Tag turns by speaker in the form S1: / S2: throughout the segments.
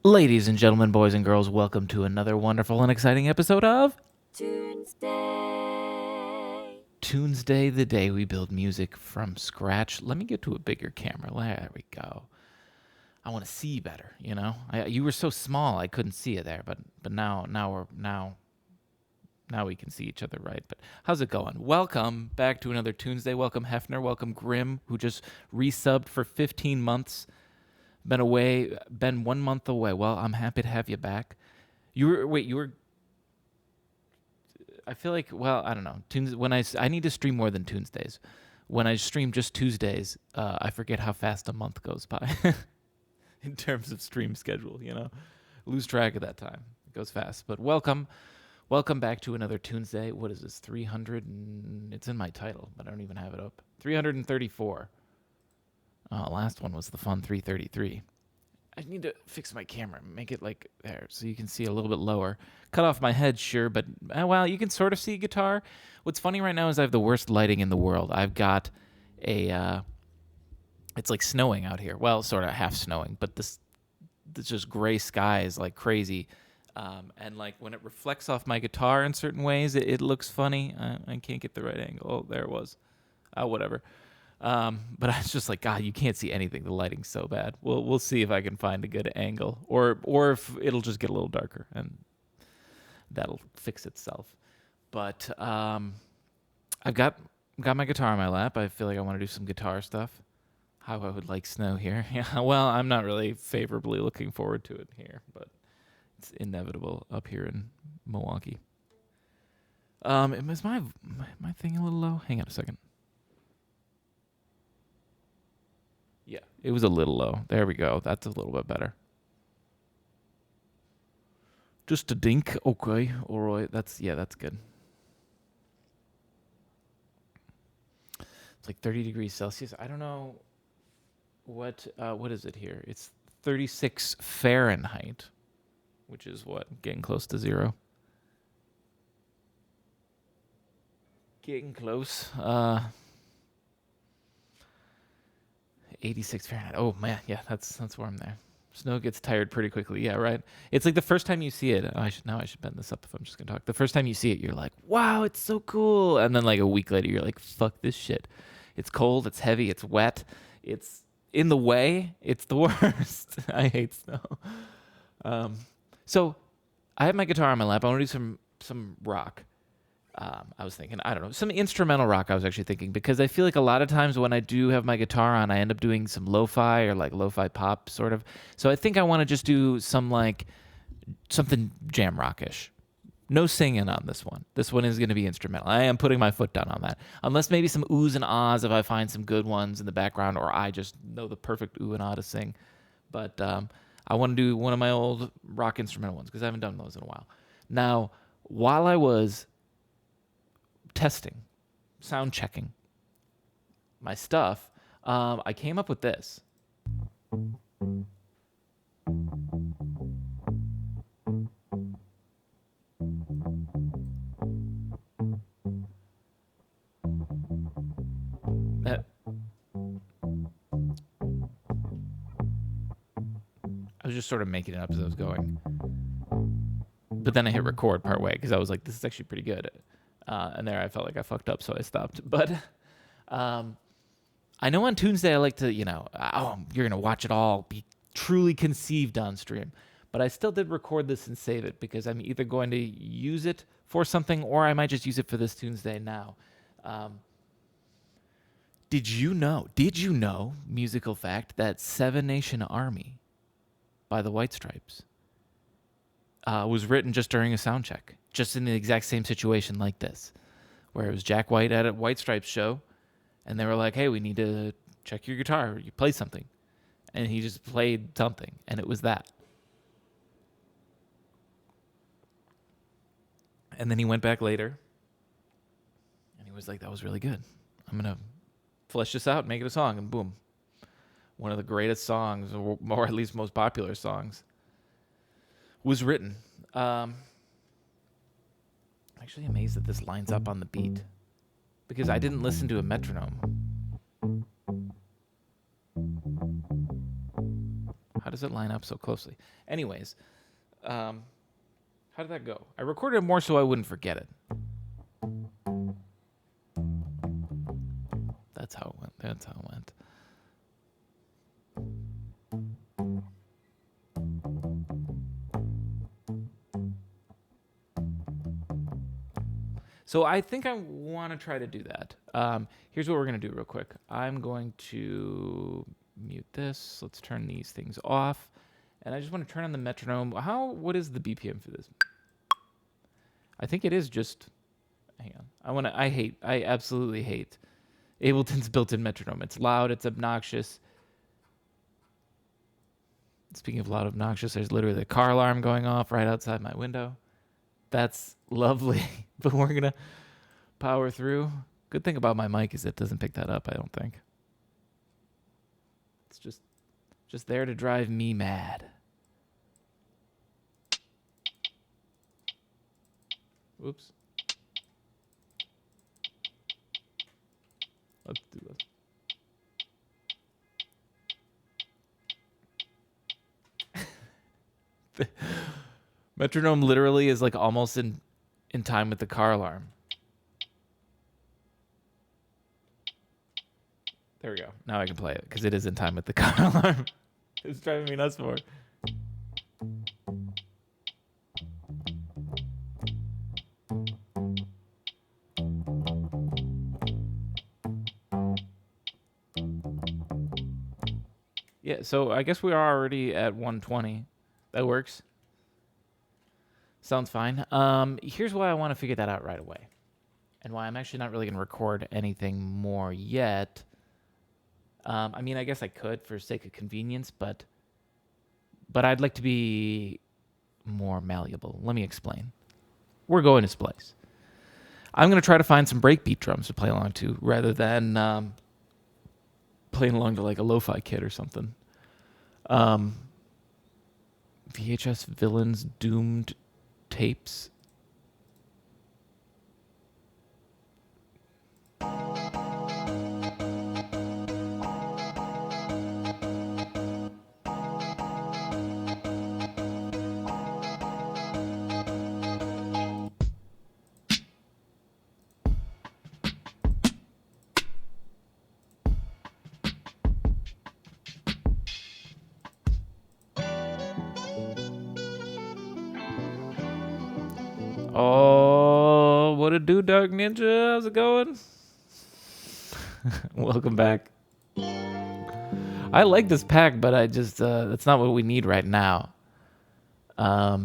S1: Ladies and gentlemen, boys and girls, welcome to another wonderful and exciting episode of
S2: Tunesday.
S1: Tunesday, the day we build music from scratch. Let me get to a bigger camera. There we go. I want to see better, you know? You were so small I couldn't see you there, but now we can see each other right. But how's it going? Welcome back to another Tuesday. Welcome Hefner, welcome Grim, who just resubbed for 15 months. Been 1 month away. Well, I'm happy to have you back. I feel like, well, I don't know. I need to stream more than Tuesdays. When I stream just Tuesdays, I forget how fast a month goes by in terms of stream schedule, you know? Lose track of that time. It goes fast. But welcome back to another Tuesday. What is this? 300 it's in my title, but I don't even have it up. 334. Last one was the fun 333. I need to fix my camera, make it like there, so you can see a little bit lower. Cut off my head, sure, but well, you can sort of see guitar. What's funny right now is I have the worst lighting in the world. I've got it's like snowing out here. Well, sort of half snowing, but this just gray sky is like crazy. And like when it reflects off my guitar in certain ways, it looks funny. I can't get the right angle. Oh, there it was. Whatever. But I was just like, God, you can't see anything. The lighting's so bad. We'll see if I can find a good angle, or if it'll just get a little darker, and that'll fix itself. But I've got my guitar on my lap. I feel like I want to do some guitar stuff. How I would like snow here. Yeah. Well, I'm not really favorably looking forward to it here, but it's inevitable up here in Milwaukee. Is my thing a little low? Hang on a second. Yeah, it was a little low. There we go. That's a little bit better. Just a dink. Okay. All right. That's good. It's like 30 degrees Celsius. I don't know what is it here? It's 36 Fahrenheit, which is what? Getting close to zero. Getting close. 86 Fahrenheit. Oh man, yeah, that's warm there. Snow gets tired pretty quickly. Yeah, right. It's like the first time you see it. I should bend this up if I'm just gonna talk. The first time you see it, you're like, wow, it's so cool. And then like a week later, you're like, fuck this shit. It's cold. It's heavy. It's wet. It's in the way. It's the worst. I hate snow. So I have my guitar on my lap. I want to do some rock. I was thinking, I don't know, some instrumental rock I was actually thinking, because I feel like a lot of times when I do have my guitar on, I end up doing some lo-fi or like lo-fi pop sort of. So I think I want to just do some like something jam rockish. No singing on this one. This one is going to be instrumental. I am putting my foot down on that. Unless maybe some oohs and ahs if I find some good ones in the background, or I just know the perfect ooh and ah to sing. But I want to do one of my old rock instrumental ones because I haven't done those in a while. Now, while I was testing, sound checking my stuff, I came up with this. I was just sort of making it up as I was going, but then I hit record part way because I was like, this is actually pretty good. And there I felt like I fucked up, so I stopped. But I know on Tuesday I like to, you're going to watch it all be truly conceived on stream. But I still did record this and save it because I'm either going to use it for something or I might just use it for this Tuesday now. Did you know, musical fact, that Seven Nation Army by the White Stripes was written just during a sound check? Just in the exact same situation like this, where it was Jack White at a White Stripes show, and they were like, hey, we need to check your guitar. You play something. And he just played something, and it was that. And then he went back later, and he was like, that was really good. I'm going to flesh this out and make it a song, and boom. One of the greatest songs, or at least most popular songs, was written. Actually amazed that this lines up on the beat, because I didn't listen to a metronome. How How does it line up so closely? Anyways, how did that go? I recorded it more so I wouldn't forget it. That's how it went. That's how it went. So I think I want to try to do that. Here's what we're going to do real quick. I'm going to mute this. Let's turn these things off. And I just want to turn on the metronome. What is the BPM for this? I think it is just, hang on. I absolutely hate Ableton's built-in metronome. It's loud, it's obnoxious. Speaking of loud, obnoxious, there's literally the car alarm going off right outside my window. That's lovely, but we're going to power through. Good thing about my mic is it doesn't pick that up, I don't think. It's just there to drive me mad. Oops. Let's do this. Metronome literally is like almost in time with the car alarm. There we go. Now I can play it because it is in time with the car alarm. It's driving me nuts for it. Yeah, so I guess we are already at 120. That works. Sounds fine. Here's why I want to figure that out right away. And why I'm actually not really going to record anything more yet. I mean, I guess I could for sake of convenience, but I'd like to be more malleable. Let me explain. We're going to Splice. I'm going to try to find some breakbeat drums to play along to rather than playing along to like a lo-fi kit or something. VHS Villains Doomed tapes. Oh, what it do, Dark Ninja? How's it going? Welcome back. I like this pack, but I just, that's not what we need right now. I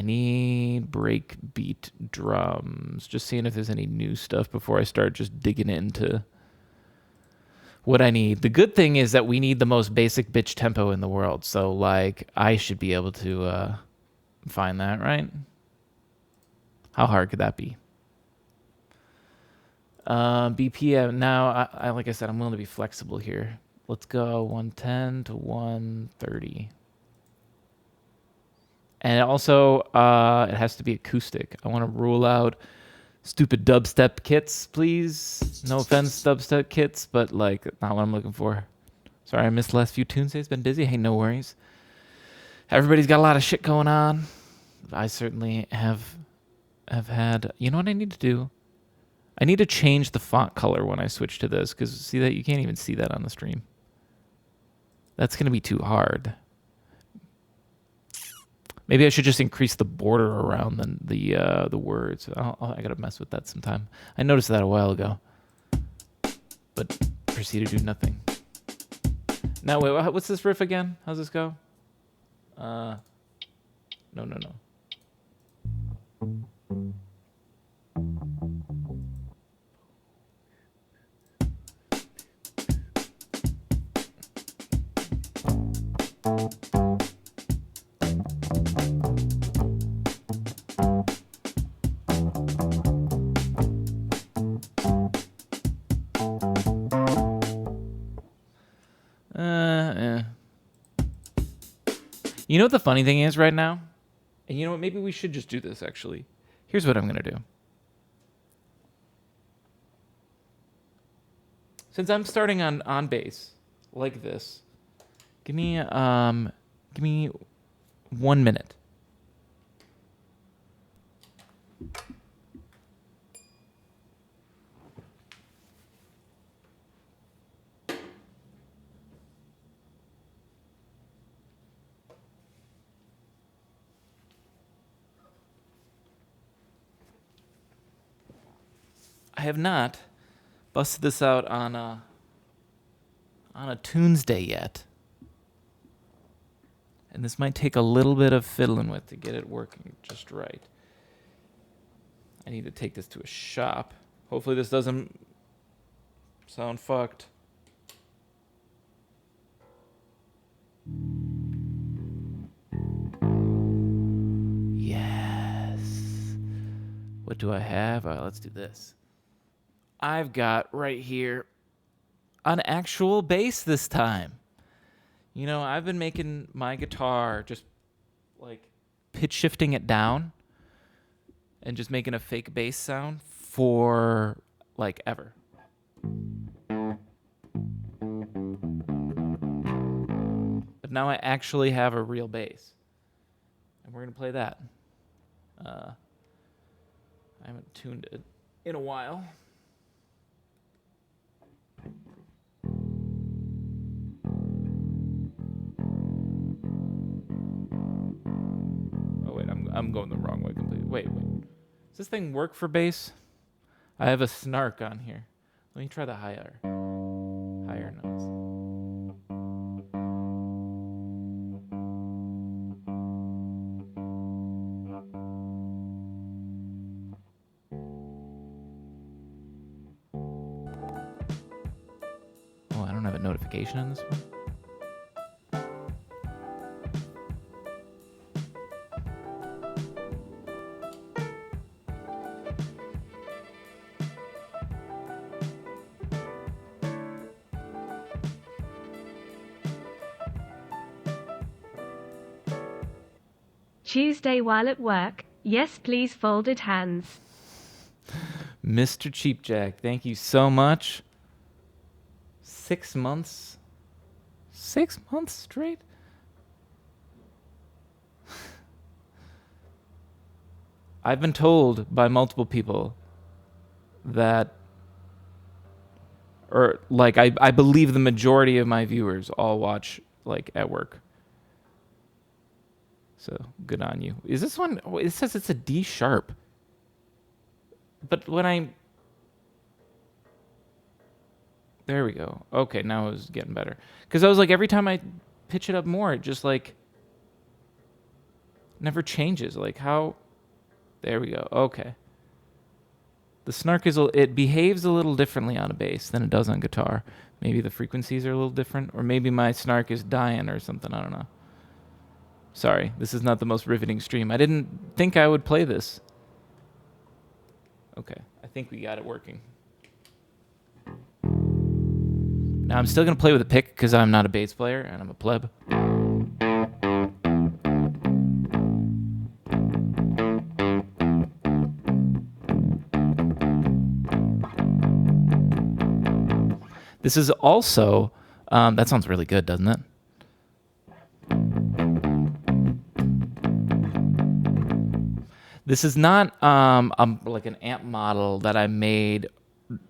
S1: need breakbeat drums. Just seeing if there's any new stuff before I start just digging into what I need. The good thing is that we need the most basic bitch tempo in the world. So, like, I should be able to find that, right? How hard could that be? BPM. Now, I like I said, I'm willing to be flexible here. Let's go 110 to 130. And also, it has to be acoustic. I want to rule out stupid dubstep kits, please. No offense, dubstep kits, but like, not what I'm looking for. Sorry, I missed the last few Tunesdays. Been busy. Hey, no worries. Everybody's got a lot of shit going on. I certainly have had. You know what I need to do? I need to change the font color when I switch to this, because see that you can't even see that on the stream. That's gonna be too hard. Maybe I should just increase the border around the words. I gotta mess with that sometime. I noticed that a while ago, but proceeded to do nothing. Now wait, what's this riff again? How's this go? No. You know what the funny thing is right now? And you know what? Maybe we should just do this, actually. Here's what I'm going to do. Since I'm starting on bass, like this. Give me 1 minute. I have not busted this out on a Tunesday yet. And this might take a little bit of fiddling with to get it working just right. I need to take this to a shop. Hopefully this doesn't sound fucked. Yes. What do I have? Let's do this. I've got right here an actual bass this time. You know, I've been making my guitar just like pitch shifting it down and just making a fake bass sound for like ever. But now I actually have a real bass. And we're going to play that. I haven't tuned it in a while. Oh, wait, I'm going the wrong way completely. Wait. Does this thing work for bass? I have a snark on here. Let me try the higher notes. Oh, I don't have a notification on this one.
S2: Tuesday while at work. Yes, please, folded hands.
S1: Mr. Cheapjack, thank you so much. 6 months? 6 months straight? I've been told by multiple people that, or like, I believe the majority of my viewers all watch like at work. So good on you. Is this one? Oh, it says it's a D sharp. But when there we go. Okay, now it was getting better. Because I was like, every time I pitch it up more, it just like never changes. Like how? There we go. Okay. The snark it behaves a little differently on a bass than it does on guitar. Maybe the frequencies are a little different, or maybe my snark is dying or something. I don't know. Sorry, this is not the most riveting stream. I didn't think I would play this. Okay, I think we got it working. Now I'm still going to play with a pick because I'm not a bass player and I'm a pleb. This is also, that sounds really good, doesn't it? This is not like an amp model that I made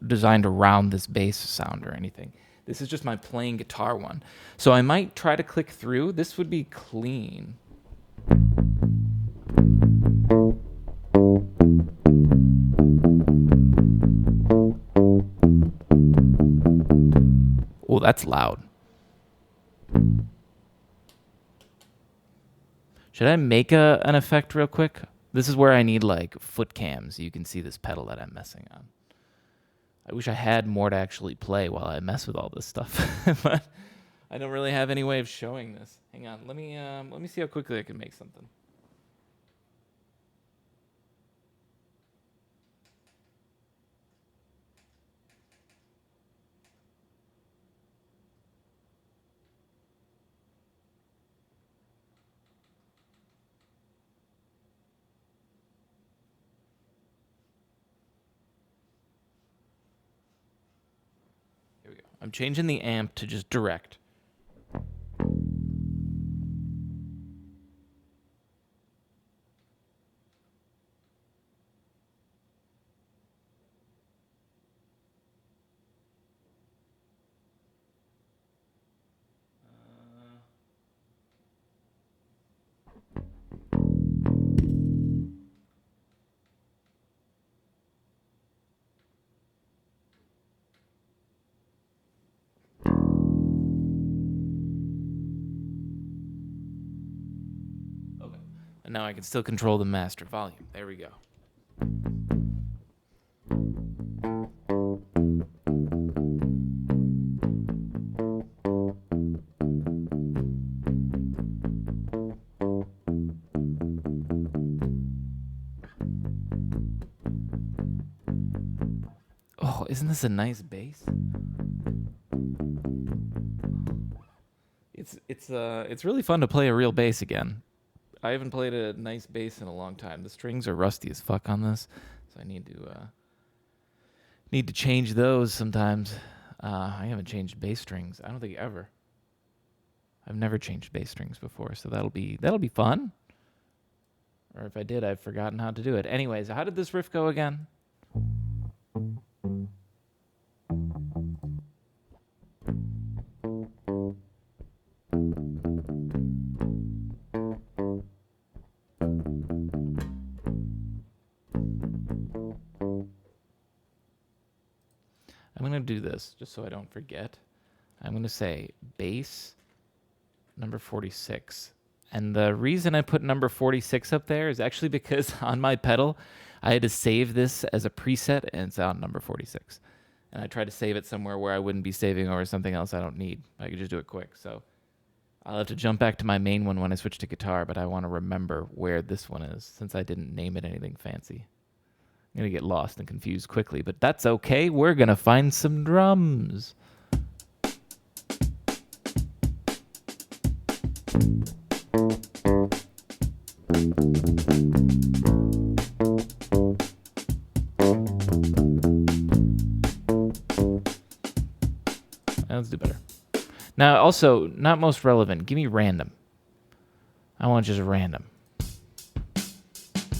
S1: designed around this bass sound or anything. This is just my playing guitar one. So I might try to click through. This would be clean. Oh, that's loud. Should I make an effect real quick? This is where I need like foot cams so you can see this pedal that I'm messing on. I wish I had more to actually play while I mess with all this stuff, but I don't really have any way of showing this. Hang on, let me see how quickly I can make something. Here we go. I'm changing the amp to just direct. Okay. And now I can still control the master volume. There we go. Oh, isn't this a nice bass? It's really fun to play a real bass again. I haven't played a nice bass in a long time. The strings are rusty as fuck on this, so I need to change those sometimes. I haven't changed bass strings. I don't think ever. I've never changed bass strings before, so that'll be fun. Or if I did, I've forgotten how to do it. Anyways, how did this riff go again? I'm going to do this just so I don't forget. I'm going to say bass number 46. And the reason I put number 46 up there is actually because on my pedal, I had to save this as a preset, and it's on number 46. And I tried to save it somewhere where I wouldn't be saving over something else I don't need. I could just do it quick. So I'll have to jump back to my main one when I switch to guitar, but I want to remember where this one is since I didn't name it anything fancy. I'm going to get lost and confused quickly, but that's okay. We're going to find some drums. Let's do better. Now, also, not most relevant. Give me random. I want just random. I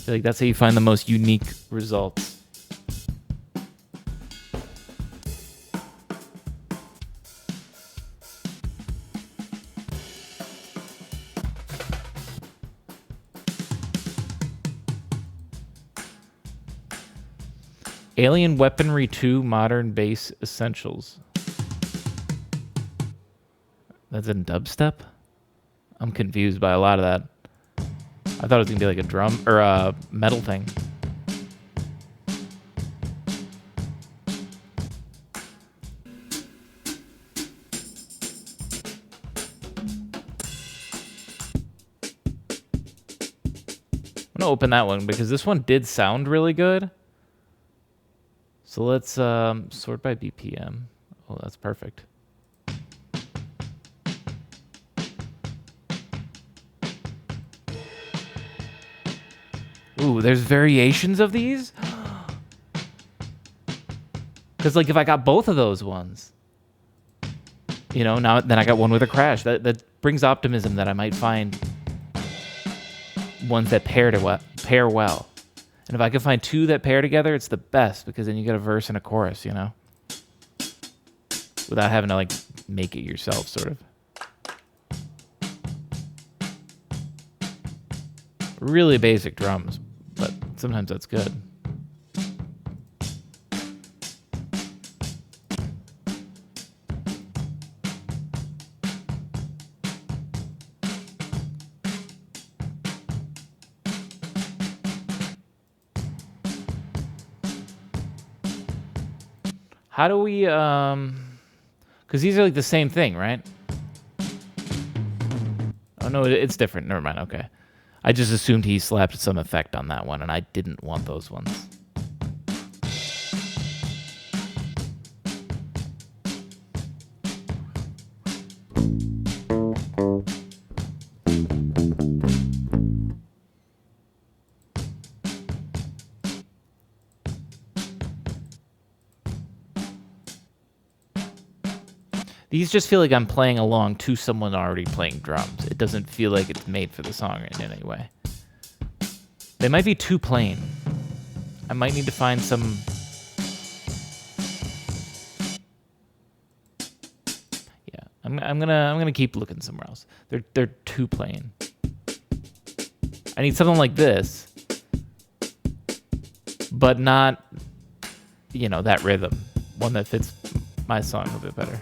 S1: feel like that's how you find the most unique results. Alien Weaponry 2 Modern Bass Essentials. That's in dubstep? I'm confused by a lot of that. I thought it was going to be like a drum or a metal thing. I'm going to open that one because this one did sound really good. So let's sort by BPM. Oh, that's perfect. Ooh, there's variations of these? Because, like, if I got both of those ones, you know, now then I got one with a crash. That brings optimism that I might find ones that pair well. And if I can find two that pair together, it's the best because then you get a verse and a chorus, you know? Without having to, like, make it yourself, sort of. Really basic drums, but sometimes that's good. How do we, because these are like the same thing, right? Oh, no, it's different. Never mind. Okay. I just assumed he slapped some effect on that one, and I didn't want those ones. These just feel like I'm playing along to someone already playing drums. It doesn't feel like it's made for the song in any way. They might be too plain. I might need to find some... Yeah, I'm gonna keep looking somewhere else. They're too plain. I need something like this, but not, you know, that rhythm. One that fits my song a bit better.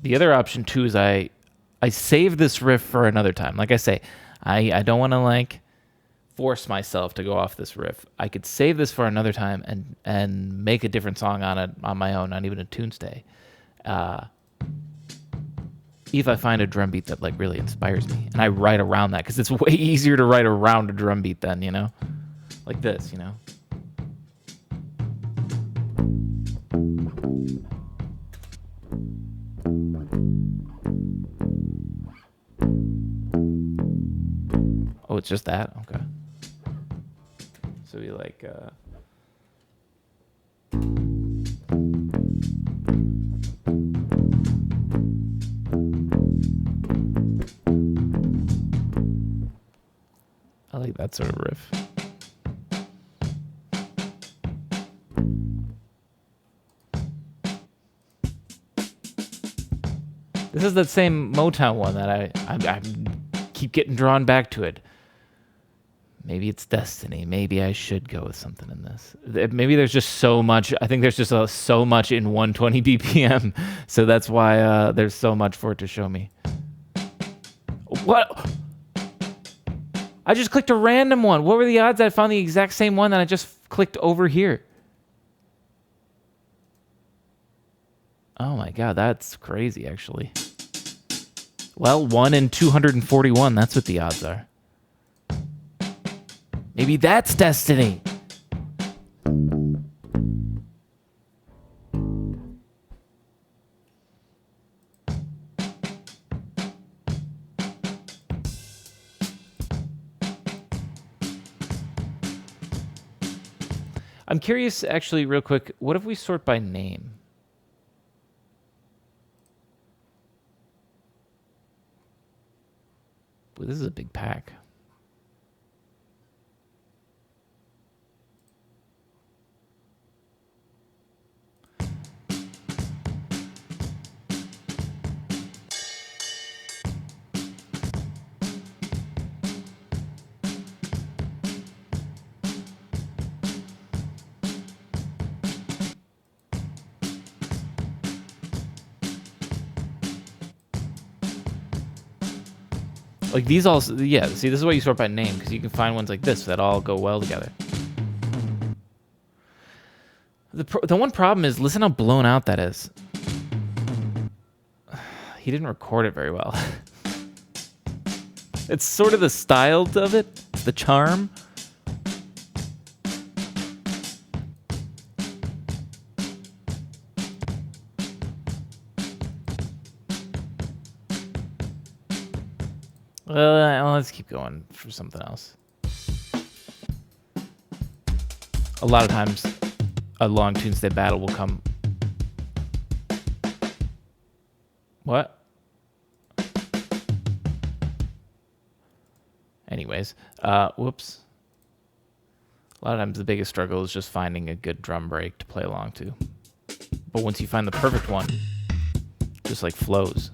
S1: The other option too is I save this riff for another time. Like I say, I don't want to like force myself to go off this riff. I could save this for another time and make a different song on it on my own, not even a Tunesday. If I find a drum beat that like really inspires me, and I write around that, because it's way easier to write around a drum beat than, you know, like this, you know. Oh, it's just that? Okay. So we like... I like that sort of riff. This is that same Motown one that I keep getting drawn back to it. Maybe it's destiny. Maybe I should go with something in this. Maybe there's just so much. I think there's just so much in 120 BPM. So that's why there's so much for it to show me. What? I just clicked a random one. What were the odds that I found the exact same one that I just clicked over here? Oh my God, that's crazy, actually. Well, 1 in 241, that's what the odds are. Maybe that's destiny. I'm curious, actually, real quick, what if we sort by name? Boy, this is a big pack. Like these all, yeah, see, this is why you sort by name, because you can find ones like this that all go well together. The one problem is, listen how blown out that is. He didn't record it very well. It's sort of the style of it, the charm. Let's keep going for something else. A lot of times, a long Tunesday battle will come. What? Anyways, whoops. A lot of times the biggest struggle is just finding a good drum break to play along to. But once you find the perfect one, it just like flows.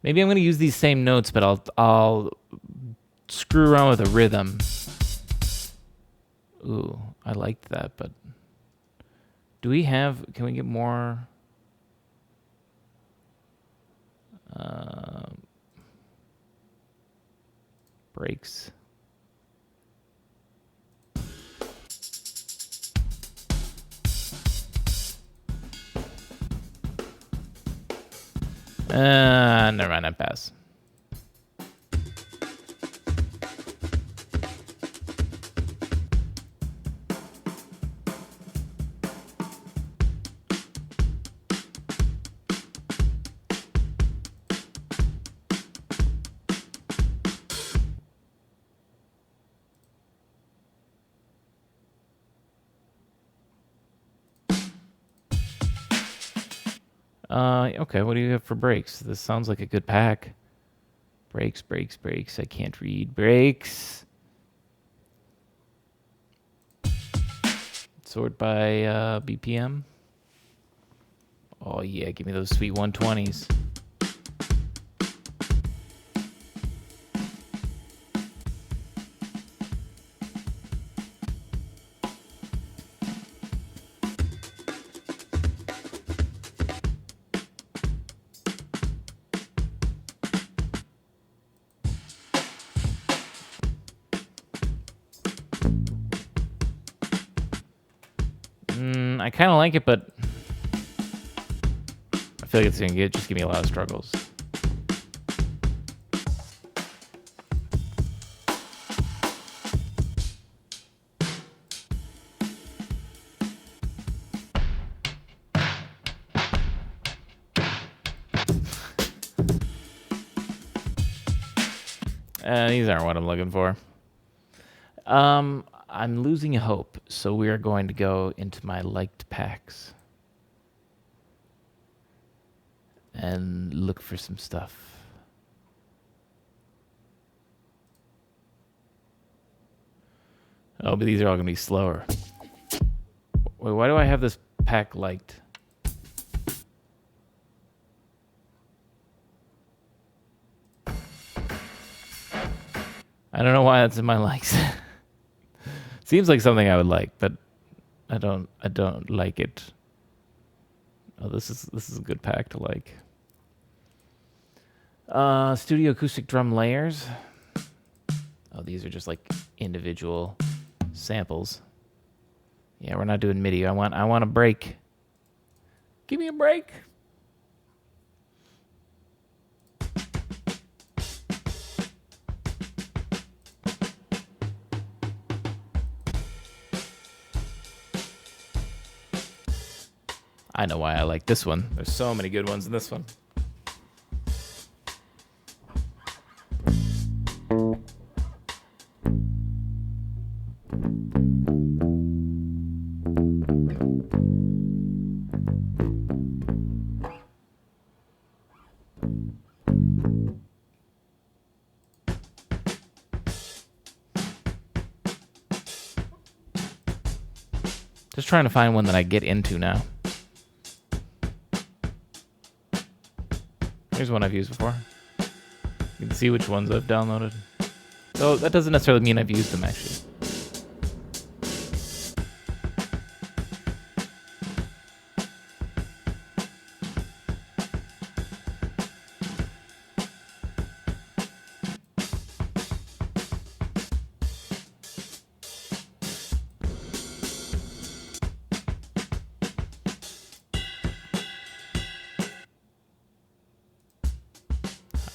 S1: Maybe I'm going to use these same notes, but I'll screw around with a rhythm. Ooh, I liked that, but do we have, can we get more? Breaks. Never mind, I pass. Okay, what do you have for breaks? This sounds like a good pack. Breaks. I can't read. Breaks. Sort by BPM. Oh, yeah, give me those sweet 120s. I kind of like it, but I feel like it's going to just give me a lot of struggles. These aren't what I'm looking for. I'm losing hope, so we are going to go into my liked packs and look for some stuff. Oh, but these are all going to be slower. Wait, why do I have this pack liked? I don't know why that's in my likes. Seems like something I would like, but I don't like it. Oh, this is a good pack to like. Studio acoustic drum layers. Oh, these are just like individual samples. Yeah, we're not doing MIDI. I want a break. Give me a break. I know why I like this one. There's so many good ones in this one. Just trying to find one that I get into now. Here's one I've used before. You can see which ones I've downloaded. So that doesn't necessarily mean I've used them, actually.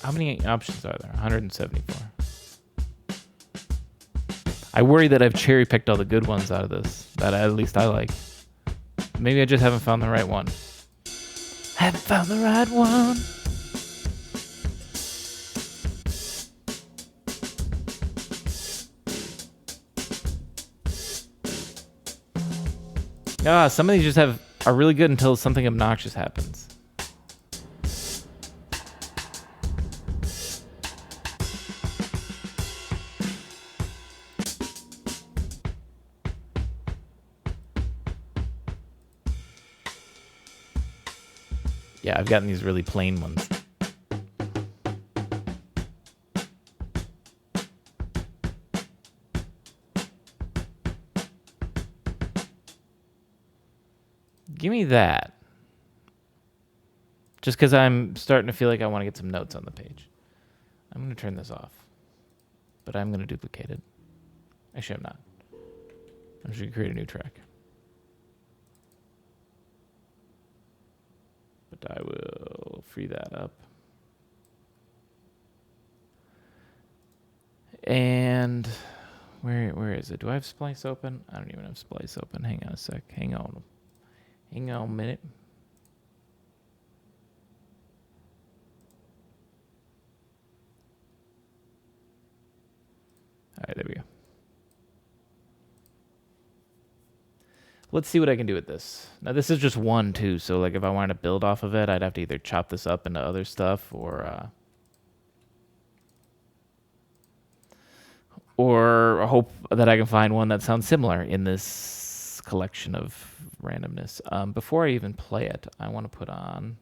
S1: How many options are there? 174. I worry that I've cherry-picked all the good ones out of this, that at least I like. Maybe I just haven't found the right one. Haven't found the right one. Some of these just are really good until something obnoxious happens. Yeah, I've gotten these really plain ones. Give me that. Just because I'm starting to feel like I want to get some notes on the page. I'm going to turn this off. But I'm going to duplicate it. Actually, I'm not. I'm just going to create a new track. But I will free that up. And where is it? Do I have Splice open? I don't even have Splice open. Hang on a sec. Hang on a minute. All right, there we go. Let's see what I can do with this. Now, this is just one, too. So, like, if I wanted to build off of it, I'd have to either chop this up into other stuff or hope that I can find one that sounds similar in this collection of randomness. Before I even play it, I want to put on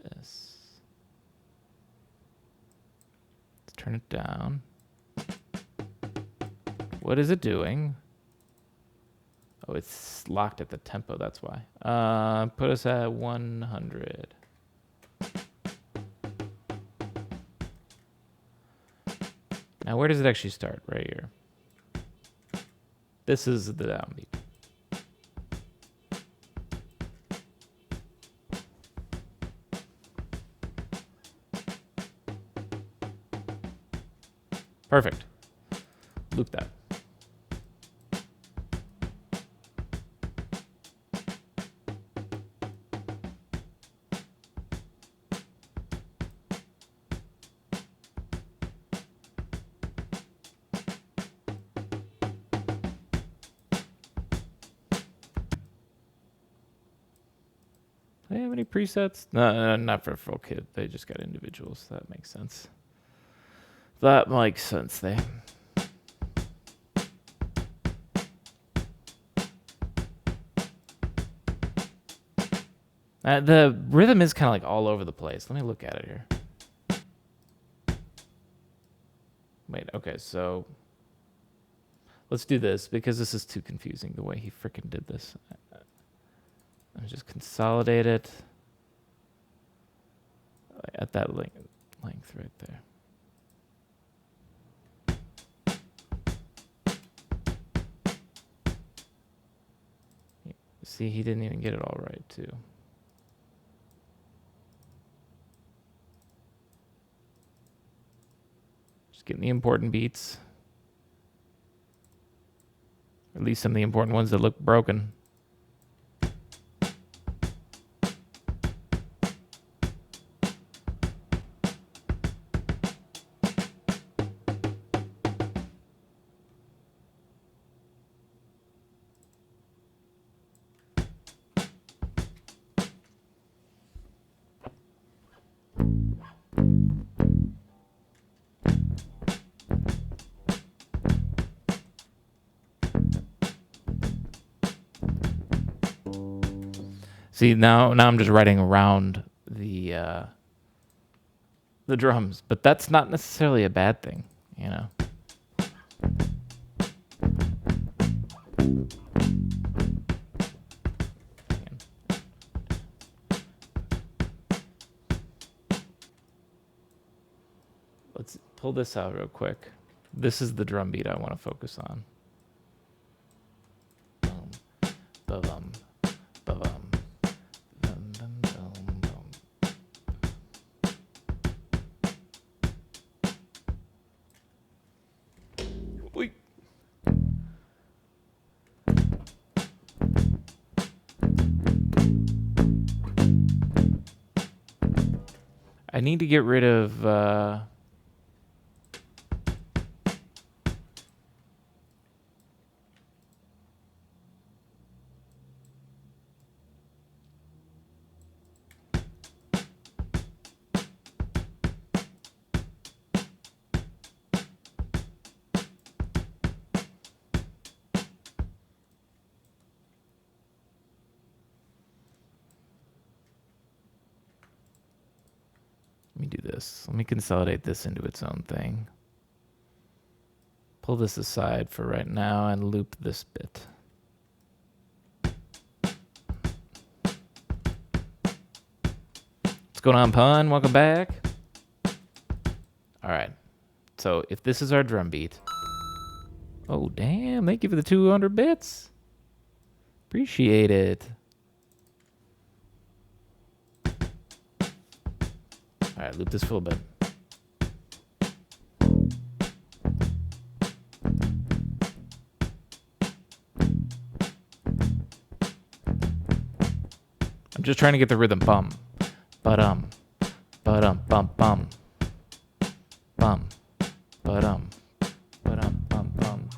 S1: this. Let's turn it down. What is it doing? Oh, it's locked at the tempo, that's why. Put us at 100. Now, where does it actually start? Right here. This is the downbeat. Perfect. Loop that. Do they have any presets? No, not for a full kit. They just got individuals. That makes sense. That makes sense. The rhythm is kind of like all over the place. Let me look at it here. Wait, okay, so let's do this because this is too confusing the way he freaking did this. Let me just consolidate it at that length right there. See, he didn't even get it all right, too. Just getting the important beats. Or at least some of the important ones that look broken. See, now I'm just writing around the drums, but that's not necessarily a bad thing, you know. Let's pull this out real quick. This is the drum beat I want to focus on. Boom, ba-bum, ba-bum. I need to get rid of let me do this. Let me consolidate this into its own thing. Pull this aside for right now and loop this bit. What's going on, Pun? Welcome back. All right. So if this is our drum beat. Oh, damn. Thank you for the 200 bits. Appreciate it. right, loop this for a bit. I'm just trying to get the rhythm. Bum, ba-dum, bum, bum, bum, ba-dum, bum, bum.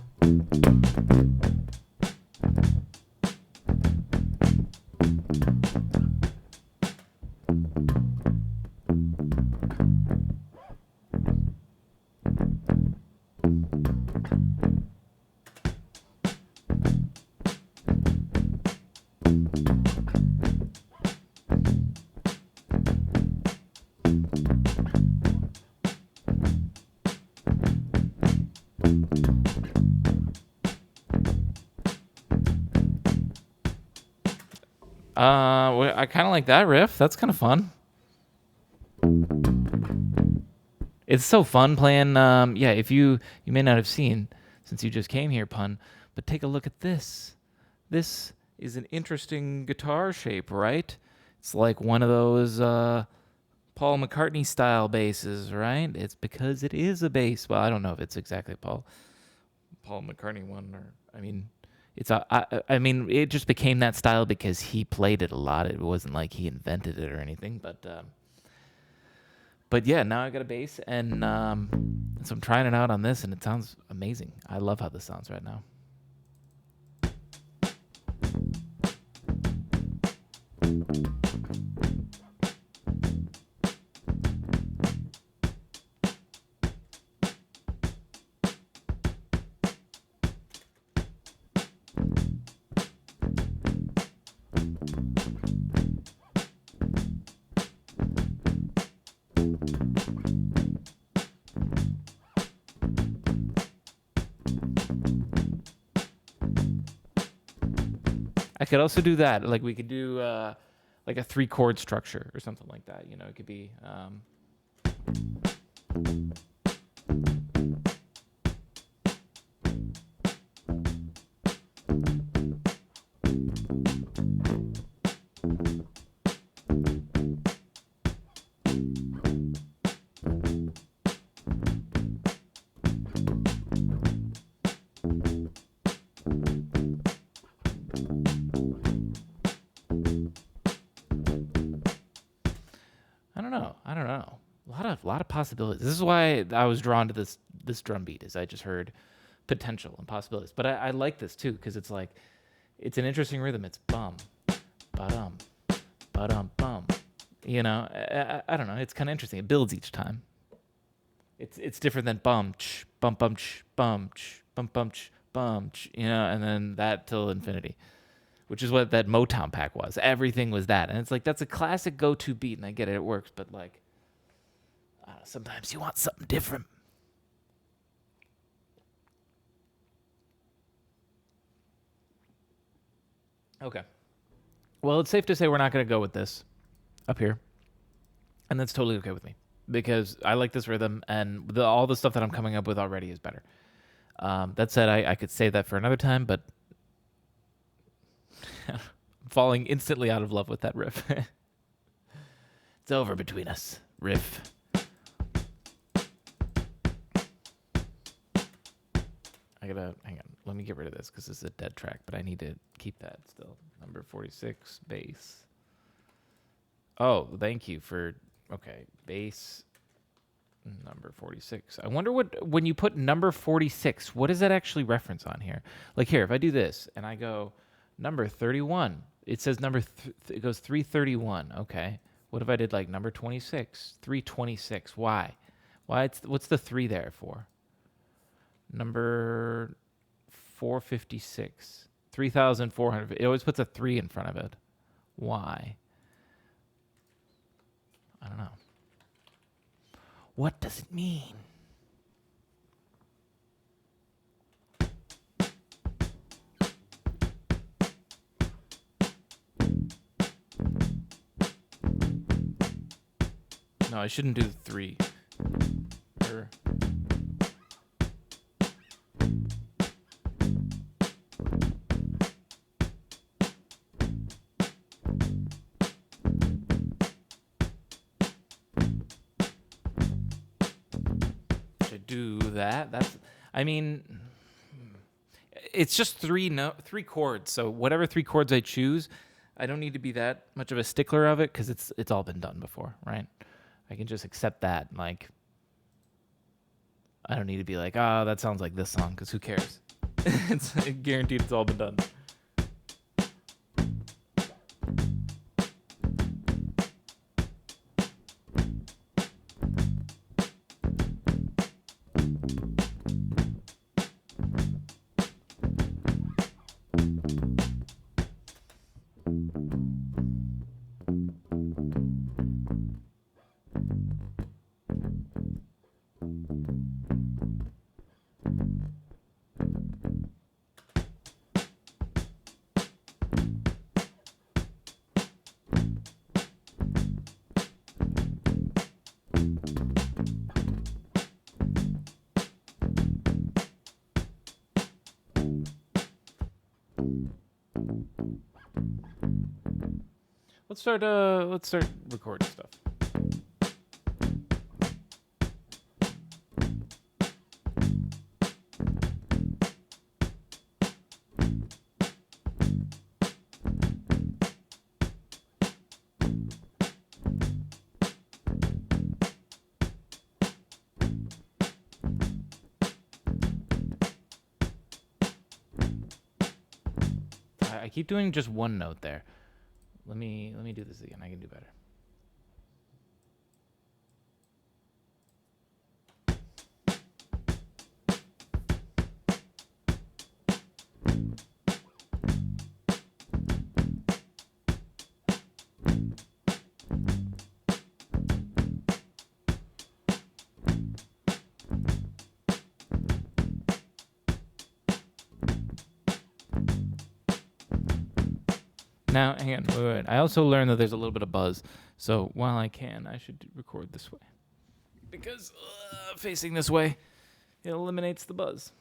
S1: I kind of like that riff. That's kind of fun. It's so fun playing. Yeah, if you may not have seen since you just came here, pun, but take a look at this. This is an interesting guitar shape, right? It's like one of those Paul McCartney style basses, right? It's because it is a bass. Well, I don't know if it's exactly Paul McCartney one, or I mean, I mean, it just became that style because he played it a lot. It wasn't like he invented it or anything, but yeah, now I got a bass, and so I'm trying it out on this, and it sounds amazing. I love how this sounds right now. I could also do that. Like we could do like a 3-chord structure or something like that. You know, it could be. I don't know. A lot of possibilities. This is why I was drawn to this drum beat, is I just heard potential and possibilities. But I like this too, because it's like it's an interesting rhythm. It's bum, ba-dum, ba-dum, bum. You know, I don't know. It's kind of interesting. It builds each time. It's different than bum, ch, bum, bum, ch, bum, ch, bum, bum, ch, bum, ch, you know, and then that till infinity, which is what that Motown pack was. Everything was that. And it's like, that's a classic go-to beat, and I get it, it works, but like, sometimes you want something different. Okay. Well, it's safe to say we're not going to go with this up here. And that's totally okay with me, because I like this rhythm, and all the stuff that I'm coming up with already is better. That said, I could say that for another time, but I'm falling instantly out of love with that riff. It's over between us. Riff. I gotta, hang on. Let me get rid of this because this is a dead track, but I need to keep that still. Number 46, bass. Oh, thank you for, okay, bass number 46. I wonder when you put number 46, what does that actually reference on here? Like here, if I do this and I go number 31, it says it goes 331. Okay. What if I did like number 26, 326? Why? What's the 3 there for? Number 456, 3,400. It always puts a 3 in front of it. Why? I don't know. What does it mean? No, I shouldn't do the 3. do that. I mean, it's just three chords. So whatever three chords I choose, I don't need to be that much of a stickler of it because it's all been done before, right? I can just accept that. Like, I don't need to be like, oh, that sounds like this song, because who cares? It's guaranteed it's all been done. Let's start recording stuff. I keep doing just one note there. Let me do this again. I can do better. Now, hang on, wait. I also learned that there's a little bit of buzz. So while I can, I should record this way. Because facing this way, it eliminates the buzz.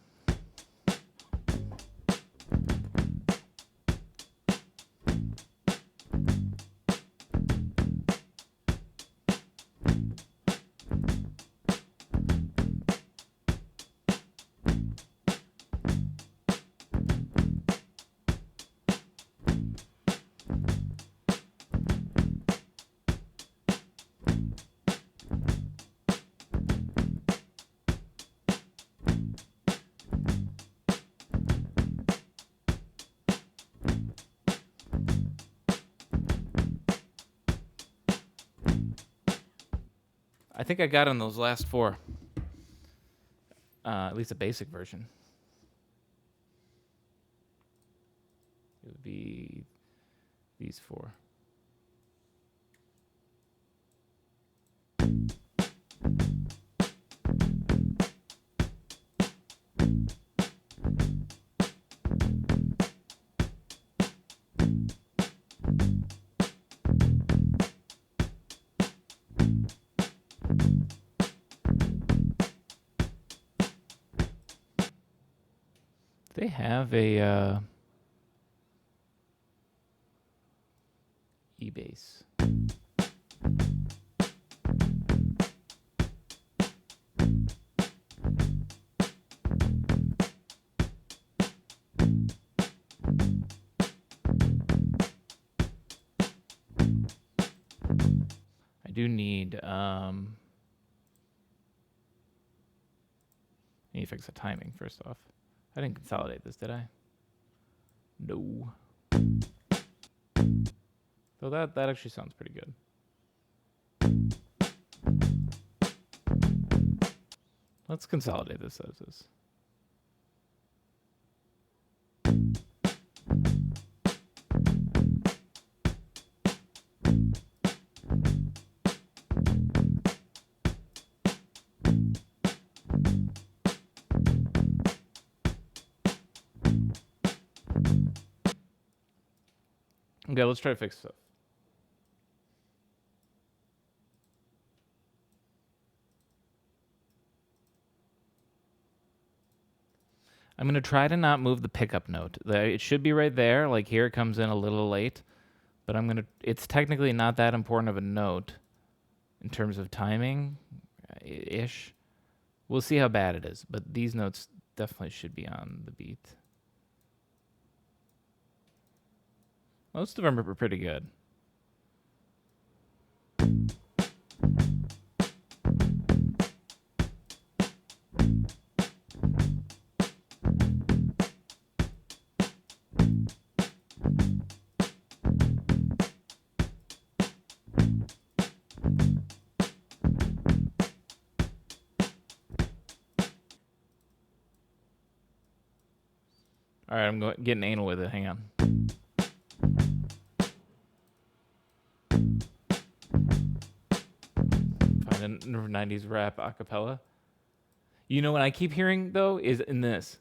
S1: I think I got on those last four. At least a basic version. It would be these four. They have a E-bass. I do need need to fix the timing first off. I didn't consolidate this, did I? No. So that actually sounds pretty good. Let's consolidate this as is. Okay, let's try to fix stuff. I'm going to try to not move the pickup note. It should be right there. Like here it comes in a little late. But it's technically not that important of a note in terms of timing, ish. We'll see how bad it is, but these notes definitely should be on the beat. Most of them are pretty good. All right, I'm getting anal with it. Hang on. Find a 90s rap acapella. You know what I keep hearing, though, is in this.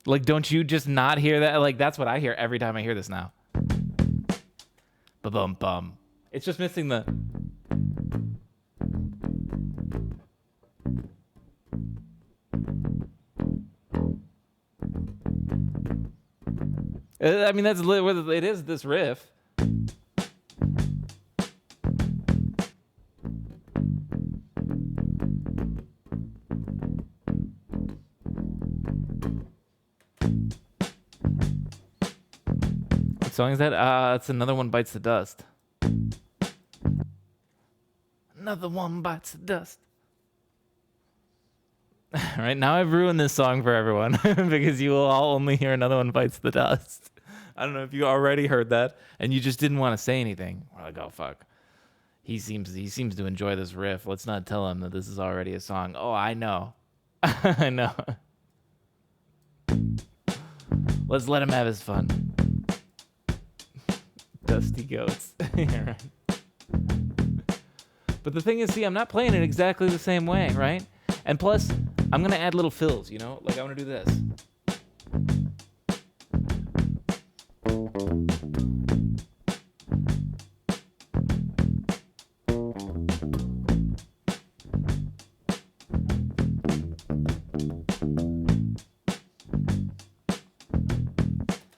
S1: Like, don't you just not hear that? Like, that's what I hear every time I hear this now. Ba-bum bum. It's just missing the. I mean, that's what it is. This riff. What song is that? It's Another One Bites the Dust. Another one bites the dust. All right, now I've ruined this song for everyone because you will all only hear Another One Bites the Dust. I don't know if you already heard that and you just didn't want to say anything. We're like, oh fuck. He seems to enjoy this riff. Let's not tell him that this is already a song. Oh, I know. I know. Let's let him have his fun. Dusty goats. Yeah, right. But the thing is, see, I'm not playing it exactly the same way, right? And plus, I'm going to add little fills, you know? Like, I want to do this.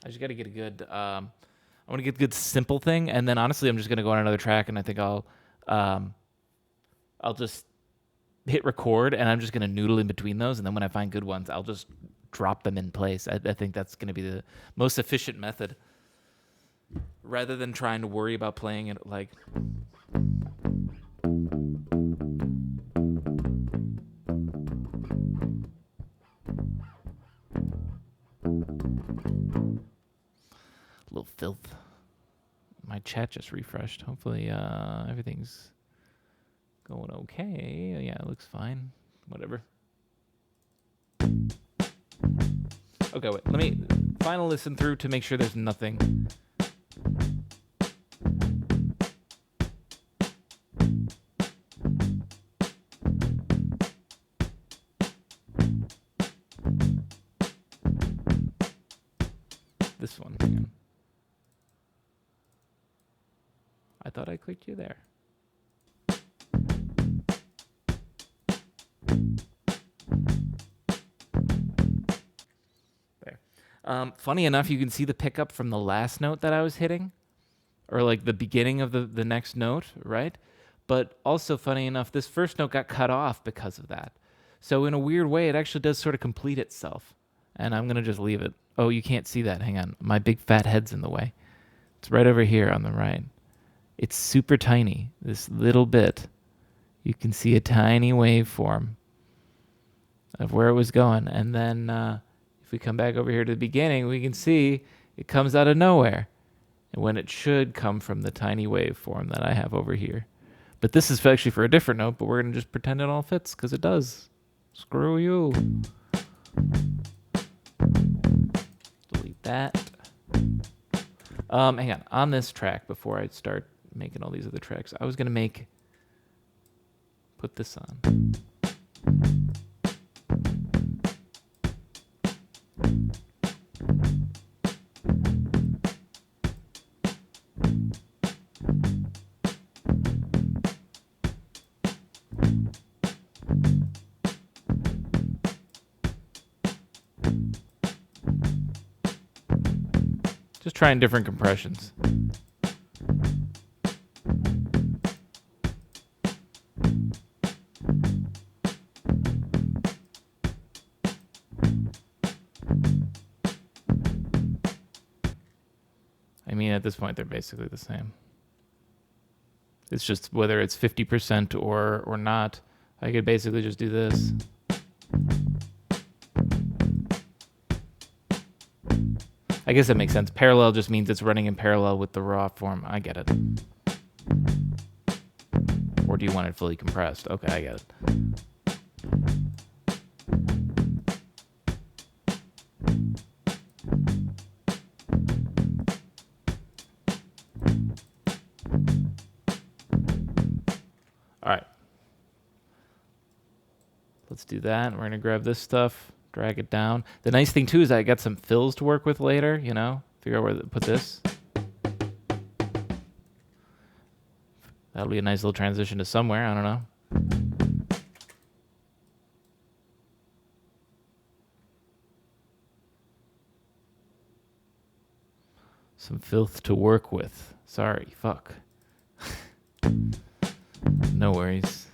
S1: I just got to get a good, I want to get a good simple thing. And then, honestly, I'm just going to go on another track, and I think I'll just hit record, and I'm just going to noodle in between those. And then when I find good ones, I'll just drop them in place. I think that's going to be the most efficient method rather than trying to worry about playing it like. Little filth. My chat just refreshed. Hopefully everything's going okay. Yeah, it looks fine. Whatever. Okay, wait. Let me final listen through to make sure there's nothing. This one. Hang on. I thought I clicked you there. Funny enough, you can see the pickup from the last note that I was hitting, or like the beginning of the next note, right? But also, funny enough, this first note got cut off because of that. So in a weird way, it actually does sort of complete itself. And I'm going to just leave it. Oh, you can't see that. Hang on. My big fat head's in the way. It's right over here on the right. It's super tiny, this little bit. You can see a tiny waveform of where it was going. And then if we come back over here to the beginning, we can see it comes out of nowhere. And when it should come from the tiny waveform that I have over here. But this is actually for a different note, but we're going to just pretend it all fits because it does. Screw you. Delete that. Hang on this track before I start making all these other tracks. I was going to put this on. Just trying different compressions. I mean, at this point, they're basically the same. It's just whether it's 50% or not. I could basically just do this. I guess that makes sense. Parallel just means it's running in parallel with the raw form. I get it. Or do you want it fully compressed? Okay, I get it. All right. Let's do that. We're going to grab this stuff, drag it down. The nice thing, too, is I got some fills to work with later, you know? Figure out where to put this. That'll be a nice little transition to somewhere. I don't know. Some filth to work with. Sorry, fuck. No worries.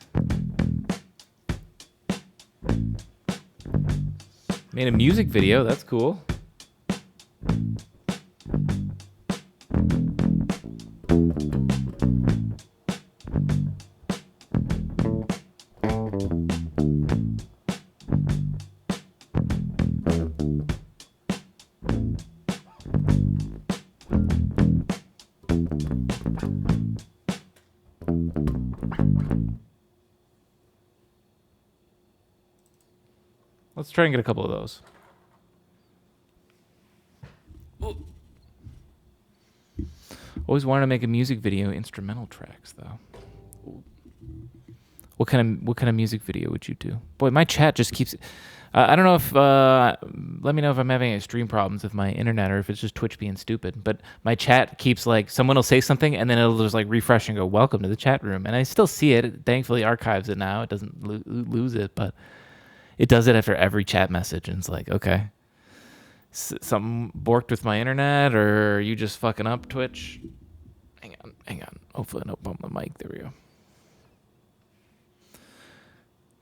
S1: Made a music video. That's cool. Let's try and get a couple of those. Always wanted to make a music video, instrumental tracks though. What kind of music video would you do? Boy, my chat just keeps. I don't know if. Let me know if I'm having any stream problems with my internet or if it's just Twitch being stupid. But my chat keeps like someone will say something and then it'll just like refresh and go welcome to the chat room, and I still see it. It thankfully archives it now. It doesn't lose it, but it does it after every chat message, and it's like, okay, something borked with my internet, or are you just fucking up, Twitch? Hang on. Hopefully I don't bump the mic. There we go.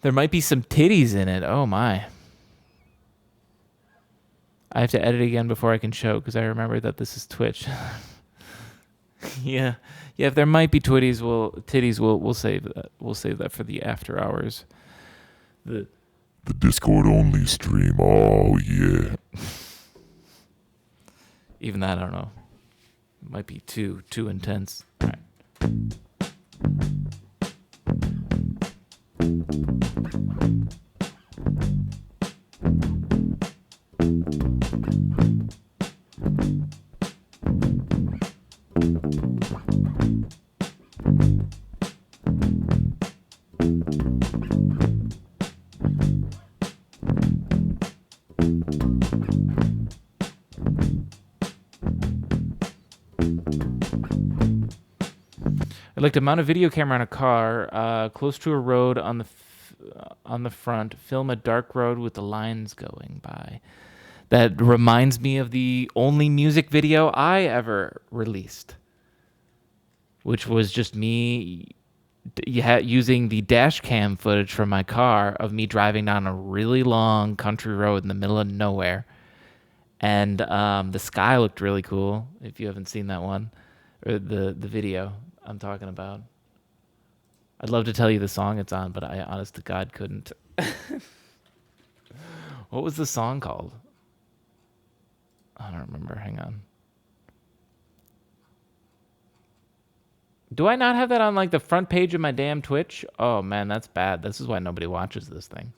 S1: There might be some titties in it. Oh my. I have to edit again before I can show because I remember that this is Twitch. Yeah. If there might be titties, we'll save that. We'll save that for the after hours. The Discord only stream. Oh yeah. Even that, I don't know. It might be too intense. All right. I'd like to mount a video camera on a car close to a road on the front, film a dark road with the lines going by. That reminds me of the only music video I ever released, which was just me using the dash cam footage from my car of me driving down a really long country road in the middle of nowhere. And the sky looked really cool, if you haven't seen that one, or the video I'm talking about. I'd love to tell you the song it's on, but I honest to God couldn't. What was the song called? I don't remember. Hang on. Do I not have that on like the front page of my damn Twitch? Oh man, that's bad. This is why nobody watches this thing.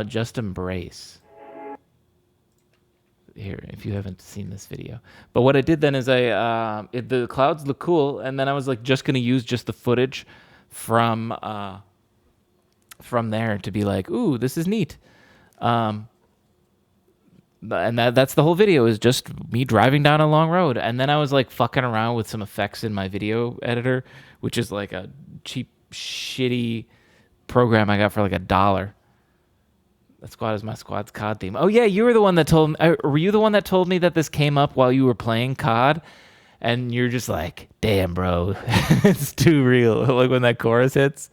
S1: Just Embrace. Here, if you haven't seen this video. But what I did then is the clouds look cool, and then I was like just gonna use just the footage from there to be like, ooh, this is neat. And that's the whole video, is just me driving down a long road. And then I was like fucking around with some effects in my video editor, which is like a cheap, shitty program I got for like $1. That squad is my squad's COD theme. Oh yeah, you were the one that told me. Were you the one that told me that this came up while you were playing COD? And you're just like, damn, bro, it's too real. Like when that chorus hits,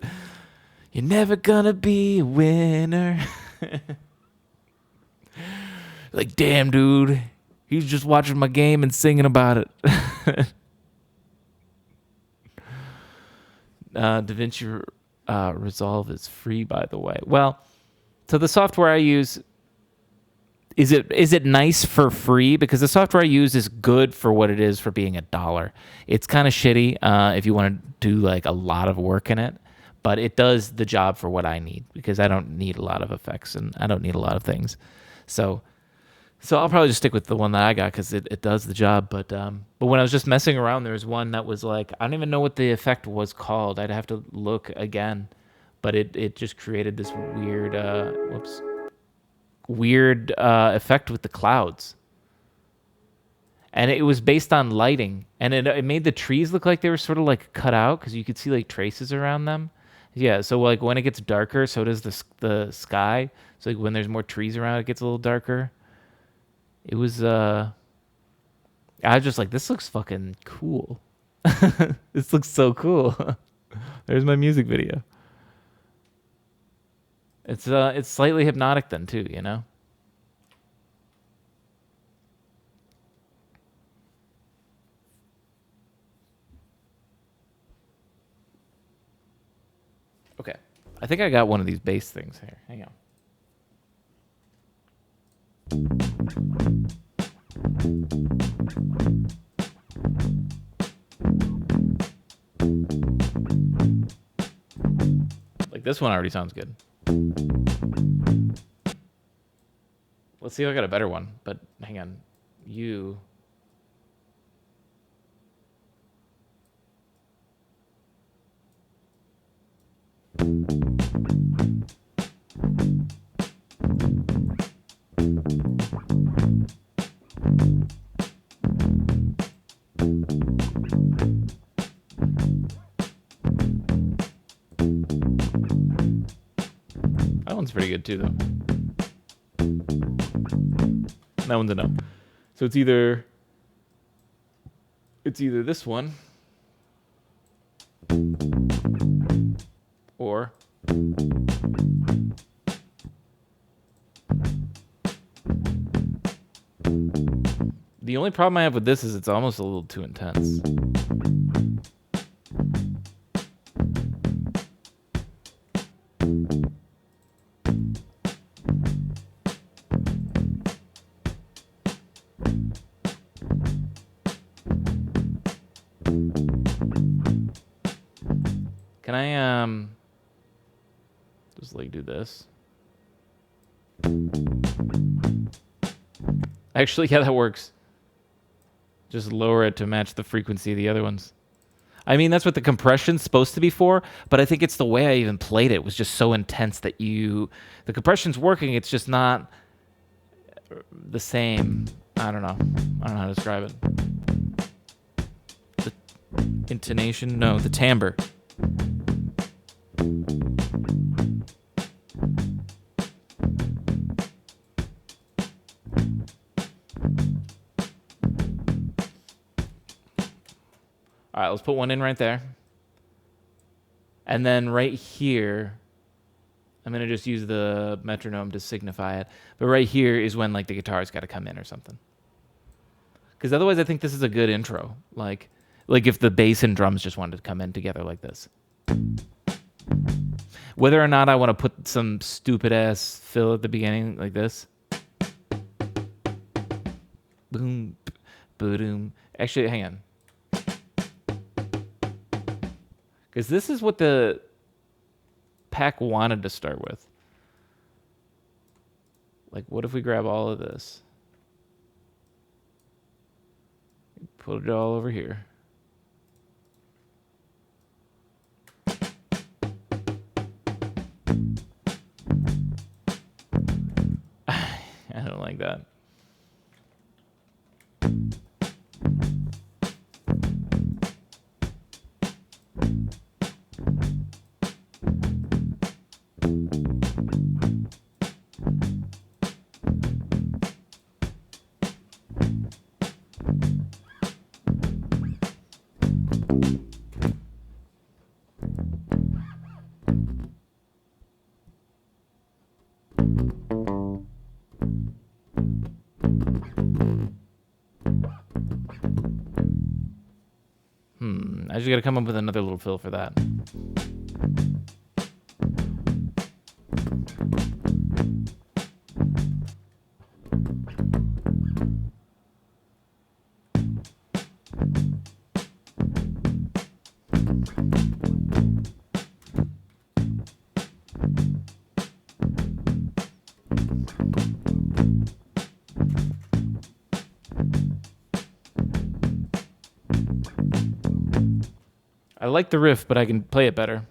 S1: you're never gonna be a winner. Like, damn, dude, he's just watching my game and singing about it. DaVinci Resolve is free, by the way. Well, so the software I use, is it nice for free? Because the software I use is good for what it is for being $1. It's kind of shitty if you want to do like a lot of work in it, but it does the job for what I need because I don't need a lot of effects and I don't need a lot of things. So I'll probably just stick with the one that I got because it does the job. But when I was just messing around, there was one that was like, I don't even know what the effect was called. I'd have to look again. But it just created this weird effect with the clouds. And it was based on lighting. And it made the trees look like they were sort of like cut out because you could see like traces around them. Yeah, so like when it gets darker, so does the sky. So like when there's more trees around, it gets a little darker. It was I was just like, this looks fucking cool. This looks so cool. There's my music video. It's slightly hypnotic then too, you know? Okay. I think I got one of these bass things here. Hang on. Like this one already sounds good. Let's see if I got a better one, but hang on. That one's pretty good too, though. That one's a no. So it's either this one or the only problem I have with this is it's almost a little too intense. Can I just like do this? Actually, yeah, that works. Just lower it to match the frequency of the other ones. I mean, that's what the compression's supposed to be for, but I think it's the way I even played it was just so intense that the compression's working, it's just not the same. I don't know how to describe it. The intonation? No, the timbre. All right, let's put one in right there. And then right here, I'm going to just use the metronome to signify it. But right here is when like the guitar's got to come in or something. Because otherwise I think this is a good intro. Like if the bass and drums just wanted to come in together like this. Whether or not I want to put some stupid ass fill at the beginning like this. Boom, boom. Actually, hang on. Because this is what the pack wanted to start with. Like, what if we grab all of this? Put it all over here. I don't like that. just got to come up with another little fill for that. I like the riff, but I can play it better.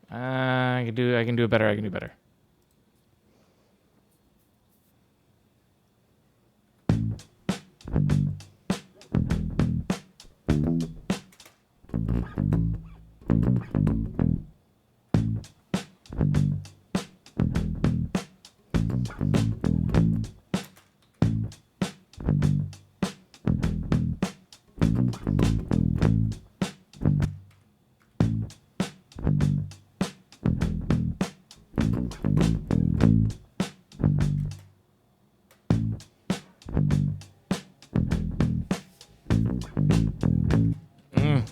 S1: I can do it better. I can do better.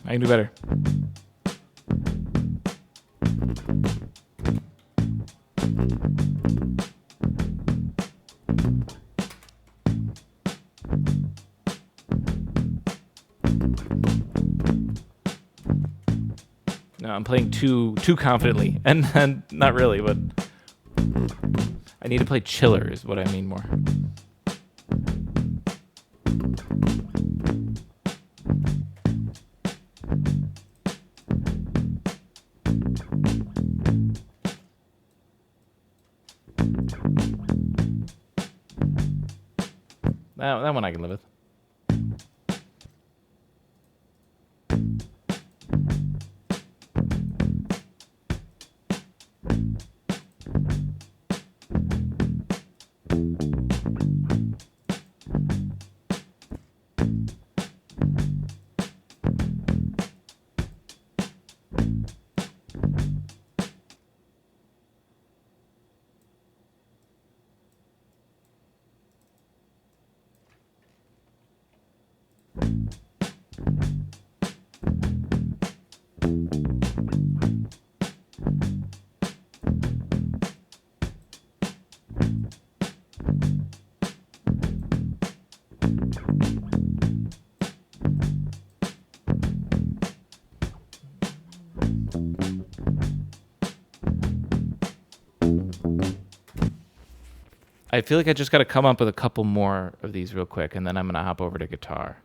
S1: I can do better. No, I'm playing too confidently, and not really, but I need to play chiller is what I mean more. That one I can live with. I feel like I just got to come up with a couple more of these real quick, and then I'm going to hop over to guitar.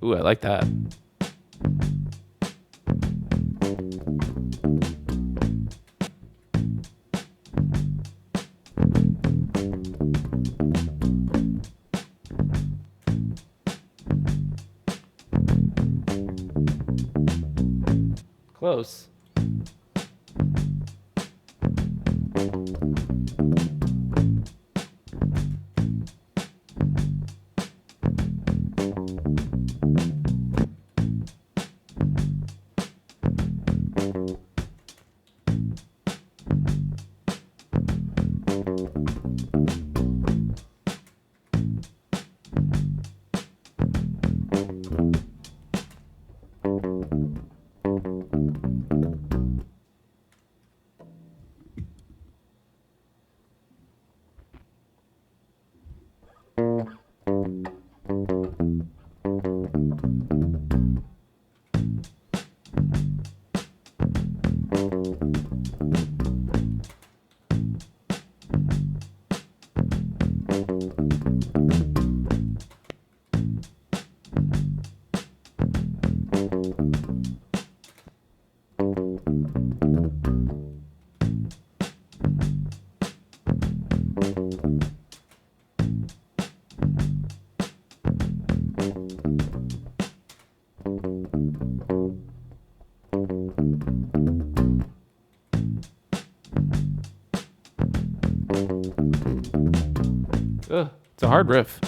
S1: Ooh, I like that. Close. Ugh, it's a hard riff.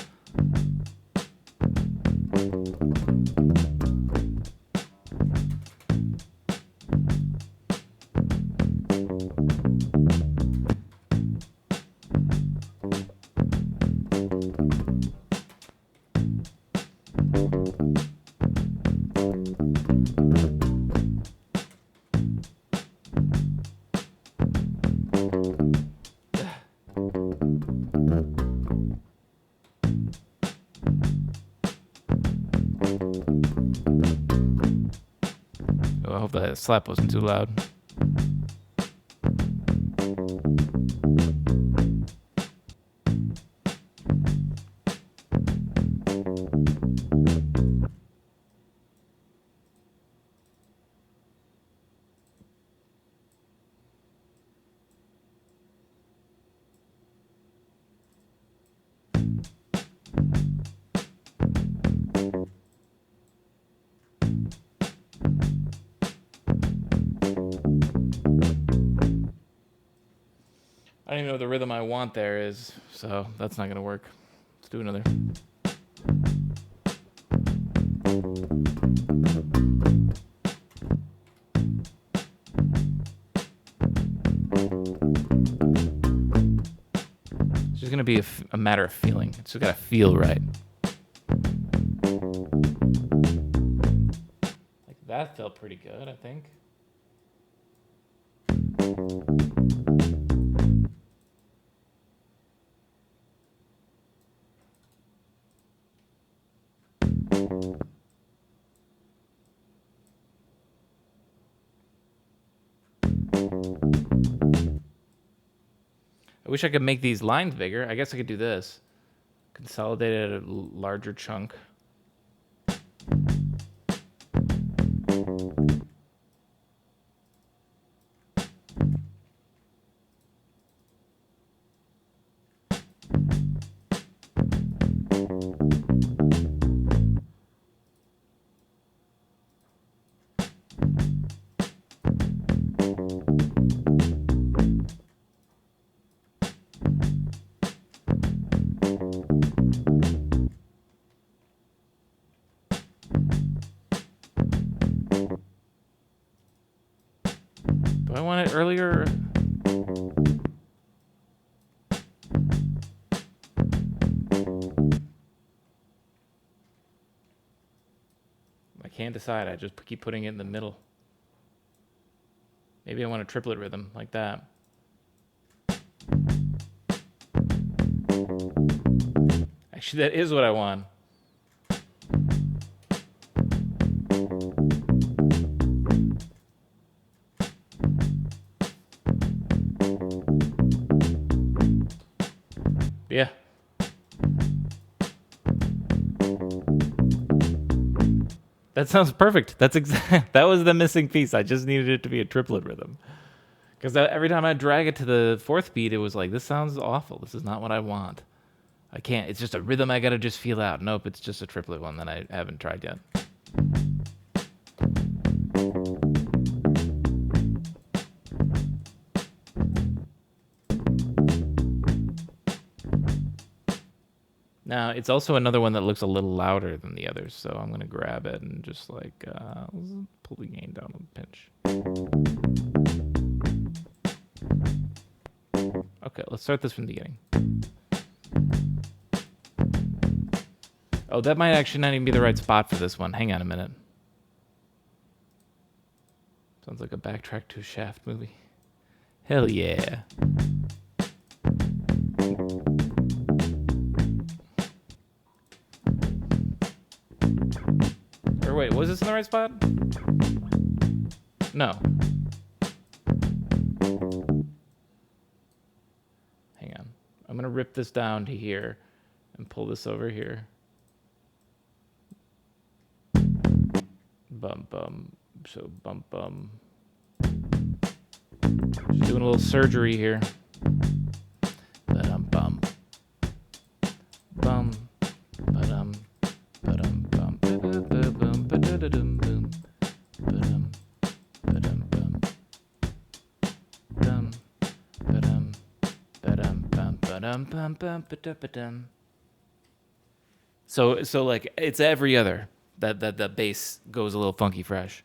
S1: Oh, I hope that slap wasn't too loud. I don't even know what the rhythm I want there is, so that's not gonna work. Let's do another. It's just gonna be a matter of feeling. It's just gotta feel right. Like that felt pretty good, I think. I wish I could make these lines bigger. I guess I could do this. Consolidate it at a larger chunk. Do I want it earlier? I can't decide. I just keep putting it in the middle. Maybe I want a triplet rhythm like that. Actually, that is what I want. Yeah. That sounds perfect. That's that was the missing piece. I just needed it to be a triplet rhythm. Because every time I drag it to the fourth beat, it was like, this sounds awful. This is not what I want. I can't. It's just a rhythm I got to just feel out. Nope, it's just a triplet one that I haven't tried yet. Now, it's also another one that looks a little louder than the others, so I'm going to grab it and just like pull the gain down a pinch. Okay, let's start this from the beginning. Oh, that might actually not even be the right spot for this one. Hang on a minute. Sounds like a backtrack to a Shaft movie. Hell yeah. Or wait, was this in the right spot? No. Hang on. I'm going to rip this down to here and pull this over here. Bum bum. So bum bum. Just doing a little surgery here. Ba-dum bum. Bum. Ba-dum. Ba-dum bum. Ba-dum ba-da-dum boom. Ba-dum. Ba-dum bum. Dum. Ba-dum. Ba-dum bum. Ba-dum bum bum ba-da-ba-dum. So like it's every other that the bass goes a little funky fresh.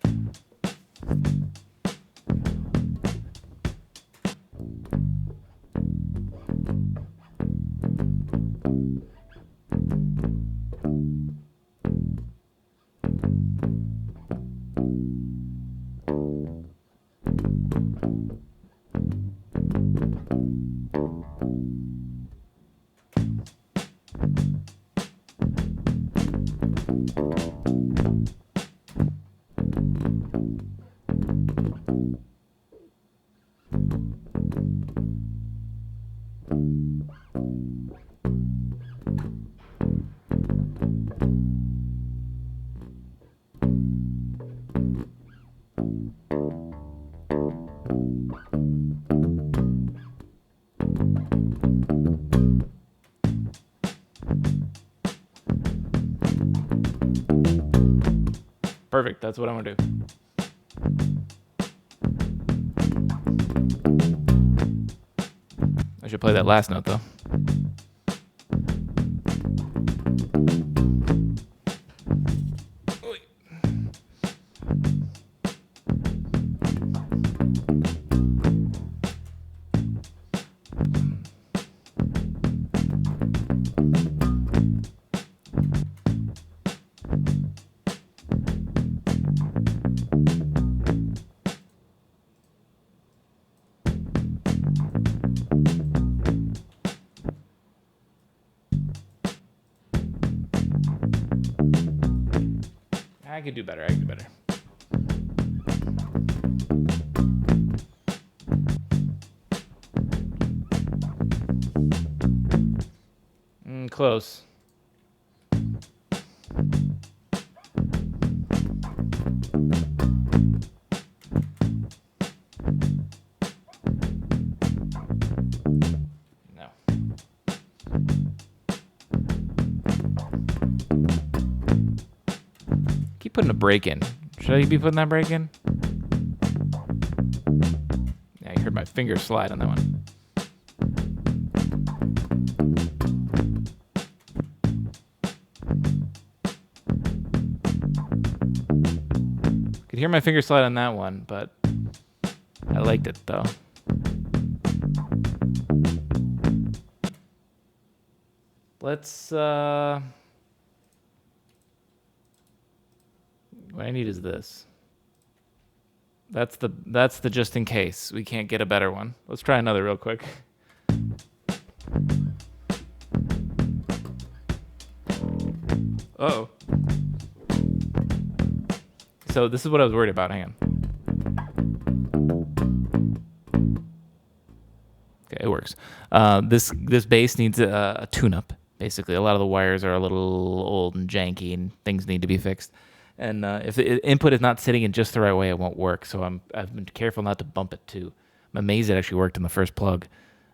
S1: Perfect. That's what I'm gonna do. I should play that last note though. I could do better. Close. No. Keep putting a break in. Should I be putting that break in? Yeah, you heard my finger slide on that one. Could hear my finger slide on that one, but I liked it though. Let's what I need is this. That's the just in case we can't get a better one. Let's try another real quick. Uh-oh. So this is what I was worried about. Hang on. Okay, it works. This bass needs a tune-up. Basically, a lot of the wires are a little old and janky, and things need to be fixed. And if the input is not sitting in just the right way, it won't work. So I've been careful not to bump it too. I'm amazed it actually worked in the first plug.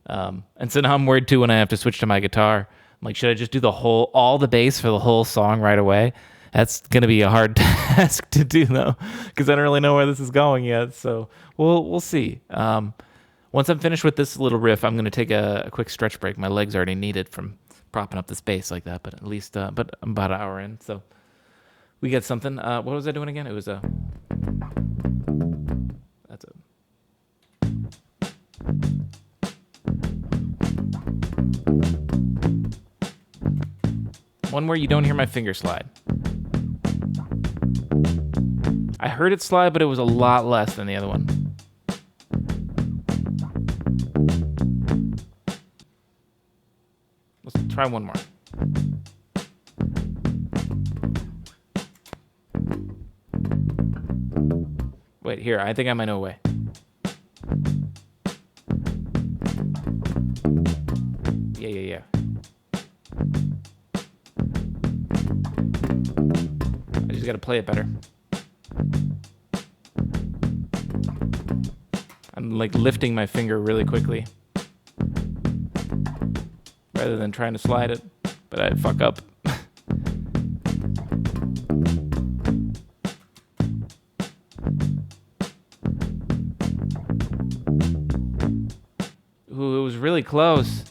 S1: And so now I'm worried too when I have to switch to my guitar. I'm like, should I just do all the bass for the whole song right away? That's going to be a hard task to do though, because I don't really know where this is going yet. So we'll see. Once I'm finished with this little riff, I'm going to take a quick stretch break. My legs already need it from propping up the space like that, but at least, but I'm about an hour in, so we get something. What was I doing again? It was a. That's a. One where you don't hear my finger slide. I heard it slide, but it was a lot less than the other one. Let's try one more. Wait, here, I think I might know a way. Yeah. I just gotta play it better. I'm like lifting my finger really quickly rather than trying to slide it, but I fuck up. Ooh, it was really close.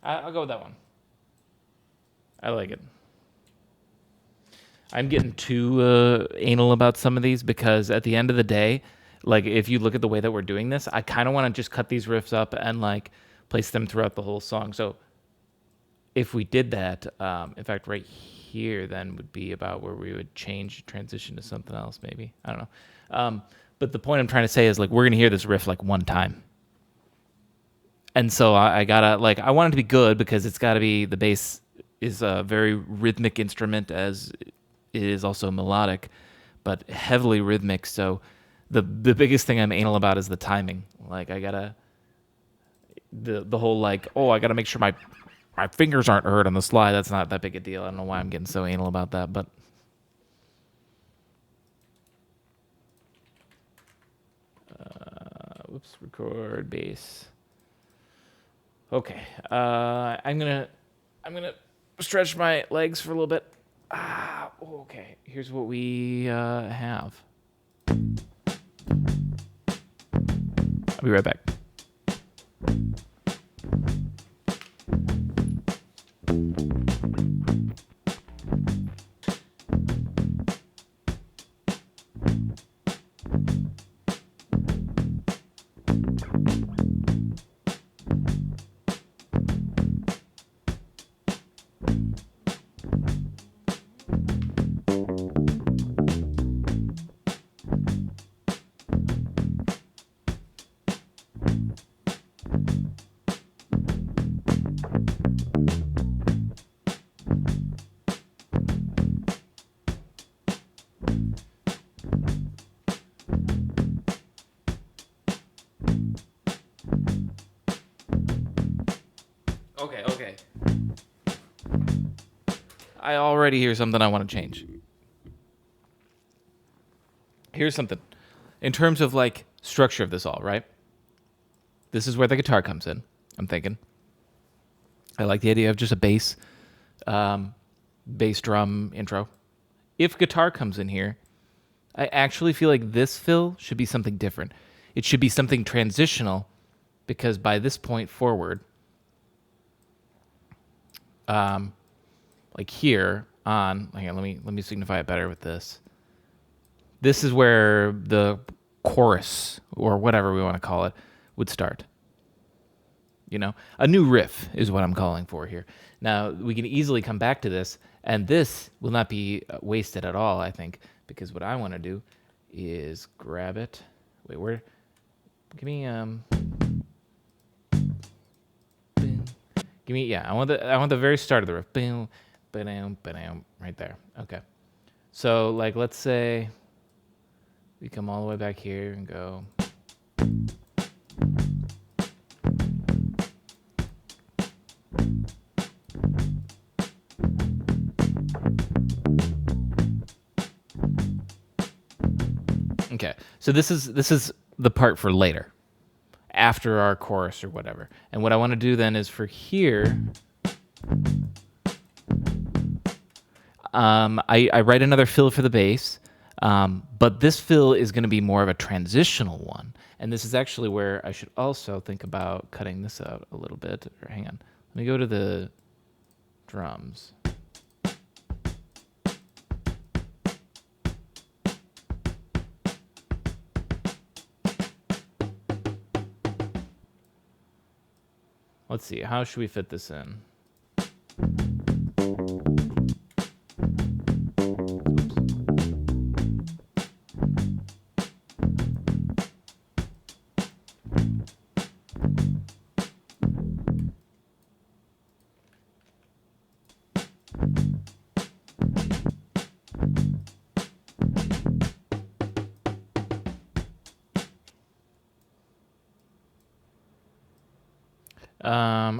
S1: I'll go with that one. I like it. I'm getting too anal about some of these because at the end of the day, like if you look at the way that we're doing this, I kind of want to just cut these riffs up and like place them throughout the whole song. So if we did that, in fact, right here then would be about where we would transition to something else maybe. I don't know. But the point I'm trying to say is like we're going to hear this riff like one time. And so I gotta like I want it to be good because it's got to be the bass is a very rhythmic instrument as it is also melodic, but heavily rhythmic. So the biggest thing I'm anal about is the timing. Like I gotta the whole like I gotta make sure my fingers aren't hurt on the slide. That's not that big a deal. I don't know why I'm getting so anal about that, but. Whoops, record bass. Okay, I'm gonna stretch my legs for a little bit. Okay. Here's what we have. I'll be right back. Okay. I already hear something I want to change. Here's something. In terms of like structure of this all, right? This is where the guitar comes in, I'm thinking. I like the idea of just a bass drum intro. If guitar comes in here, I actually feel like this fill should be something different. It should be something transitional because by this point forward, like here, on, hang on, let me signify it better with this. This is where the chorus, or whatever we want to call it, would start. You know, a new riff is what I'm calling for here. Now, we can easily come back to this, and this will not be wasted at all, I think, because what I want to do is grab it. Wait, where? Give me give me, yeah. I want the very start of the riff. Boom, ba-dam, ba-dam, right there. Okay. So, like, let's say we come all the way back here and go. Okay. So this is the part for later, after our chorus or whatever. And what I want to do then is for here, I write another fill for the bass, but this fill is going to be more of a transitional one. And this is actually where I should also think about cutting this out a little bit. Or hang on, let me go to the drums. Let's see, how should we fit this in?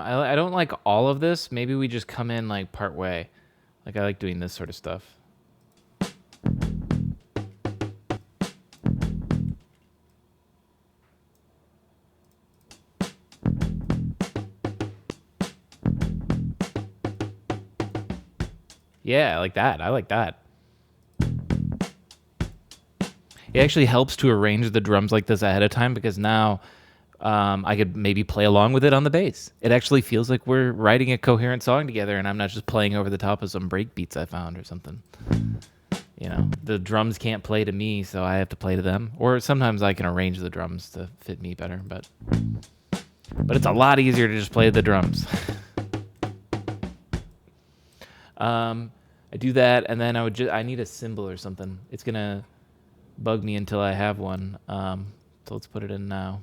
S1: I don't like all of this. Maybe we just come in like part way. Like I like doing this sort of stuff. Yeah, like that. I like that. It actually helps to arrange the drums like this ahead of time because now I could maybe play along with it on the bass. It actually feels like we're writing a coherent song together and I'm not just playing over the top of some break beats I found or something. You know, the drums can't play to me, so I have to play to them. Or sometimes I can arrange the drums to fit me better, but it's a lot easier to just play the drums. I do that, and then I need a cymbal or something. It's gonna bug me until I have one. So let's put it in now.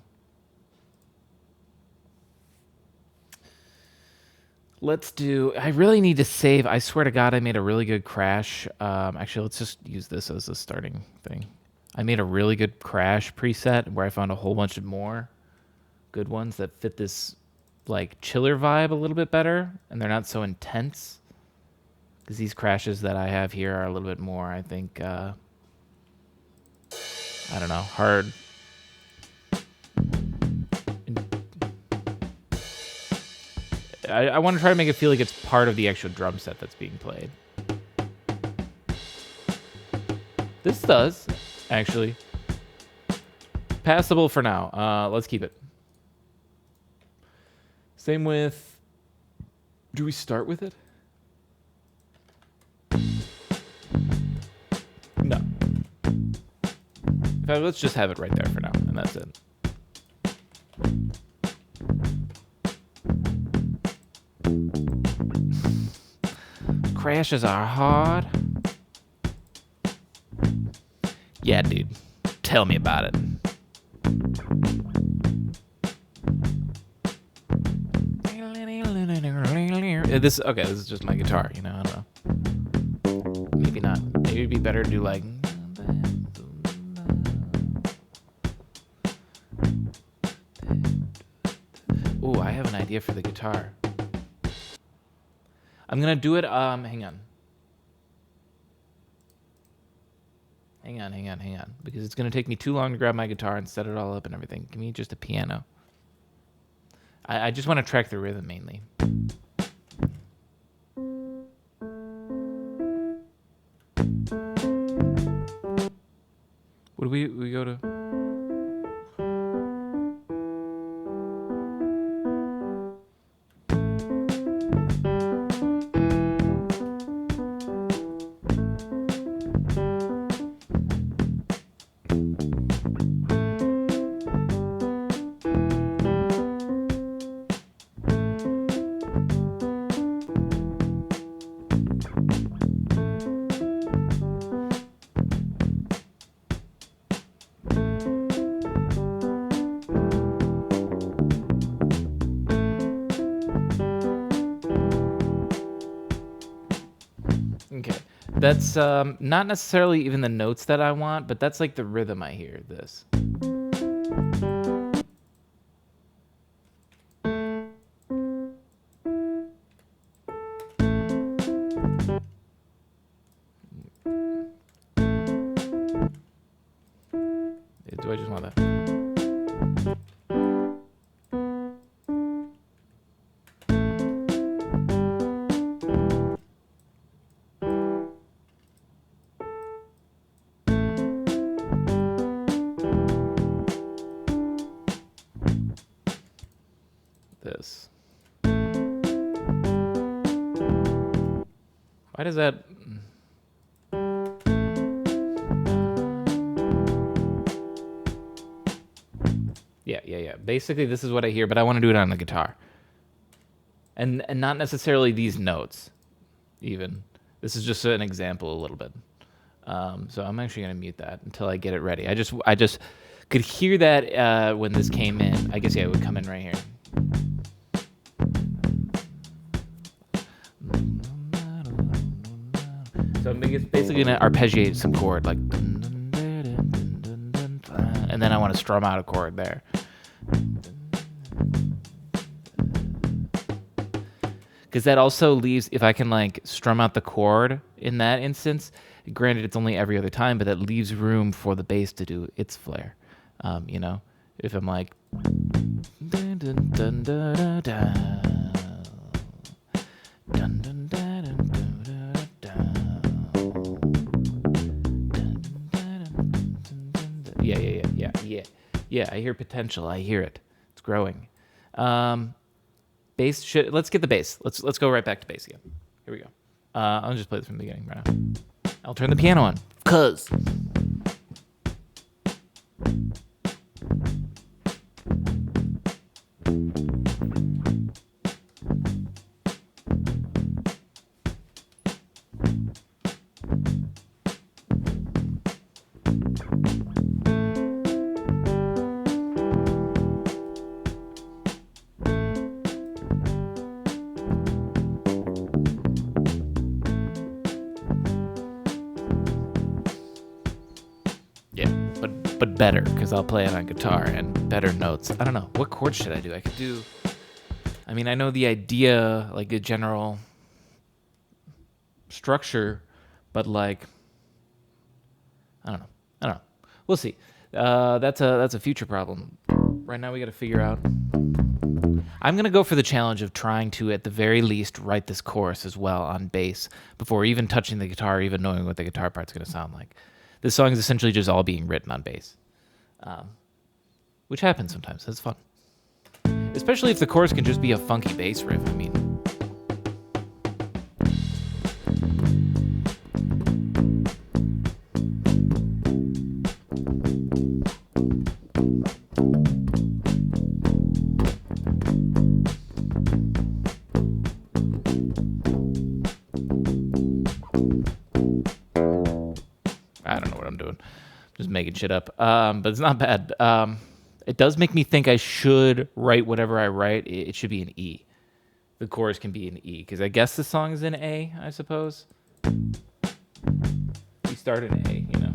S1: I really need to save. I swear to God, I made a really good crash. Actually, let's just use this as a starting thing. I made a really good crash preset where I found a whole bunch of more good ones that fit this like chiller vibe a little bit better, and they're not so intense. Because these crashes that I have here are a little bit more, I think, I don't know, hard. I want to try to make it feel like it's part of the actual drum set that's being played. This does, actually. Passable for now. Let's keep it. Same with... Do we start with it? No. In fact, let's just have it right there for now, and that's it. Crashes are hard. Yeah, dude. Tell me about it. This is just my guitar, you know, I don't know. Maybe not. Maybe it'd be better to do like... Ooh, I have an idea for the guitar. I'm gonna do it, hang on. Hang on. Because it's gonna take me too long to grab my guitar and set it all up and everything. Give me just a piano. I just want to track the rhythm mainly. What do we go to? That's not necessarily even the notes that I want, but that's like the rhythm I hear. This. Do I just want that? This. Why does that... Yeah. Basically, this is what I hear, but I want to do it on the guitar. And not necessarily these notes, even. This is just an example a little bit. So I'm actually going to mute that until I get it ready. I just could hear that when this came in. I guess, yeah, it would come in right here. So I'm basically going to arpeggiate some chord, like... And then I want to strum out a chord there. Because that also leaves, if I can like strum out the chord in that instance, granted it's only every other time, but that leaves room for the bass to do its flair. You know, if I'm like, dun, dun, dun, dun, dun, dun, dun, dun, dun, dun, yeah. I hear potential. I hear it. It's growing. Bass. Let's get the bass. Let's go right back to bass again. Here we go. I'll just play this from the beginning right now. I'll turn the piano on. Cause. But better, because I'll play it on guitar and better notes. I don't know. What chords should I do? I could do... I mean, I know the idea, like the general structure, but like... I don't know. We'll see. That's a future problem. Right now we got to figure out... I'm going to go for the challenge of trying to, at the very least, write this chorus as well on bass before even touching the guitar, even knowing what the guitar part's going to sound like. This song is essentially just all being written on bass, which happens sometimes. That's fun. Especially if the chorus can just be a funky bass riff. I mean... I don't know what I'm doing. Just making shit up. But it's not bad. It does make me think I should write whatever I write. It should be an E. The chorus can be an E, because I guess the song is in A, I suppose. We start in A, you know.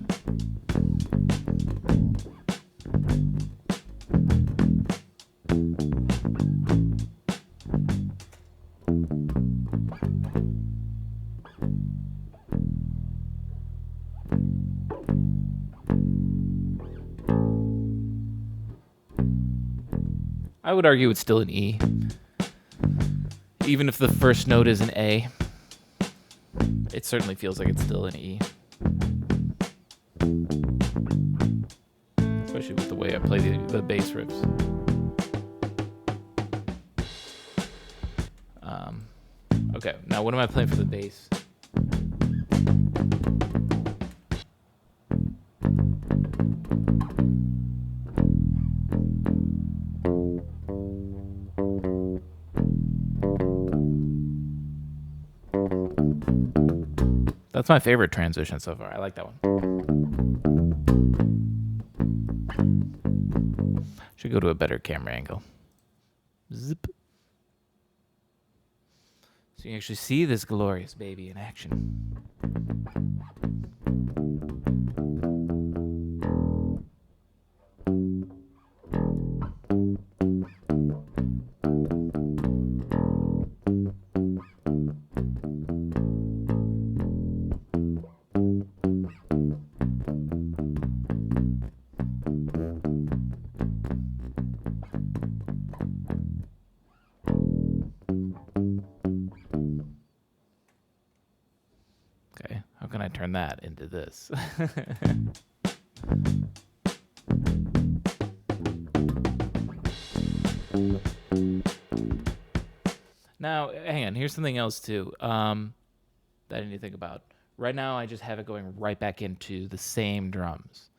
S1: I would argue it's still an E. Even if the first note is an A, it certainly feels like it's still an E. Especially with the way I play the bass riffs. Okay, now what am I playing for the bass? That's my favorite transition so far. I like that one. Should go to a better camera angle. Zip. So you actually see this glorious baby in action. Okay, how can I turn that into this? Now, hang on. Here's something else too that I need to think about. Right now, I just have it going right back into the same drums.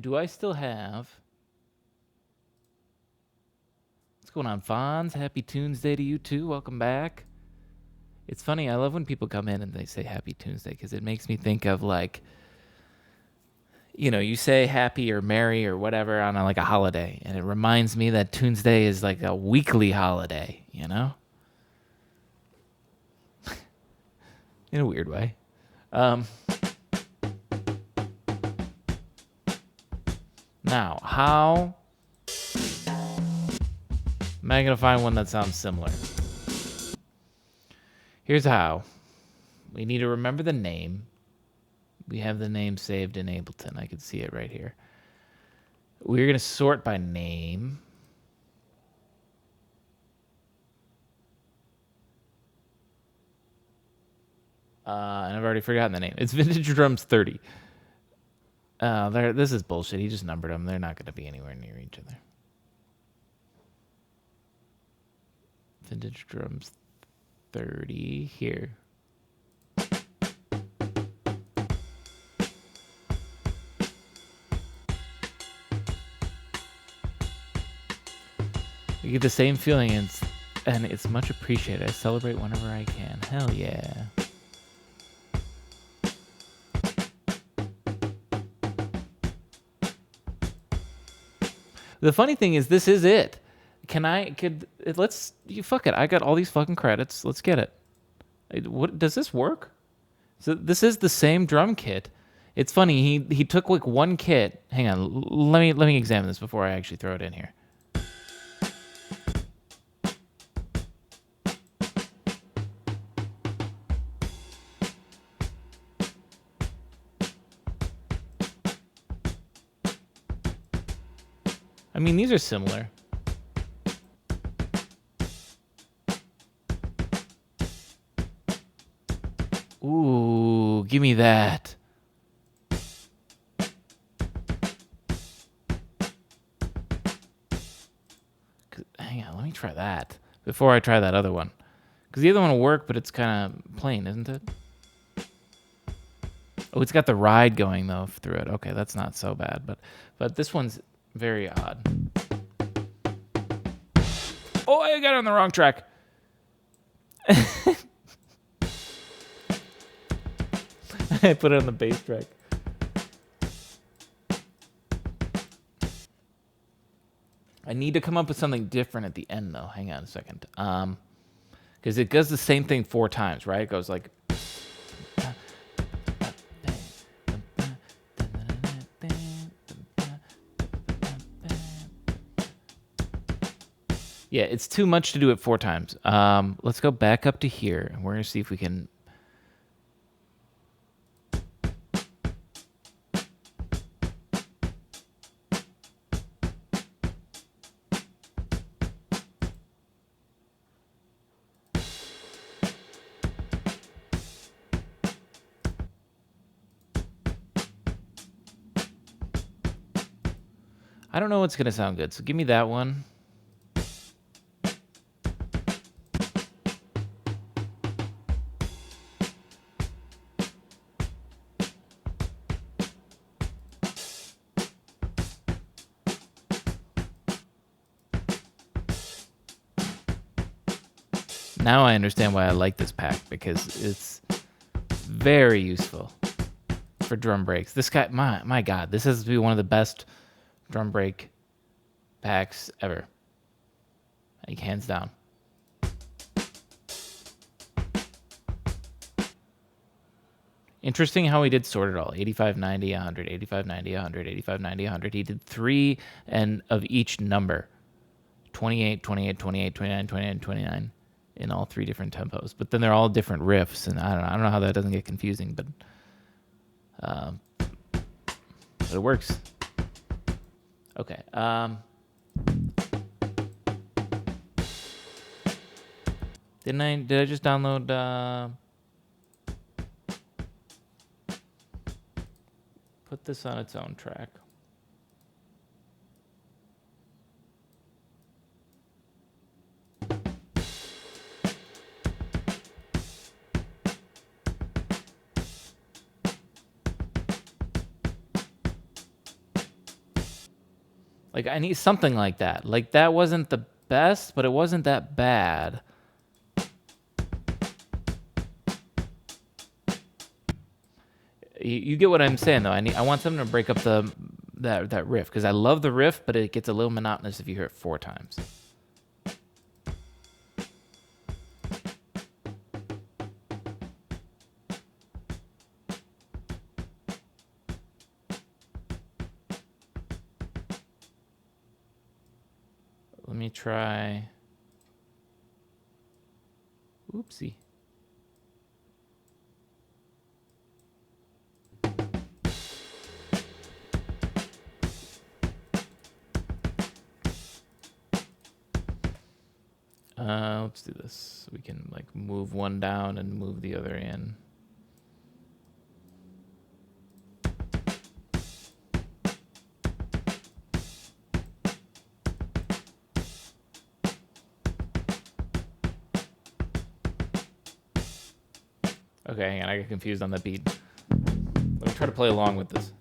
S1: Do I still have? What's going on, Fonz? Happy Tunesday to you too. Welcome back. It's funny. I love when people come in and they say Happy Tuesday because it makes me think of like, you say happy or merry or whatever on like a holiday, and it reminds me that Tuesday is like a weekly holiday, in a weird way. Now, how am I going to find one that sounds similar? Here's how. We need to remember the name. We have the name saved in Ableton. I can see it right here. We're going to sort by name. And I've already forgotten the name. It's Vintage Drums 30. This is bullshit. He just numbered them. They're not going to be anywhere near each other. Vintage Drums 30 here. You get the same feeling, and it's much appreciated. I celebrate whenever I can. Hell yeah. The funny thing is, this is it. Fuck it. I got all these fucking credits. Let's get it. What does this work? So this is the same drum kit. It's funny. He took like one kit. Hang on. Let me examine this before I actually throw it in here. I mean, these are similar. Ooh, give me that. Hang on, let me try that before I try that other one. Because the other one will work, but it's kind of plain, isn't it? Oh, it's got the ride going, though, through it. Okay, that's not so bad. But this one's very odd. Oh, I got on the wrong track. I put it on the bass track. I need to come up with something different at the end, though. Hang on a second. Because it does the same thing 4 times, right? It goes like... Yeah, it's too much to do it 4 times. Let's go back up to here, and we're going to see if we can... I don't know what's going to sound good, so give me that one. Now I understand why I like this pack, because it's very useful for drum breaks. This guy, my God, this has to be one of the best drum break packs ever. Like, hands down. Interesting how he did sort it all. 85, 90, 100, 85, 90, 100, 85, 90, 100. He did 3 and of each number. 28, 28, 28, 29, 29, 29 in all 3 different tempos. But then they're all different riffs, and I don't know how that doesn't get confusing, but it works. Okay. Did I just download put this on its own track? Like, I need something like that. Like, that wasn't the best, but it wasn't that bad. You get what I'm saying, though. I want something to break up that riff, because I love the riff, but it gets a little monotonous if you hear it 4 times. Let me try. Oopsie. Let's do this. We can like move one down and move the other in. Okay, hang on. I got confused on the beat. Let me try to play along with this.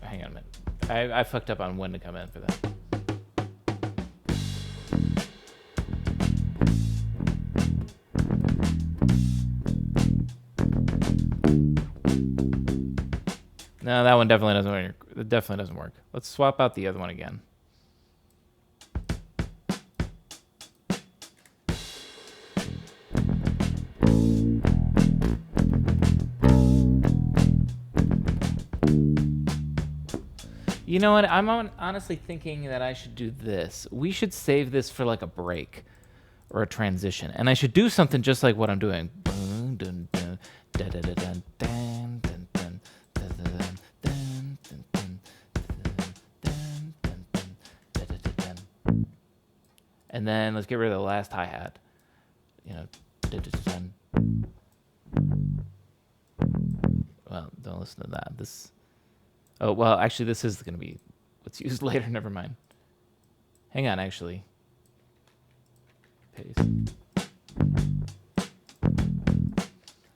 S1: Hang on a minute. I fucked up on when to come in for that. No, that one definitely doesn't work. It definitely doesn't work. Let's swap out the other one again. You know what? I'm honestly thinking that I should do this. We should save this for like a break or a transition. And I should do something just like what I'm doing. And then let's get rid of the last hi-hat. You know. Well, don't listen to that. This. Oh, well, actually, this is going to be what's used later. Never mind. Hang on, actually. Paste.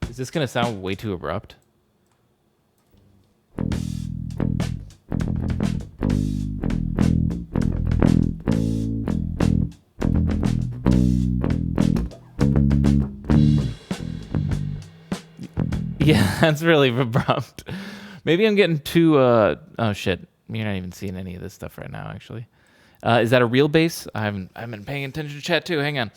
S1: Is this going to sound way too abrupt? Yeah, that's really abrupt. Maybe I'm getting too, oh shit. You're not even seeing any of this stuff right now, actually. Is that a real bass? I've been paying attention to chat too. Hang on.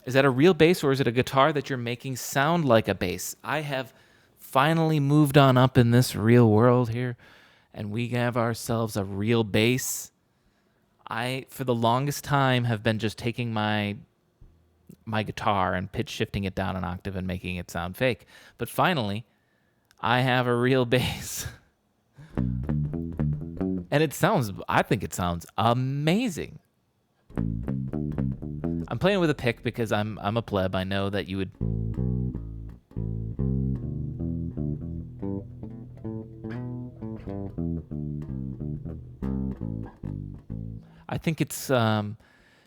S1: Is that a real bass, or is it a guitar that you're making sound like a bass? I have finally moved on up in this real world here, and we have ourselves a real bass. I, for the longest time, have been just taking my guitar and pitch shifting it down an octave and making it sound fake. But finally, I have a real bass. And I think it sounds amazing. I'm playing with a pick because I'm a pleb. I know that you would. I think it's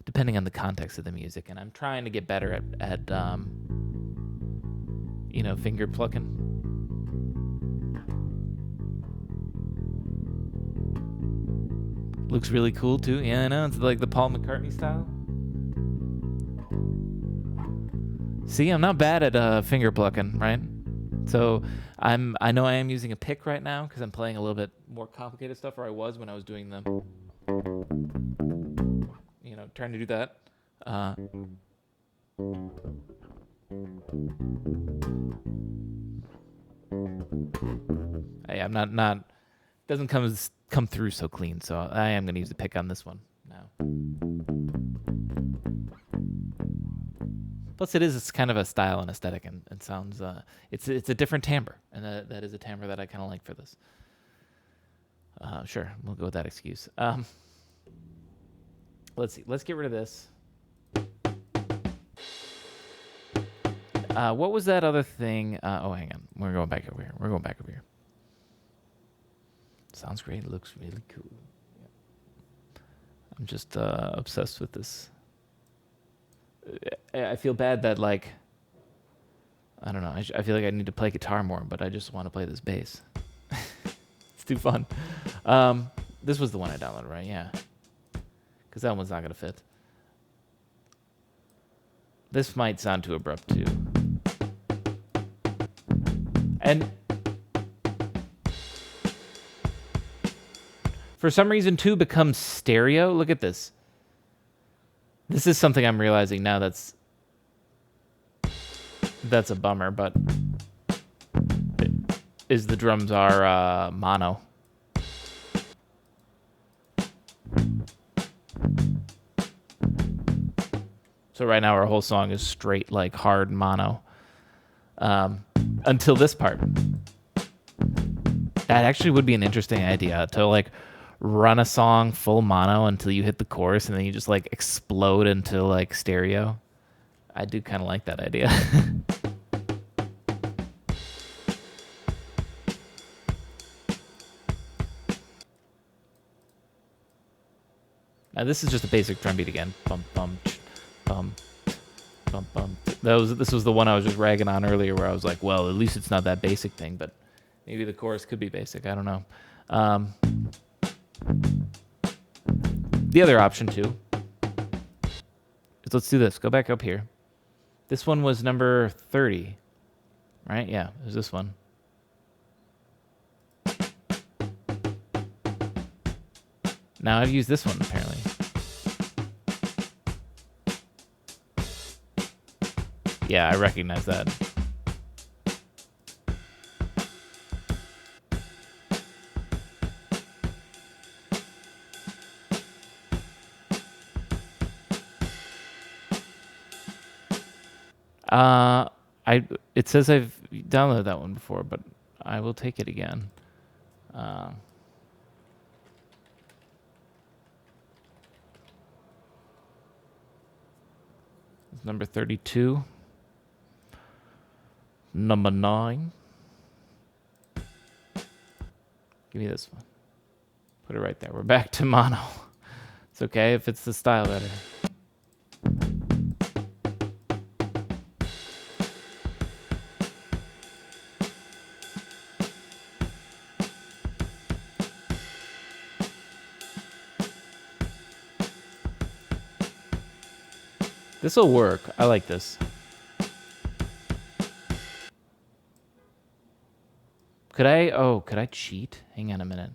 S1: depending on the context of the music, and I'm trying to get better at finger plucking. Looks really cool too. Yeah, I know. It's like the Paul McCartney style. See, I'm not bad at finger plucking, right? So I know I am using a pick right now because I'm playing a little bit more complicated stuff, or I was when I was doing them. Trying to do that. I'm not doesn't come through so clean, so I am going to use the pick on this one now. Plus, it's kind of a style and aesthetic, and sounds it's a different timbre, and that is a timbre that I kind of like for this. Sure, we'll go with that excuse. Let's see. Let's get rid of this. What was that other thing? Hang on. We're going back over here. Sounds great. It looks really cool. Yeah. I'm just obsessed with this. I feel bad that, like, I don't know. I feel like I need to play guitar more, but I just want to play this bass. It's too fun. This was the one I downloaded, right? Yeah. Because that one's not going to fit. This might sound too abrupt, too. And for some reason, 2 becomes stereo. Look at this. This is something I'm realizing now that's a bummer, but the drums are mono. So right now our whole song is straight, like, hard mono. Until this part. That actually would be an interesting idea, to, like, run a song full mono until you hit the chorus, and then you just, like, explode into, like, stereo. I do kind of like that idea. Now this is just a basic drum beat again. Bum bum bum bum bum. This was the one I was just ragging on earlier, where I was like, well, at least it's not that basic thing, but maybe the chorus could be basic. I don't know. The other option too is, let's do this. Go back up here. This one was number 30, right? Yeah, it was this one. Now I've used this one, apparently. Yeah, I recognize that. It says I've downloaded that one before, but I will take it again. It's number 32. Number 9. Give me this one. Put it right there. We're back to mono. It's okay if it's the style better. This will work. I like this. Could I cheat? Hang on a minute.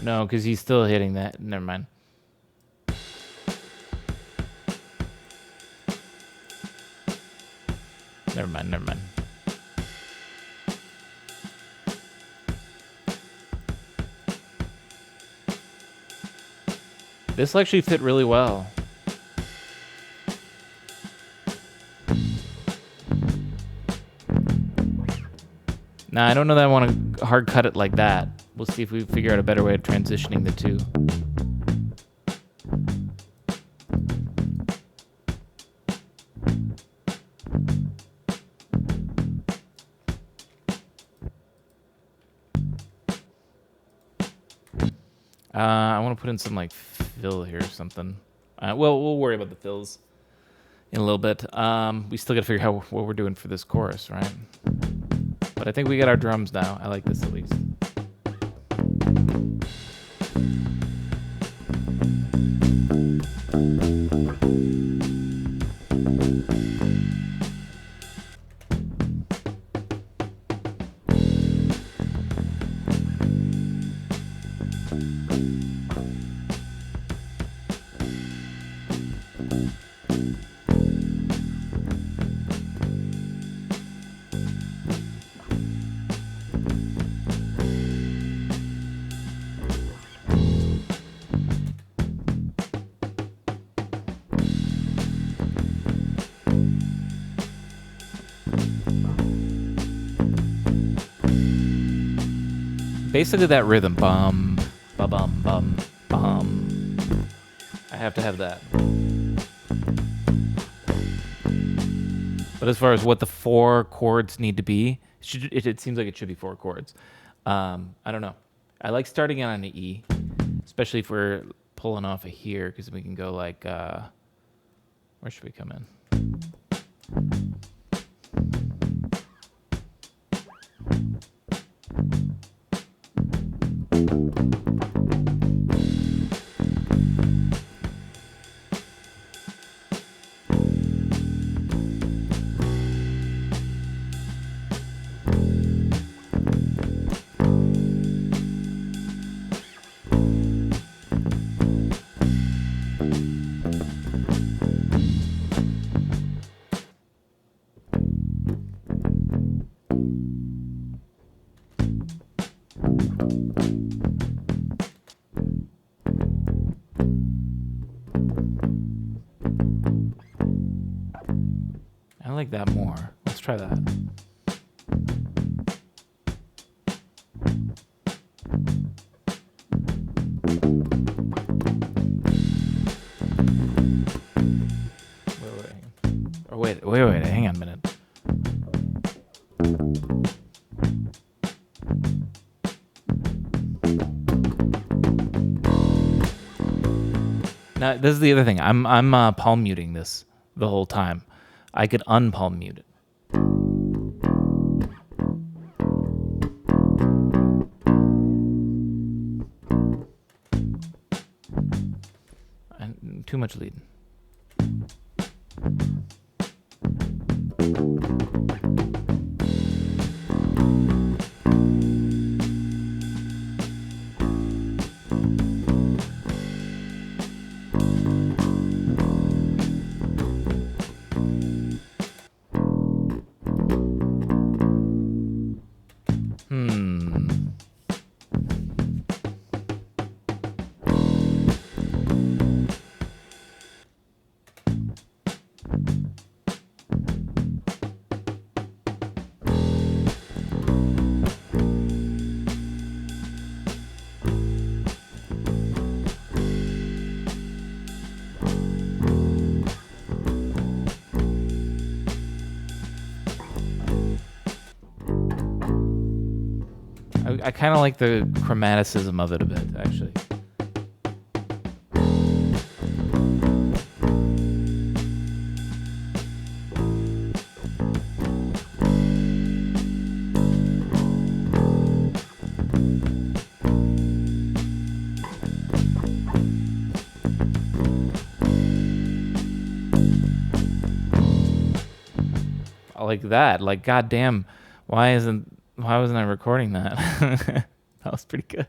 S1: No, because he's still hitting that. Never mind. Never mind. This actually fit really well. Nah, I don't know that I want to hard cut it like that. We'll see if we figure out a better way of transitioning the two. I want to put in some, like, fill here or something. We'll worry about the fills in a little bit. We still got to figure out what we're doing for this chorus, right? But I think we got our drums now. I like this at least. Basically that rhythm. Bum, ba bum, bum, bum. I have to have that. But as far as what the 4 chords need to be, it seems like it should be 4 chords. I don't know. I like starting it on an E, especially if we're pulling off of here, because we can go like, where should we come in? I like that more. Let's try that. Wait, hang on a minute. Now, this is the other thing. I'm palm muting this the whole time. I could unpalm mute it. And too much lead. I kind of like the chromaticism of it a bit, actually. I like that. Like, goddamn, why wasn't I recording that? That was pretty good.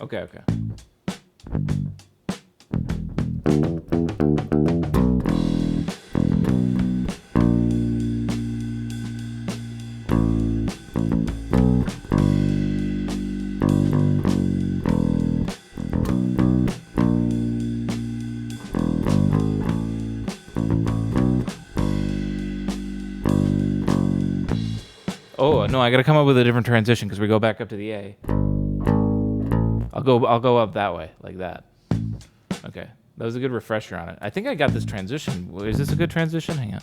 S1: Okay. Oh no, I gotta come up with a different transition because we go back up to the A. I'll go up that way, like that. Okay, that was a good refresher on it. I think I got this transition. Is this a good transition? Hang on.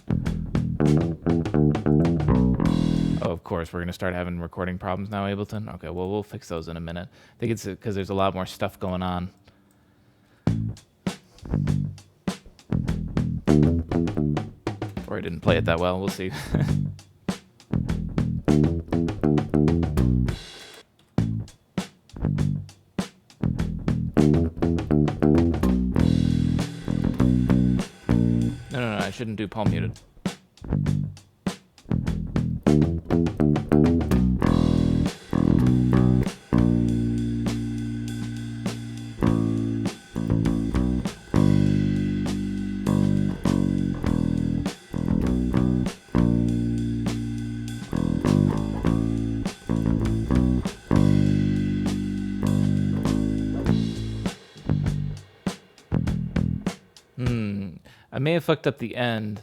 S1: Oh, of course, we're gonna start having recording problems now, Ableton. Okay, well, we'll fix those in a minute. I think it's because there's a lot more stuff going on. Or I didn't play it that well. We'll see. No, I shouldn't do palm muted. may have fucked up the end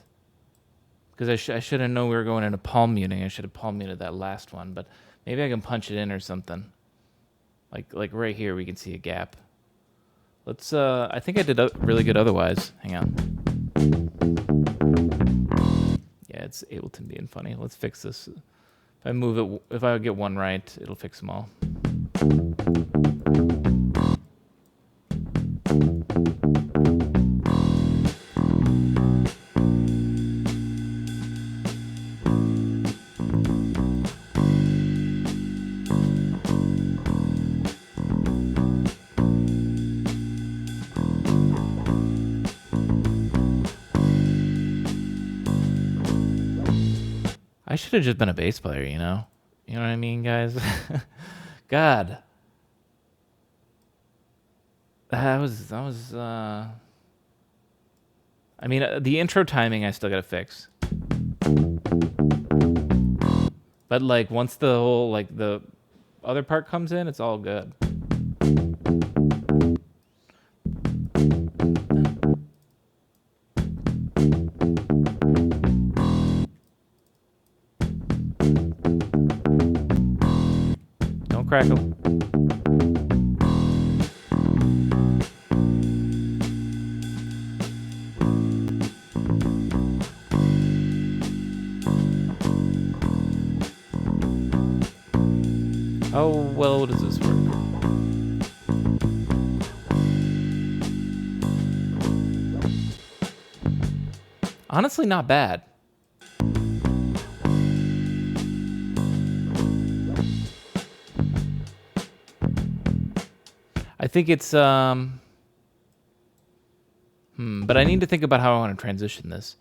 S1: because I should have known we were going into palm muting. I should have palm muted that last one, but maybe I can punch it in or something. Like right here, we can see a gap. Let's. I think I did really good otherwise. Hang on. Yeah, it's Ableton being funny. Let's fix this. If I move it, if I get one right, it'll fix them all. I should have just been a bass player, you know? You know what I mean, guys? God. That was I mean, the intro timing I still got to fix. But like once the whole like the other part comes in, it's all good. Don't crackle. How well does this work? Honestly, not bad. I think it's but I need to think about how I want to transition this.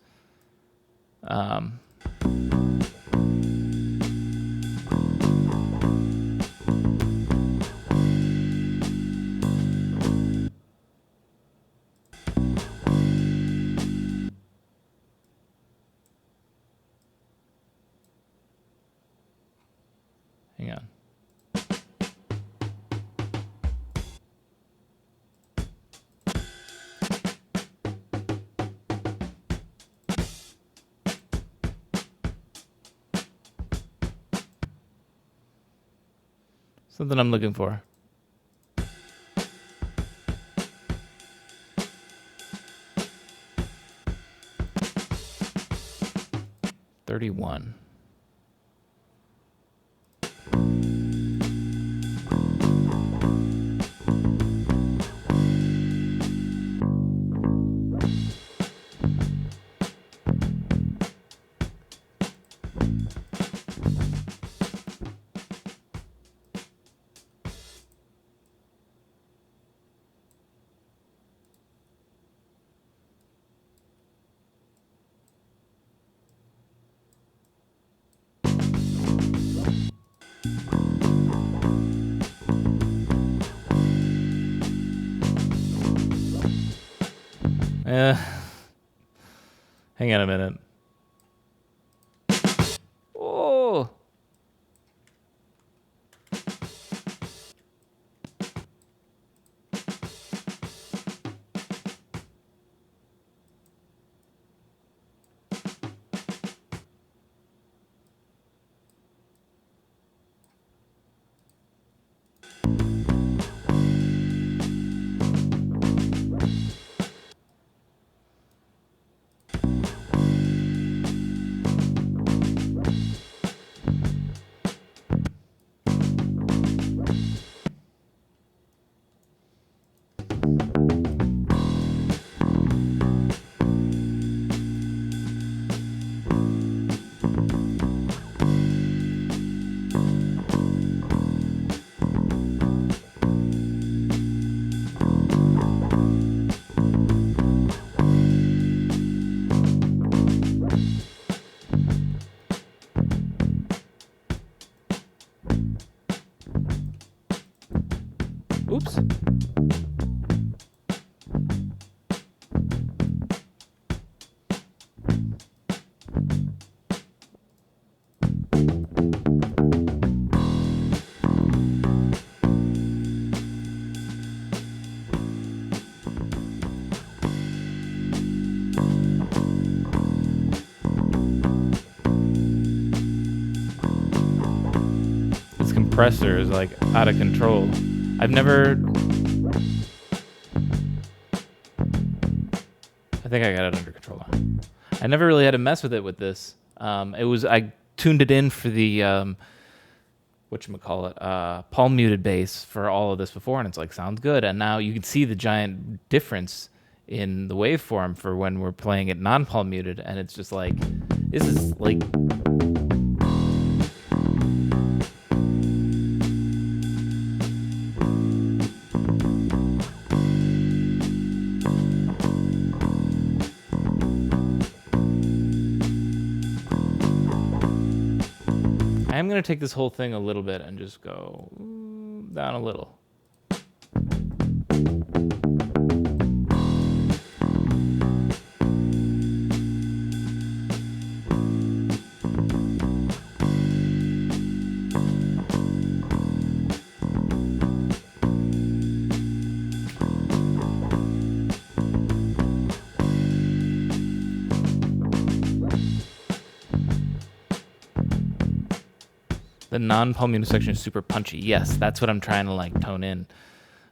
S1: Hang on. Something I'm looking for. $31. Hang on a minute. Oh. Oops. compressor is like out of control. I've never... I think I got it under control now. I never really had to mess with it with this. I tuned it in for the whatchamacallit, palm muted bass for all of this before, and it's like sounds good. And now you can see the giant difference in the waveform for when we're playing it non-palm muted, and it's just like this is like... I'm going to take this whole thing a little bit and just go down a little. The non-palm muted section is super punchy. Yes, that's what I'm trying to like tone in.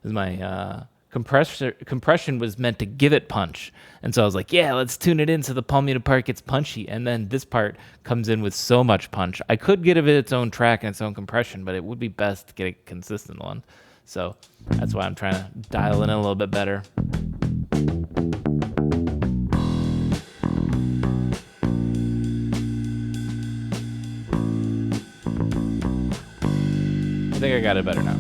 S1: My compression was meant to give it punch, and so I was like, yeah, let's tune it in so the palm muted part gets punchy, and then this part comes in with so much punch. I could give it its own track and its own compression, but it would be best to get a consistent one. So that's why I'm trying to dial in a little bit better. I think I got it better now.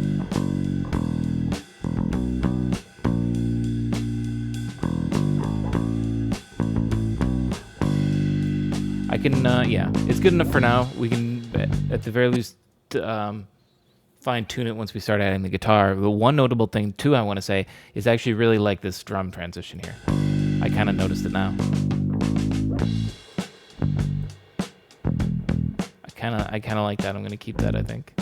S1: I can, yeah, it's good enough for now. We can, at the very least, fine tune it once we start adding the guitar. The one notable thing, too, I want to say is I actually really like this drum transition here. I kind of noticed it now. I kind of like that. I'm going to keep that, I think.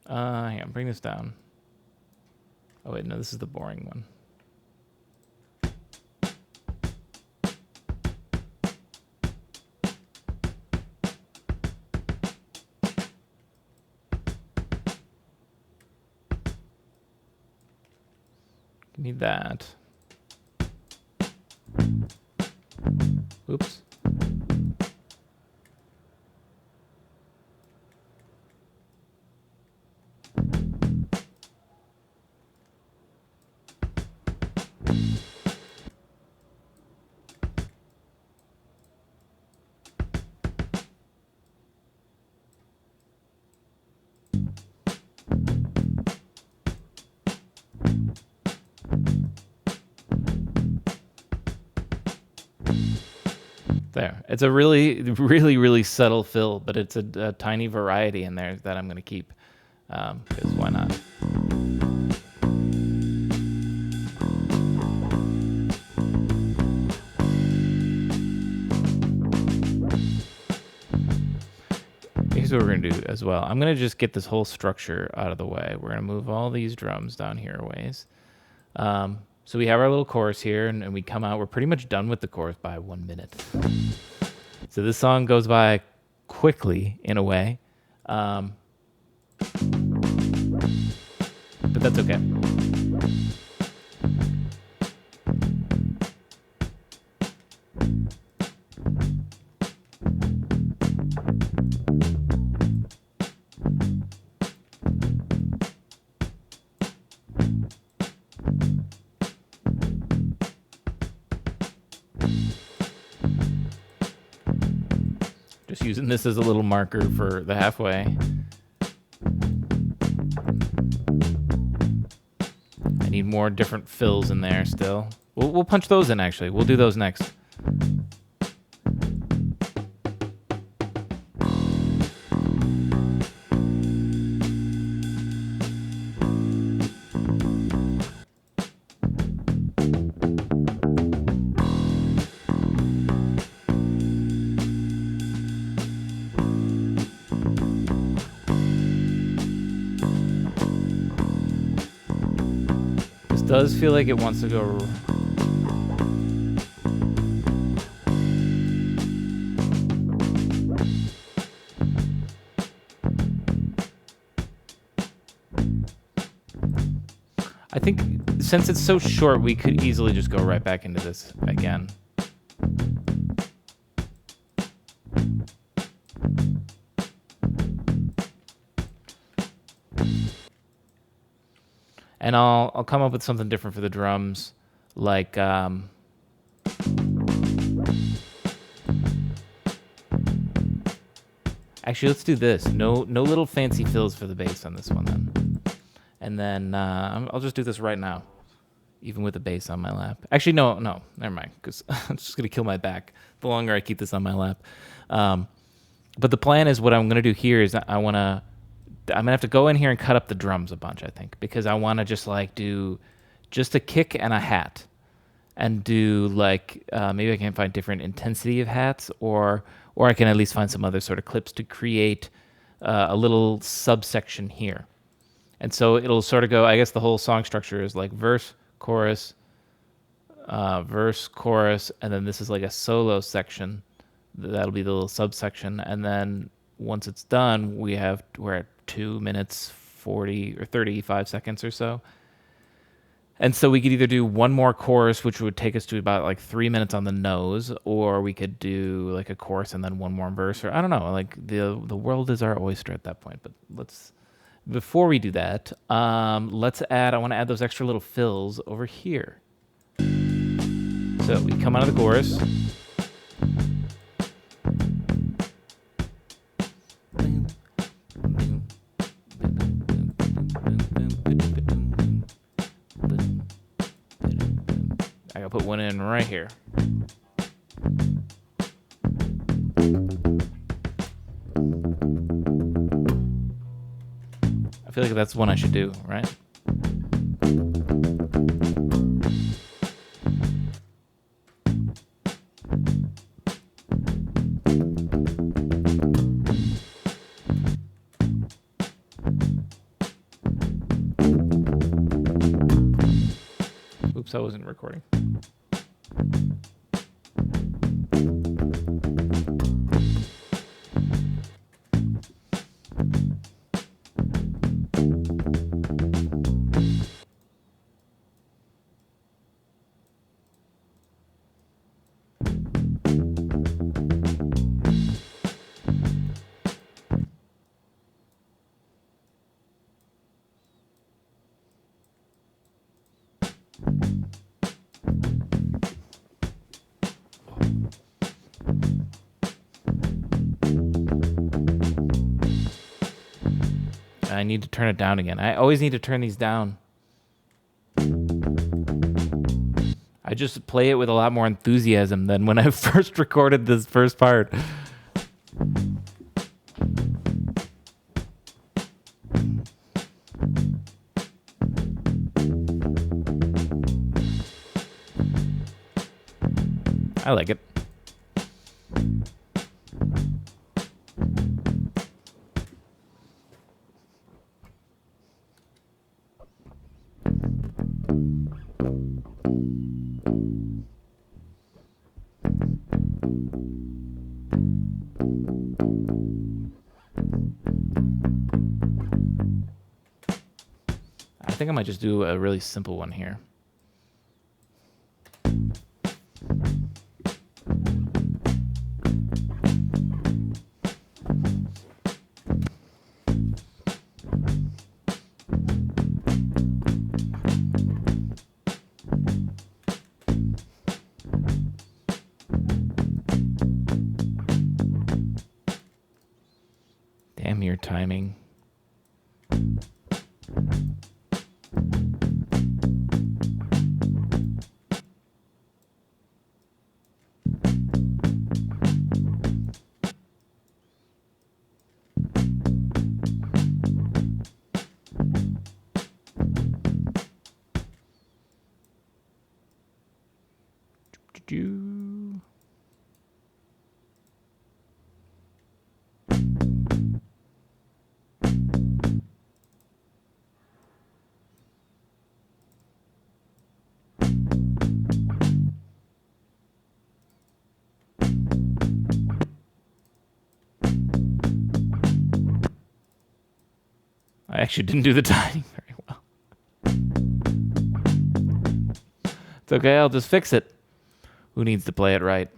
S1: Hang on, bring this down. Oh wait, no, this is the boring one. Need that. Oops. There. It's a really, really, really subtle fill, but it's a tiny variety in there that I'm going to keep. Because why not? Here's what we're going to do as well. I'm going to just get this whole structure out of the way. We're going to move all these drums down here a ways. So we have our little chorus here, and we come out. We're pretty much done with the chorus by 1 minute. So this song goes by quickly, in a way. But that's okay. Just using this as a little marker for the halfway. I need more different fills in there still. We'll punch those in, actually. We'll do those next. does feel like it wants to go. I think since it's so short, we could easily just go right back into this again. And I'll come up with something different for the drums, like actually, let's do this. No little fancy fills for the bass on this one then. And then I'll just do this right now, even with the bass on my lap. Actually, no, never mind, because I'm just gonna kill my back the longer I keep this on my lap. But the plan is, what I'm gonna do here is I'm gonna have to go in here and cut up the drums a bunch, I think, because I want to just like do just a kick and a hat, and do like maybe I can find different intensity of hats, or I can at least find some other sort of clips to create a little subsection here. And so it'll sort of go, I guess the whole song structure is like verse, chorus, and then this is like a solo section. That'll be the little subsection. And then once it's done, we're at 2 minutes 40 or 35 seconds or so. And so we could either do one more chorus, which would take us to about like 3 minutes on the nose, or we could do like a chorus and then one more verse, or I don't know. Like the world is our oyster at that point. But before we do that, I want to add those extra little fills over here. So we come out of the chorus. I gotta put one in right here. I feel like that's one I should do, right? Oops, I wasn't recording. I need to turn it down again. I always need to turn these down. I just play it with a lot more enthusiasm than when I first recorded this first part. I like it. I think I might just do a really simple one here. Damn your timing. I actually didn't do the timing very well. It's okay, I'll just fix it. Who needs to play it right?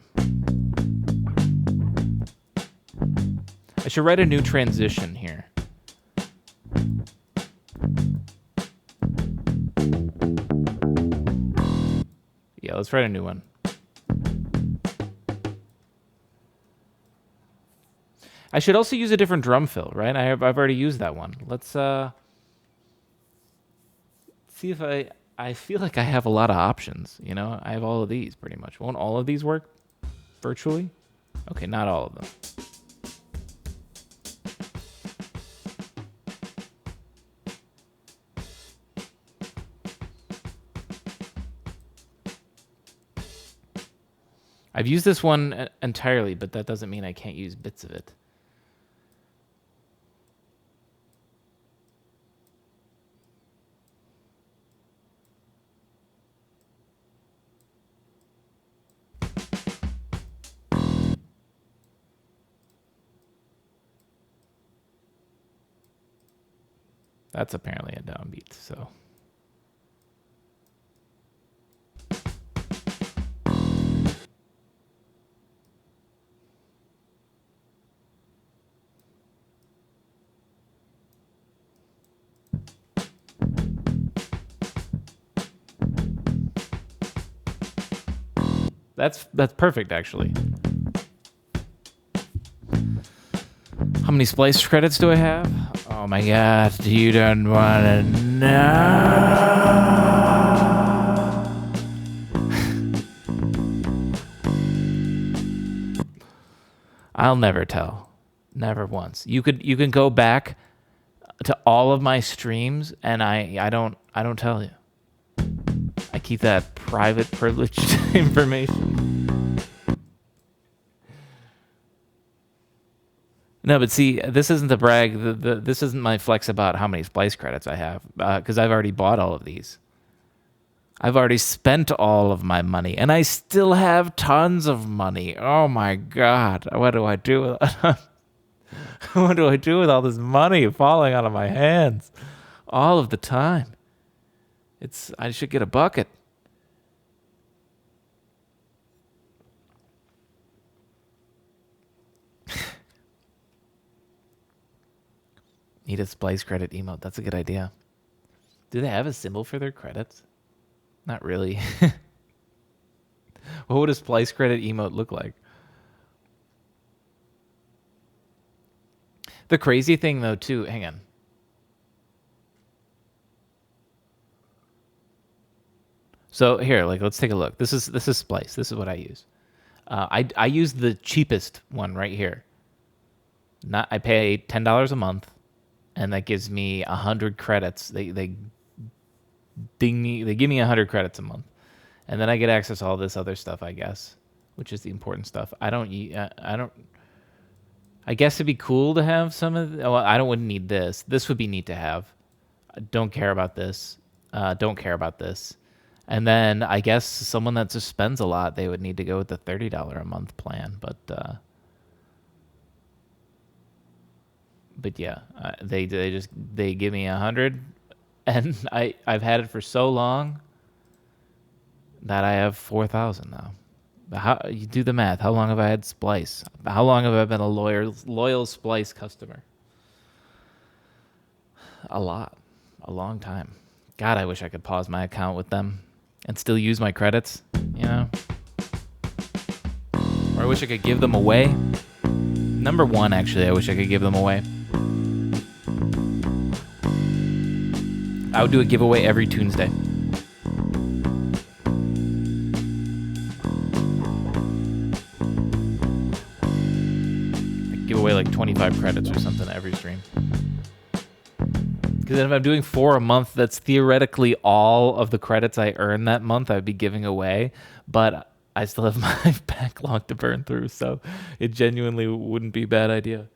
S1: I should write a new transition here. Yeah, let's write a new one. I should also use a different drum fill, right? I've already used that one. Let's see if I feel like I have a lot of options, you know? I have all of these pretty much. Won't all of these work virtually? Okay, not all of them. I've used this one entirely, but that doesn't mean I can't use bits of it. That's apparently a downbeat, so. That's perfect, actually. How many splice credits do I have? Oh my god, you don't want to know. I'll never tell. Never once. You can go back to all of my streams and I don't tell you. I keep that private privileged information. No, but see, this isn't the brag. This isn't my flex about how many splice credits I have, because I've already bought all of these. I've already spent all of my money, and I still have tons of money. Oh my god, what do I do with what do I do with all this money falling out of my hands all of the time? I should get a bucket. Need a splice credit emote. That's a good idea. Do they have a symbol for their credits? Not really. What would a splice credit emote look like? The crazy thing, though, too, hang on. So here, let's take a look. This is Splice. This is what I use. I use the cheapest one right here. I pay $10 a month, and that gives me 100 credits. They give me 100 credits a month, and then I get access to all this other stuff, I guess, which is the important stuff. I guess it'd be cool to have some of. Wouldn't need this. This would be neat to have. I don't care about this. Don't care about this. And then I guess someone that just spends a lot, they would need to go with the $30 a month plan. But yeah, they give me 100, and I've had it for so long that I have 4,000 now. How you do the math? How long have I had Splice? How long have I been a loyal Splice customer? A lot, a long time. God, I wish I could pause my account with them and still use my credits, you know? Or I wish I could give them away. Number one, actually, I wish I could give them away. I would do a giveaway every Tunesday. I'd give away like 25 credits or something every stream. Because if I'm doing 4 a month, that's theoretically all of the credits I earn that month I'd be giving away. But I still have my backlog to burn through, so it genuinely wouldn't be a bad idea.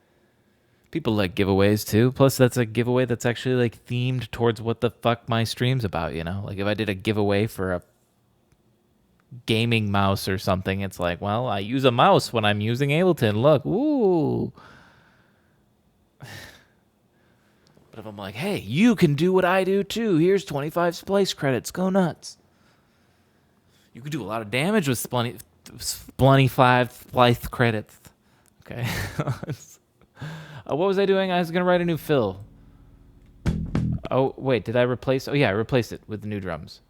S1: People like giveaways too. Plus, that's a giveaway that's actually like themed towards what the fuck my stream's about, you know? Like if I did a giveaway for a gaming mouse or something, it's like, well, I use a mouse when I'm using Ableton. Look, ooh. But if I'm like, hey, you can do what I do too. Here's 25 splice credits. Go nuts. You could do a lot of damage with Splunny 5 splice credits. Okay. What was I doing? I was going to write a new fill. Oh, wait, did I replace? Oh, yeah, I replaced it with the new drums.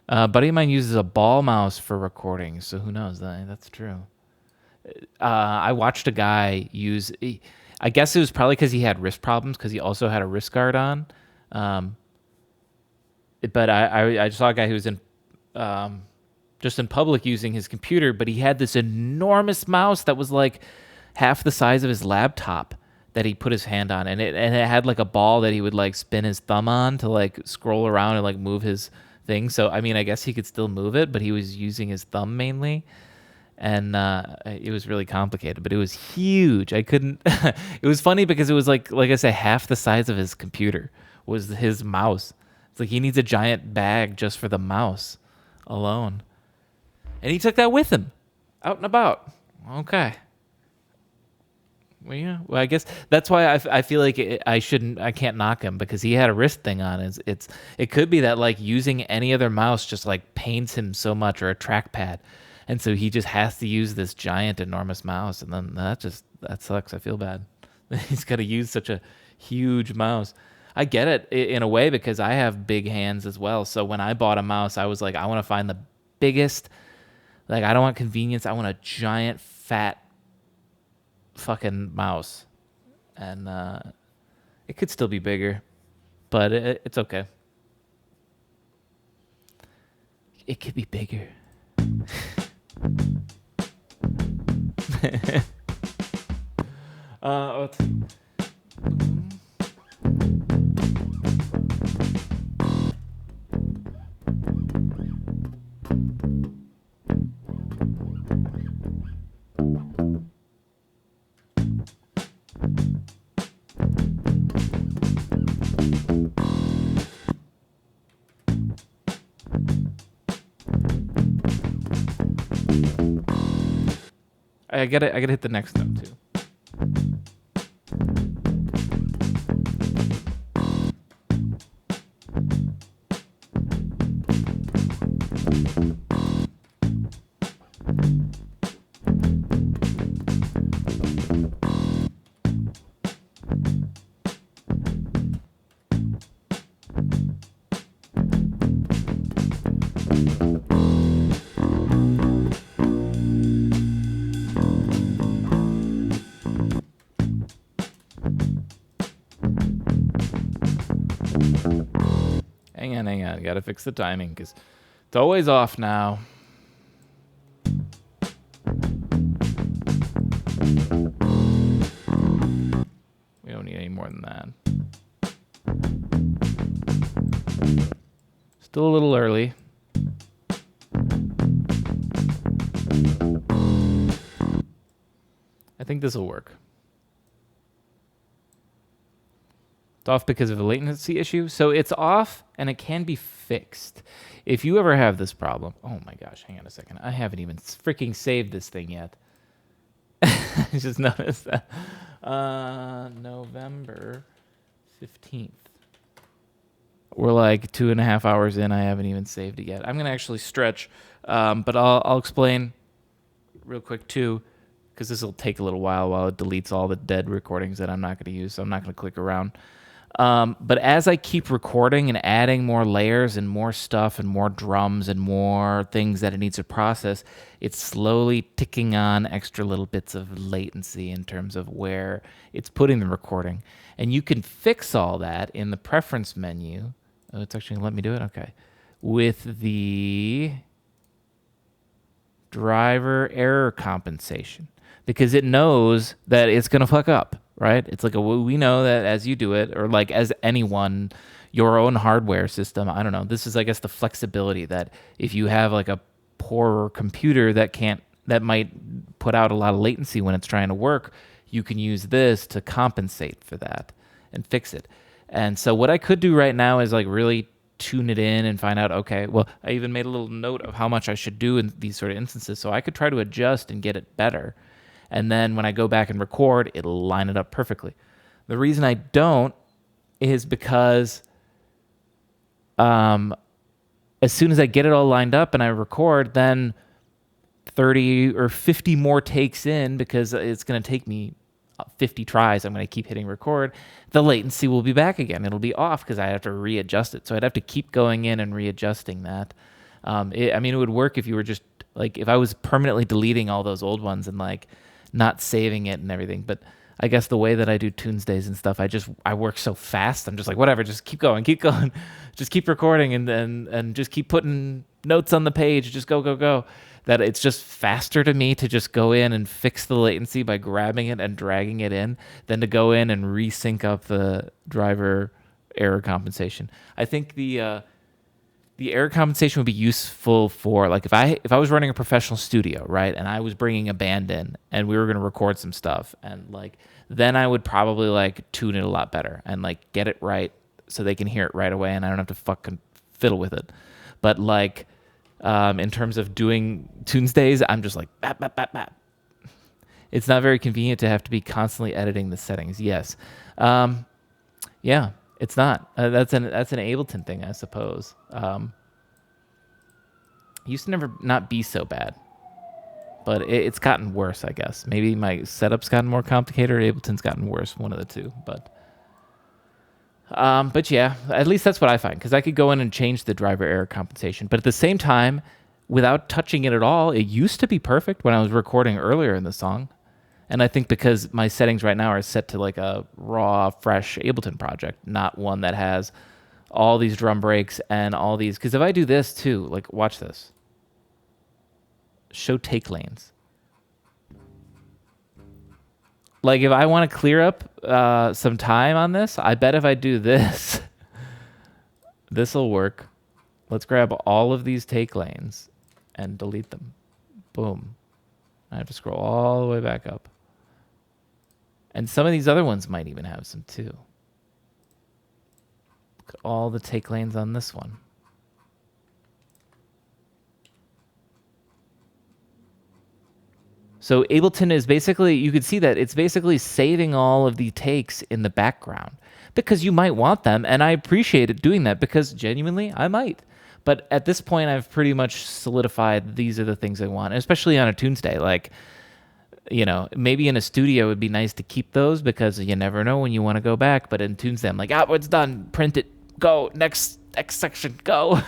S1: A buddy of mine uses a ball mouse for recording, so who knows? That's true. I watched a guy use. I guess it was probably because he had wrist problems because he also had a wrist guard on. But I saw a guy who was in just in public using his computer, but he had this enormous mouse that was like half the size of his laptop that he put his hand on, and it had like a ball that he would like spin his thumb on to like scroll around and like move his thing. So I mean, I guess he could still move it, but he was using his thumb mainly. And it was really complicated, but it was huge. I couldn't. It was funny because it was like I said, half the size of his computer was his mouse. It's like he needs a giant bag just for the mouse alone, and he took that with him out and about. Okay. Well, yeah. Well, I guess that's why I feel like I can't knock him because he had a wrist thing on. It could be that like using any other mouse just like pains him so much, or a trackpad. And so he just has to use this giant, enormous mouse, and then that sucks. I feel bad. He's got to use such a huge mouse. I get it in a way because I have big hands as well. So when I bought a mouse, I was like, I want to find the biggest. Like, I don't want convenience. I want a giant, fat, fucking mouse, and it could still be bigger, but it's okay. It could be bigger. Let's see. I gotta hit the next note too. Hang on. Gotta fix the timing because it's always off now. We don't need any more than that. Still a little early. I think this will work. It's off because of a latency issue. So it's off and it can be fixed. If you ever have this problem, oh my gosh, hang on a second. I haven't even freaking saved this thing yet. I just noticed that. November 15th. We're like 2.5 hours in. I haven't even saved it yet. I'm going to actually stretch, but I'll explain real quick too, because this will take a little while it deletes all the dead recordings that I'm not going to use. So I'm not going to click around. But as I keep recording and adding more layers and more stuff and more drums and more things that it needs to process, it's slowly ticking on extra little bits of latency in terms of where it's putting the recording. And you can fix all that in the preference menu. Oh, it's actually going to let me do it? Okay. With the driver error compensation. Because it knows that it's going to fuck up. Right? It's like we know that as you do it, or like as anyone, your own hardware system, I don't know. This is, I guess, the flexibility that if you have like a poorer computer that might put out a lot of latency when it's trying to work, you can use this to compensate for that and fix it. And so what I could do right now is like really tune it in and find out, okay, well, I even made a little note of how much I should do in these sort of instances. So I could try to adjust and get it better. And then when I go back and record, it'll line it up perfectly. The reason I don't is because as soon as I get it all lined up and I record, then 30 or 50 more takes in, because it's going to take me 50 tries, I'm going to keep hitting record, the latency will be back again. It'll be off because I have to readjust it. So I'd have to keep going in and readjusting that. It would work if you were just like, if I was permanently deleting all those old ones and like not saving it and everything. But I guess the way that I do Tunesdays and stuff, I work so fast. I'm just like, whatever, just keep going, just keep recording and just keep putting notes on the page. Just go. That it's just faster to me to just go in and fix the latency by grabbing it and dragging it in than to go in and resync up the driver error compensation. I think the error compensation would be useful for, like, if I was running a professional studio, right, and I was bringing a band in and we were going to record some stuff, and like then I would probably like tune it a lot better and like get it right so they can hear it right away and I don't have to fucking fiddle with it. But like in terms of doing Tunesdays, I'm just like bap, bap, bap, bap. It's not very convenient to have to be constantly editing the settings. Yes. Yeah, it's not. That's an Ableton thing, I suppose. Used to never not be so bad, but it's gotten worse, I guess. Maybe my setup's gotten more complicated or Ableton's gotten worse, one of the two. But yeah, at least that's what I find, because I could go in and change the driver error compensation. But at the same time, without touching it at all, it used to be perfect when I was recording earlier in the song. And I think because my settings right now are set to like a raw, fresh Ableton project, not one that has all these drum breaks and all these. Because if I do this too, like watch this. Show take lanes. Like if I want to clear up some time on this, I bet if I do this, this will work. Let's grab all of these take lanes and delete them. Boom. I have to scroll all the way back up. And some of these other ones might even have some too. Look at all the take lanes on this one. So Ableton is basically, you could see that it's basically saving all of the takes in the background because you might want them. And I appreciate it doing that because genuinely I might. But at this point, I've pretty much solidified these are the things I want, especially on a Tuesday. Like, you know, maybe in a studio, it'd be nice to keep those because you never know when you want to go back. But in Tuesday, I'm like, it's done. Print it. Go. Next section. Go.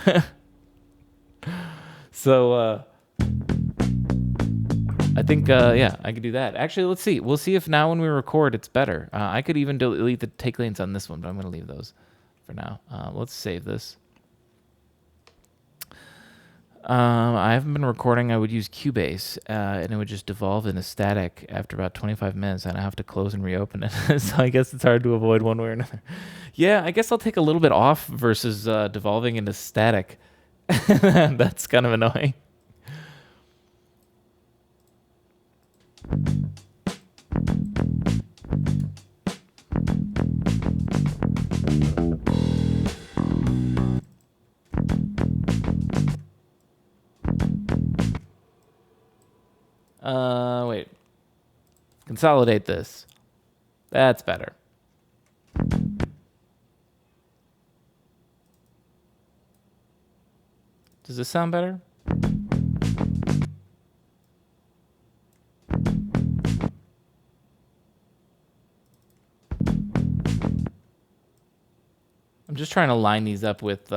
S1: So, I think, yeah, I could do that. Actually, let's see. We'll see if now when we record, it's better. I could even delete the take lanes on this one, but I'm going to leave those for now. Let's save this. I haven't been recording. I would use Cubase, and it would just devolve into static after about 25 minutes, and I have to close and reopen it. So I guess it's hard to avoid one way or another. Yeah, I guess I'll take a little bit off versus devolving into static. That's kind of annoying. Wait. Consolidate this. That's better. Does this sound better? I'm just trying to line these up with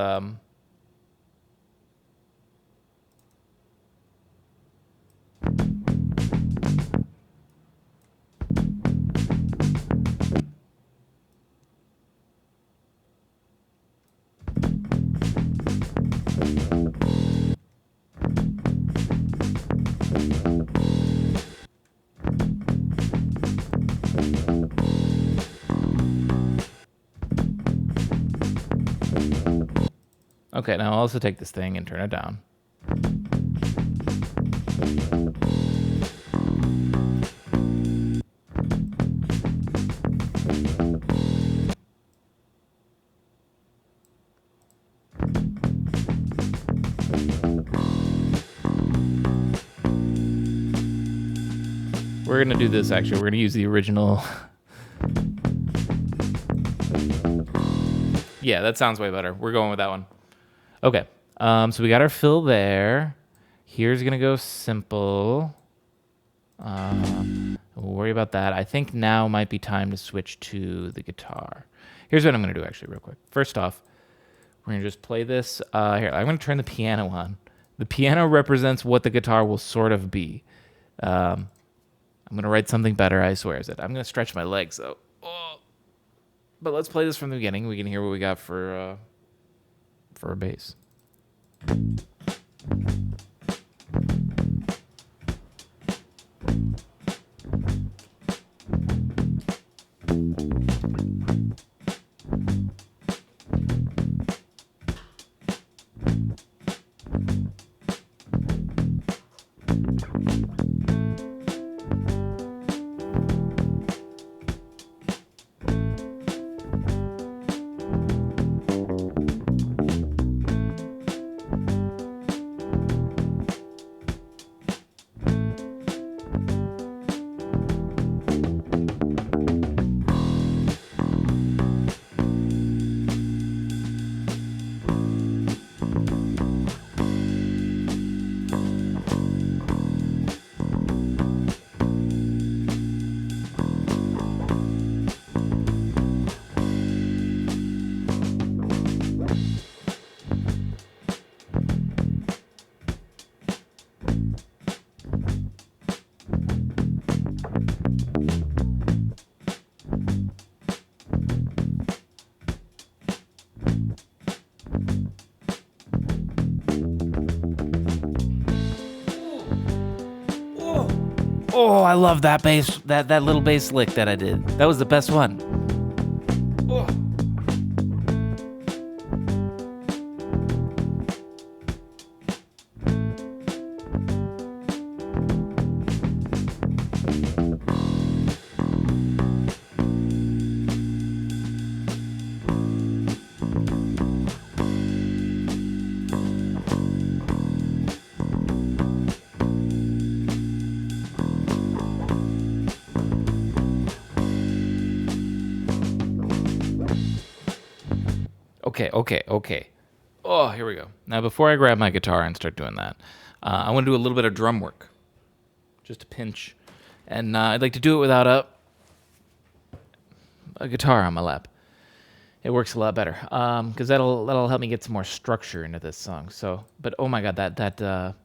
S1: Okay, now I'll also take this thing and turn it down. We're we're gonna do this. Actually, we're gonna use the original. Yeah, that sounds way better. We're going with that one. Okay. So we got our fill there. Here's gonna go simple. We'll worry about that. I think now might be time to switch to the guitar. Here's what I'm gonna do actually real quick. First off, we're gonna just play this. Here, I'm gonna turn the piano on. The piano represents what the guitar will sort of be. I'm gonna write something better, I swear. I'm gonna stretch my legs though. Oh. But let's play this from the beginning. We can hear what we got for a bass. Oh, I love that bass, that little bass lick that I did. That was the best one. Oh. Okay. Oh, here we go. Now, before I grab my guitar and start doing that, I want to do a little bit of drum work. Just a pinch. And I'd like to do it without a guitar on my lap. It works a lot better. Because that'll help me get some more structure into this song. So, but oh my God, that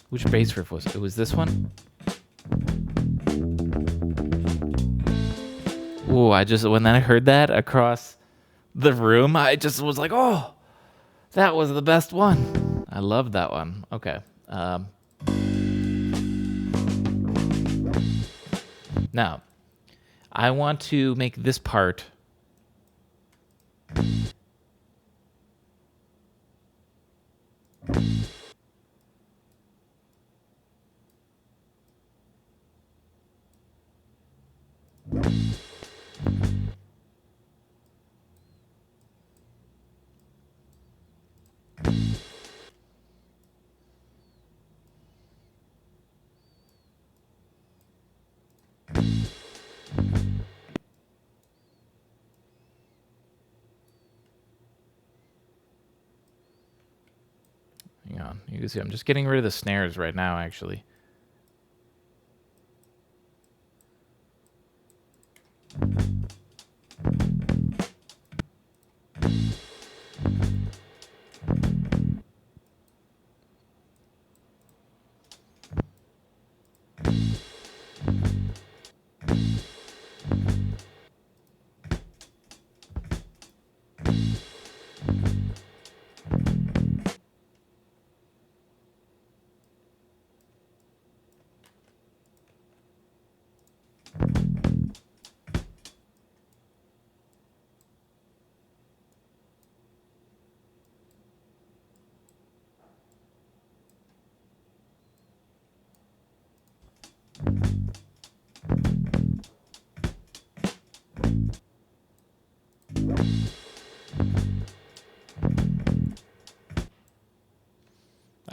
S1: which bass riff was it? It was this one? Ooh, when I heard that across the room, I just was like, oh, that was the best one. I loved that one. Okay. Now, I want to make this part hang on. You can see I'm just getting rid of the snares right now, actually.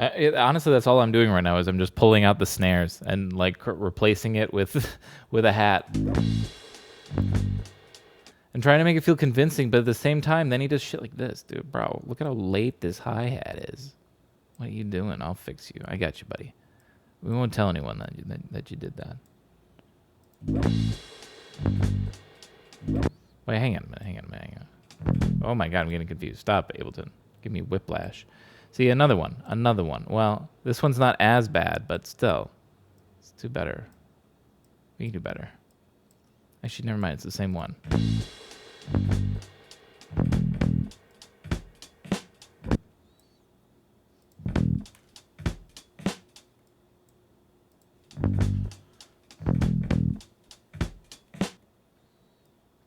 S1: Honestly, that's all I'm doing right now is I'm just pulling out the snares and like replacing it with with a hat. And trying to make it feel convincing, but at the same time, then he does shit like this, dude. Bro, look at how late this hi-hat is. What are you doing? I'll fix you. I got you, buddy. We won't tell anyone that you did that. Wait, hang on a minute. Oh my god, I'm getting confused. Stop, Ableton. Give me whiplash. See, another one. Well, this one's not as bad, but still. Let's do better. We can do better. Actually, never mind. It's the same one.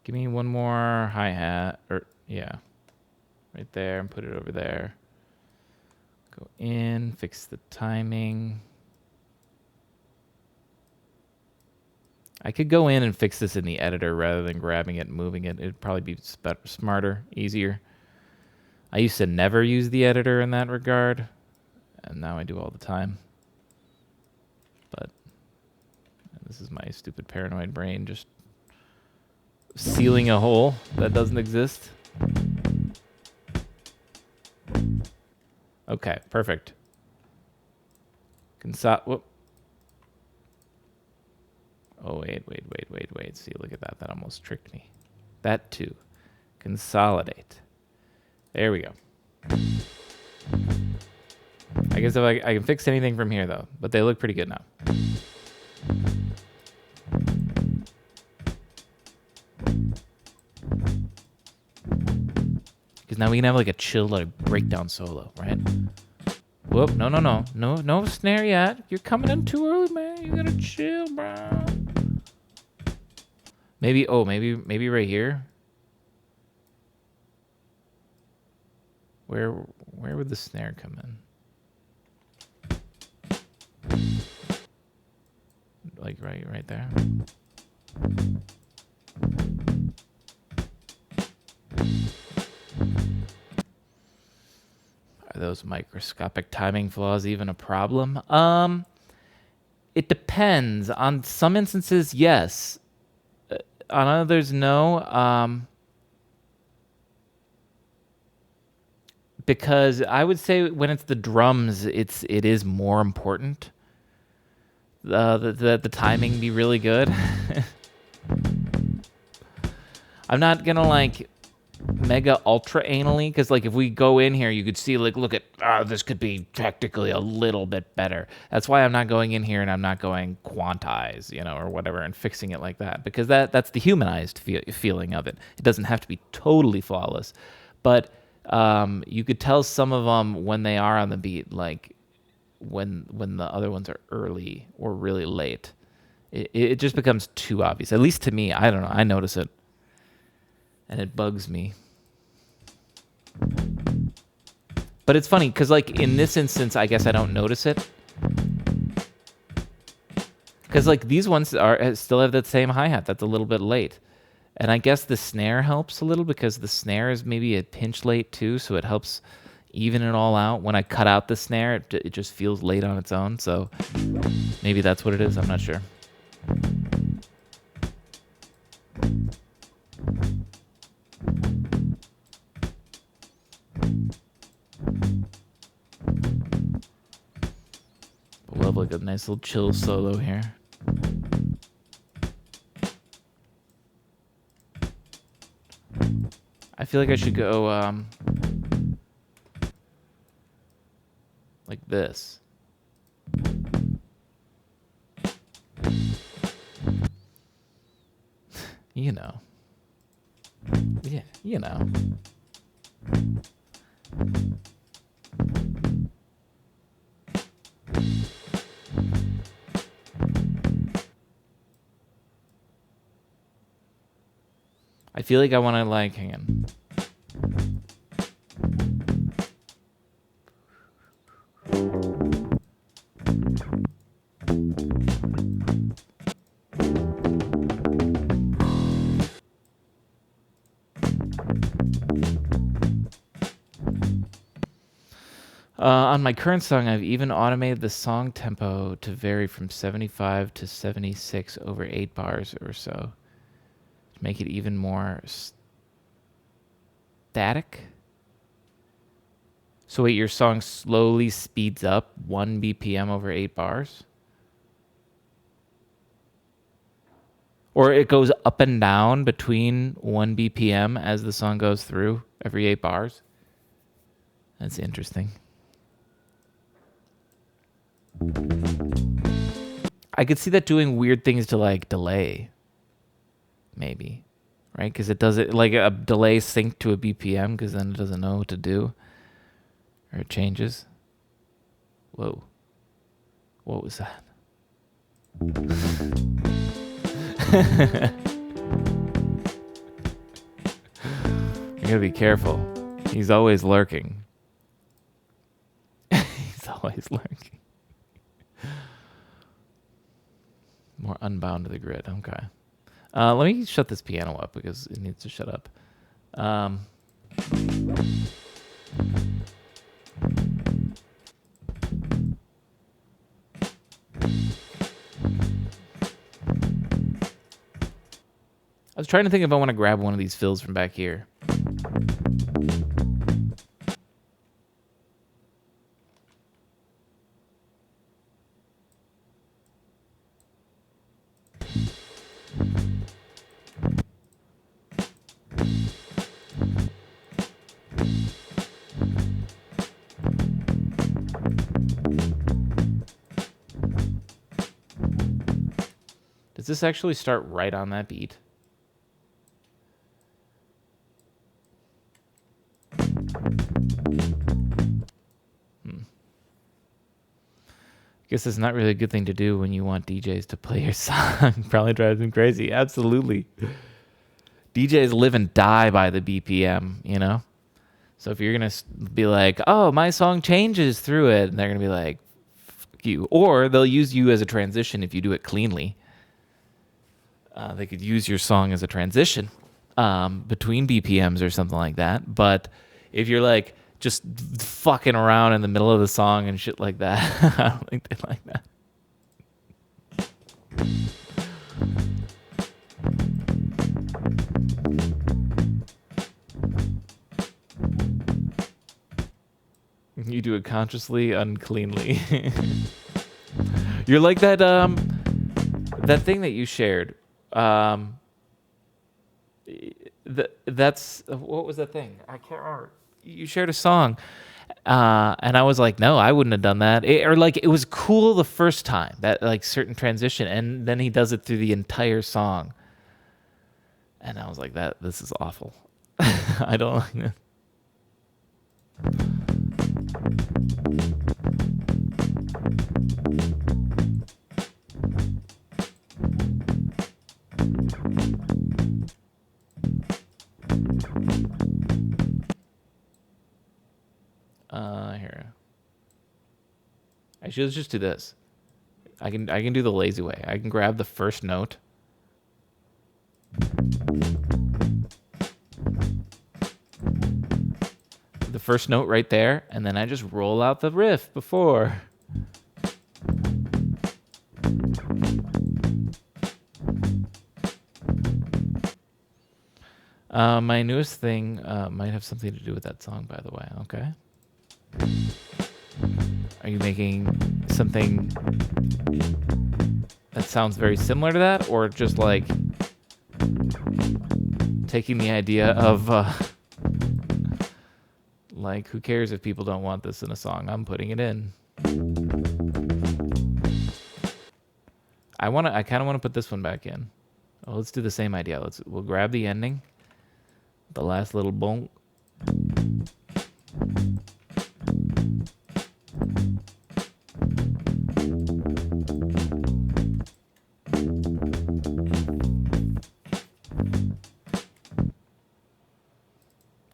S1: Give me one more hi-hat. Yeah. Right there, and put it over there. Go in, fix the timing. I could go in and fix this in the editor rather than grabbing it and moving it. It'd probably be smarter, easier. I used to never use the editor in that regard, and now I do all the time. But this is my stupid paranoid brain just sealing a hole that doesn't exist. Okay, perfect. Whoop. Oh, wait. See, look at that. That almost tricked me. That too. Consolidate. There we go. I guess if I can fix anything from here, though. But they look pretty good now. Because now we can have like a chill, like breakdown solo, right? Whoop, no snare yet. You're coming in too early, man. You gotta chill, bro. Maybe right here. Where would the snare come in? Like right there. Are those microscopic timing flaws even a problem? It depends. On some instances, yes. On others, no. Because I would say when it's the drums, it is more important. The timing be really good. I'm not gonna like mega ultra anally, because like if we go in here, you could see like, look at this could be technically a little bit better. That's why I'm not going in here and I'm not going quantize, or whatever, and fixing it like that, because that's the humanized feeling of it. It doesn't have to be totally flawless, but you could tell some of them when they are on the beat, like when the other ones are early or really late. It just becomes too obvious, at least to me. I don't know, I notice it and it bugs me. But it's funny because like in this instance, I guess I don't notice it, because like these ones still have that same hi-hat that's a little bit late. And I guess the snare helps a little because the snare is maybe a pinch late too, so it helps even it all out. When I cut out the snare, it just feels late on its own, so maybe that's what it is. I'm not sure. We'll have like a nice little chill solo here. I feel like I should go like this. Yeah, I feel like I want to like, hang on. On my current song, I've even automated the song tempo to vary from 75 to 76 over 8 bars or so to make it even more static. So wait, your song slowly speeds up 1 BPM over 8 bars? Or it goes up and down between 1 BPM as the song goes through every 8 bars? That's interesting. I could see that doing weird things to like delay, maybe, right? Because it does it like a delay sync to a BPM because then it doesn't know what to do or it changes. Whoa. What was that? You gotta be careful. He's always lurking. He's always lurking. More unbound to the grid. Okay. Let me shut this piano up because it needs to shut up. I was trying to think if I want to grab one of these fills from back here. Does this actually start right on that beat? Guess it's not really a good thing to do when you want DJs to play your song. Probably drives them crazy. Absolutely. DJs live and die by the BPM, you know? So if you're going to be like, oh, my song changes through it, and they're going to be like, fuck you. Or they'll use you as a transition if you do it cleanly. They could use your song as a transition between BPMs or something like that. But if you're like just fucking around in the middle of the song and shit like that, I don't think they like that. You do it consciously, uncleanly. You're like that that thing that you shared. That's what was that thing? I can't remember. You shared a song, and I was like, no, I wouldn't have done that. Or like it was cool the first time, that like certain transition, and then he does it through the entire song, and I was like, this is awful. I don't like that. Here. Actually, let's just do this. I can do the lazy way. I can grab the first note. The first note right there, and then I just roll out the riff before. My newest thing might have something to do with that song, by the way. Okay. Are you making something that sounds very similar to that, or just like taking the idea of like, who cares if people don't want this in a song? I'm putting it in. I kind of want to put this one back in. Oh, let's do the same idea. We'll grab the ending, the last little bonk.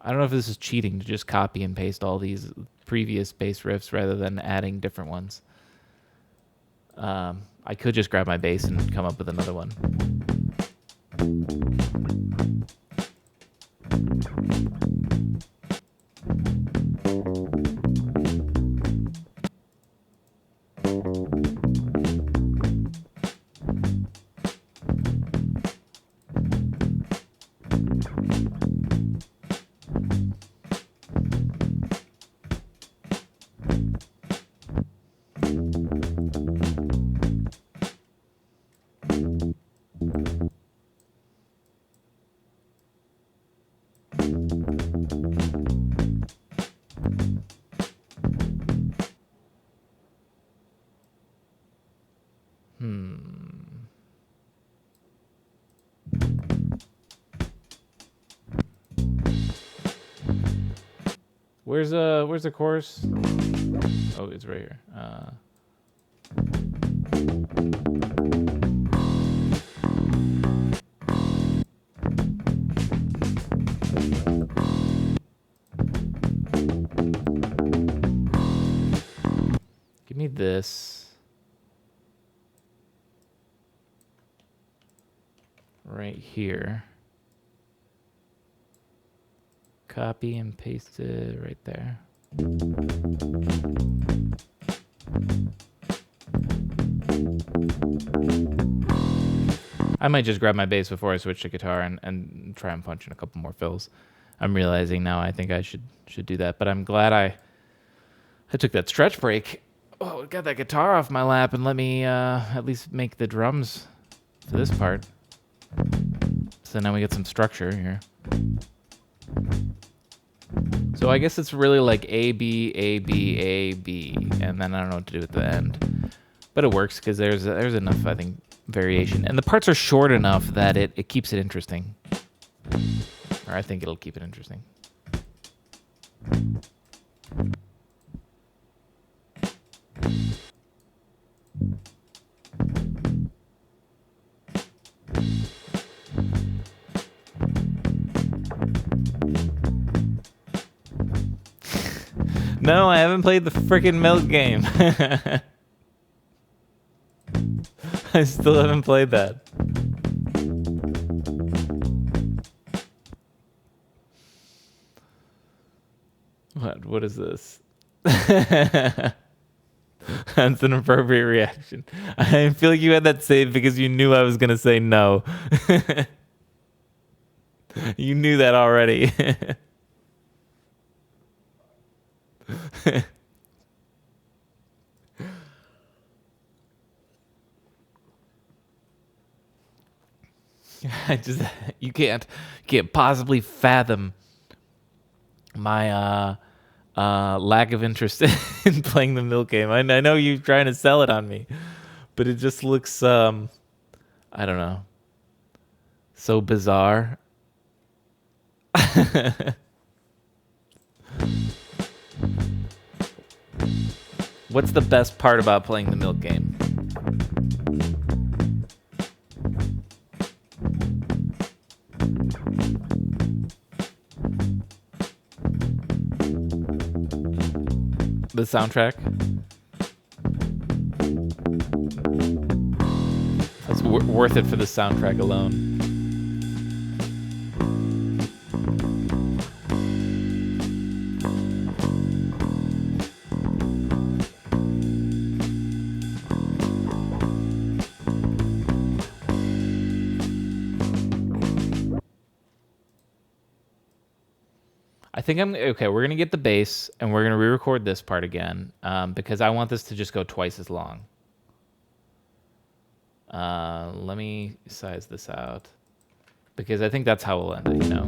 S1: I don't know if this is cheating to just copy and paste all these previous bass riffs rather than adding different ones. I could just grab my bass and come up with another one. Where's the chorus? Oh, it's right here. Give me this. Right here. Copy and paste it right there. I might just grab my bass before I switch to guitar and try and punch in a couple more fills. I'm realizing now I think I should do that, but I'm glad I took that stretch break. Oh, got that guitar off my lap and let me at least make the drums for this part. So now we get some structure here. So I guess it's really like A, B, A, B, A, B, and then I don't know what to do at the end. But it works because there's enough, I think, variation. And the parts are short enough that it keeps it interesting. Or I think it'll keep it interesting. No, I haven't played the freaking milk game. I still haven't played that. What is this? That's an appropriate reaction. I feel like you had that saved because you knew I was going to say no. You knew that already. You can't possibly fathom my lack of interest in playing the milk game. I know you're trying to sell it on me, but it just looks I don't know, so bizarre. What's the best part about playing the milk game? The soundtrack? That's worth it for the soundtrack alone. I think okay. We're gonna get the bass and we're gonna re-record this part again because I want this to just go twice as long. Let me size this out because I think that's how we'll end it. You know.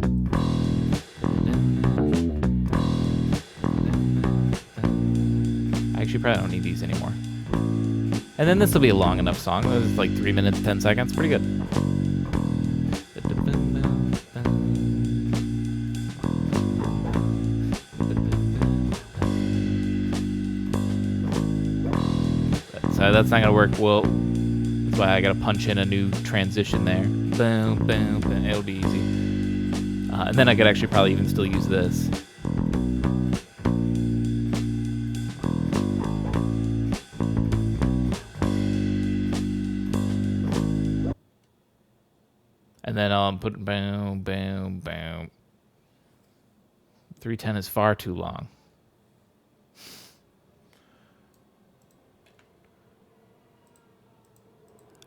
S1: I actually probably don't need these anymore. And then this will be a long enough song. It's like 3 minutes 10 seconds. Pretty good. That's not gonna work. Well, that's why I gotta punch in a new transition there. Boom, boom, boom. It'll be easy. And then I could actually probably even still use this. And then I'll put boom, boom, boom. 310 is far too long.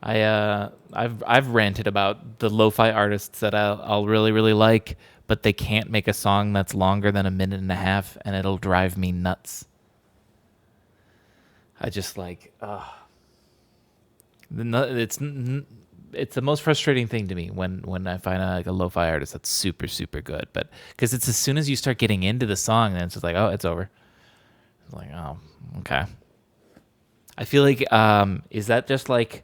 S1: I've ranted about the lo-fi artists that I'll really like, but they can't make a song that's longer than 1.5 minutes, and it'll drive me nuts. I just like, it's the most frustrating thing to me when I find like a lo-fi artist that's super good, but because it's as soon as you start getting into the song, then it's just like, oh, it's over. It's like, oh, okay. I feel like is that just like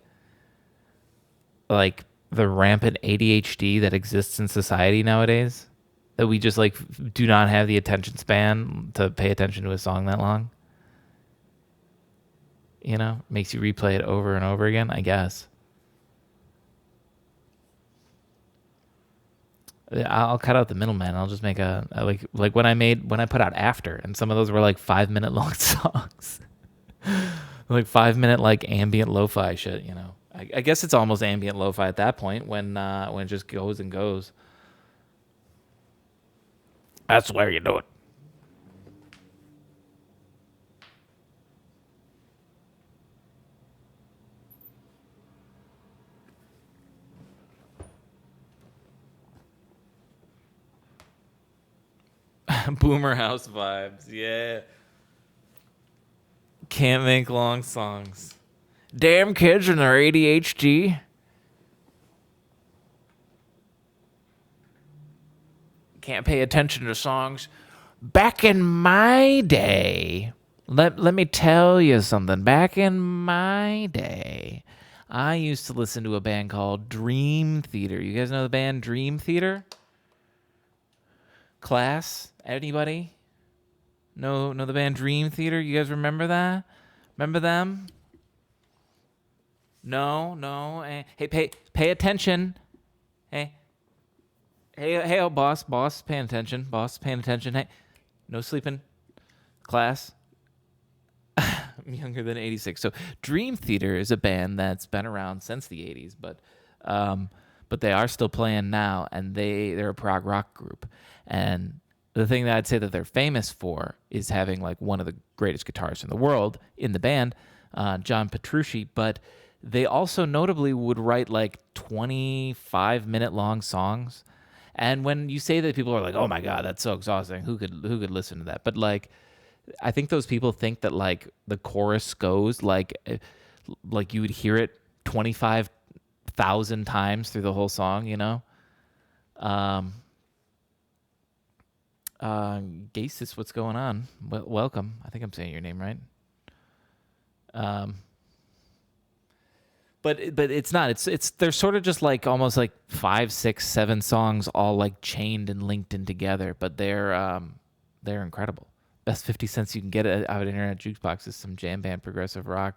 S1: the rampant ADHD that exists in society nowadays? that we just like do not have the attention span to pay attention to a song that long. You know, makes you replay it over and over again, I guess. I'll cut out the middleman. I'll just make a like when I put out After, and some of those were like 5 minute long songs, like 5 minute like ambient lo-fi shit. You know, I guess it's almost ambient lo-fi at that point when it just goes and goes. That's where you do it. Boomer house vibes, yeah. Can't make long songs. Damn kids and their ADHD. Can't pay attention to songs. Back in my day, let me tell you something. Back in my day, I used to listen to a band called Dream Theater. You guys know the band Dream Theater? Class? Anybody? No, the band Dream Theater. You guys remember that? Remember them? No. Hey, pay attention. Hey, oh, boss, paying attention. Boss, paying attention. Hey, no sleeping. Class. I'm younger than 86. So Dream Theater is a band that's been around since the 80s, but they are still playing now, and they're a prog rock group. And the thing that I'd say that they're famous for is having like one of the greatest guitarists in the world in the band, John Petrucci, but they also notably would write like 25-minute long songs. And when you say that, people are like, "Oh my God, that's so exhausting. Who could listen to that?" But like, I think those people think that like the chorus goes like you would hear it 25,000 times through the whole song, you know. Gasis, what's going on? Welcome. I think I'm saying your name right. But it's not. It's they're sort of just like almost like 5, 6, 7 songs all like chained and linked in together. But they're incredible. Best 50 cents you can get out of an internet jukebox is some jam band progressive rock.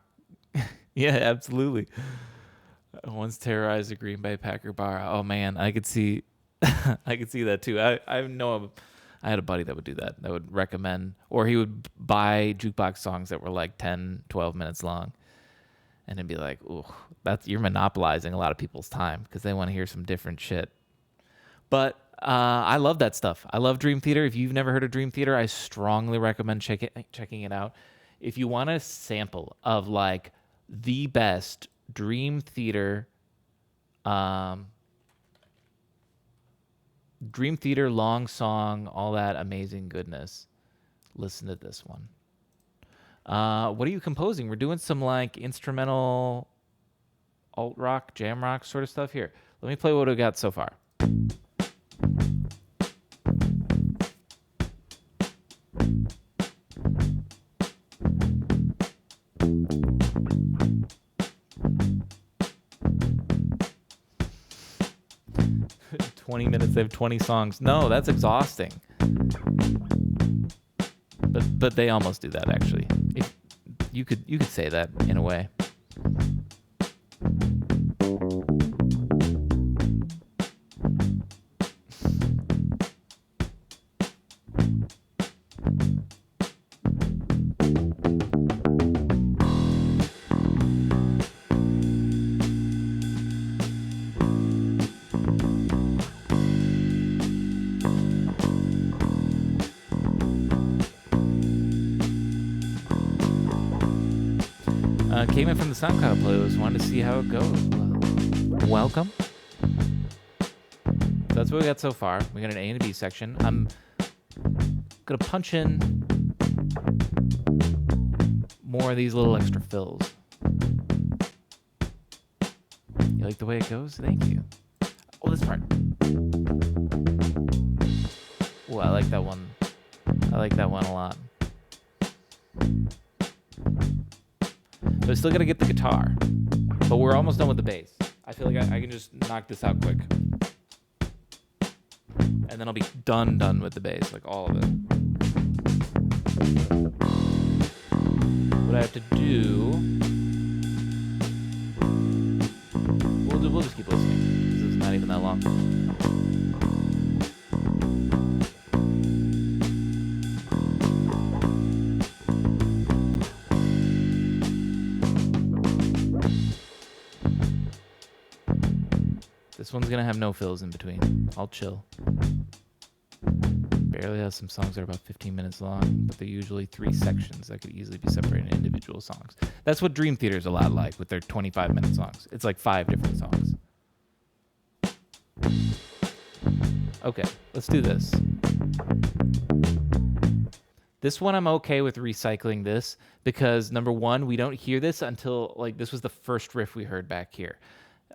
S1: Yeah, absolutely. Once terrorized a Green Bay Packer bar. Oh man, I could see, I could see that too. I know I had a buddy that would do that. That would recommend, or he would buy jukebox songs that were like 10, 12 minutes long. And it'd be like, ooh, you're monopolizing a lot of people's time because they want to hear some different shit. But I love that stuff. I love Dream Theater. If you've never heard of Dream Theater, I strongly recommend checking it out. If you want a sample of like the best Dream Theater long song, all that amazing goodness, listen to this one. What are you composing? We're doing some like instrumental alt rock, jam rock sort of stuff here. Let me play what we got so far. Minutes, they have 20 songs. No, that's exhausting. But they almost do that actually. You could say that in a way. Came in from the SoundCloud playlist. Wanted to see how it goes. Welcome. That's what we got so far. We got an A and a B section. I'm gonna punch in more of these little extra fills. You like the way it goes? Thank you. Oh, this part. Oh, I like that one. I like that one a lot. But I still got to get the guitar. But we're almost done with the bass. I feel like I can just knock this out quick. And then I'll be done with the bass, like all of it. What I have to do... We'll just keep listening. This is not even that long. This one's gonna have no fills in between. I'll chill. Barely has some songs that are about 15 minutes long, but they're usually 3 sections that could easily be separated into individual songs. That's what Dream Theater's a lot like with their 25-minute songs. It's like 5 different songs. Okay, let's do this. This one I'm okay with recycling this because, number one, we don't hear this until, like, this was the first riff we heard back here.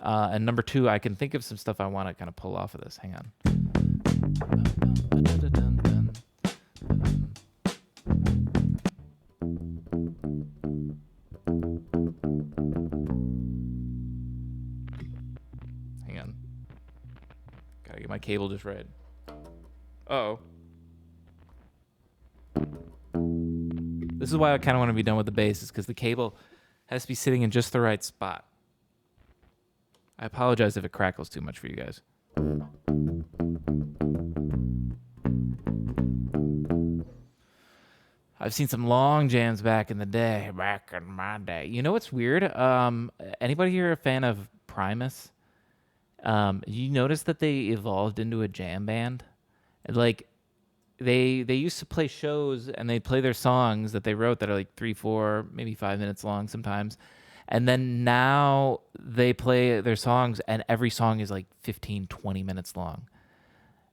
S1: And number two, I can think of some stuff I want to kind of pull off of this. Hang on. Hang on. Gotta get my cable just right. Uh-oh. This is why I kind of want to be done with the bass, is because the cable has to be sitting in just the right spot. I apologize if it crackles too much for you guys. I've seen some long jams back in the day. Back in my day. You know what's weird? Anybody here a fan of Primus? You notice that they evolved into a jam band? Like, they used to play shows and they play their songs that they wrote that are like 3, 4, maybe 5 minutes long sometimes. And then now they play their songs and every song is like 15, 20 minutes long.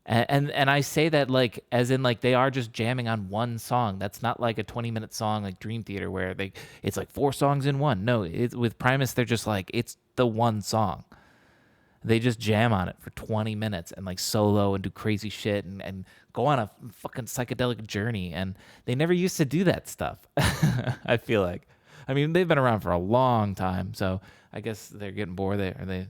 S1: And I say that like, as in like they are just jamming on one song. That's not like a 20-minute song like Dream Theater where it's like 4 songs in one. No, with Primus, they're just like, it's the one song. They just jam on it for 20 minutes and like solo and do crazy shit and go on a fucking psychedelic journey. And they never used to do that stuff. I feel like. I mean, they've been around for a long time, so I guess they're getting bored there. They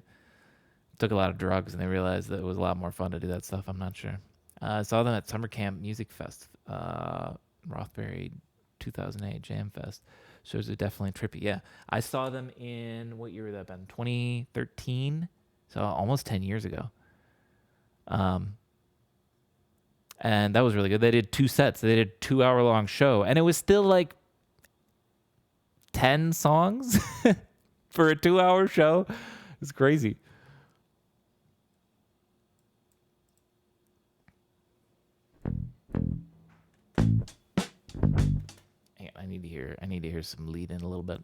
S1: took a lot of drugs and they realized that it was a lot more fun to do that stuff. I'm not sure. I saw them at Summer Camp Music Fest, Rothbury 2008 Jam Fest. Shows are definitely trippy. Yeah, I saw them in, what year would that have been? 2013, so almost 10 years ago. And that was really good. They did 2 sets. They did a 2-hour-long show, and it was still like 10 songs for a 2-hour show. It's crazy. Hang on, I need to hear some lead in a little bit.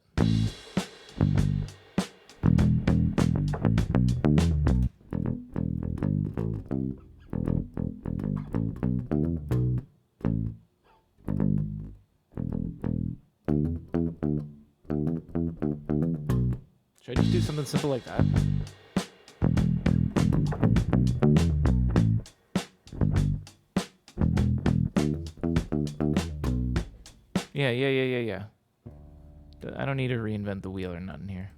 S1: Should I just do something simple like that? Yeah. I don't need to reinvent the wheel or nothing here.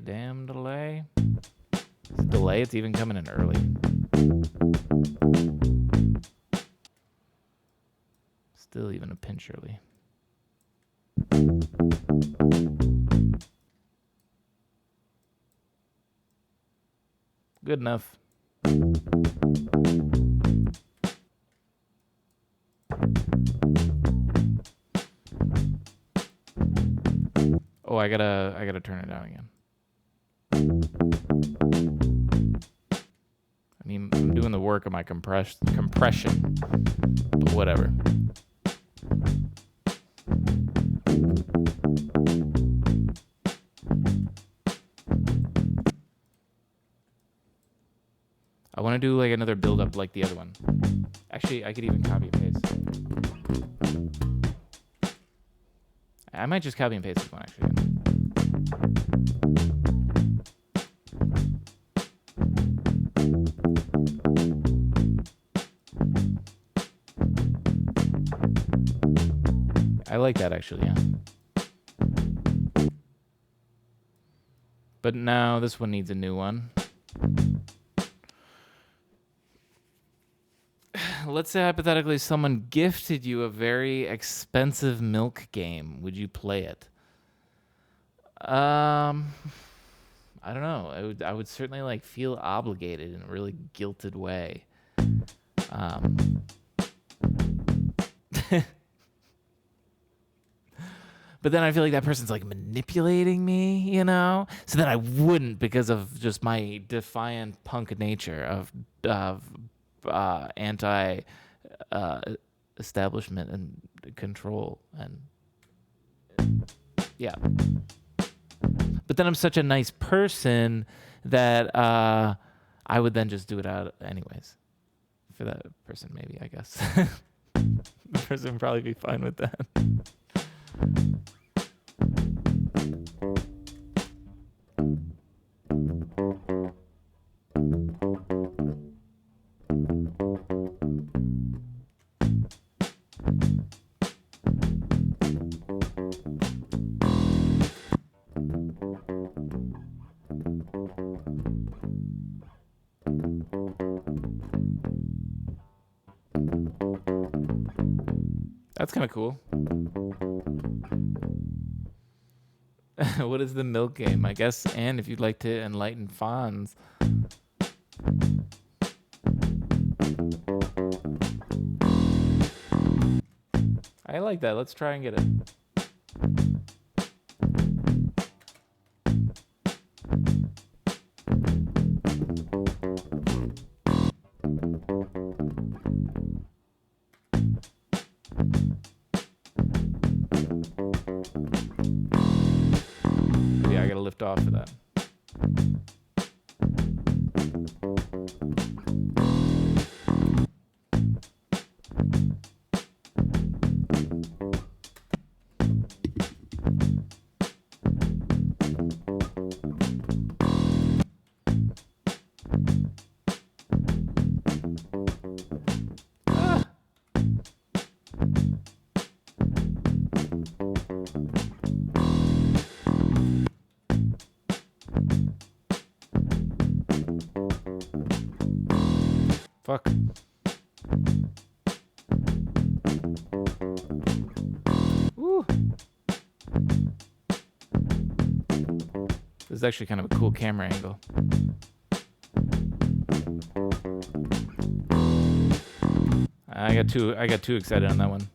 S1: Damn delay. It's a delay, it's even coming in early. Still even a pinch early. Good enough. Oh, I gotta turn it down again. I mean, I'm doing the work of my compression, but whatever. I want to do like another build up like the other one. Actually, I could even copy and paste. I might just copy and paste this one actually. I like that actually, yeah. But now this one needs a new one. Let's say hypothetically someone gifted you a very expensive milk game. Would you play it? I don't know. I would certainly like feel obligated in a really guilted way. But then I feel like that person's like manipulating me, you know? So then I wouldn't because of just my defiant punk nature of anti uh, establishment and control. And yeah. But then I'm such a nice person that I would then just do it out anyways. For that person, maybe, I guess. The person would probably be fine with that. That's kind of cool. What is the milk game? I guess, and if you'd like to enlighten Fonz. I like that. Let's try and get it. Yeah, I gotta lift off for that. Fuck. Woo. This is actually kind of a cool camera angle. I got too excited on that one.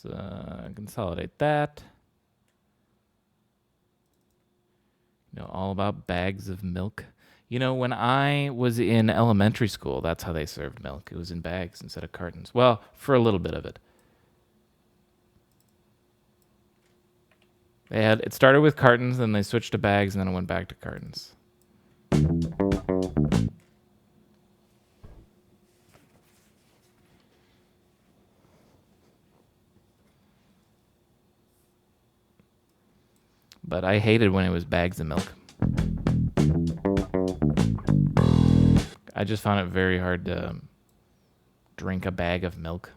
S1: Let's consolidate that. You know, all about bags of milk. You know, when I was in elementary school, that's how they served milk. It was in bags instead of cartons. Well, for a little bit of it. It started with cartons, then they switched to bags, and then it went back to cartons. But I hated when it was bags of milk. I just found it very hard to drink a bag of milk.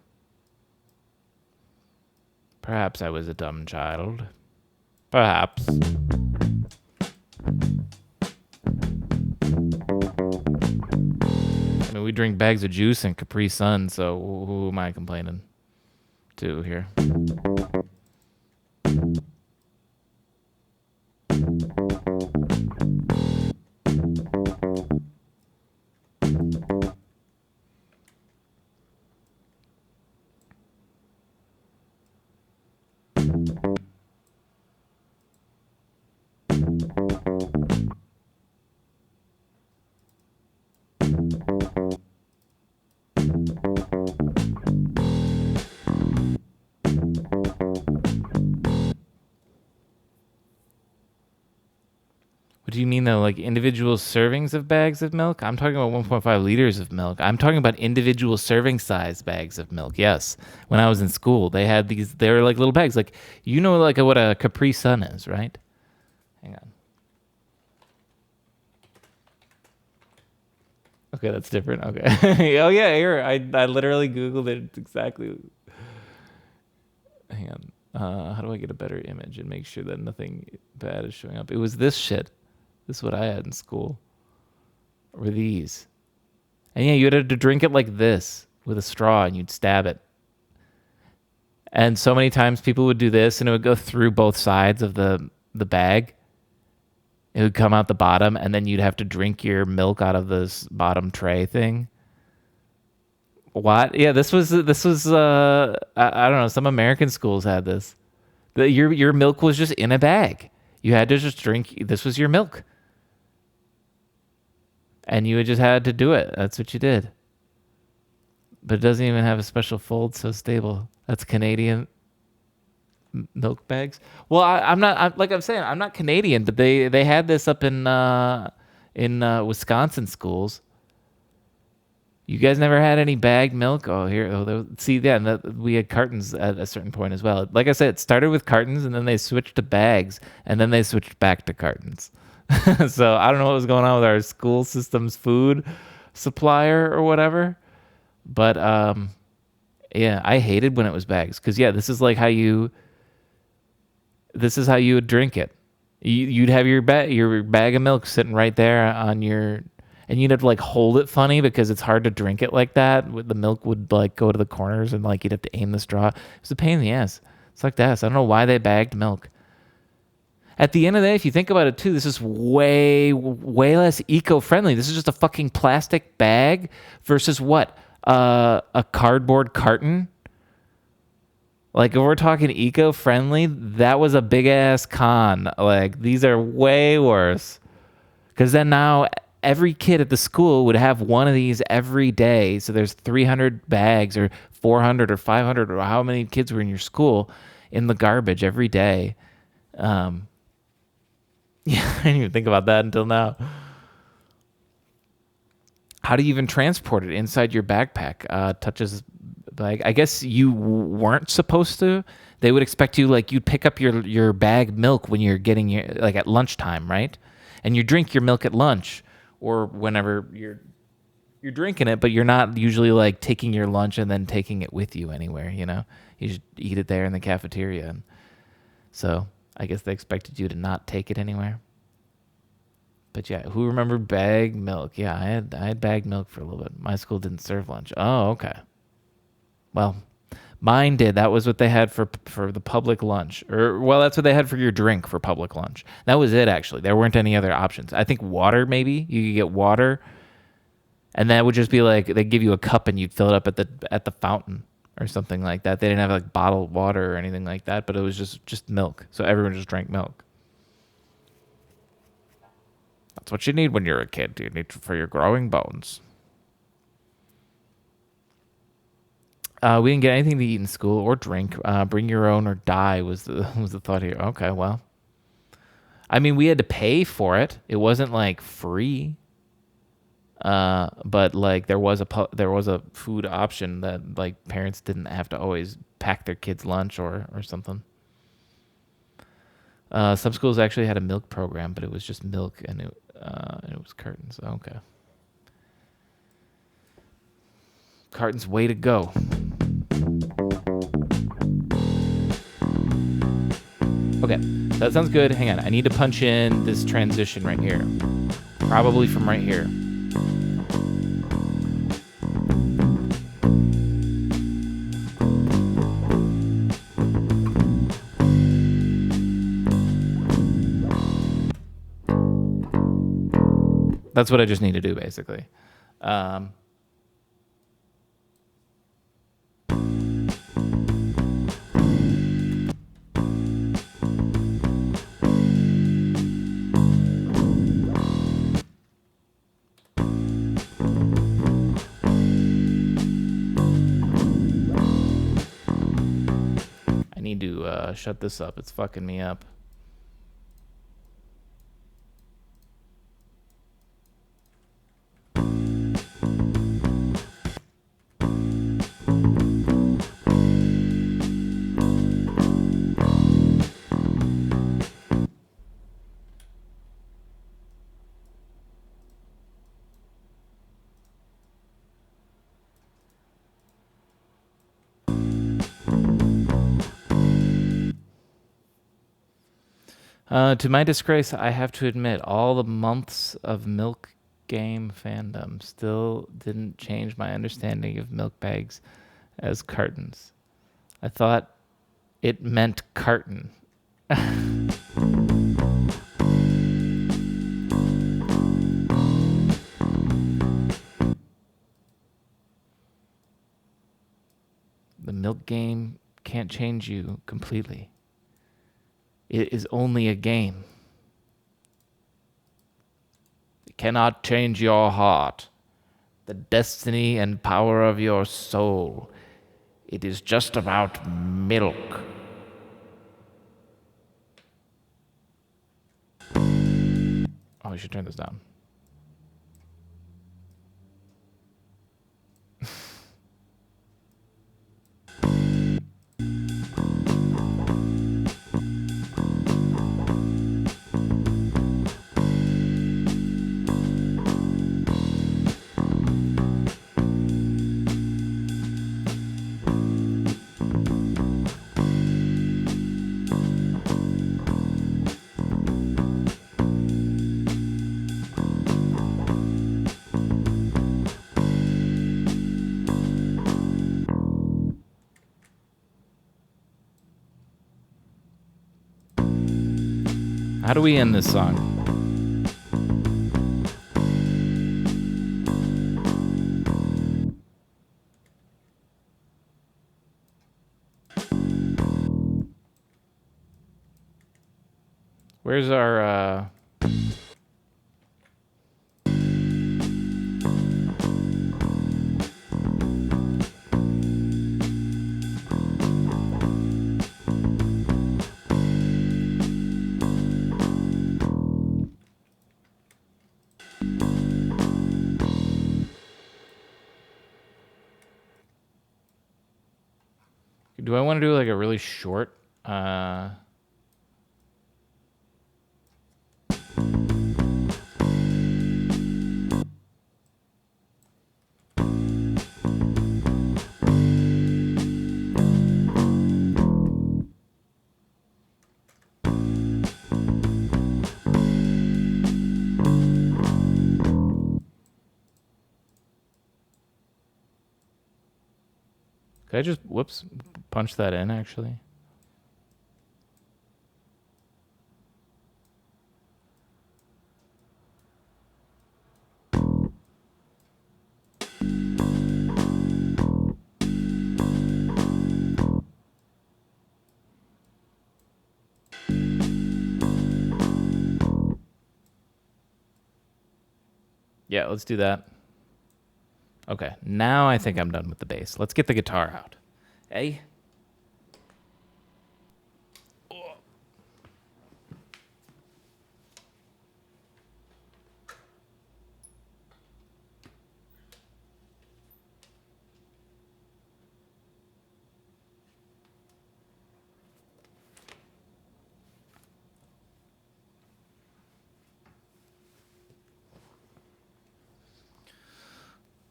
S1: Perhaps I was a dumb child. Perhaps. I mean, we drink bags of juice and Capri Sun, so who am I complaining to here? What do you mean though? Like individual servings of bags of milk? I'm talking about 1.5 liters of milk. I'm talking about individual serving size bags of milk. Yes. When I was in school, they had these. They were like little bags. Like you know, like what a Capri Sun is, right? Hang on. Okay, that's different. Okay. Oh yeah, here I literally googled it. It's exactly. Hang on. How do I get a better image and make sure that nothing bad is showing up? It was this shit. This is what I had in school. Or these. And yeah, you had to drink it like this with a straw and you'd stab it. And so many times people would do this and it would go through both sides of the bag. It would come out the bottom and then you'd have to drink your milk out of this bottom tray thing. What? Yeah, this was I don't know, some American schools had this. Your milk was just in a bag. You had to just drink, this was your milk. And you just had to do it. That's what you did. But it doesn't even have a special fold, so stable. That's Canadian milk bags. Well, I'm not. Like I'm saying, I'm not Canadian, but they had this up in Wisconsin schools. You guys never had any bag milk? Oh, here. Oh, see, yeah, we had cartons at a certain point as well. Like I said, it started with cartons, and then they switched to bags, and then they switched back to cartons. So I don't know what was going on with our school system's food supplier or whatever. But yeah, I hated when it was bags because yeah, this is how you would drink it. You'd have your bag of milk sitting right there on your, and you'd have to like hold it funny because it's hard to drink it like that. The milk would like go to the corners and like you'd have to aim the straw. It was a pain in the ass. It's like this. I don't know why they bagged milk. At the end of the day, if you think about it too, this is way less eco-friendly. This is just a fucking plastic bag versus what? A cardboard carton. Like if we're talking eco-friendly, that was a big ass con. Like these are way worse. Because then now every kid at the school would have one of these every day. So there's 300 bags or 400 or 500 or how many kids were in your school in the garbage every day. Yeah, I didn't even think about that until now. How do you even transport it inside your backpack? Touches bag. I guess you weren't supposed to. They would expect you like you'd pick up your bag milk when you're getting your like at lunchtime, right? And you drink your milk at lunch or whenever you're drinking it, but you're not usually like taking your lunch and then taking it with you anywhere, you know? You just eat it there in the cafeteria. And so I guess they expected you to not take it anywhere. But yeah, who remembered bag milk? Yeah, I had bag milk for a little bit. My school didn't serve lunch. Oh, okay. Well, mine did. That was what they had for the public lunch. Or well, that's what they had for your drink for public lunch. That was it actually. There weren't any other options. I think water maybe. You could get water. And that would just be like they give you a cup and you'd fill it up at the fountain or something like that. They didn't have like bottled water or anything like that, but it was just milk. So everyone just drank milk. That's what you need when you're a kid. You need for your growing bones. We didn't get anything to eat in school or drink. Bring your own or die was the thought here. Okay, well, I mean, we had to pay for it. It wasn't like free. But like there was a food option that like parents didn't have to always pack their kids' lunch or something. Some schools actually had a milk program, but it was just milk and it was cartons. Okay. Cartons, way to go. Okay, that sounds good. Hang on, I need to punch in this transition right here. Probably from right here. That's what I just need to do, basically. I need to shut this up. It's fucking me up. To my disgrace, I have to admit, all the months of milk game fandom still didn't change my understanding of milk bags as cartons. I thought it meant carton. The milk game can't change you completely. It is only a game. It cannot change your heart, the destiny and power of your soul. It is just about milk. Oh, I should turn this down. How do we end this song? Where's our do I want to do like a really short could I just punch that in actually? Yeah, let's do that. Okay, now I think I'm done with the bass. Let's get the guitar out. Hey?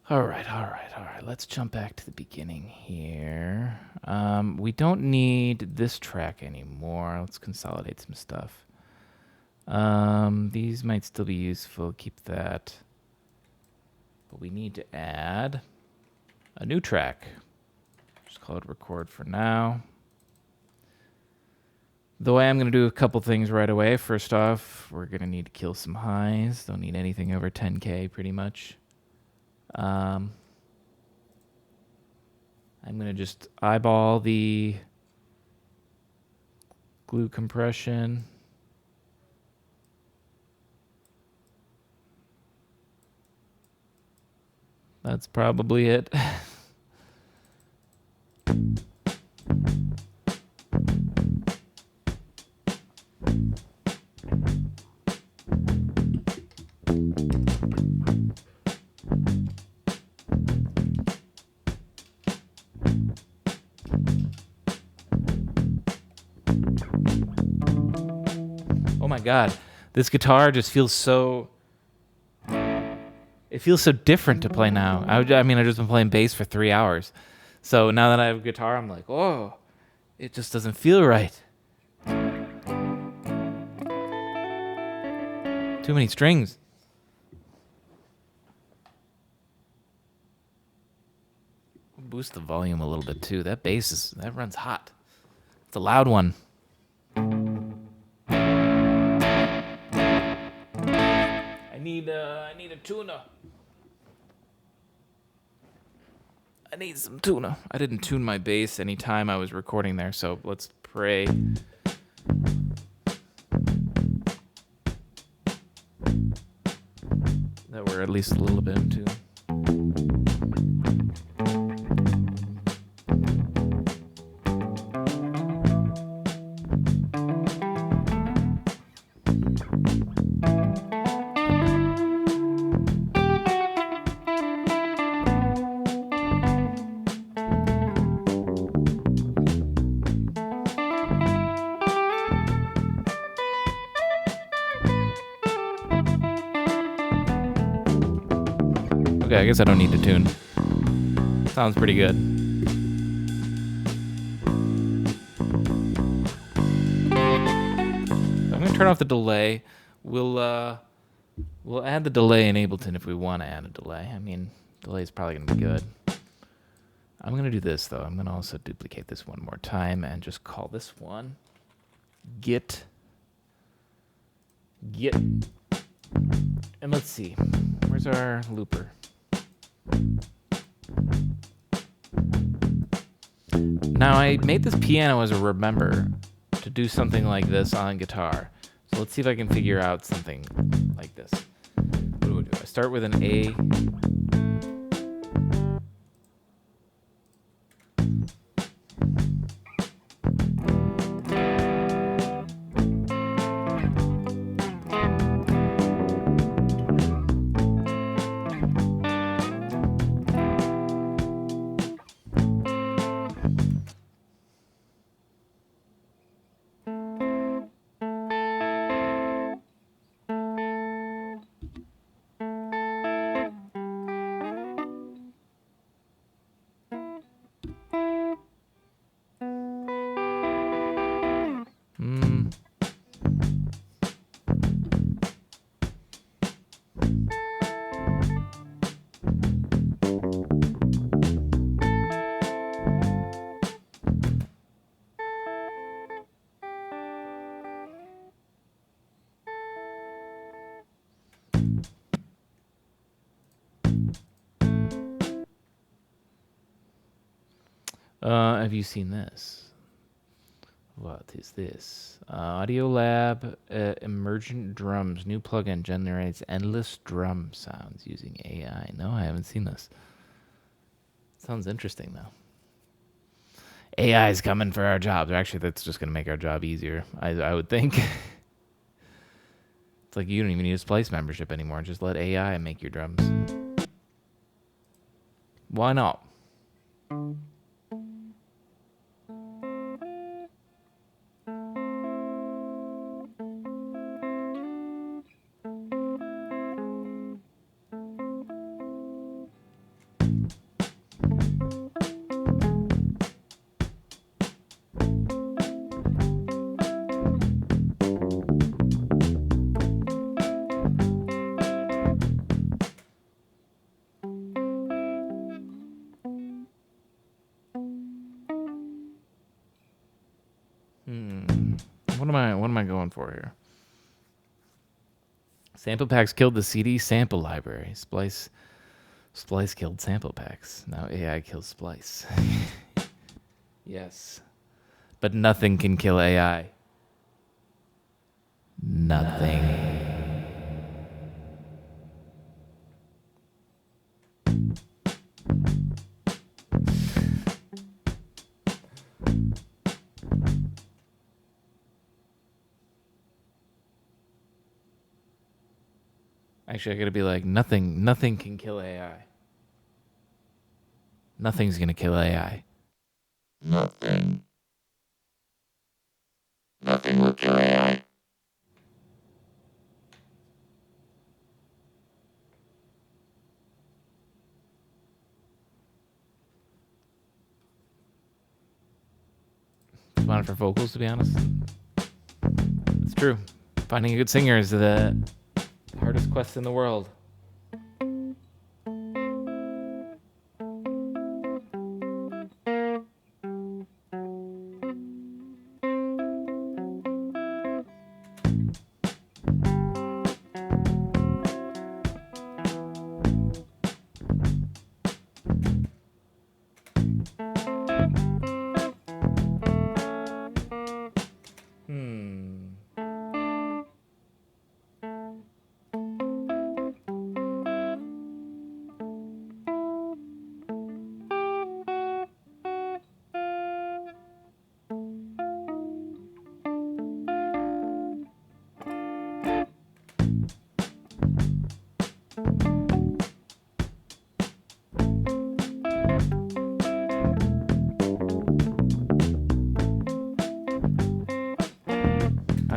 S1: All right. Let's jump back to the beginning here. We don't need this track anymore. Let's consolidate some stuff. These might still be useful. Keep that. But we need to add a new track. Just call it record for now. Though I am going to do a couple things right away. First off, we're going to need to kill some highs. Don't need anything over 10K pretty much. I'm going to just eyeball the glue compression. That's probably it. Oh my God, this guitar just feels so... It feels so different to play now. I mean, I've just been playing bass for 3 hours. So now that I have a guitar, I'm like, oh, it just doesn't feel right. Too many strings. Boost the volume a little bit too. That bass that runs hot. It's a loud one. I need a tuna. I need some tuna. I didn't tune my bass any time I was recording there, so let's pray. That we're at least a little bit in tune. Okay, I guess I don't need to tune. Sounds pretty good. I'm gonna turn off the delay. We'll add the delay in Ableton if we want to add a delay. I mean, delay is probably gonna be good. I'm gonna do this though. I'm gonna also duplicate this one more time and just call this one Git. And let's see. Where's our looper? Now I made this piano as a remember to do something like this on guitar. So let's see if I can figure out something like this. What do I do? I start with an A. Have you seen this? What is this? Audio Lab Emergent Drums. New plugin generates endless drum sounds using AI. No, I haven't seen this. Sounds interesting, though. AI is coming for our jobs. Actually, that's just going to make our job easier, I would think. It's like you don't even need a Splice membership anymore. Just let AI make your drums. Why not? What am I going for here? Sample packs killed the CD sample library. Splice killed sample packs. Now AI kills Splice. Yes. But nothing can kill AI. Nothing. Actually, I gotta be like, nothing can kill AI. Nothing's gonna kill AI.
S3: Nothing will kill AI.
S1: Just wanted for vocals, to be honest. It's true. Finding a good singer is the Hardest quest in the world.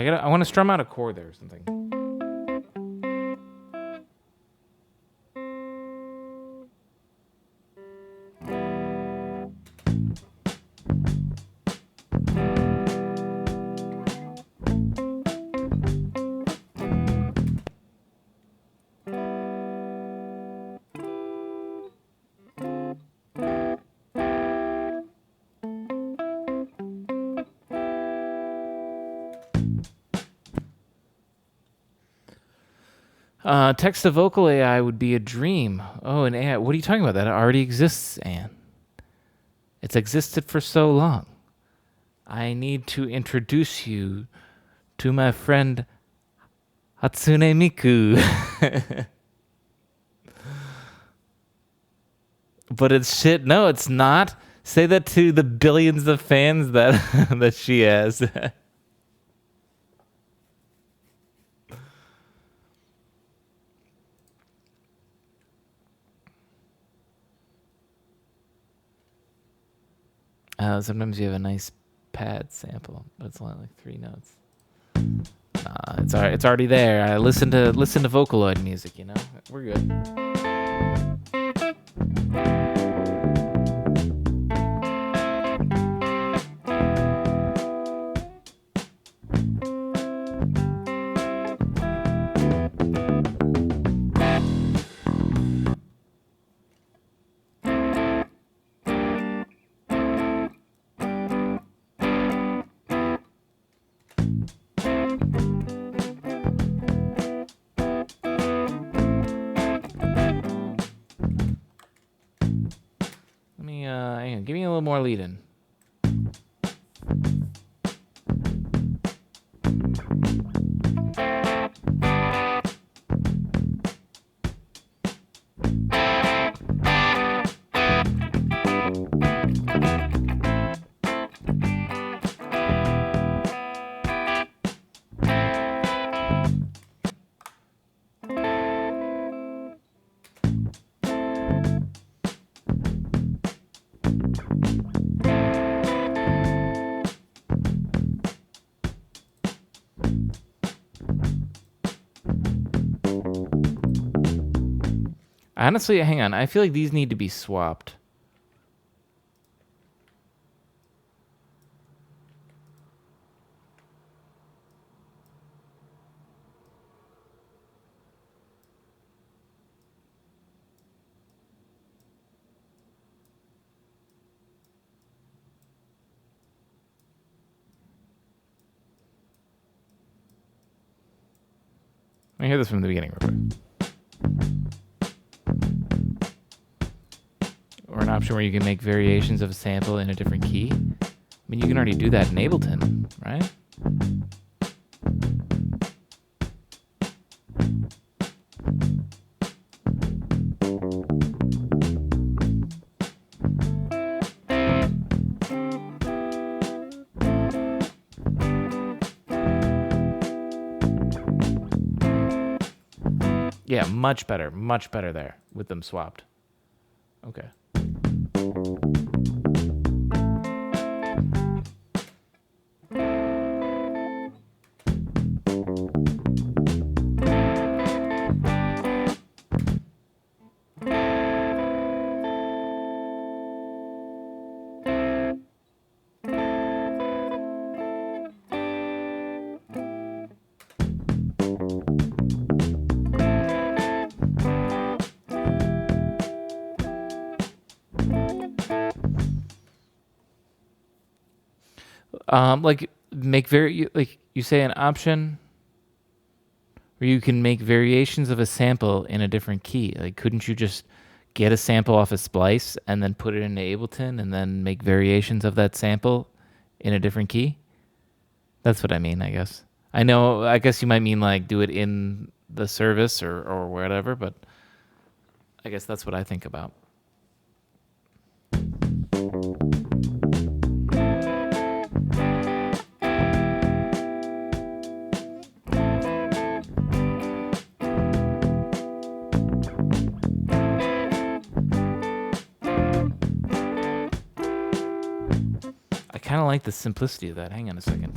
S1: I want to strum out a chord there or something. Text to vocal AI would be a dream. Oh, an AI. What are you talking about? That already exists, Anne. It's existed for so long. I need to introduce you to my friend Hatsune Miku. But it's shit. No, it's not. Say that to the billions of fans that that she has. Sometimes you have a nice pad sample, but it's only like 3 notes. It's already there. I listen to Vocaloid music. You know, we're good. Hang on, give me a little more lead in. Honestly, hang on. I feel like these need to be swapped. Let me hear this from the beginning real quick. Or an option where you can make variations of a sample in a different key. I mean, you can already do that in Ableton, right? Yeah, much better there with them swapped. Okay. Like like you say an option where you can make variations of a sample in a different key. Like, couldn't you just get a sample off a splice and then put it into Ableton and then make variations of that sample in a different key? That's what I mean, I guess. I know, I guess you might mean like do it in the service or whatever, but I guess that's what I think about. I kind of like the simplicity of that. Hang on a second.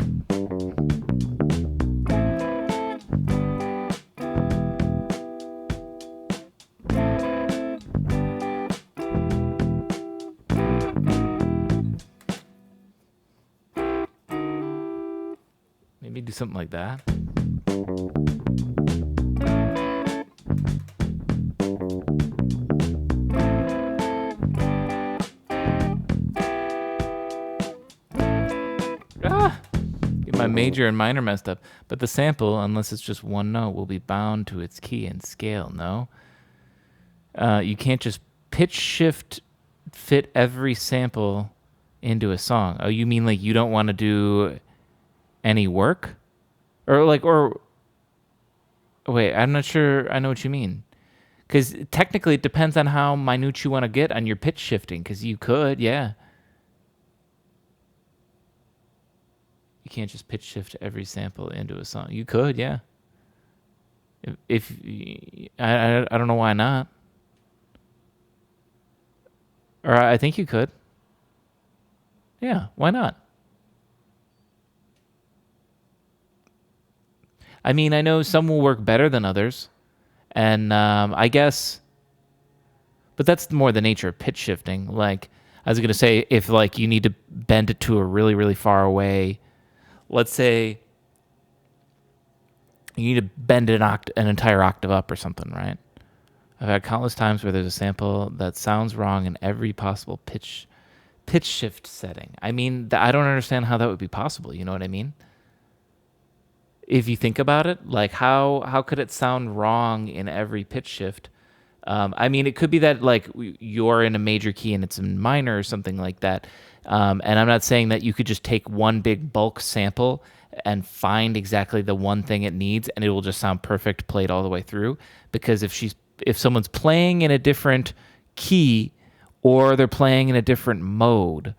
S1: Maybe do something like that. Get my major and minor messed up. But the sample, unless it's just one note, will be bound to its key and scale, no? You can't just pitch shift fit every sample into a song. Oh, you mean like you don't want to do any work? Or wait, I'm not sure I know what you mean. Because technically it depends on how minute you want to get on your pitch shifting, because you could, yeah. You can't just pitch shift every sample into a song. You could, yeah. If I don't know why not. Or I think you could. Yeah, why not? I mean, I know some will work better than others, and I guess, but that's more the nature of pitch shifting. Like I was gonna say, if like you need to bend it to a really, really far away, let's say you need to bend an entire octave up or something, right? I've had countless times where there's a sample that sounds wrong in every possible pitch shift setting. I mean, I don't understand how that would be possible. You know what I mean? If you think about it, like how could it sound wrong in every pitch shift? I mean, it could be that like you're in a major key and it's in minor or something like that. And I'm not saying that you could just take one big bulk sample and find exactly the one thing it needs and it will just sound perfect played all the way through. Because if someone's playing in a different key or they're playing in a different mode,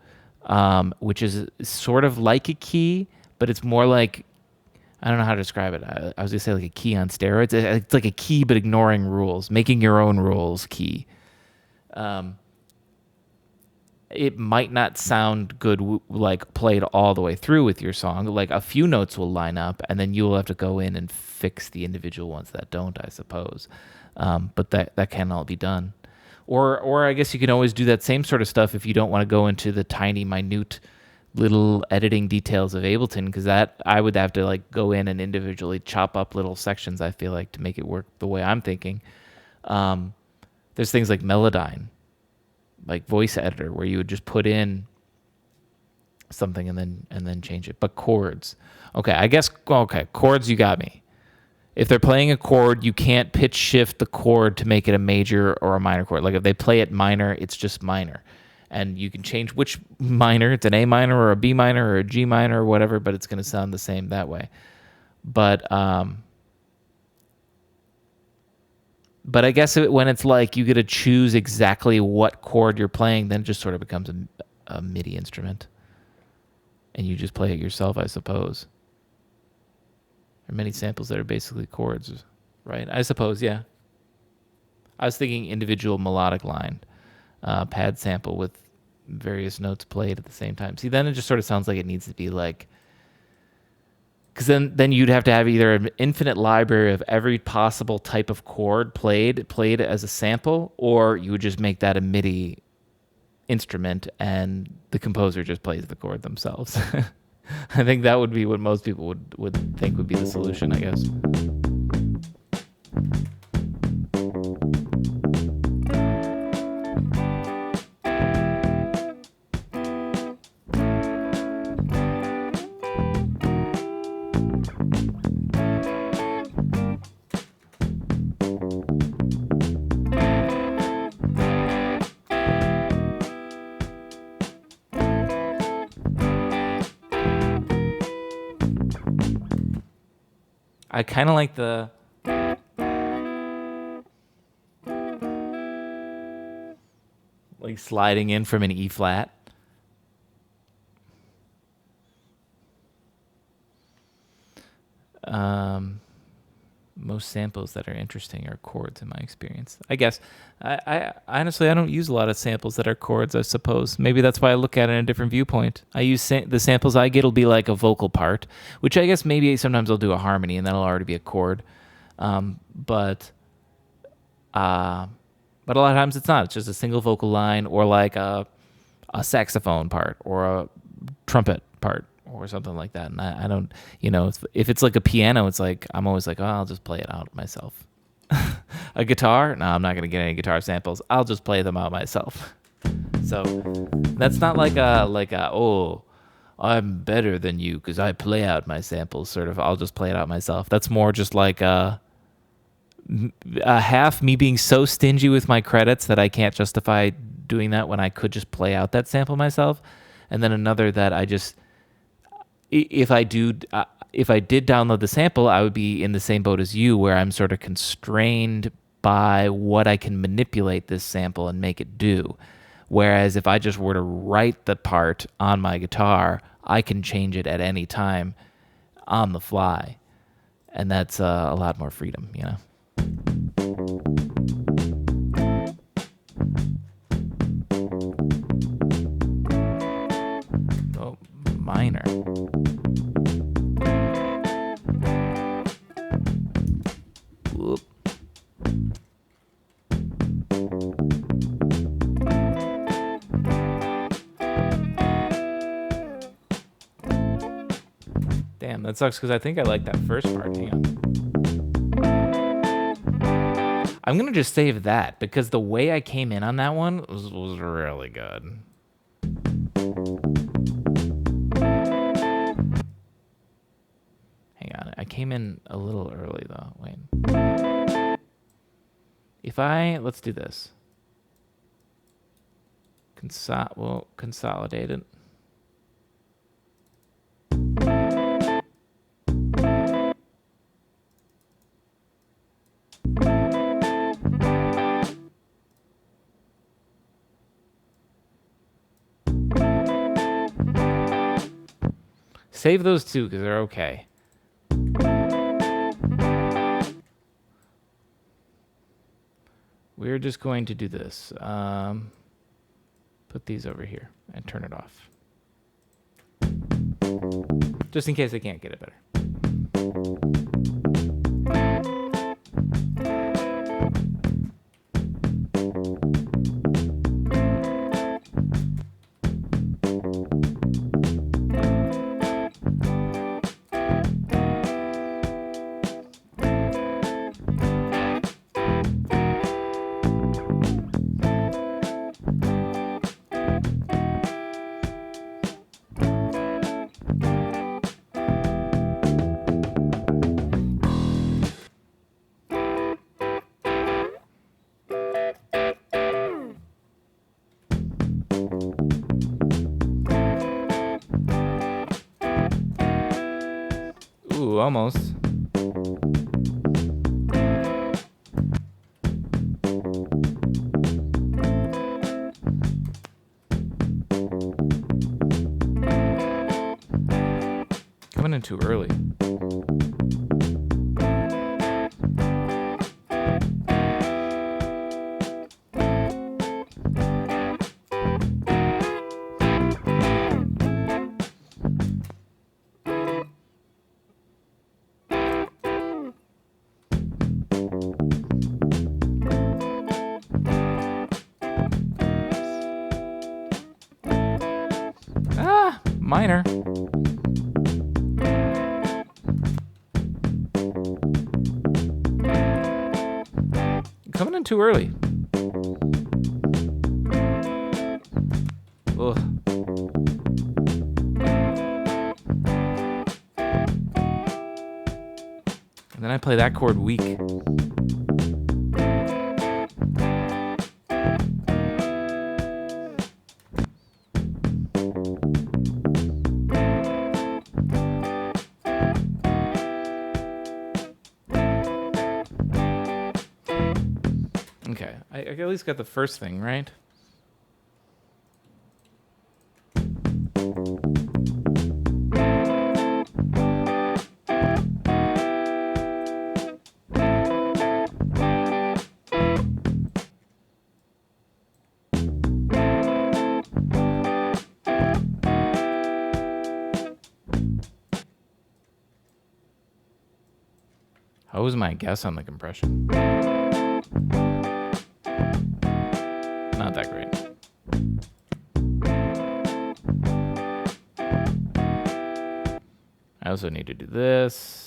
S1: which is sort of like a key, but it's more like, I don't know how to describe it. I was going to say like a key on steroids. It's like a key, but ignoring rules, making your own rules key. It might not sound good, like played all the way through with your song. Like a few notes will line up, and then you'll have to go in and fix the individual ones that don't, I suppose. But that can all be done. Or I guess you can always do that same sort of stuff if you don't want to go into the tiny, minute little editing details of Ableton, because that I would have to like go in and individually chop up little sections, I feel like, to make it work the way I'm thinking. There's things like Melodyne, like voice editor, where you would just put in something and then change it. But chords, chords, you got me. If they're playing a chord, you can't pitch shift the chord to make it a major or a minor chord. Like if they play it minor, it's just minor. And you can change which minor. It's an A minor or a B minor or a G minor or whatever, but it's going to sound the same that way. But I guess when it's like you get to choose exactly what chord you're playing, then it just sort of becomes a MIDI instrument. And you just play it yourself, I suppose. There are many samples that are basically chords, right? I suppose, yeah. I was thinking individual melodic line. Pad sample with various notes played at the same time. See, then it just sort of sounds like it needs to be like, because then you'd have to have either an infinite library of every possible type of chord played as a sample, or you would just make that a MIDI instrument and the composer just plays the chord themselves. I think that would be what most people would think would be the solution, I guess. I kind of like the like sliding in from an E flat. Most samples that are interesting are chords in my experience. I guess I honestly I don't use a lot of samples that are chords. I suppose maybe that's why I look at it in a different viewpoint. I use the samples I get will be like a vocal part, which I guess maybe sometimes I'll do a harmony and that'll already be a chord. But a lot of times it's not. It's just a single vocal line or like a saxophone part or a trumpet part or something like that. And I don't, if it's like a piano, it's like, I'm always like, oh, I'll just play it out myself. A guitar? No, I'm not going to get any guitar samples. I'll just play them out myself. So that's not like oh, I'm better than you because I play out my samples sort of. I'll just play it out myself. That's more just like a half me being so stingy with my credits that I can't justify doing that when I could just play out that sample myself. And then another that I just, if I did download the sample, I would be in the same boat as you, where I'm sort of constrained by what I can manipulate this sample and make it do. Whereas if I just were to write the part on my guitar, I can change it at any time on the fly. And that's a lot more freedom, Oh, minor. Whoop. Damn, that sucks because I think I like that first part. Hang on. I'm going to just save that because the way I came in on that one was really good. Hang on. I came in a little early though. Wait. Let's do this. We'll consolidate it. Save those two because they're okay. We're just going to do this. Put these over here and turn it off. Just in case I can't get it better. Ooh, almost. Coming in too early. Minor. Coming in too early. Ugh. And then I play that chord weak. Okay, I at least got the first thing right. How was my guess on the compression? Not that great. I also need to do this.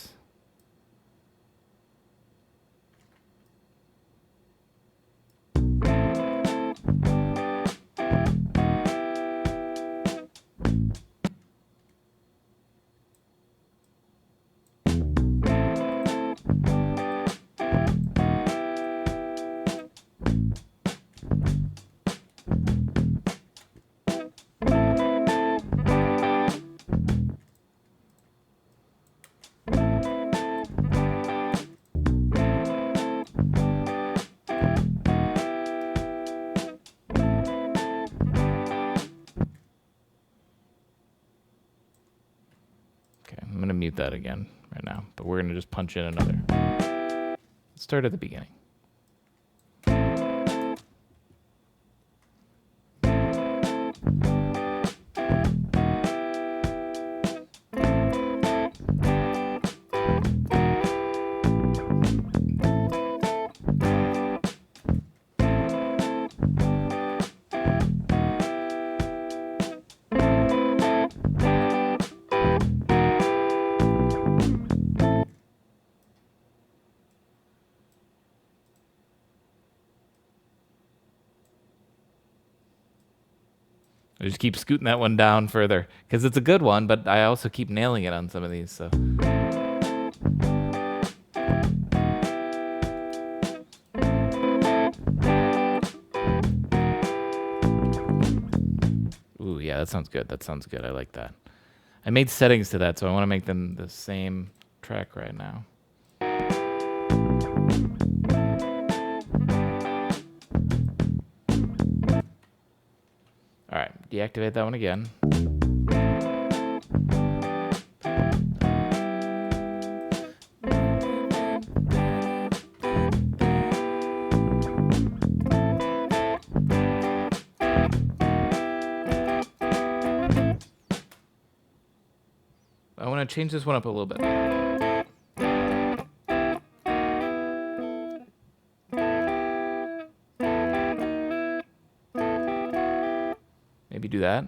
S1: I'm going to mute that again right now, but we're going to just punch in another. Let's start at the beginning. I just keep scooting that one down further because it's a good one, but I also keep nailing it on some of these. So. Ooh, yeah, that sounds good. That sounds good. I like that. I made settings to that, so I want to make them the same track right now. All right, deactivate that one again. I want to change this one up a little bit. Maybe do that.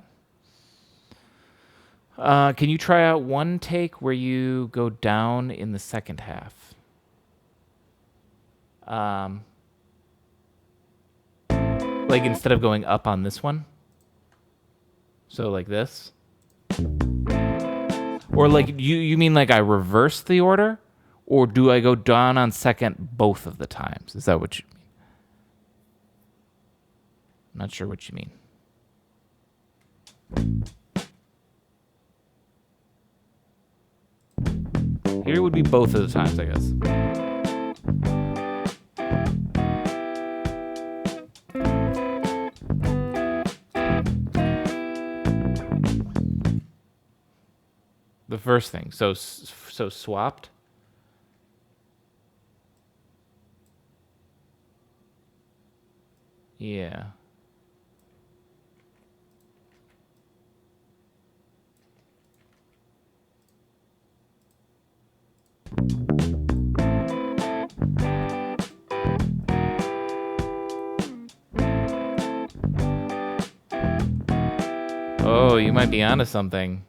S1: Can you try out one take where you go down in the second half? Like instead of going up on this one? So like this? Or like you mean like I reverse the order? Or do I go down on second both of the times? Is that what you mean? I'm not sure what you mean. Here would be both of the times, I guess. The first thing. So swapped. Yeah. Oh, you might be onto something.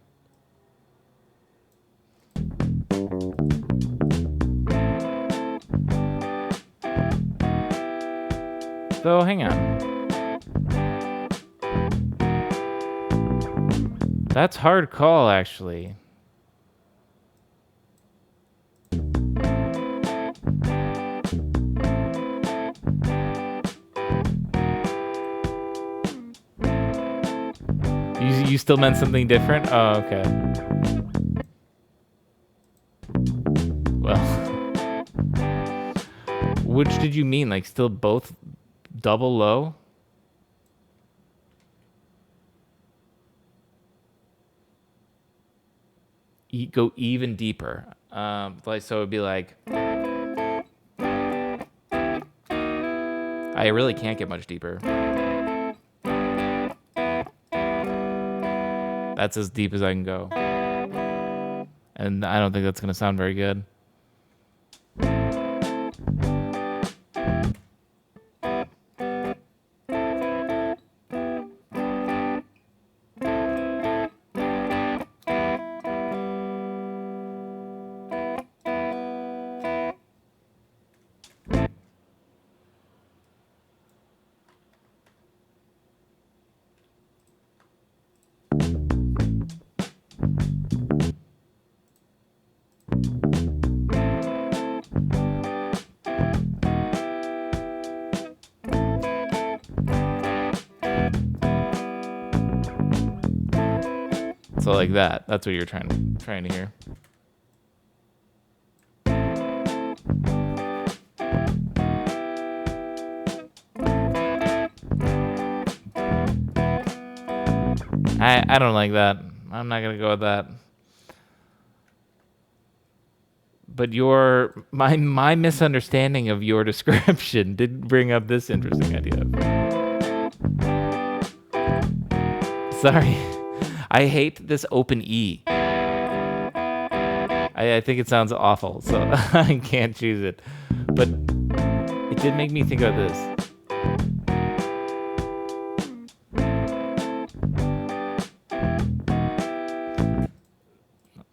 S1: So hang on. That's hard call, actually. You still meant something different? Oh, okay. Well, which did you mean? Like still both double low. Go even deeper. Like so, it'd be like. I really can't get much deeper. That's as deep as I can go. And I don't think that's going to sound very good. So like that. That's what you're trying to hear. I don't like that. I'm not gonna go with that. But my misunderstanding of your description did bring up this interesting idea. Sorry. I hate this open E. I think it sounds awful, so I can't choose it. But it did make me think about this.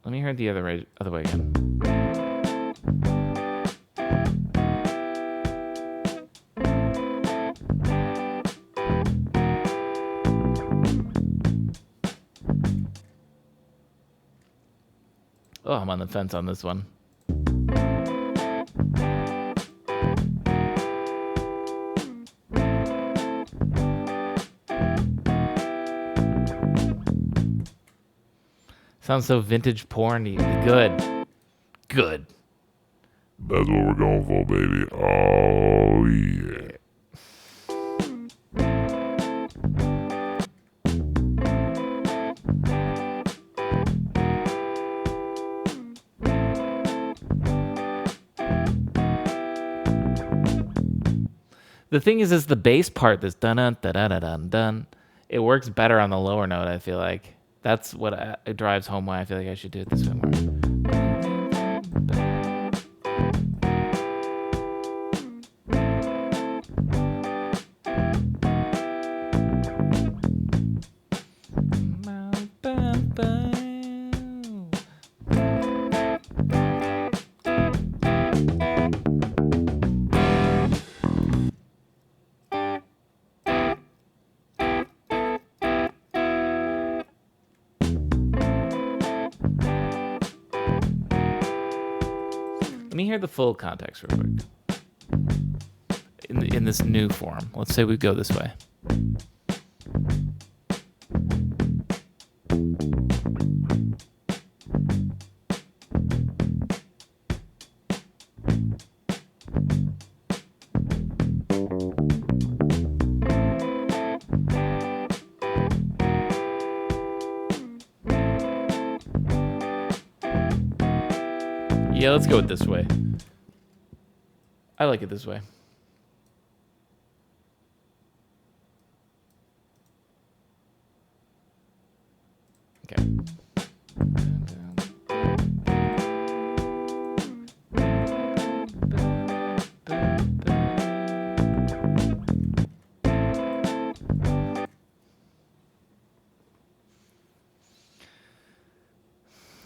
S1: Let me hear it the other way again. Oh, I'm on the fence on this one. Sounds so vintage porn-y. Good. Good.
S3: That's what we're going for, baby. Oh, yeah.
S1: The thing is the bass part, this dun dun dun dun dun dun. It works better on the lower note, I feel like. That's what it drives home why I feel like I should do it this way more. Let me hear the full context real quick. In this new form. Let's say we go this way. Yeah, let's go with this way. I like it this way. Okay.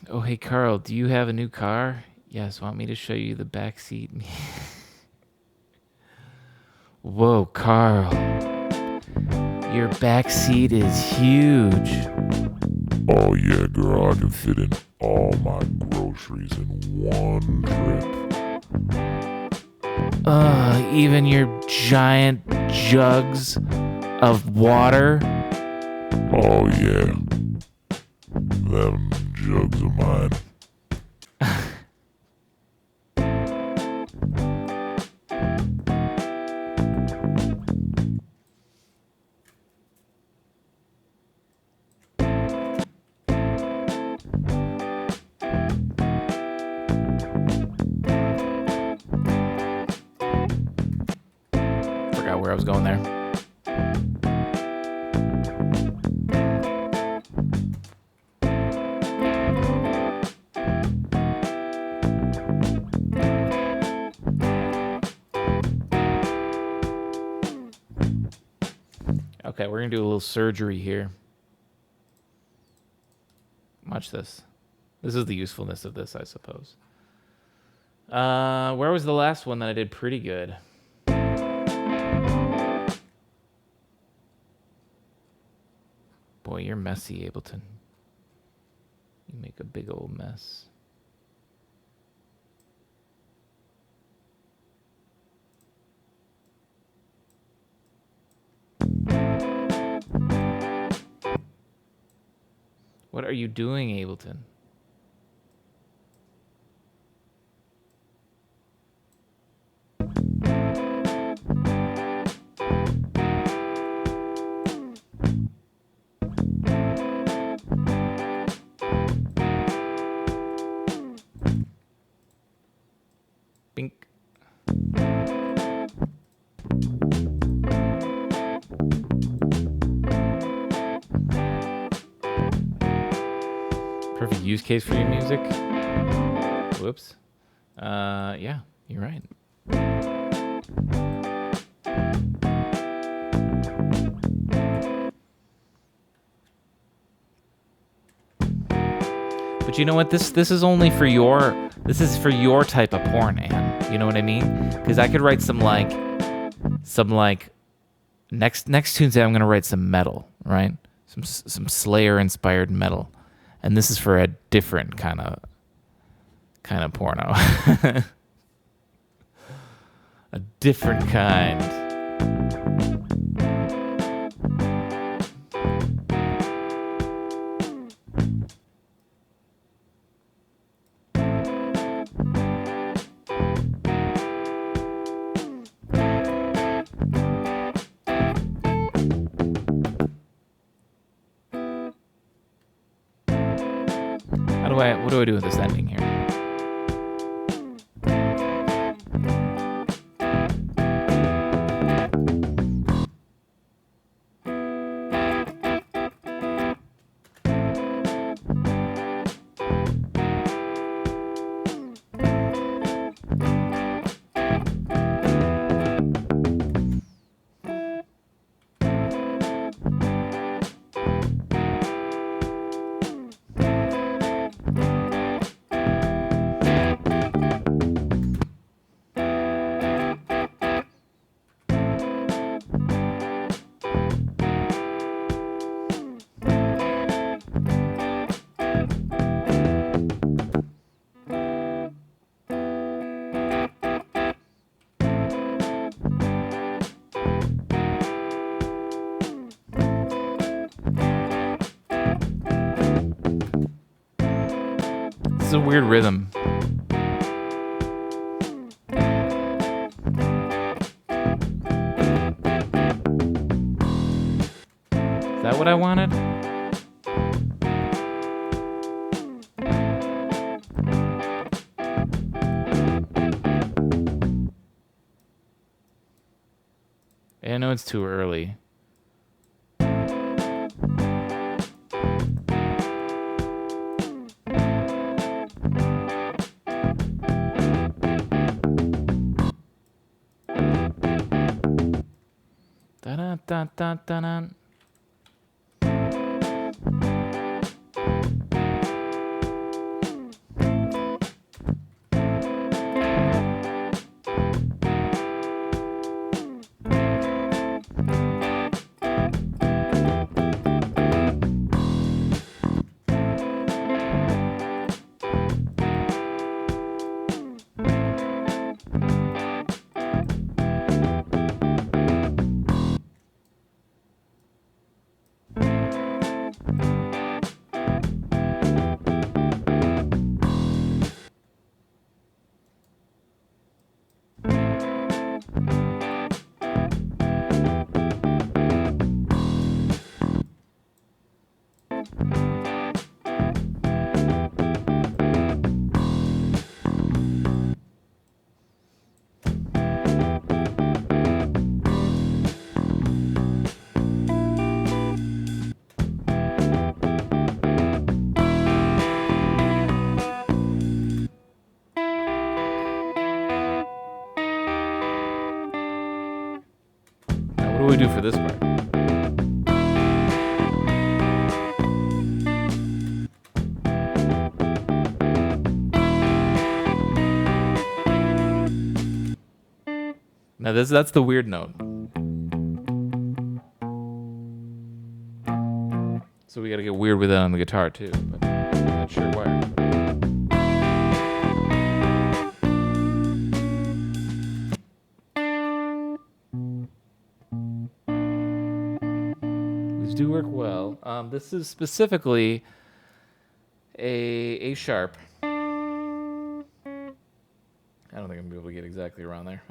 S1: Oh, hey, Carl, do you have a new car? Yes, want me to show you the back seat? Whoa, Carl. Your back seat is huge.
S3: Oh, yeah, girl, I can fit in all my groceries in one trip.
S1: Even your giant jugs of water?
S3: Oh, yeah. Them jugs of mine.
S1: where I was going there. Okay, we're going to do a little surgery here. Watch this. This is the usefulness of this, I suppose. Where was the last one that I did pretty good? Boy, you're messy, Ableton. You make a big old mess. What are you doing, Ableton? Bink. Perfect use case for your music. Whoops. Yeah, you're right. But you know what? This is only for your. This is for your type of porn, Anne. You know what I mean? Because I could write some like next Tuesday I'm gonna write some metal, right? Some Slayer inspired metal, and this is for a different kind of porno. A different kind. What do I do with this ending here? It's a weird rhythm. Is that what I wanted? I know it's too early. Dun-dun-dun-dun-dun. What do we do for this part? Now that's the weird note. So we gotta get weird with it on the guitar too, but I'm not sure where. These do work well. This is specifically A sharp. I don't think I'm gonna be able to get exactly around there.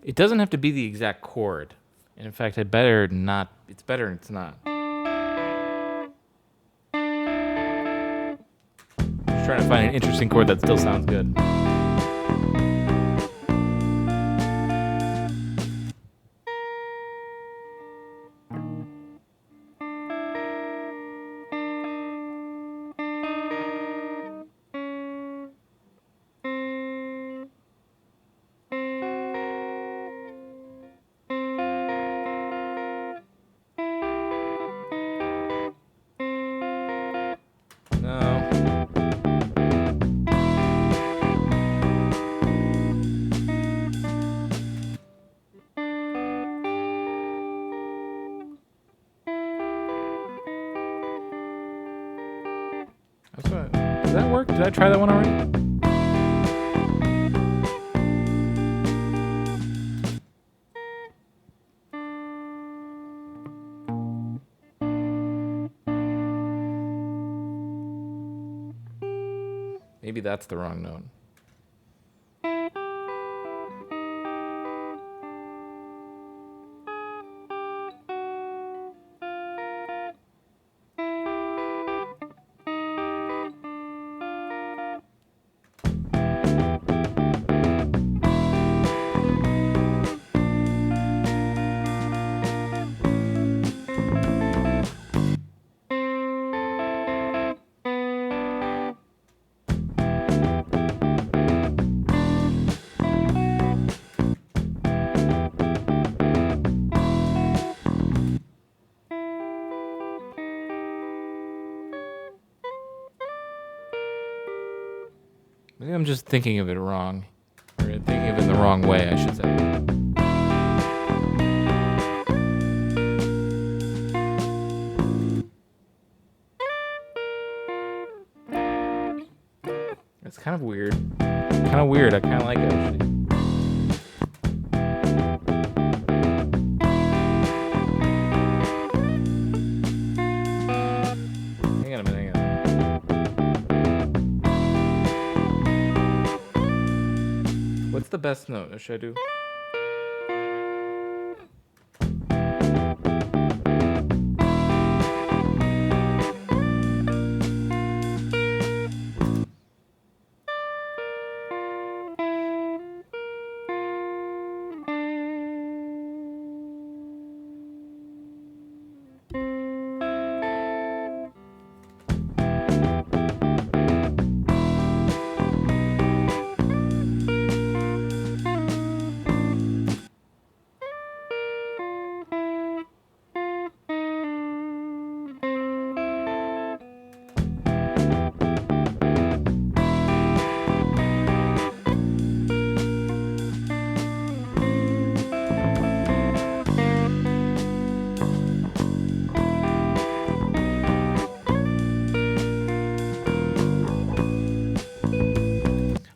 S1: It doesn't have to be the exact chord. And in fact, I'd better not. It's better it's not. Just trying to find an interesting chord that still sounds good. Does that work? Did I try that one already? Maybe that's the wrong note. Maybe I'm just thinking of it wrong. Or thinking of it in the wrong way, I should say. It's kind of weird. Kind of weird. I kind of like it, actually. Hang on a minute. What's the best note? What should I do?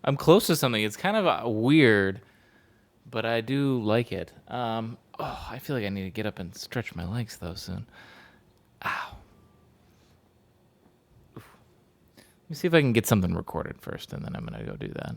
S1: I'm close to something. It's kind of weird, but I do like it. I feel like I need to get up and stretch my legs though soon. Ow. Oof. Let me see if I can get something recorded first, and then I'm gonna go do that.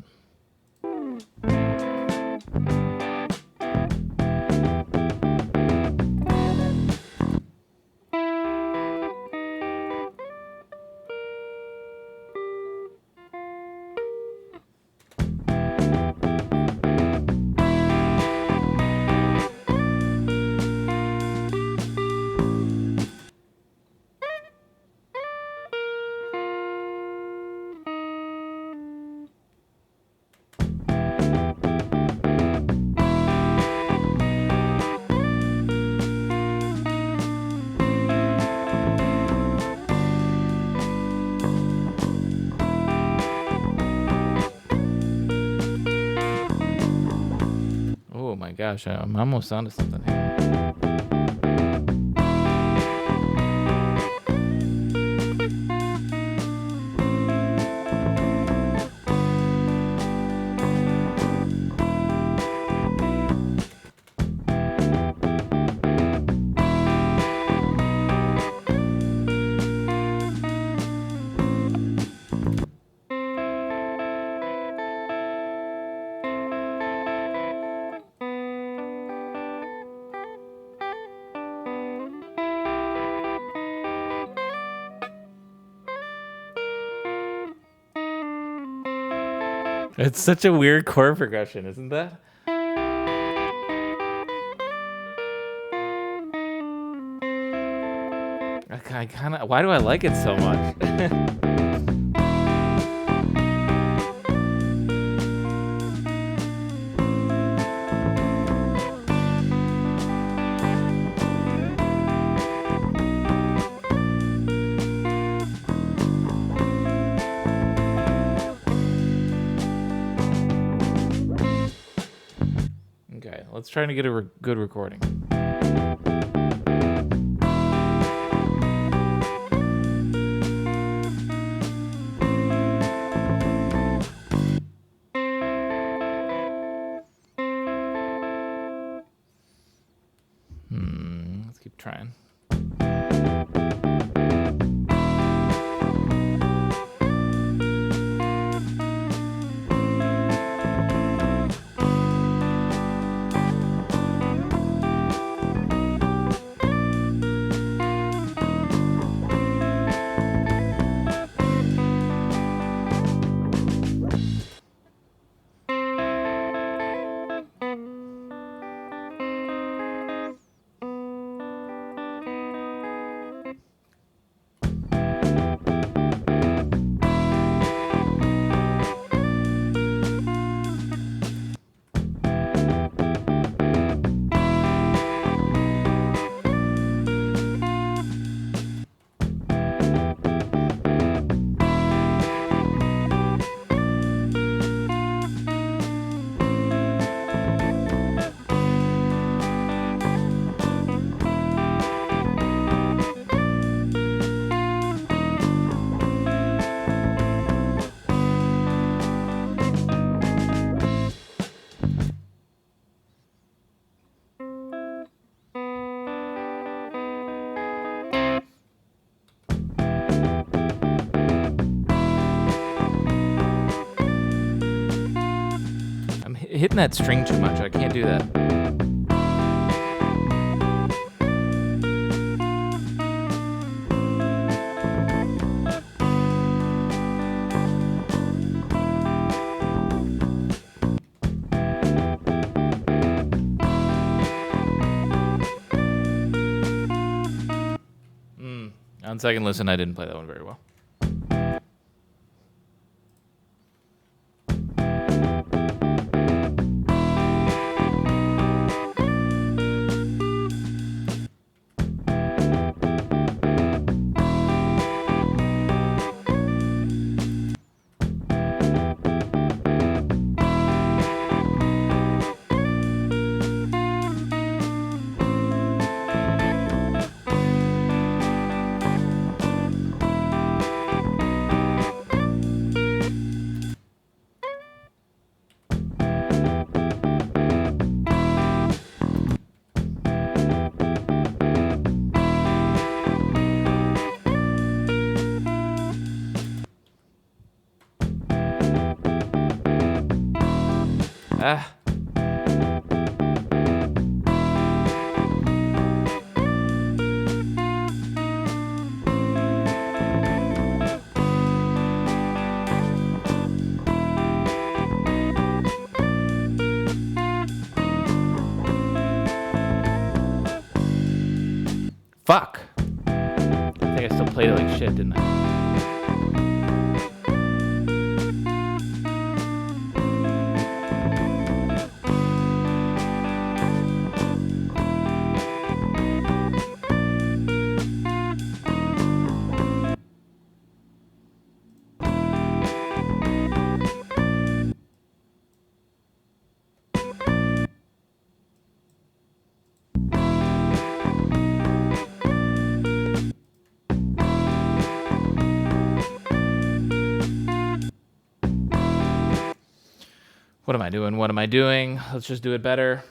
S1: Oh my gosh, I'm almost onto something here. It's such a weird chord progression, isn't that? I kind of. Why do I like it so much? Okay, let's try to get a good recording. Let's keep trying. Hitting that string too much. I can't do that. On second listen, I didn't play that one very well. Ah. Fuck. I think I still played it like shit, didn't I? What am I doing? What am I doing? Let's just do it better.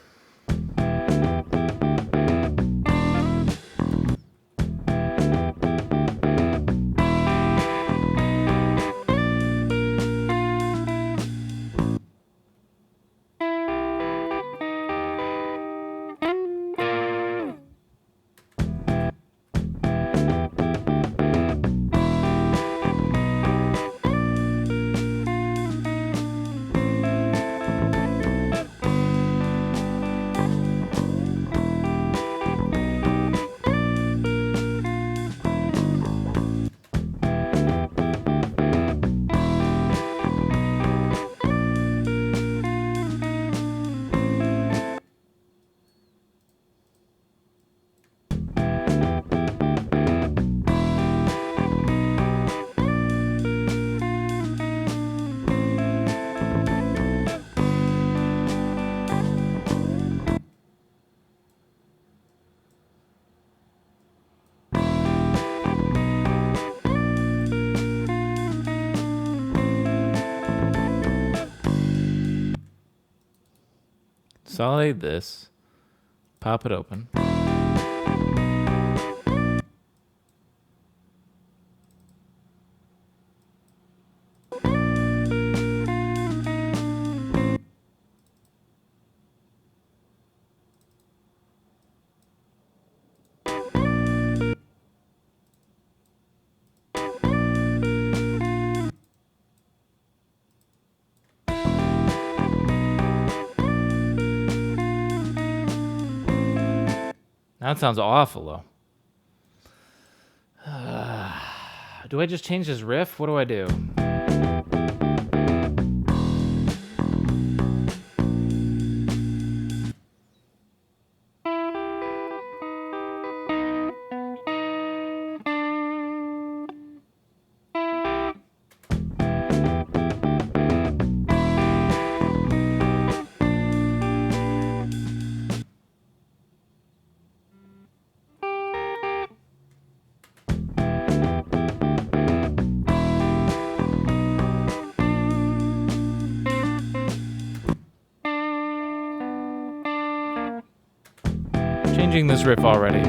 S1: Consolidate this. Pop it open. That sounds awful, though. Do I just change this riff? What do I do? Changing this riff already.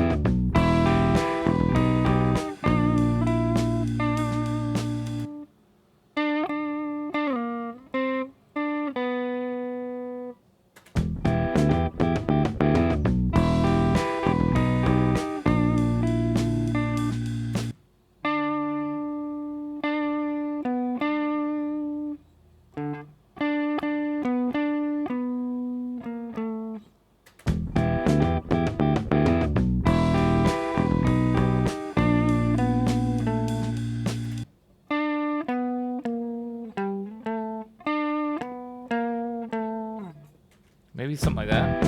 S1: Maybe something like that.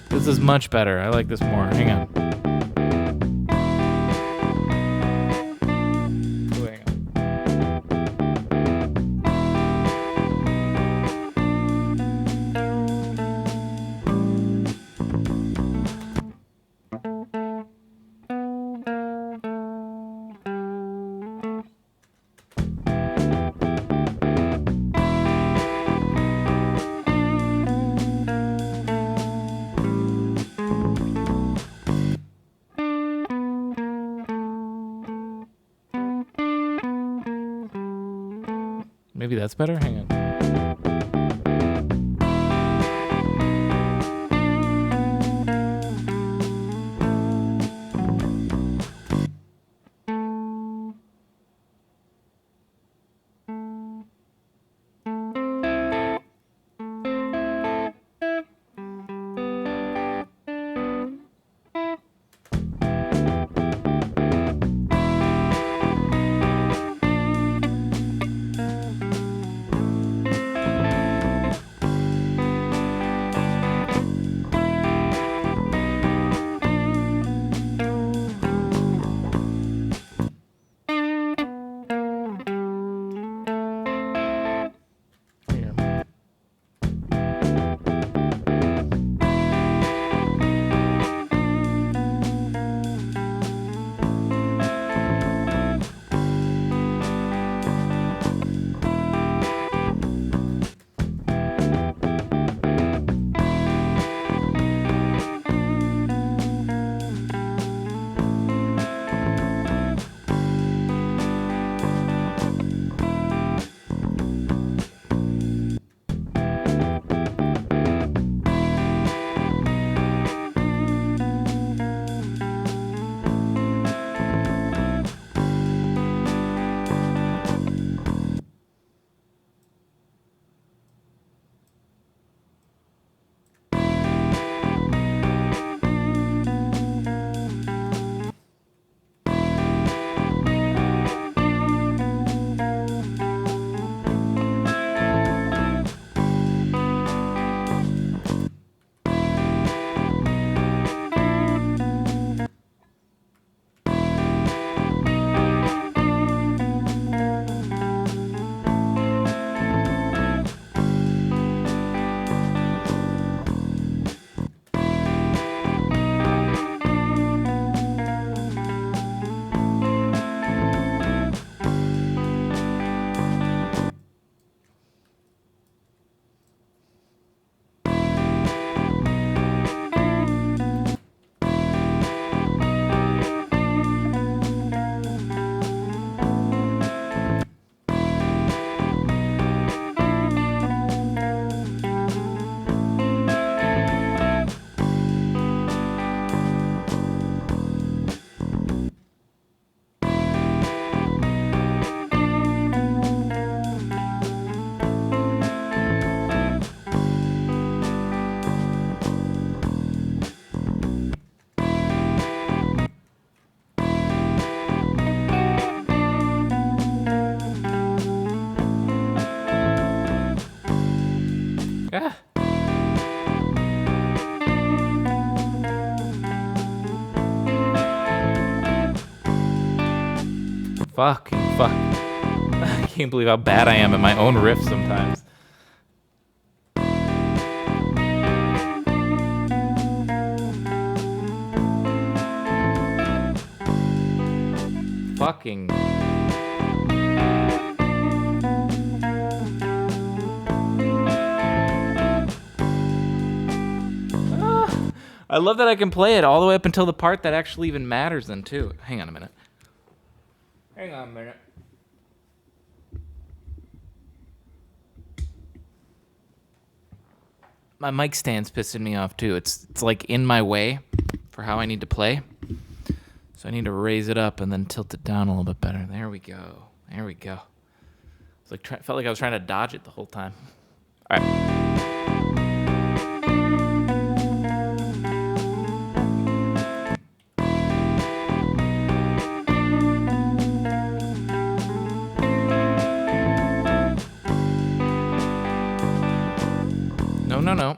S1: This is much better. I like this more. Hang on. Oh, hang on. Maybe that's better? Hang on. Here. Ah. Fucking fuck. I can't believe how bad I am at my own riff sometimes. Fucking. I love that I can play it all the way up until the part that actually even matters then too. Hang on a minute. Hang on a minute. My mic stand's pissing me off too. It's like in my way for how I need to play. So I need to raise it up and then tilt it down a little bit better. There we go. There we go. It's like felt like I was trying to dodge it the whole time. All right. No.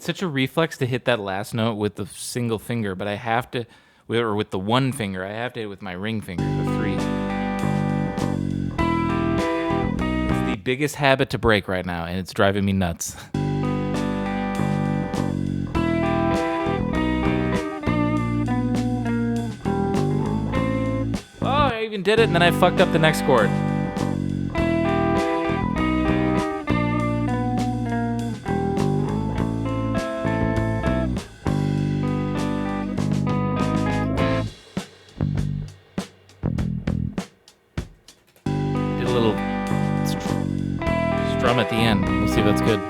S1: It's such a reflex to hit that last note with the single finger, but I have to, or with the one finger. I have to hit it with my ring finger, the 3. It's the biggest habit to break right now, and it's driving me nuts. Oh, I even did it, and then I fucked up the next chord. Did a little strum at the end. We'll see if that's good.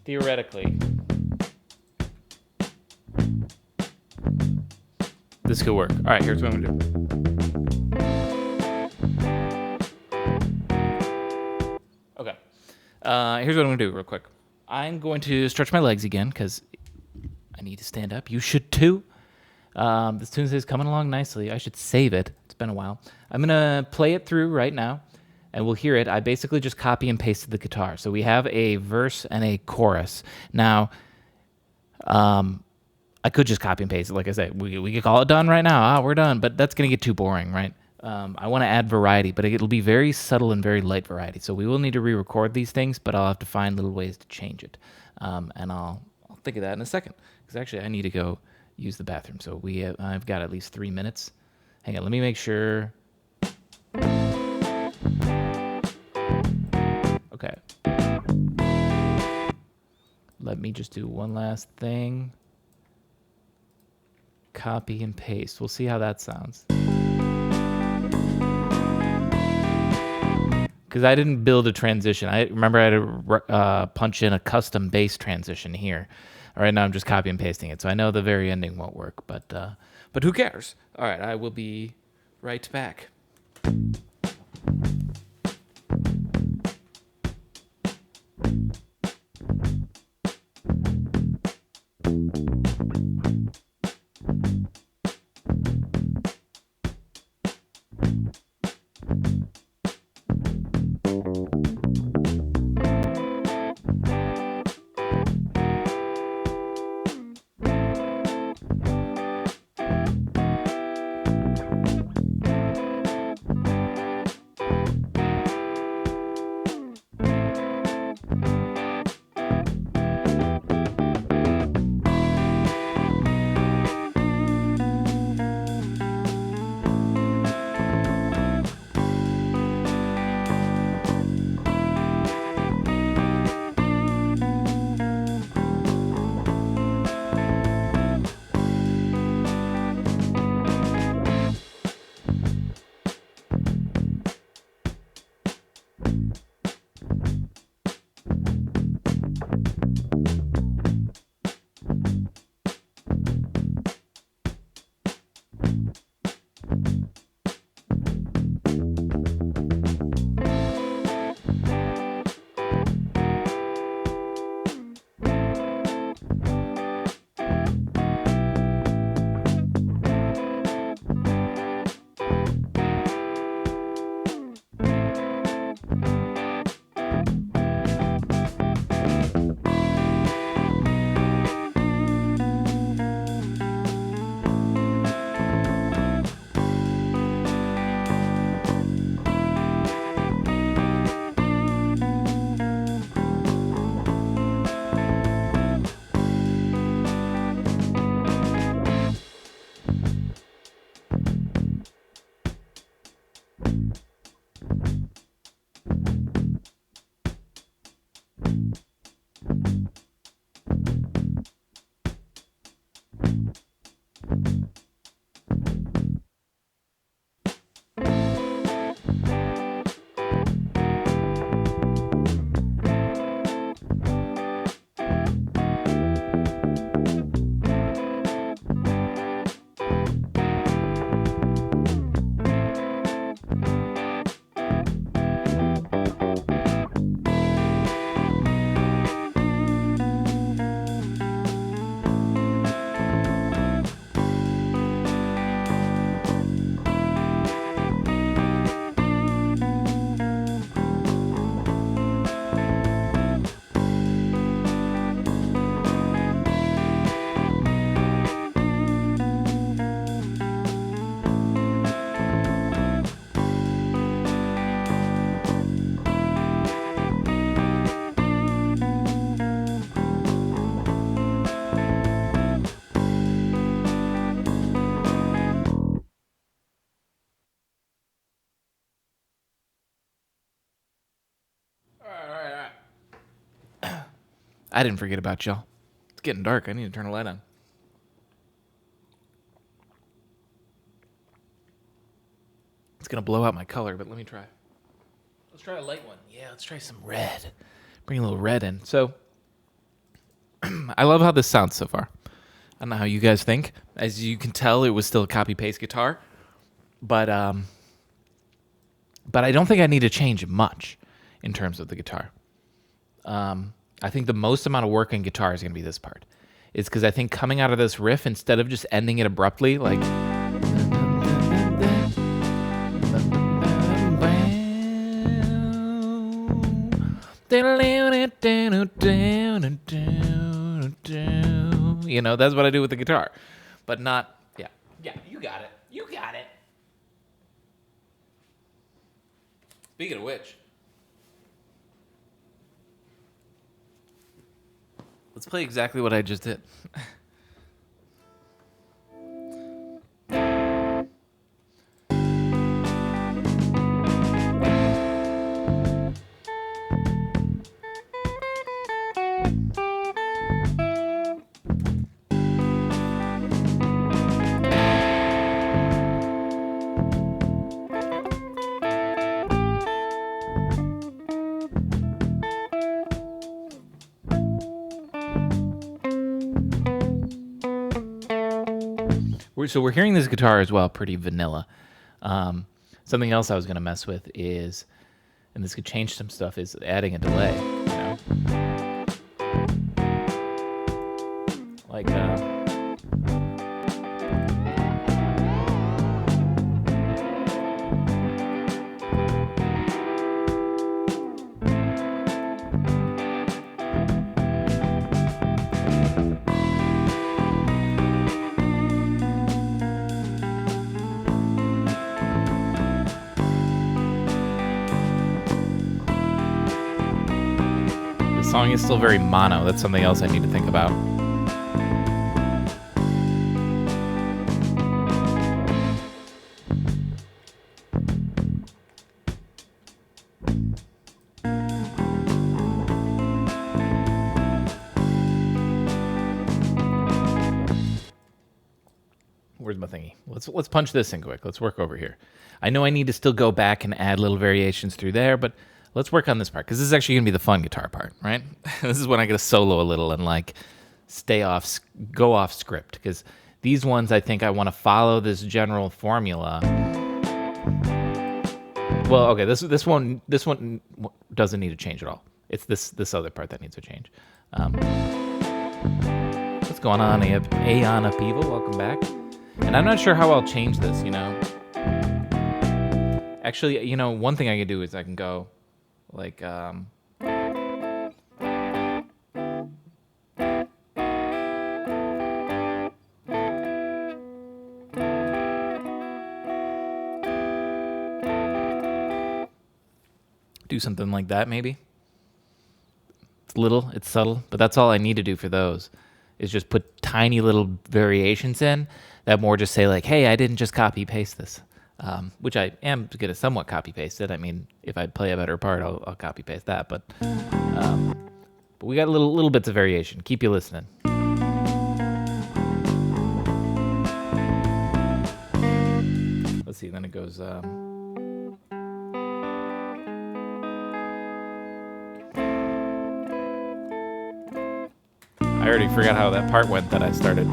S1: Theoretically, this could work. All right, here's what I'm gonna do. Okay, here's what I'm gonna do real quick. I'm going to stretch my legs again because I need to stand up. You should too. This Tunesday is coming along nicely. I should save it. It's been a while. I'm gonna play it through right now, and we'll hear it. I basically just copy and pasted the guitar. So we have a verse and a chorus. Now, I could just copy and paste it. Like I said, we could call it done right now. We're done. But that's going to get too boring, right? I want to add variety, but it'll be very subtle and very light variety. So we will need to re-record these things, but I'll have to find little ways to change it. And I'll think of that in a second. Because actually, I need to go use the bathroom. So I've got at least 3 minutes. Hang on, let me make sure. Okay. Let me just do one last thing. Copy and paste. We'll see how that sounds. Because I didn't build a transition. I remember I had to punch in a custom bass transition here. All right, now I'm just copy and pasting it. So I know the very ending won't work, but who cares? All right, I will be right back. I didn't forget about y'all. It's getting dark. I need to turn a light on. It's going to blow out my color, but let me try. Let's try a light one. Yeah, let's try some red. Bring a little red in. So, I love how this sounds so far. I don't know how you guys think. As you can tell, it was still a copy-paste guitar. But I don't think I need to change much in terms of the guitar. I think the most amount of work in guitar is going to be this part. It's because I think coming out of this riff, instead of just ending it abruptly, like... You know, that's what I do with the guitar. But not... Yeah, you got it. You got it. Speaking of which... Let's play exactly what I just did. So we're hearing this guitar as well, pretty vanilla. Something else I was going to mess with is, and this could change some stuff, is adding a delay. You know? Like, song is still very mono. That's something else I need to think about. Where's my thingy? Let's punch this in quick. Let's work over here. I know I need to still go back and add little variations through there, but let's work on this part, because this is actually going to be the fun guitar part, right? This is when I get to solo a little and, like, go off script, because these ones, I think I want to follow this general formula. Well, okay, this one doesn't need to change at all. It's this other part that needs to change. What's going on, Aeon Upheaval? Welcome back. And I'm not sure how I'll change this, you know? Actually, you know, one thing I can do is I can go... Like, do something like that, maybe. It's little, it's subtle, but that's all I need to do for those, is just put tiny little variations in that more just say, like, hey, I didn't just copy paste this. Which I am going to somewhat copy-paste it. I mean, if I play a better part, I'll copy-paste that. But we got little bits of variation. Keep you listening. Let's see. Then it goes... I already forgot how that part went that I started.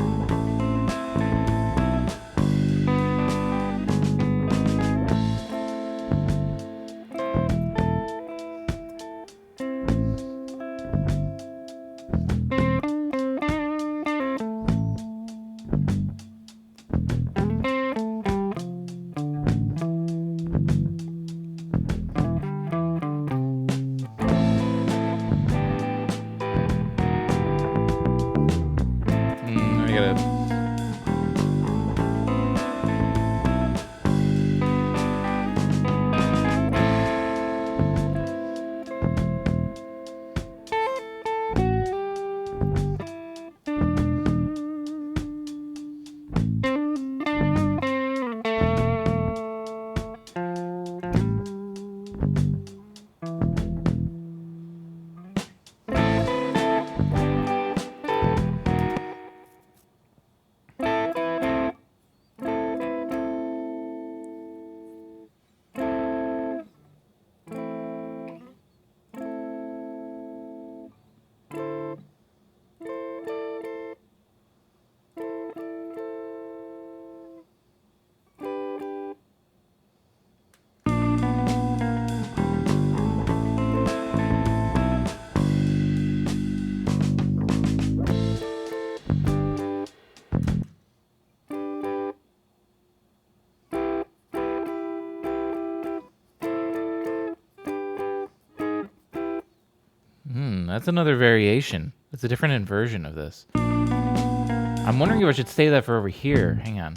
S1: That's another variation. It's a different inversion of this. I'm wondering if I should save that for over here. Hang on.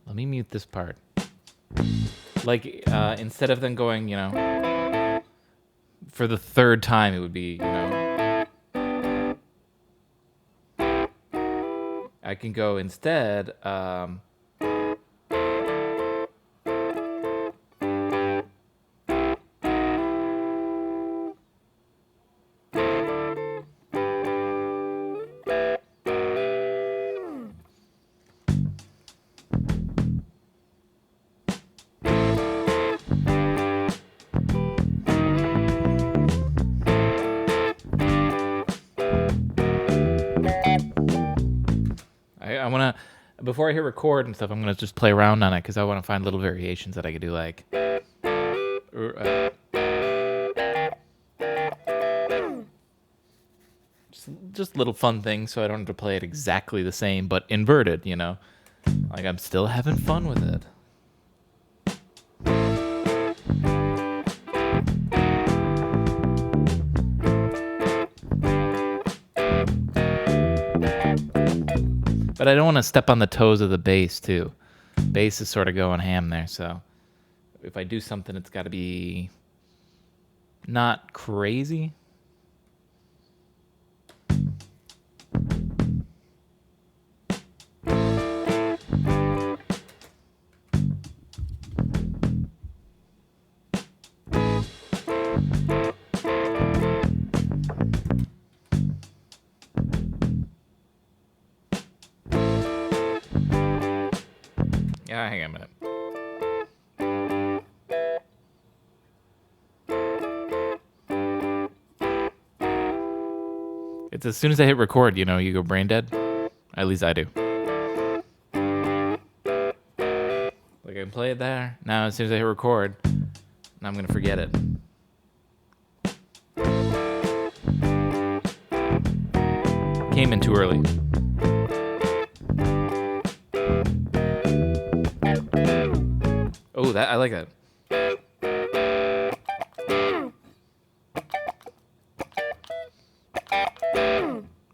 S1: Let me mute this part. Like, instead of them going, you know, for the third time, it would be, you know. I can go instead, I want to, before I hit record and stuff, I'm going to just play around on it because I want to find little variations that I could do, like, just little fun things so I don't have to play it exactly the same, but inverted, you know? Like, I'm still having fun with it. But I don't want to step on the toes of the bass, too. Bass is sort of going ham there, so if I do something, it's got to be not crazy. Yeah, hang on a minute. It's as soon as I hit record, you know, you go brain dead. At least I do. Like, I can play it there. Now, as soon as I hit record, now I'm going to forget it. Came in too early. Oh, I like that.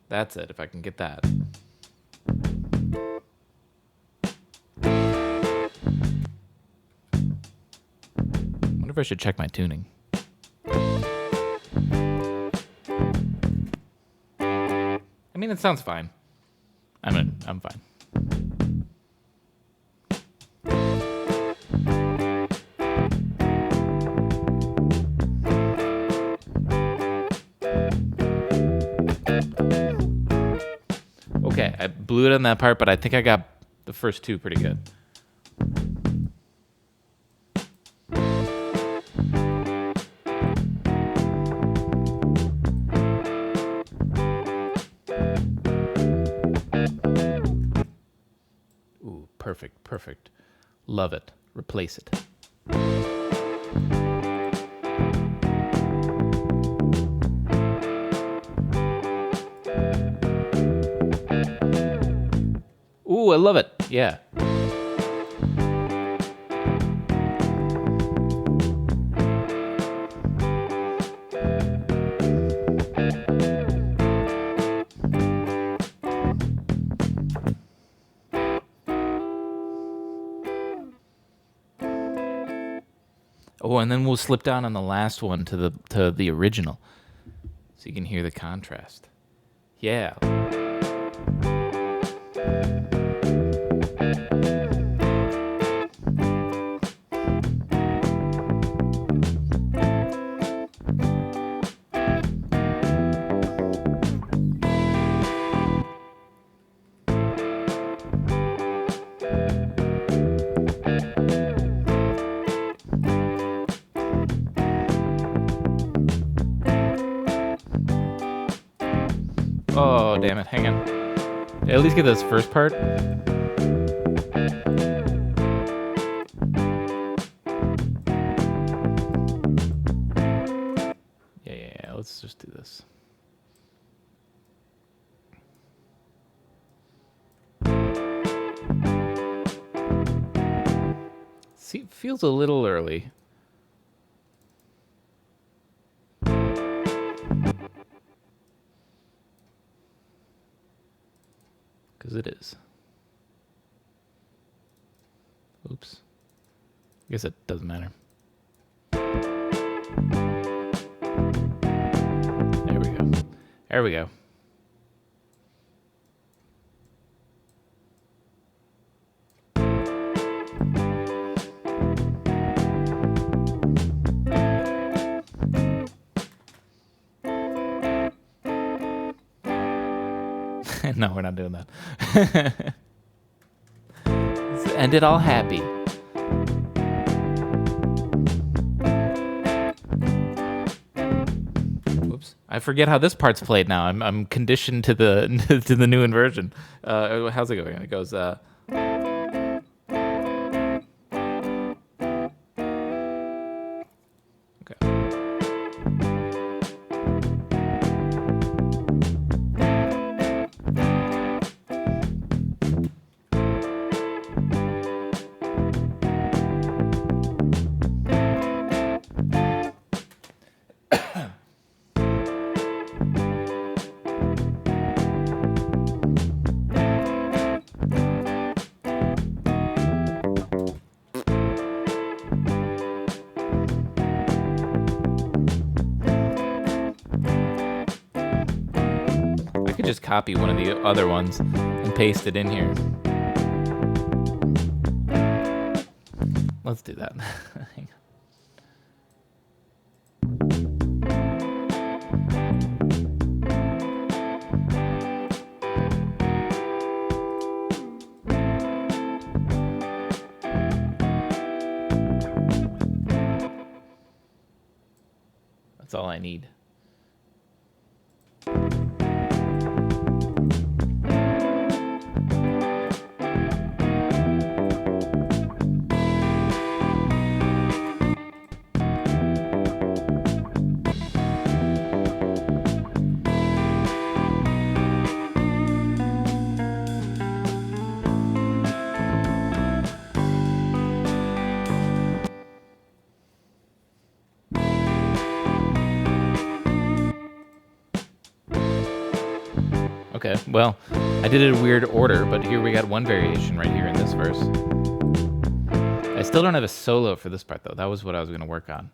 S1: That's it, if I can get that. Wonder if I should check my tuning. I mean, it sounds fine. I'm fine. Okay, I blew it on that part, but I think I got the first two pretty good. Ooh, perfect. Love it. Replace it. Ooh, I love it. Yeah. Oh, and then we'll slip down on the last one to the original, so you can hear the contrast. Yeah. Oh, damn it. Hang on. At least get this first part. Yeah. Let's just do this. See, it feels a little early. Because it is. Oops. I guess it doesn't matter. There we go. There we go. No, we're not doing that. Let's end it all happy. Whoops! I forget how this part's played now. I'm conditioned to the to the new inversion. How's it going? It goes. Okay. Just copy one of the other ones and paste it in here. Let's do that. Hang on. That's all I need. Okay, well, I did it in a weird order, but here we got one variation right here in this verse. I still don't have a solo for this part, though. That was what I was going to work on.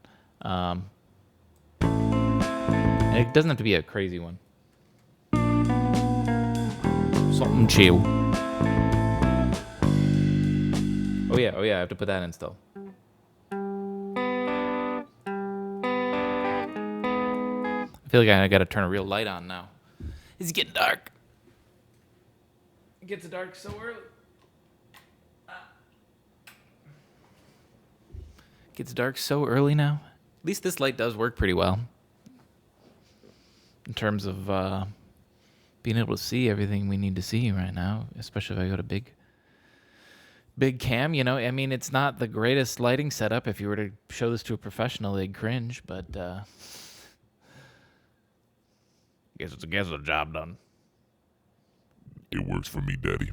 S1: And it doesn't have to be a crazy one. Something chill. Oh yeah, I have to put that in still. I feel like I got to turn a real light on now. It's getting dark. It gets dark so early. It gets dark so early now. At least this light does work pretty well. In terms of being able to see everything we need to see right now. Especially if I go to big cam, you know. I mean, it's not the greatest lighting setup. If you were to show this to a professional, they'd cringe. But guess it's a job done.
S3: It works for me, Daddy.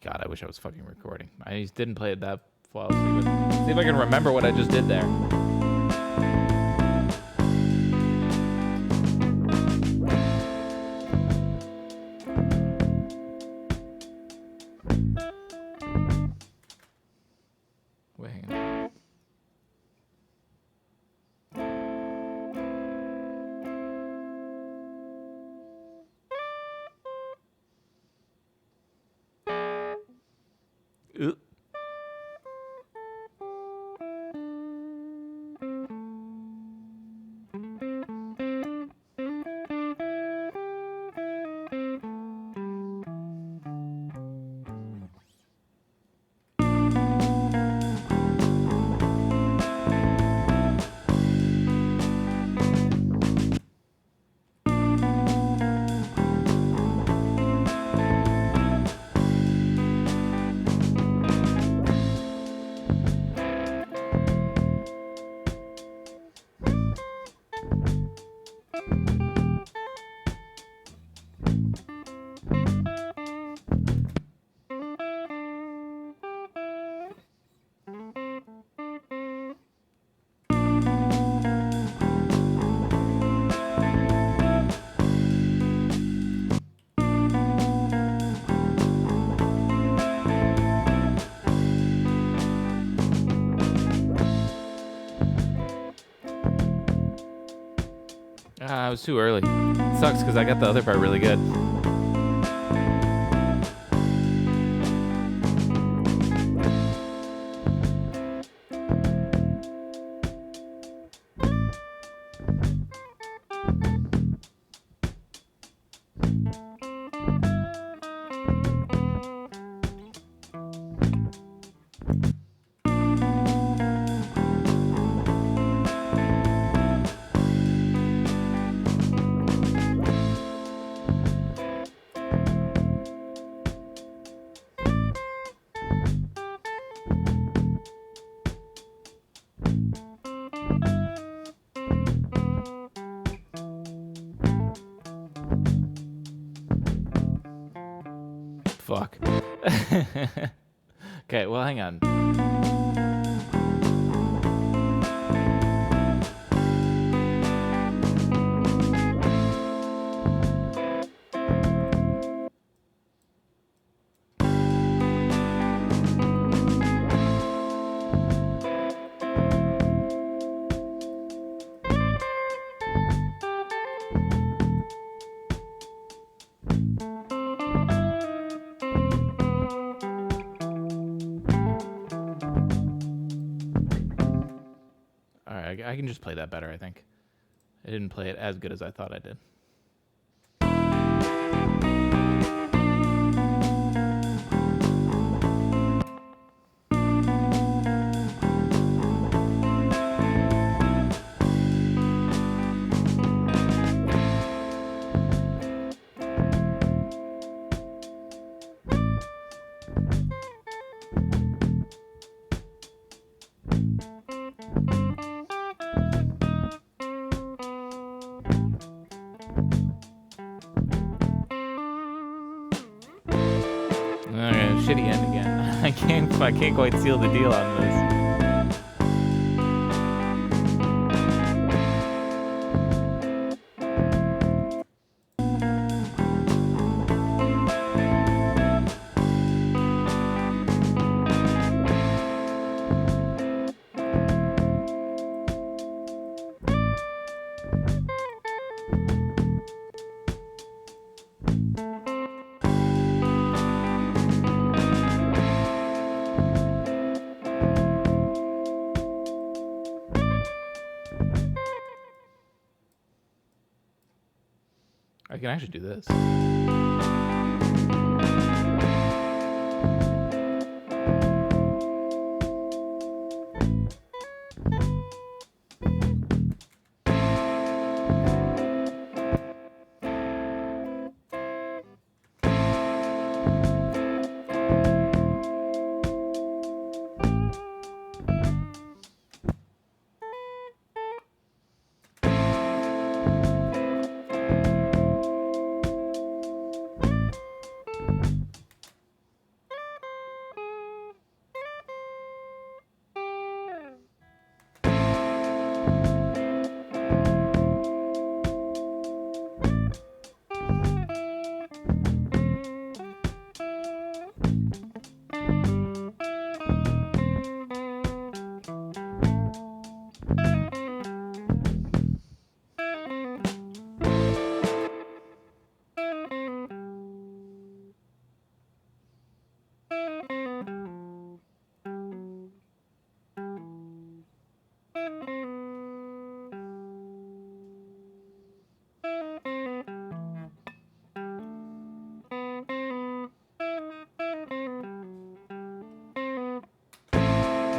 S1: God, I wish I was fucking recording. I just didn't play it that flawlessly. But see if I can remember what I just did there. Wait, hang on. was too early. Sucks because I got the other part really good. Fuck. Okay, well, hang on. I can just play that better, I think. I didn't play it as good as I thought I did. Shitty end again. I can't quite seal the deal on this. I can actually do this.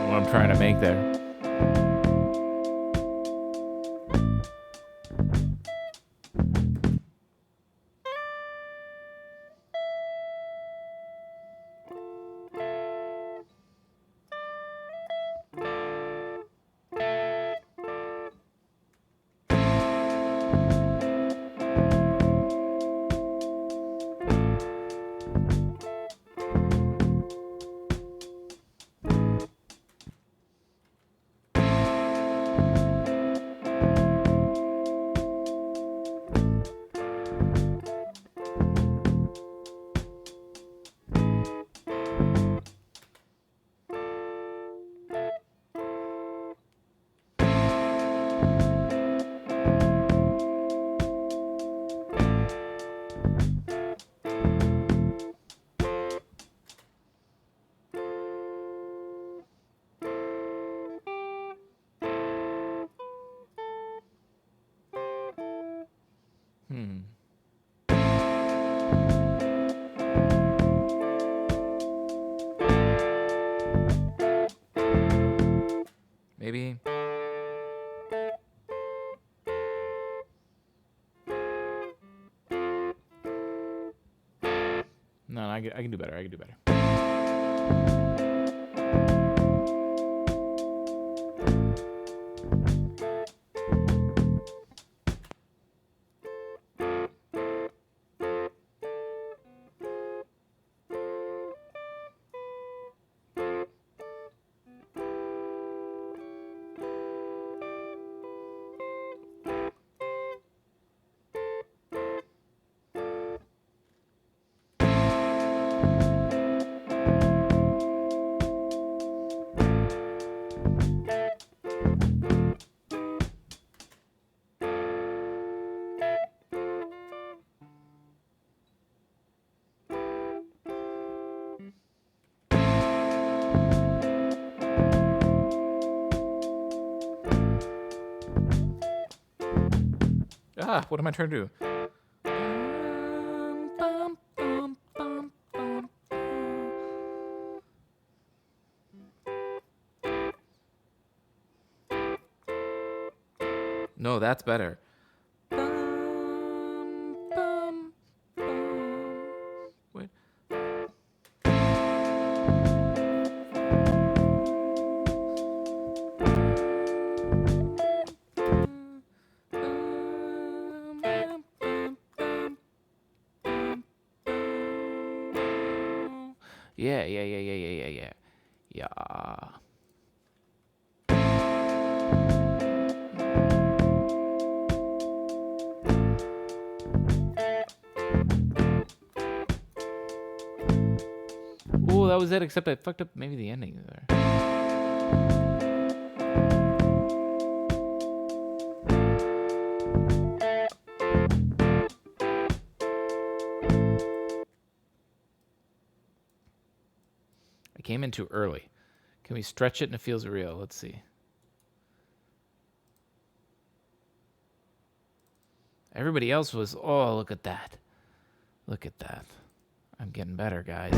S1: What I'm trying to make there. can do better. I can do better. What am I trying to do? No, that's better. Wait. Yeah. Oh, that was it, except I fucked up maybe the ending there. I came in too early. Can we stretch it and it feels real? Let's see. Everybody else was, oh, look at that. Look at that. I'm getting better, guys.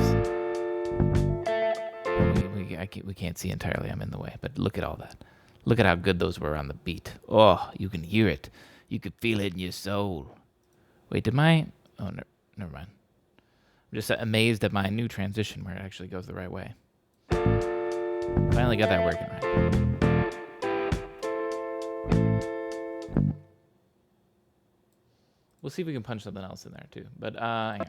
S1: We can't see entirely. I'm in the way. But look at all that. Look at how good those were on the beat. Oh, you can hear it. You could feel it in your soul. Wait, did my... Oh, never mind. I'm just amazed at my new transition where it actually goes the right way. Finally got that working right. We'll see if we can punch something else in there too. But hang on.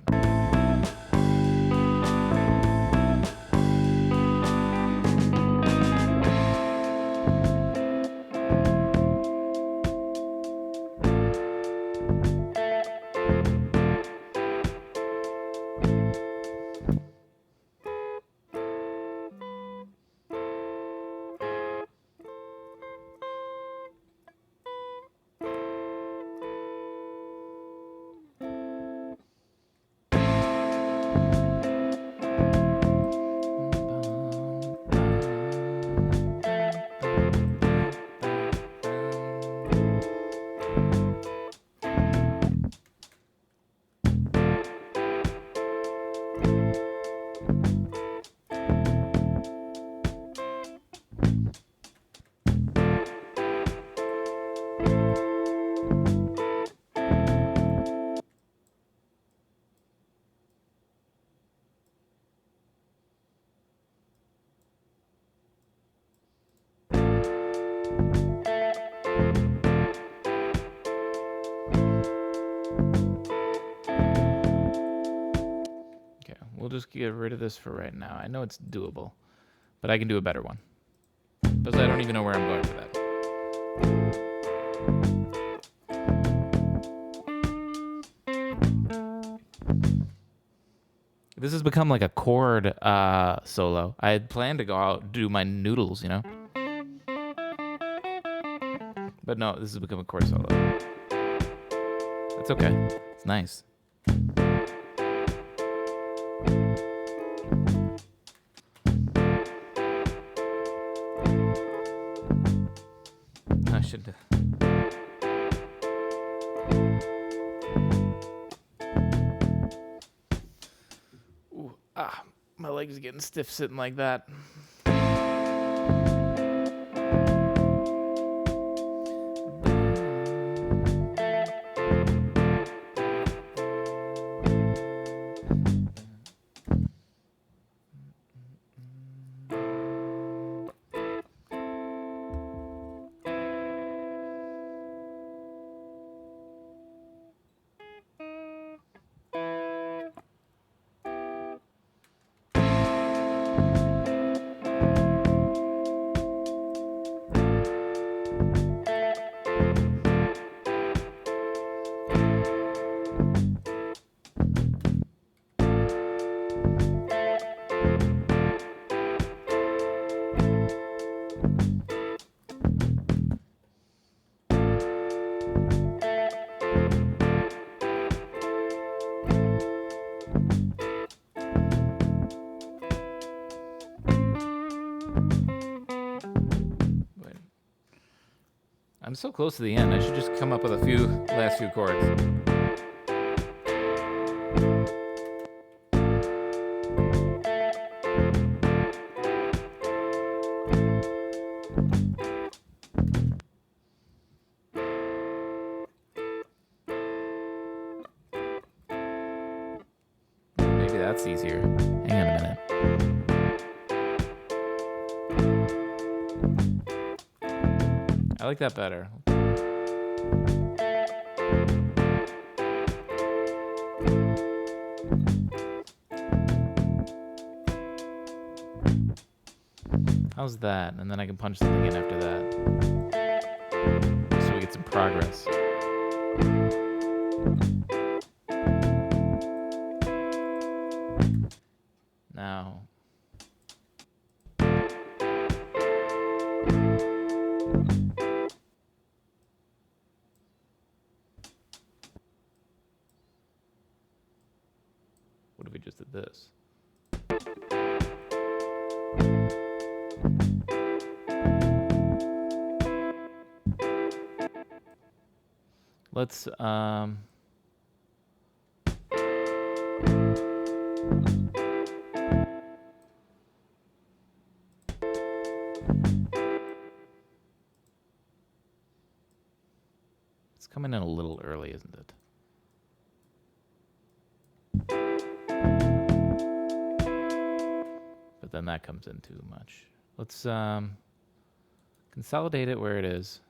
S1: We'll just get rid of this for right now. I know it's doable, but I can do a better one. Because I don't even know where I'm going for that. This has become like a chord solo. I had planned to go out do my noodles, you know? But no, this has become a chord solo. That's okay. It's nice. I should. Ooh, my leg is getting stiff sitting like that. I'm so close to the end. I should just come up with a last few chords. Maybe that's easier. Hang on a minute. I like that better. How's that? And then I can punch something in after that. So we get some progress. Now. What if we just did this? Let's it's coming in a little early, isn't it? But then that comes in too much. Let's consolidate it where it is.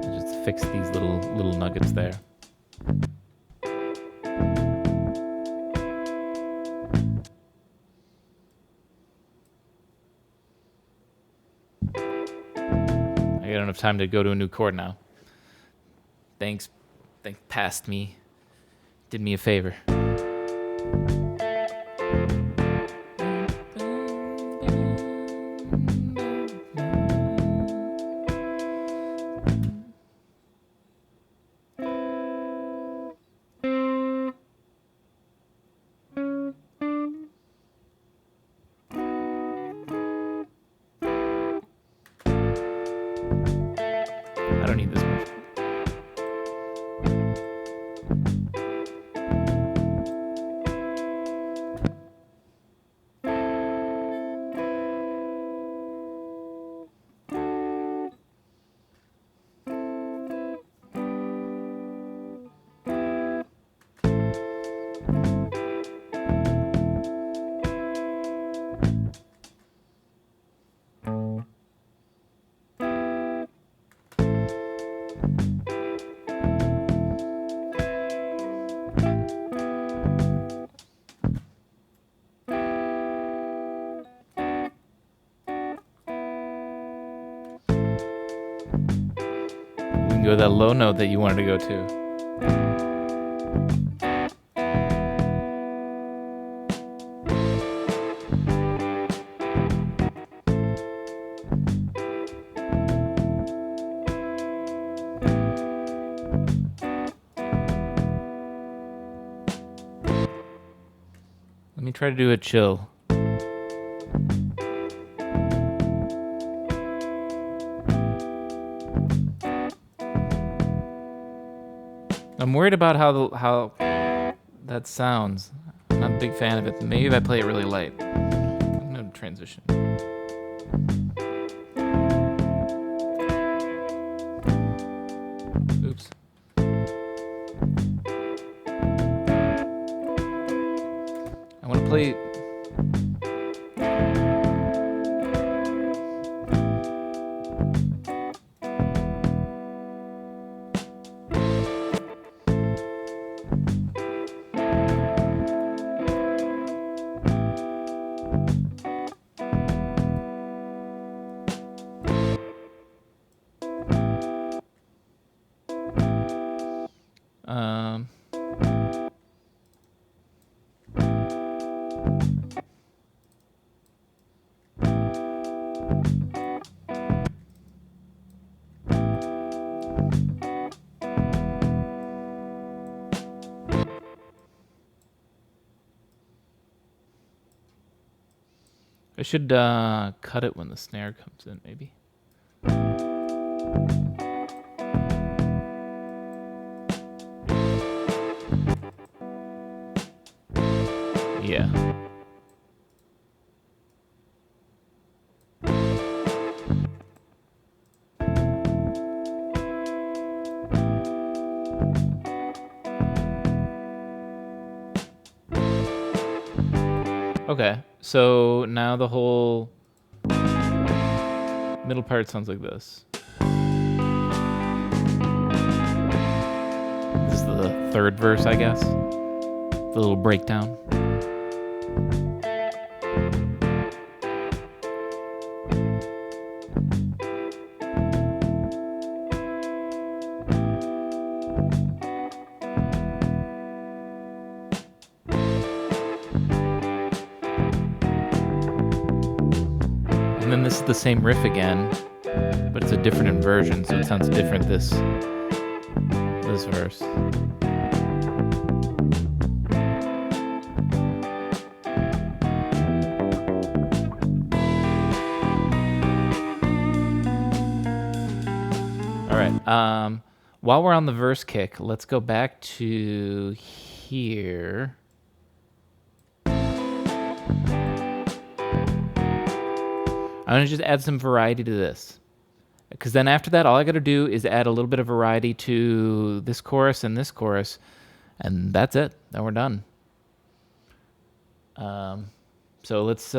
S1: Just fix these little nuggets there. I got enough time to go to a new chord now. Thanks past me. Did me a favor. I don't need this much. We can go to that low note that you wanted to go to. Let me try to do a chill. I'm worried about how that sounds. I'm not a big fan of it. Maybe if I play it really light. I'm gonna transition. Oops. I want to play. I should cut it when the snare comes in, maybe. Yeah. Okay, so now the whole middle part sounds like this. This is the third verse, I guess. The little breakdown. And then this is the same riff again, but it's a different inversion, so it sounds different this verse. All right. While we're on the verse kick, let's go back to here. I'm going to just add some variety to this. Because then after that, all I got to do is add a little bit of variety to this chorus, and that's it. Then we're done. So let's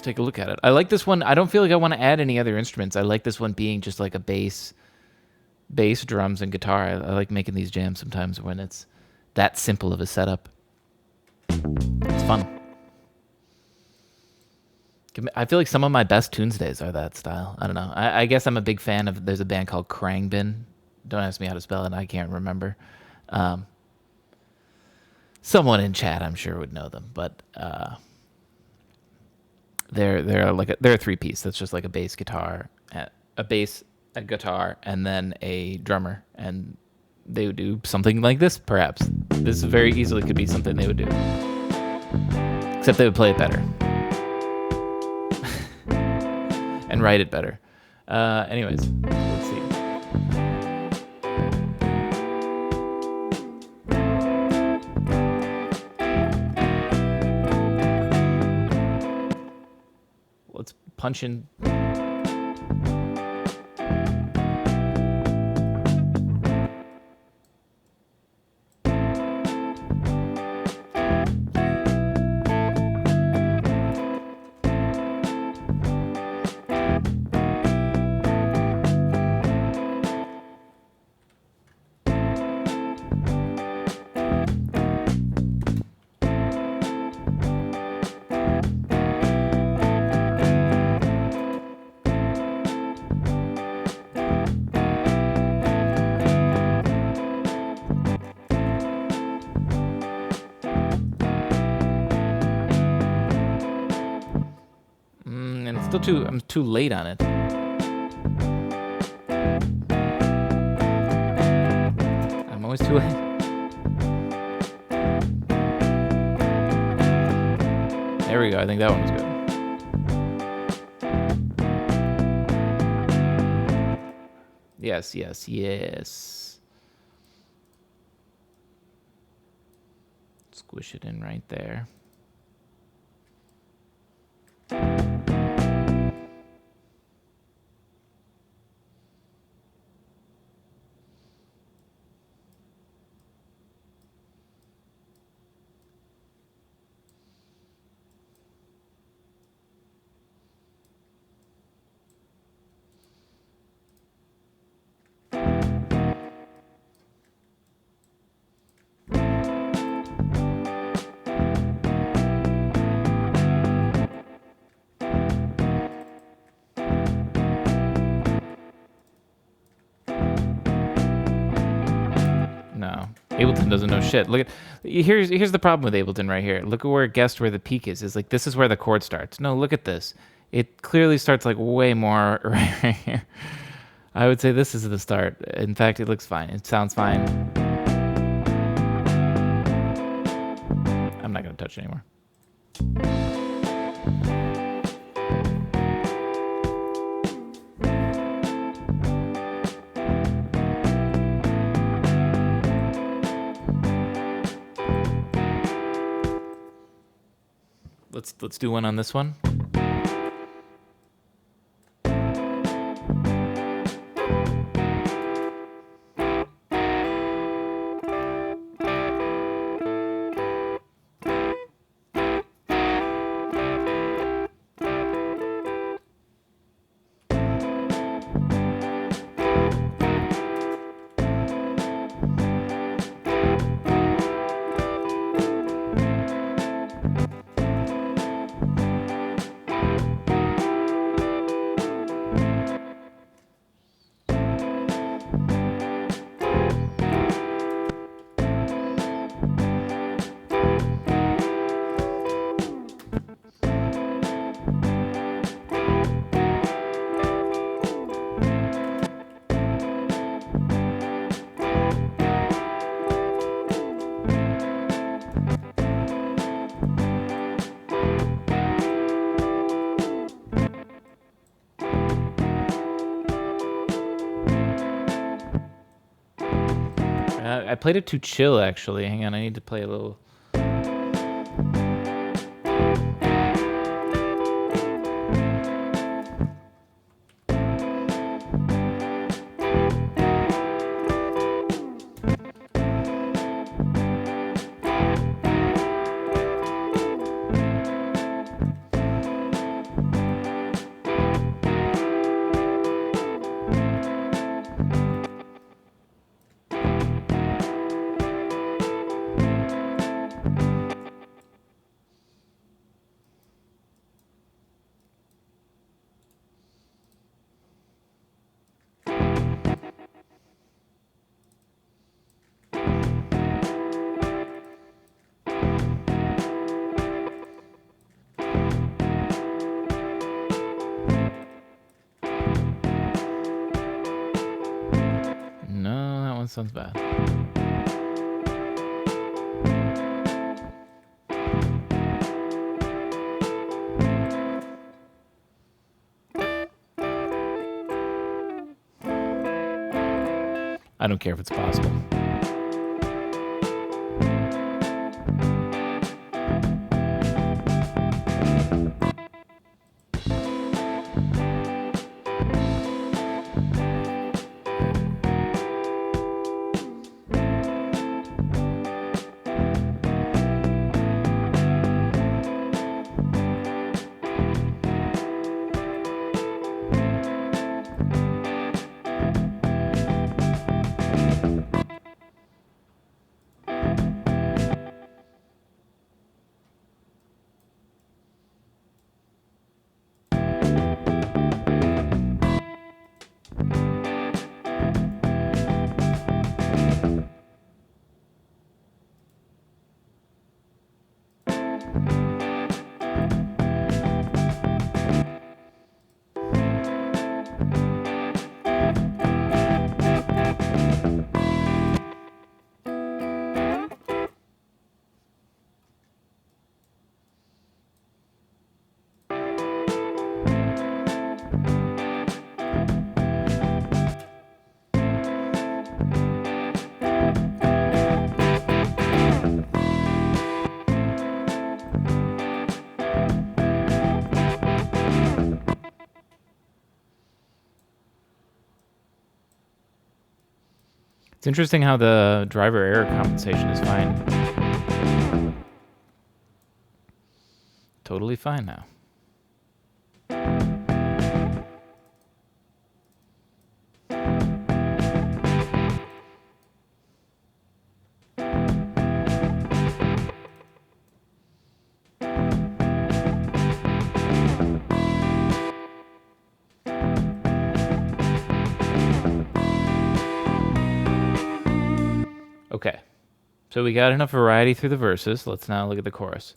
S1: take a look at it. I like this one. I don't feel like I want to add any other instruments. I like this one being just like a bass, drums, and guitar. I like making these jams sometimes when it's that simple of a setup. It's fun. I feel like some of my best Tunesdays are that style. I don't know. I guess I'm a big fan of, there's a band called Krangbin. Don't ask me how to spell it. I can't remember. Someone in chat, I'm sure, would know them, but they're a three-piece. That's just like a bass, guitar, a guitar, and then a drummer. And they would do something like this, perhaps. This very easily could be something they would do. Except they would play it better. And write it better. Anyways, let's see. Let's punch in. I'm too late on it. I'm always too late. There we go. I think that one was good. Yes, yes, yes. Squish it in right there. Ableton doesn't know shit. Look at here's the problem with Ableton right here. Look at where it guessed where the peak is. Is like this is where the chord starts. No, look at this. It clearly starts like way more right here. I would say this is the start. In fact, it looks fine. It sounds fine. I'm not gonna touch it anymore. Let's do one on this one. I played it too chill, actually. Hang on, I need to play a little. No, that one sounds bad. I don't care if it's possible. It's interesting how the driver error compensation is fine. Totally fine now. Okay, so we got enough variety through the verses. Let's now look at the chorus.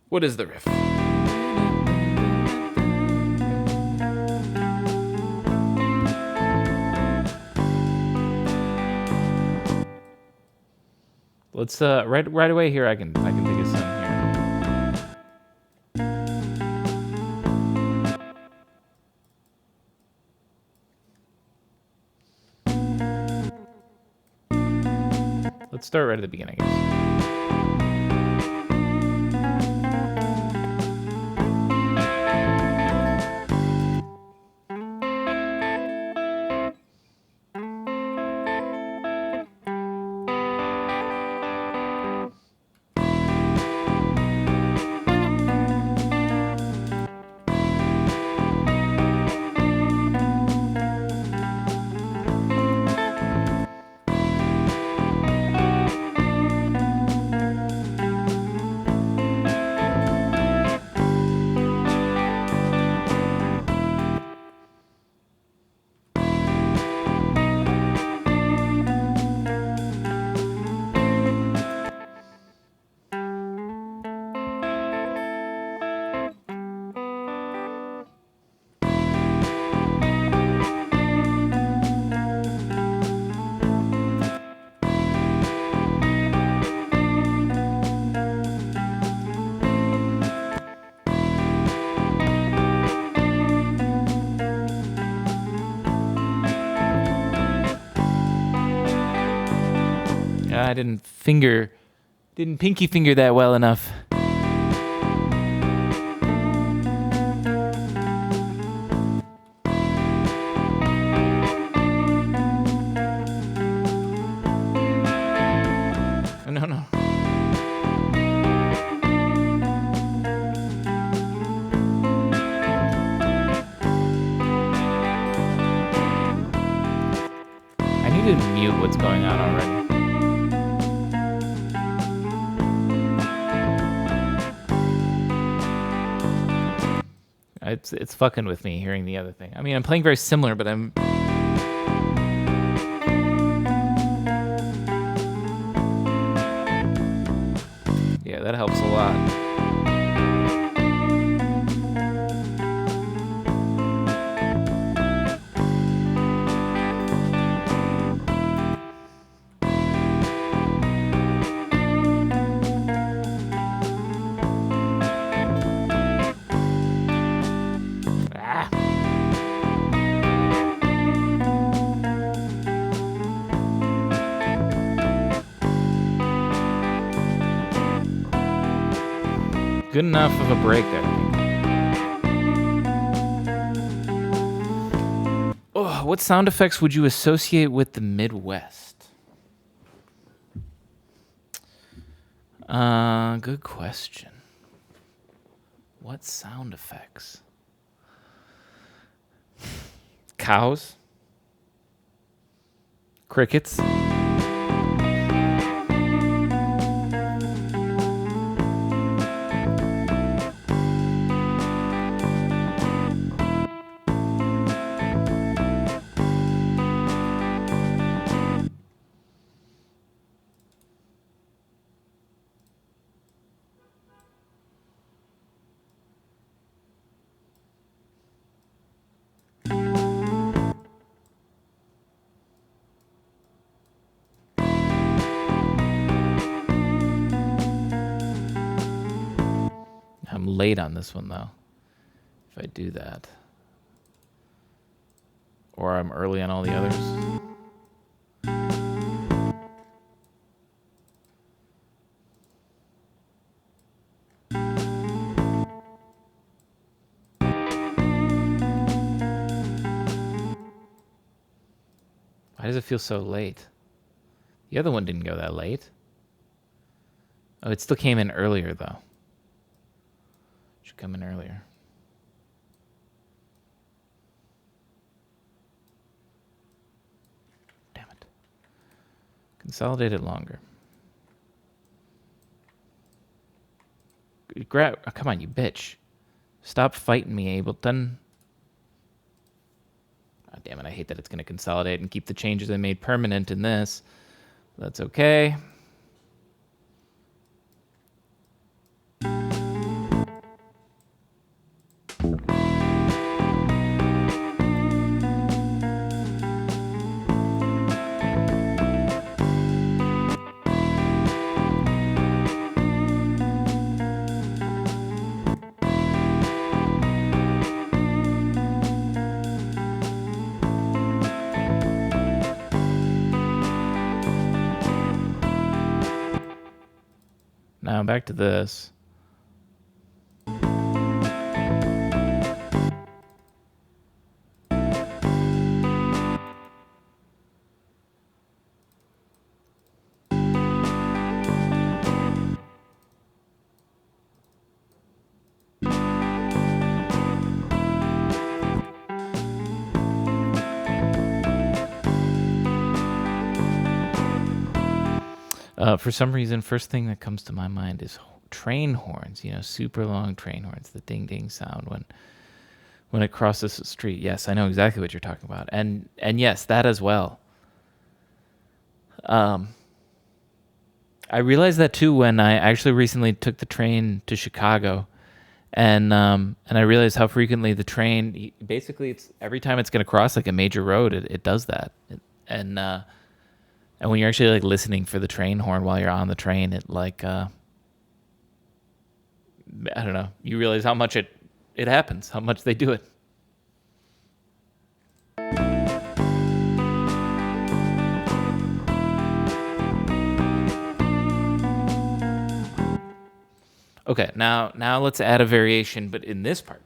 S1: What is the riff? Let's right away here. I can think of some here. Let's start right at the beginning, I guess. I didn't pinky finger that well enough. No. I need to mute what's going on already. It's fucking with me hearing the other thing. I mean, I'm playing very similar, but I'm... Yeah, that helps a lot. Good enough of a break there, I think. Oh, what sound effects would you associate with the Midwest? Good question. What sound effects? Cows? Crickets? I'm late on this one, though, if I do that. Or I'm early on all the others. Why does it feel so late? The other one didn't go that late. Oh, it still came in earlier, though. Should come in earlier. Damn it. Consolidate it longer. Grab. Oh, come on, you bitch. Stop fighting me, Ableton. Oh, damn it, I hate that it's going to consolidate and keep the changes I made permanent in this. That's okay. now back to this. For some reason, first thing that comes to my mind is train horns. You know, super long train horns. The ding ding sound when it crosses the street. Yes, I know exactly what you're talking about, and yes, that as well. I realized that too when I actually recently took the train to Chicago, and I realized how frequently the train basically it's every time it's going to cross like a major road, it does that, and when you're actually like listening for the train horn while you're on the train, it like I don't know, you realize how much it happens, how much they do it. Okay, now let's add a variation, but in this part.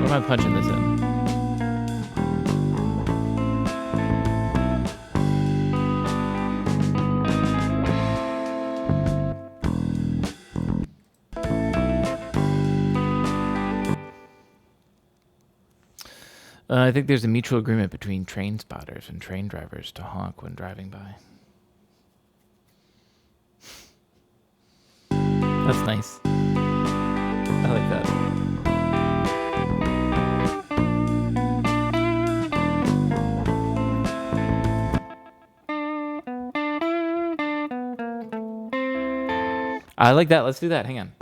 S1: Where am I punching this in? I think there's a mutual agreement between train spotters and train drivers to honk when driving by. That's nice. I like that. I like that. Let's do that. Hang on.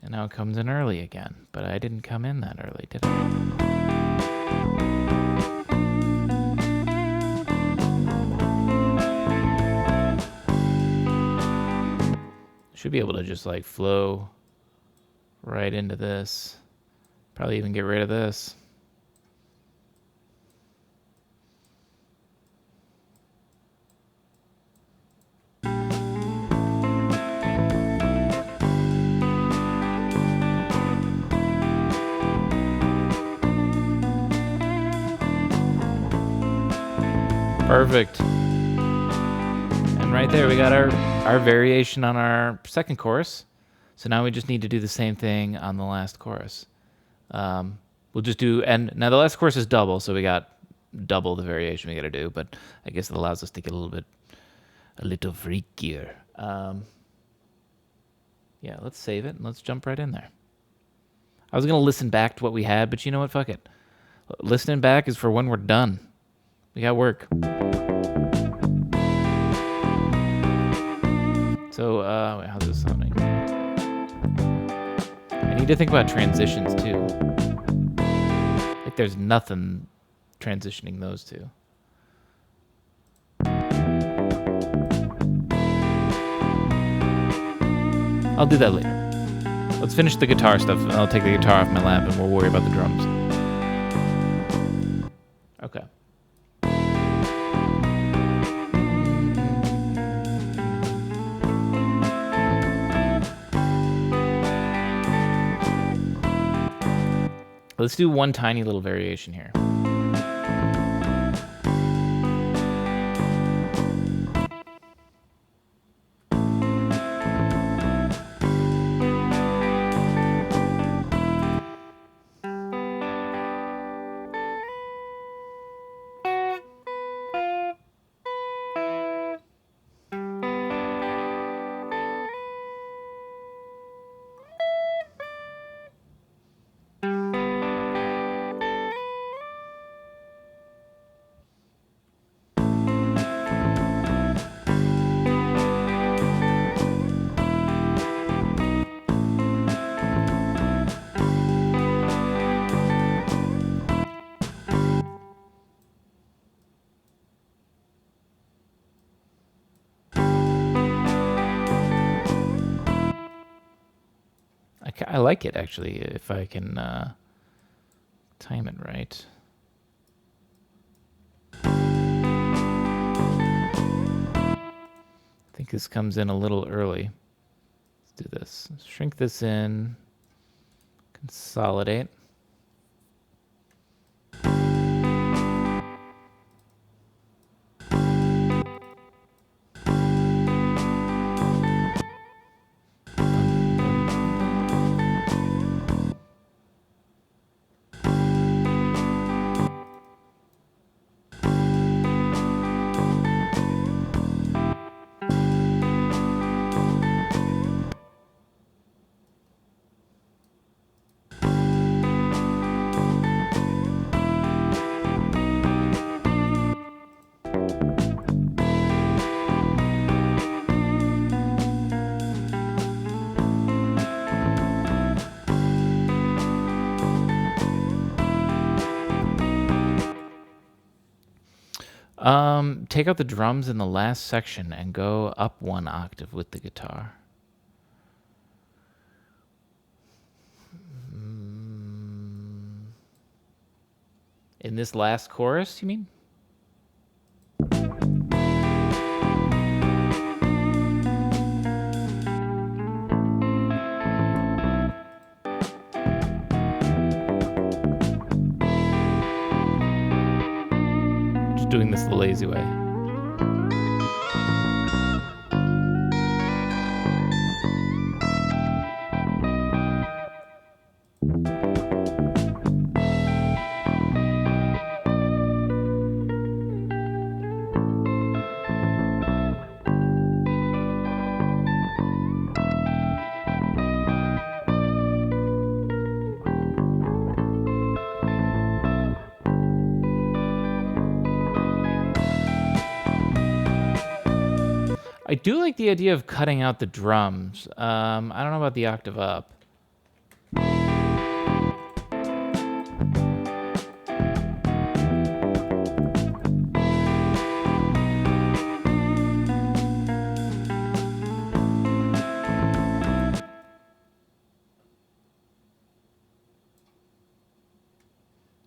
S1: Now it comes in early again, but I didn't come in that early, did I? Should be able to just like flow right into this. Probably even get rid of this. Perfect. And right there we got our variation on our second chorus. So now we just need to do the same thing on the last chorus. We'll just do, and now the last chorus is double, so we got double the variation we got to do, but I guess it allows us to get a little freakier. Yeah, let's save it and let's jump right in there. I was going to listen back to what we had, but you know what? Fuck it. Listening back is for when we're done. We got work. So, how's this sounding? I need to think about transitions too. Like there's nothing transitioning those two. I'll do that later. Let's finish the guitar stuff and I'll take the guitar off my lap and we'll worry about the drums. Okay. Let's do one tiny little variation here. I like it, actually, if I can time it right. I think this comes in a little early. Let's do this. Shrink this in. Consolidate. Take out the drums in the last section and go up 1 octave with the guitar. In this last chorus, you mean? Just doing this the lazy way. I do like the idea of cutting out the drums. I don't know about the octave up.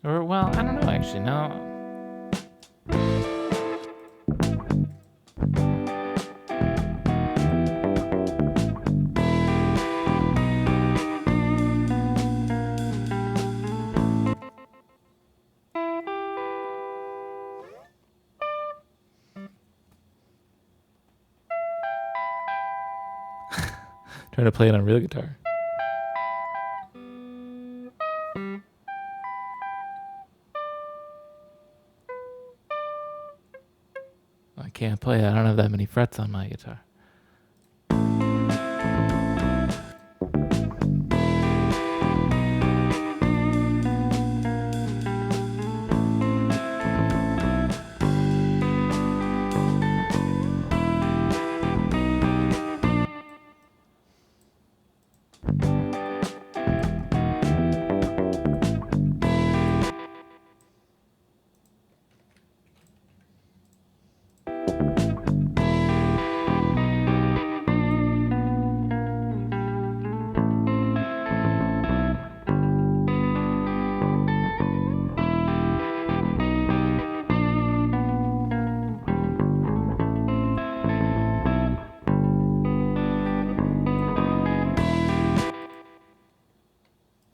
S1: Or, well, I don't know, actually. No. Trying to play it on real guitar. I can't play it. I don't have that many frets on my guitar.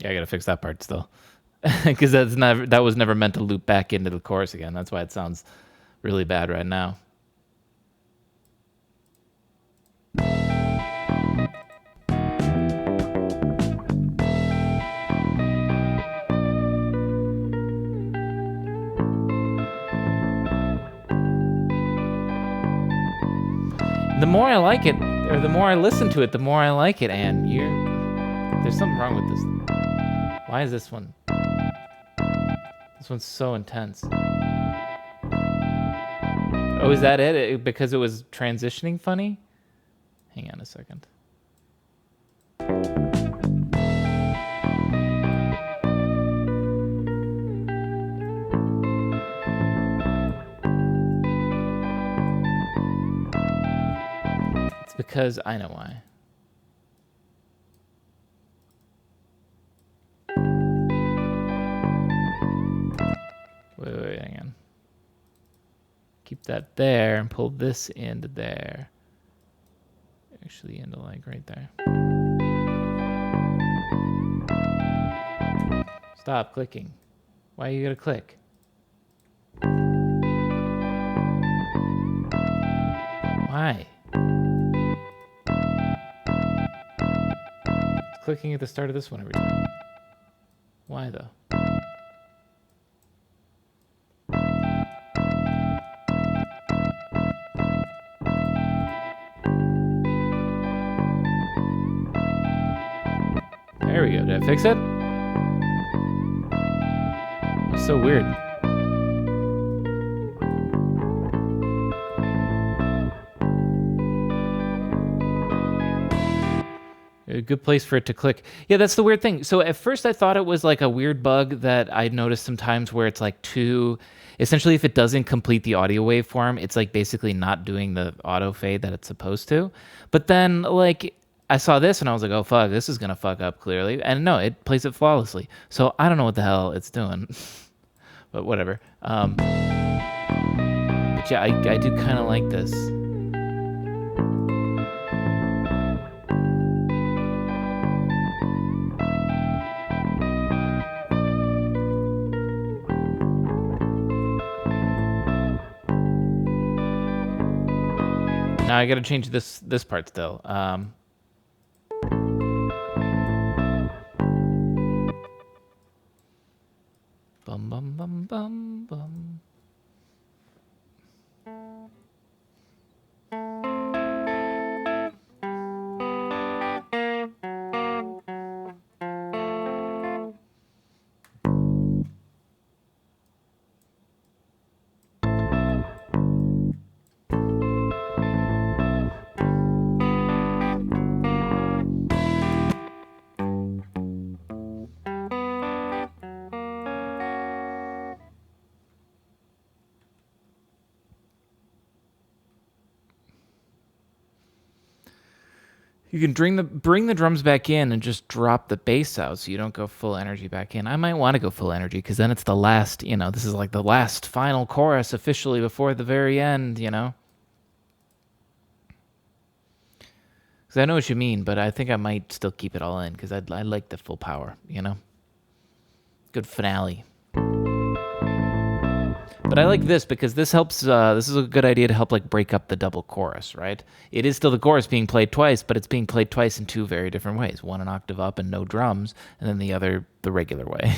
S1: Yeah, I gotta fix that part still, because that was never meant to loop back into the chorus again. That's why it sounds really bad right now. The more I like it, or the more I listen to it, the more I like it. And there's something wrong with this. Why is this one? This one's so intense. Oh, is that it? Because it was transitioning funny? Hang on a second. It's because I know why. Wait, hang on. Keep that there and pull this into there. Actually into like right there. Stop clicking. Why you gotta click? Why? It's clicking at the start of this one every time. Why though? There we go. Did I fix it? It's so weird. A good place for it to click. Yeah, that's the weird thing. So at first I thought it was like a weird bug that I noticed sometimes where it's like essentially if it doesn't complete the audio waveform, it's like basically not doing the auto fade that it's supposed to. But then like I saw this and I was like, oh fuck, this is gonna fuck up clearly. And no, it plays it flawlessly. So I don't know what the hell it's doing. But whatever. But yeah, I do kind of like this. Now I gotta change this part still. Bum bum bum bum bum. You can bring the drums back in and just drop the bass out so you don't go full energy back in. I might want to go full energy because then it's the last, this is like the last final chorus officially before the very end, Because I know what you mean, but I think I might still keep it all in because I like the full power, Good finale. But I like this because this helps, this is a good idea to help like break up the double chorus, right? It is still the chorus being played twice, but it's being played twice in two very different ways. One an octave up and no drums, and then the other the regular way.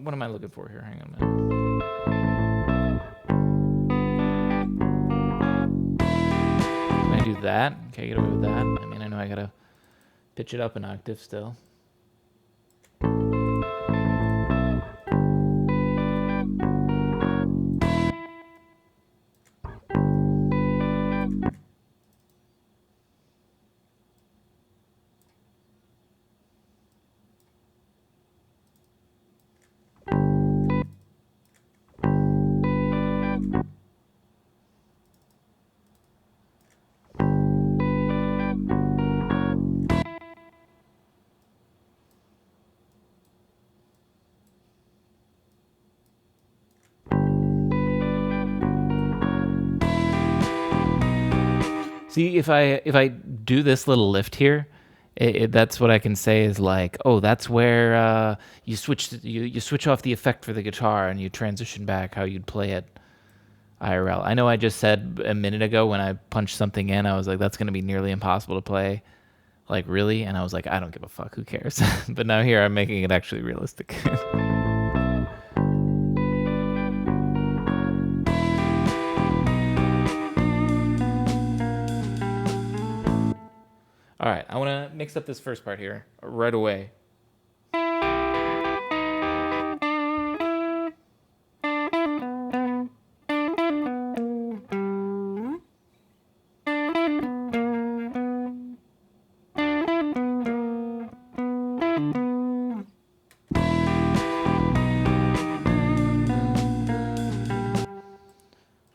S1: What am I looking for here? Hang on a minute. Can I do that? Can I get away with that? I mean, I know I gotta pitch it up an octave still. See, if I do this little lift here, that's what I can say is like, oh, that's where you switch off the effect for the guitar and you transition back how you'd play it IRL. I know I just said a minute ago when I punched something in, I was like, that's going to be nearly impossible to play. Like, really? And I was like, I don't give a fuck. Who cares? But now here I'm making it actually realistic. All right, I want to mix up this first part here right away.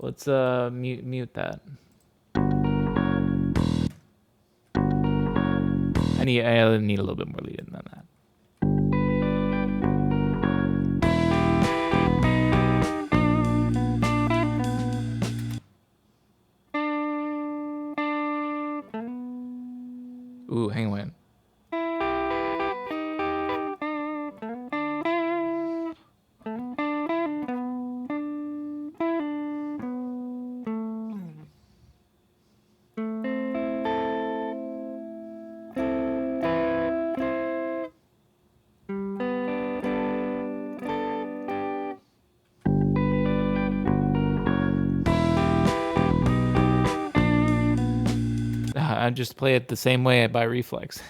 S1: Let's mute that. I need a little bit more lead in than that. Ooh, hang on. I just play it the same way by reflex.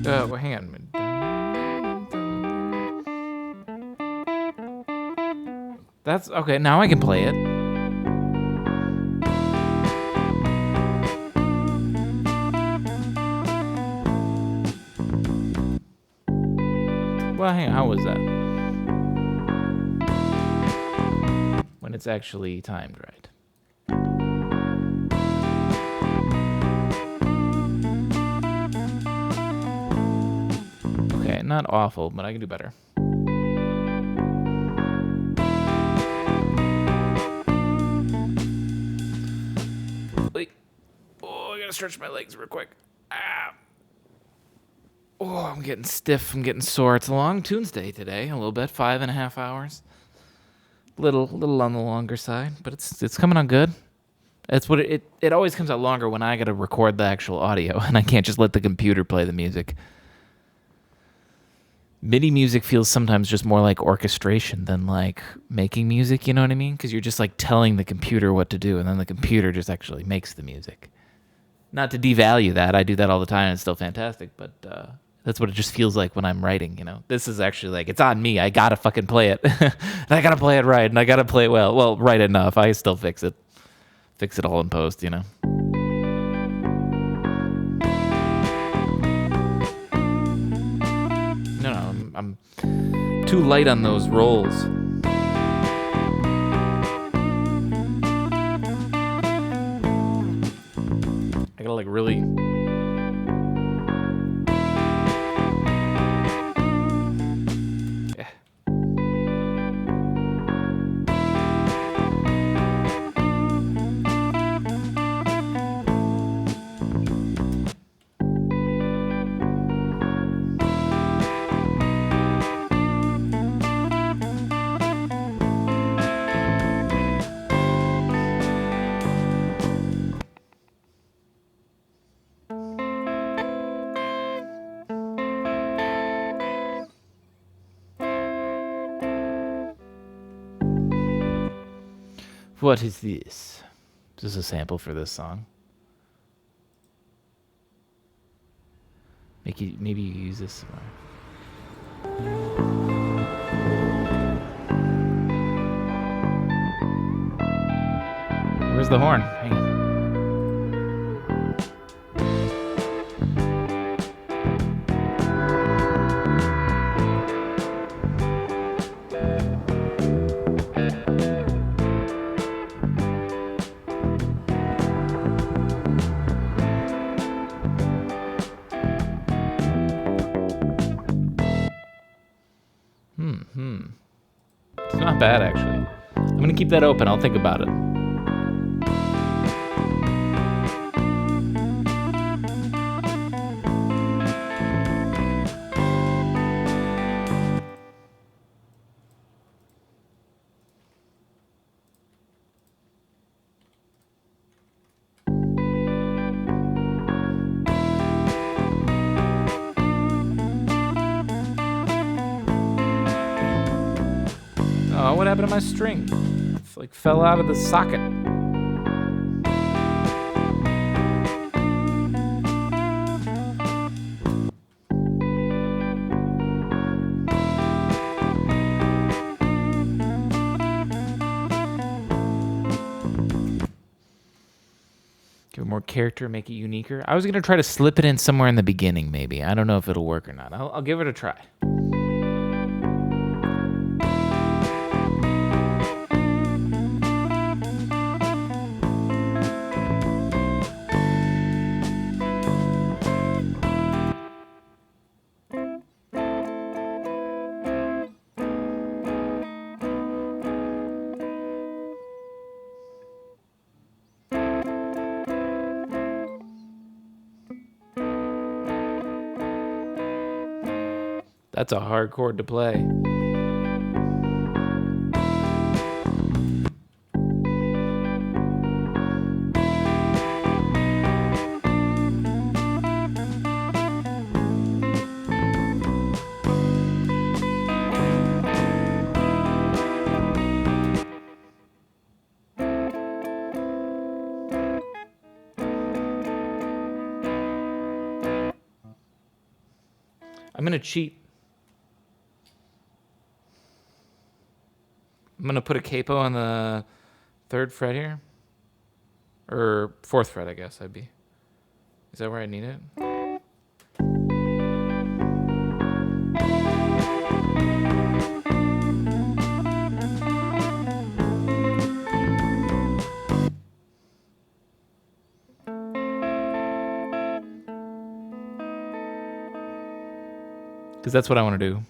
S1: Well, hang on. That's okay. Now I can play it. Well, hang on. How was that? When it's actually timed right. Okay, not awful, but I can do better. Wait. Oh, I gotta stretch my legs real quick. Ah. Oh, I'm getting stiff. I'm getting sore. It's a long Tunesday today. A little bit, 5.5 hours. Little on the longer side, but it's coming on good. That's what it always comes out longer when I gotta record the actual audio, and I can't just let the computer play the music. MIDI music feels sometimes just more like orchestration than like making music, you know what I mean? Because you're just like telling the computer what to do, and then the computer just actually makes the music. Not to devalue that, I do that all the time, and it's still fantastic, but that's what it just feels like when I'm writing, you know? This is actually like, it's on me, I gotta fucking play it. And I gotta play it right, and I gotta play it well. Well, right enough, I still fix it. Fix it all in post, you know? No, I'm too light on those rolls. I gotta like really... What is this? Is this a sample for this song? Maybe you use this somewhere. Where's the horn? Hang on. It's not bad, actually. I'm gonna keep that open. I'll think about it. what happened to my string? It's like fell out of the socket. Give it more character, make it uniquer. I was going to try to slip it in somewhere in the beginning, maybe. I don't know if it'll work or not. I'll give it a try. That's a hard chord to play. I'm going to cheat. I'm going to put a capo on the 3rd fret here. Or 4th fret, I guess I'd be. Is that where I need it? Because that's what I want to do.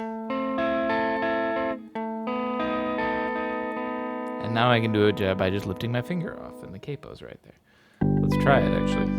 S1: And now I can do it by just lifting my finger off, and the capo's right there. Let's try it, actually.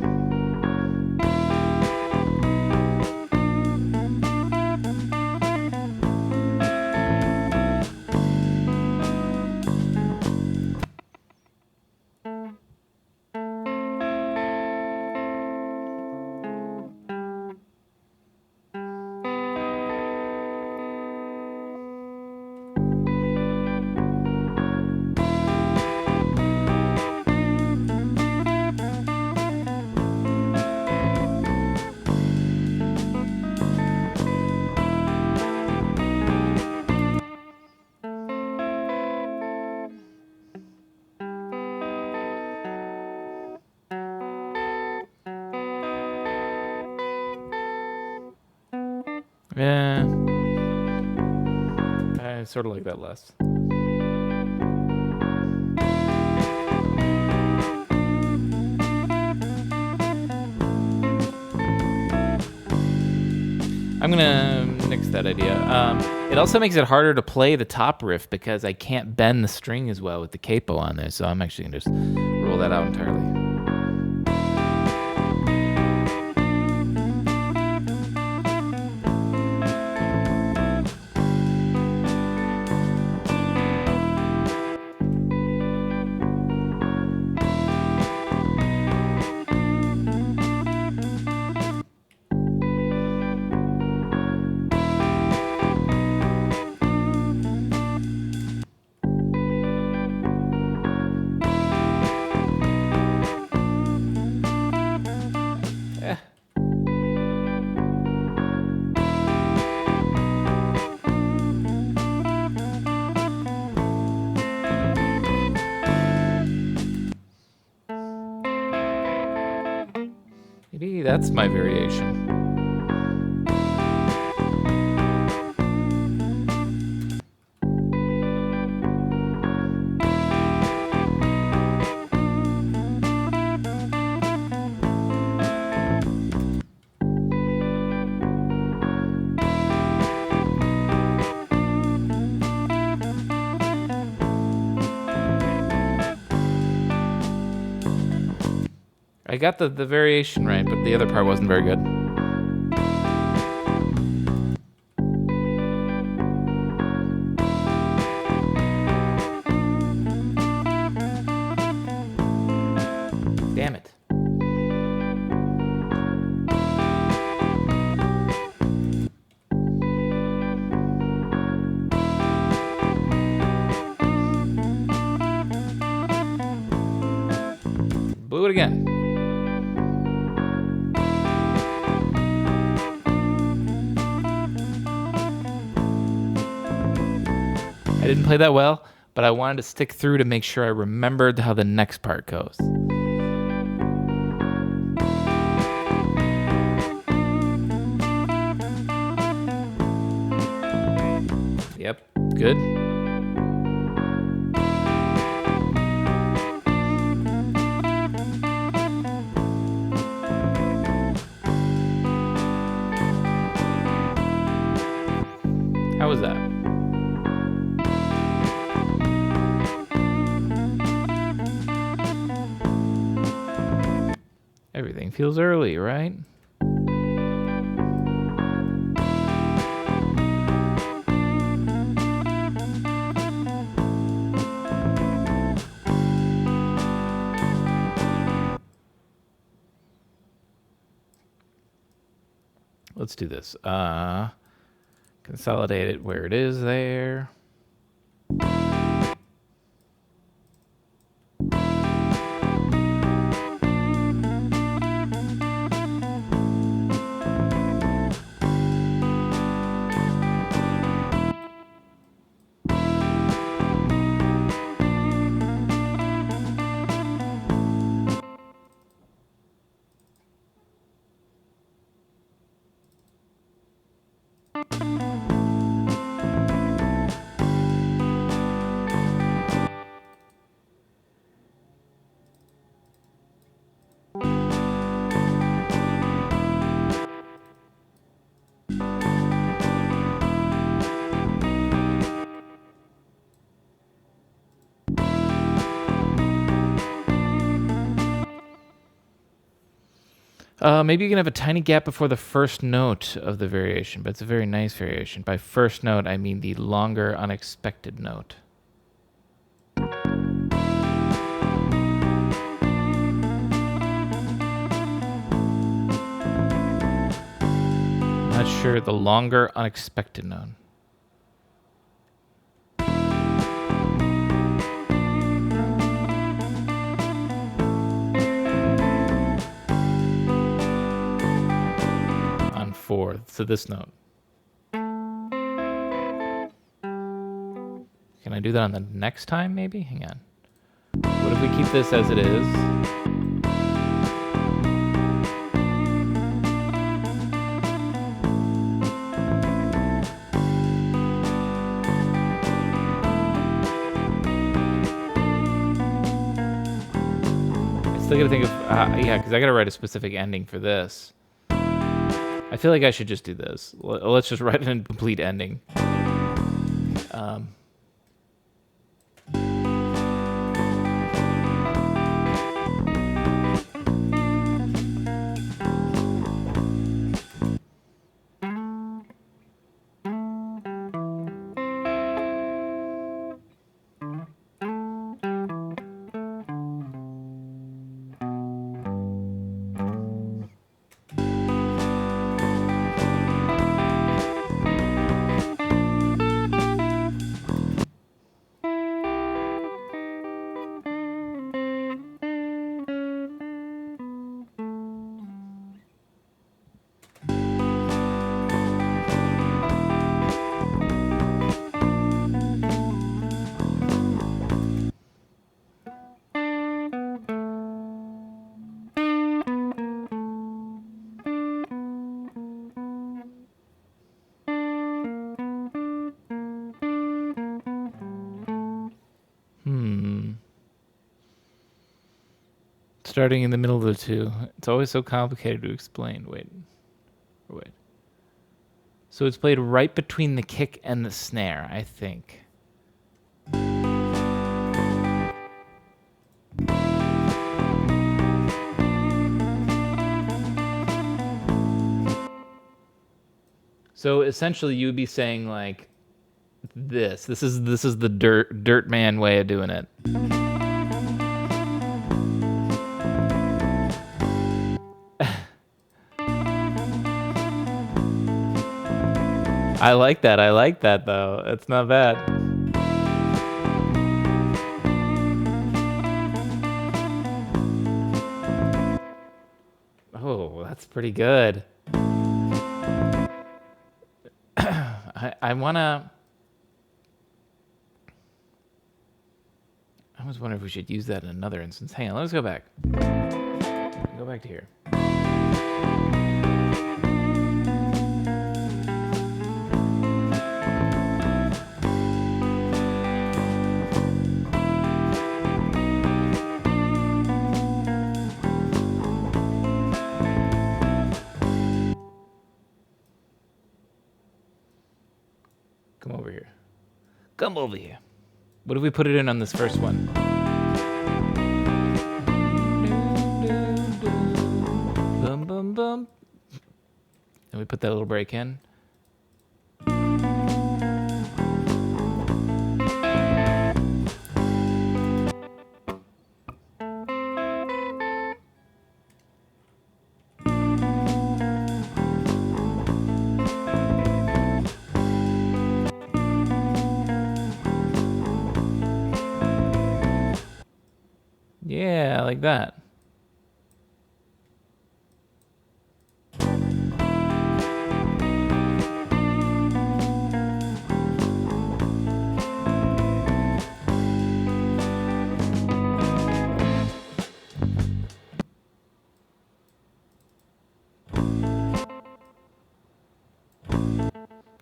S1: Yeah. I sort of like that less. I'm gonna nix that idea. It also makes it harder to play the top riff because I can't bend the string as well with the capo on there, so I'm actually gonna just roll that out entirely. Maybe that's my variation. I got the variation right, but the other part wasn't very good. Damn it. Do it again. I didn't play that well, but I wanted to stick through to make sure I remembered how the next part goes. Yep, good. How was that? Everything feels early, right? Let's do this. Consolidate it where it is there. Maybe you can have a tiny gap before the first note of the variation, but it's a very nice variation. By first note, I mean the longer unexpected note. Not sure, the longer unexpected note. Fourth, so this note. Can I do that on the next time, maybe? Hang on. What if we keep this as it is? I still gotta think of, yeah, because I gotta write a specific ending for this. I feel like I should just do this. Let's just write an incomplete ending. Starting in the middle of the two. It's always so complicated to explain. Wait. So it's played right between the kick and the snare, I think. So essentially you would be saying like this. This is the dirt man way of doing it. I like that though. It's not bad. That's pretty good. I wanna. I was wondering if we should use that in another instance. Hang on, let's go back. Go back to here. Come over here. Come over here. What if we put it in on this first one? Bum, bum, bum. And we put that little break in. Yeah, like that.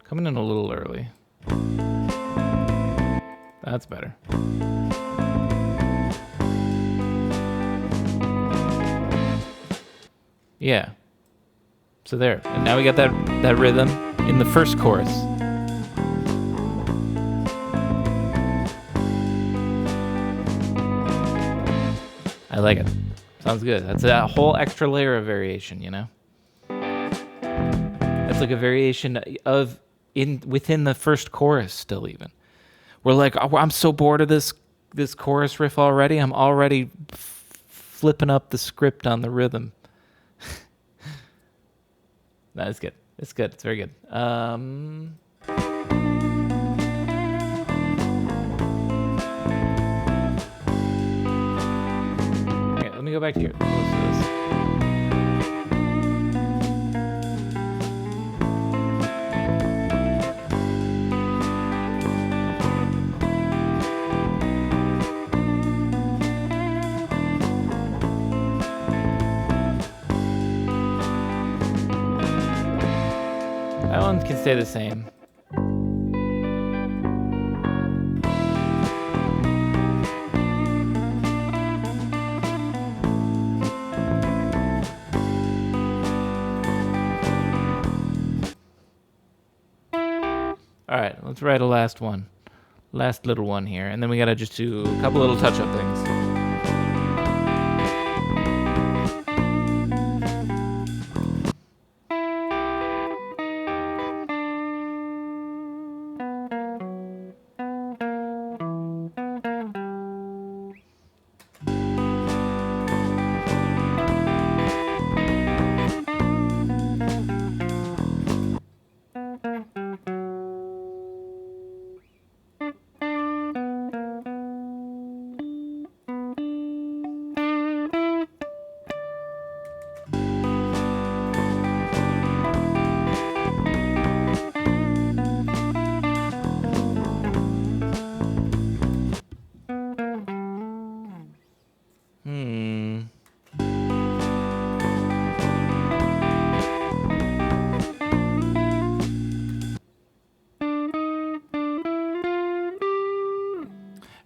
S1: Coming in a little early. That's better. Yeah. So there. And now we got that rhythm in the first chorus. I like it. Sounds good. That's a whole extra layer of variation, you know? That's like a variation of within the first chorus still even. We're like, oh, I'm so bored of this chorus riff already. I'm already flipping up the script on the rhythm. No, it's good. It's good. It's very good. Okay, let me go back to here. Let's do this. That one can stay the same. All right, let's write a last one. Last little one here. And then we got to just do a couple little touch-up things.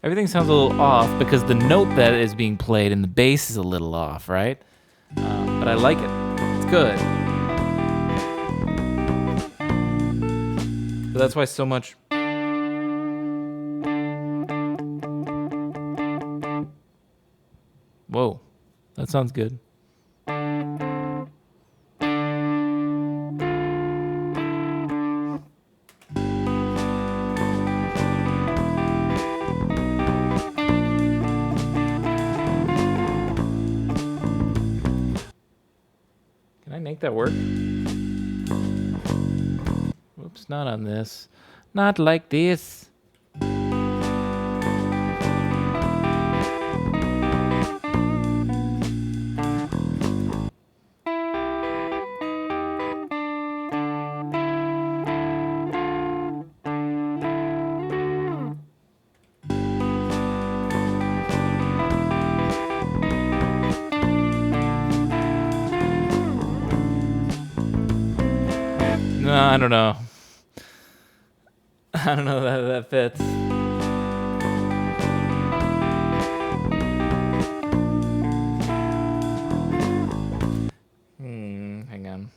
S1: Everything sounds a little off because the note that is being played in the bass is a little off, right? But I like it. It's good. But that's why so much... Whoa. That sounds good. Make that work. Whoops, not on this. Not like this. I don't know. I don't know that fits. Hang on.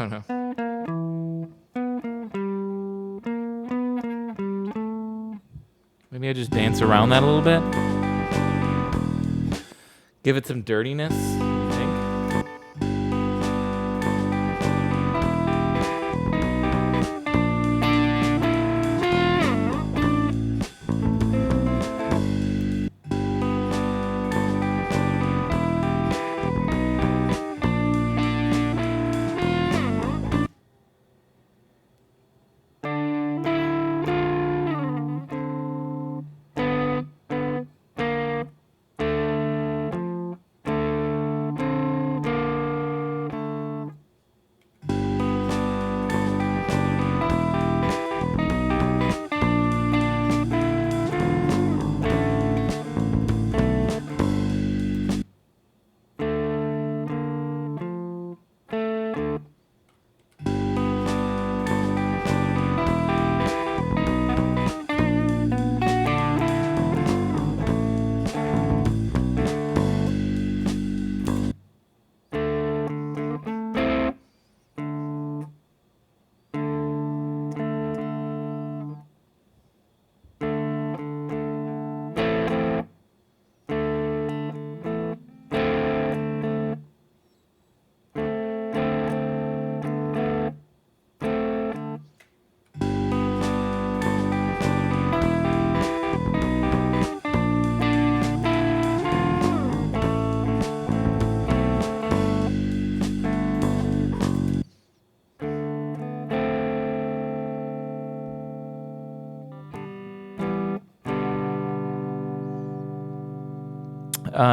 S1: No. Maybe I just dance around that a little bit. Give it some dirtiness, you think?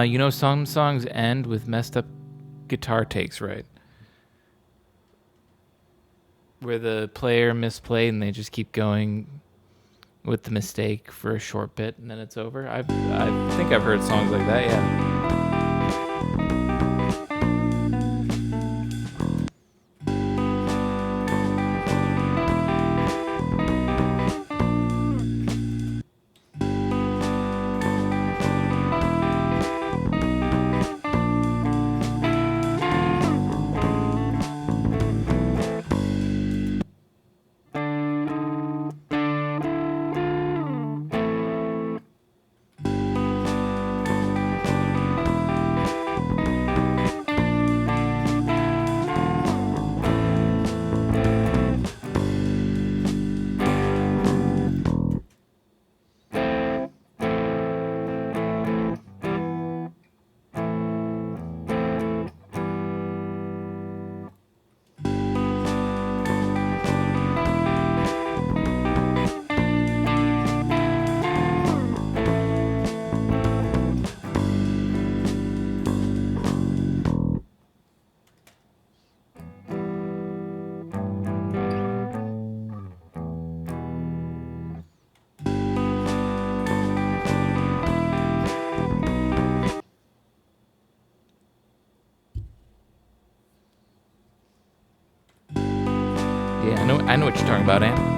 S1: You know, some songs end with messed up guitar takes, right? Where the player misplayed and they just keep going with the mistake for a short bit and then it's over. I think I've heard songs like that, yeah. Yeah, I know what you're talking about, Ann.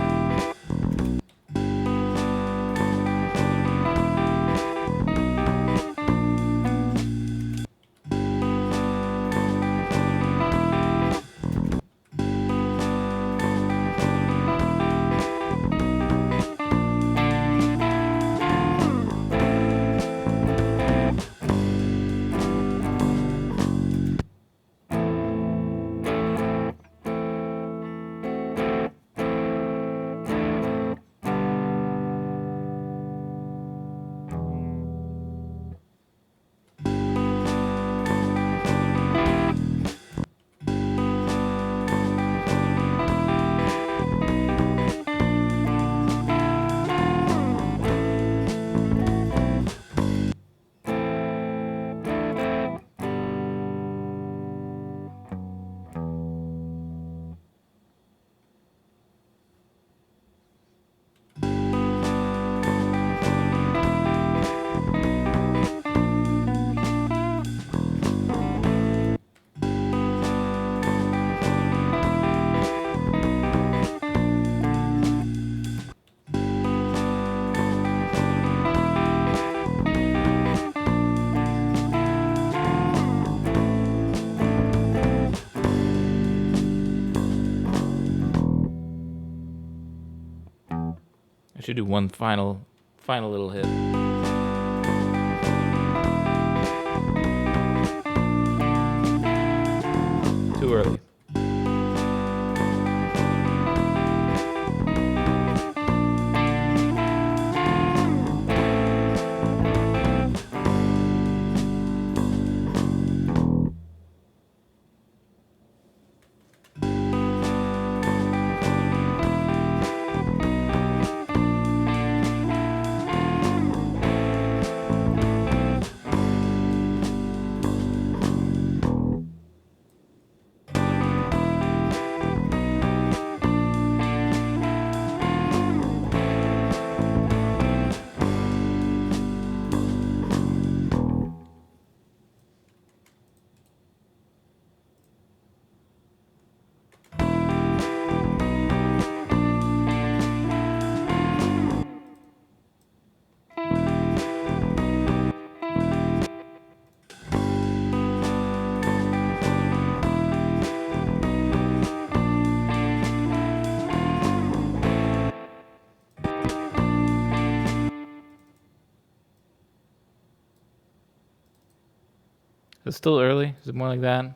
S1: should do one final little hit. Too early. Is it still early? Is it more like that?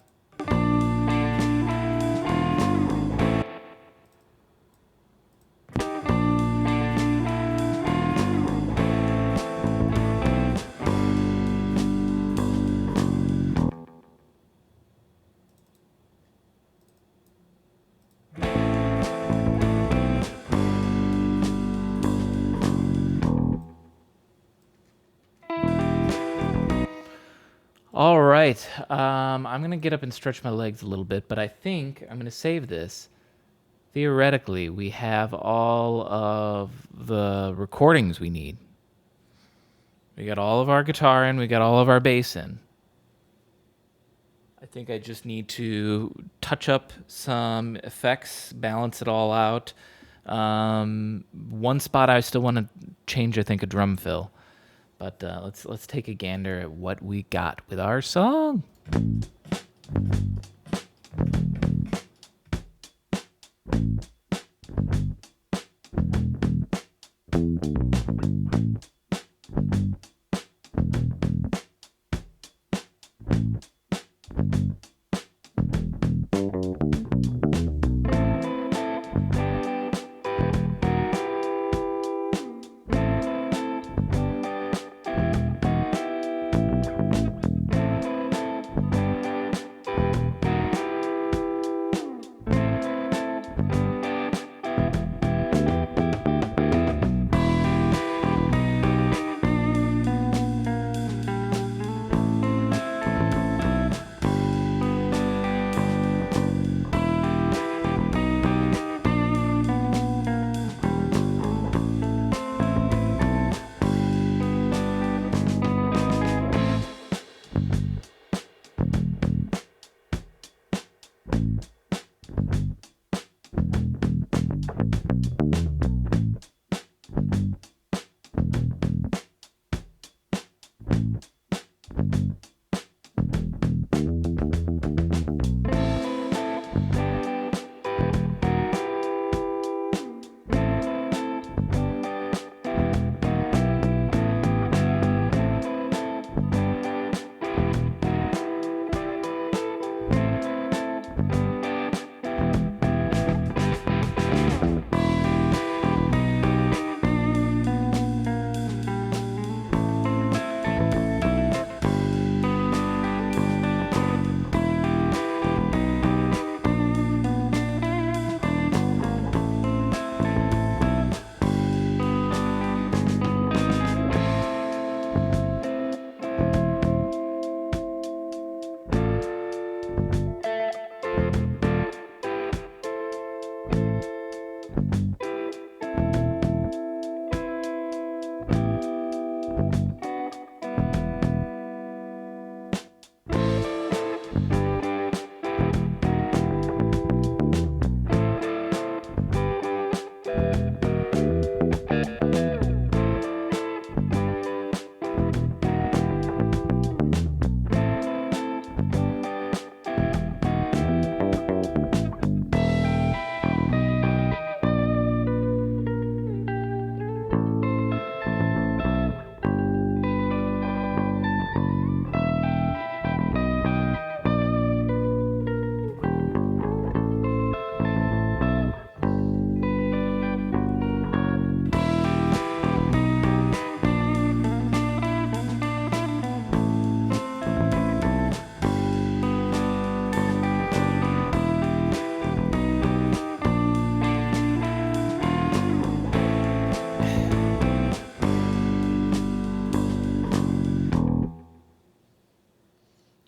S1: All right. I'm going to get up and stretch my legs a little bit, but I think I'm going to save this. Theoretically, we have all of the recordings we need. We got all of our guitar in, we got all of our bass in. I think I just need to touch up some effects, balance it all out. One spot I still want to change, I think, a drum fill. But let's take a gander at what we got with our song.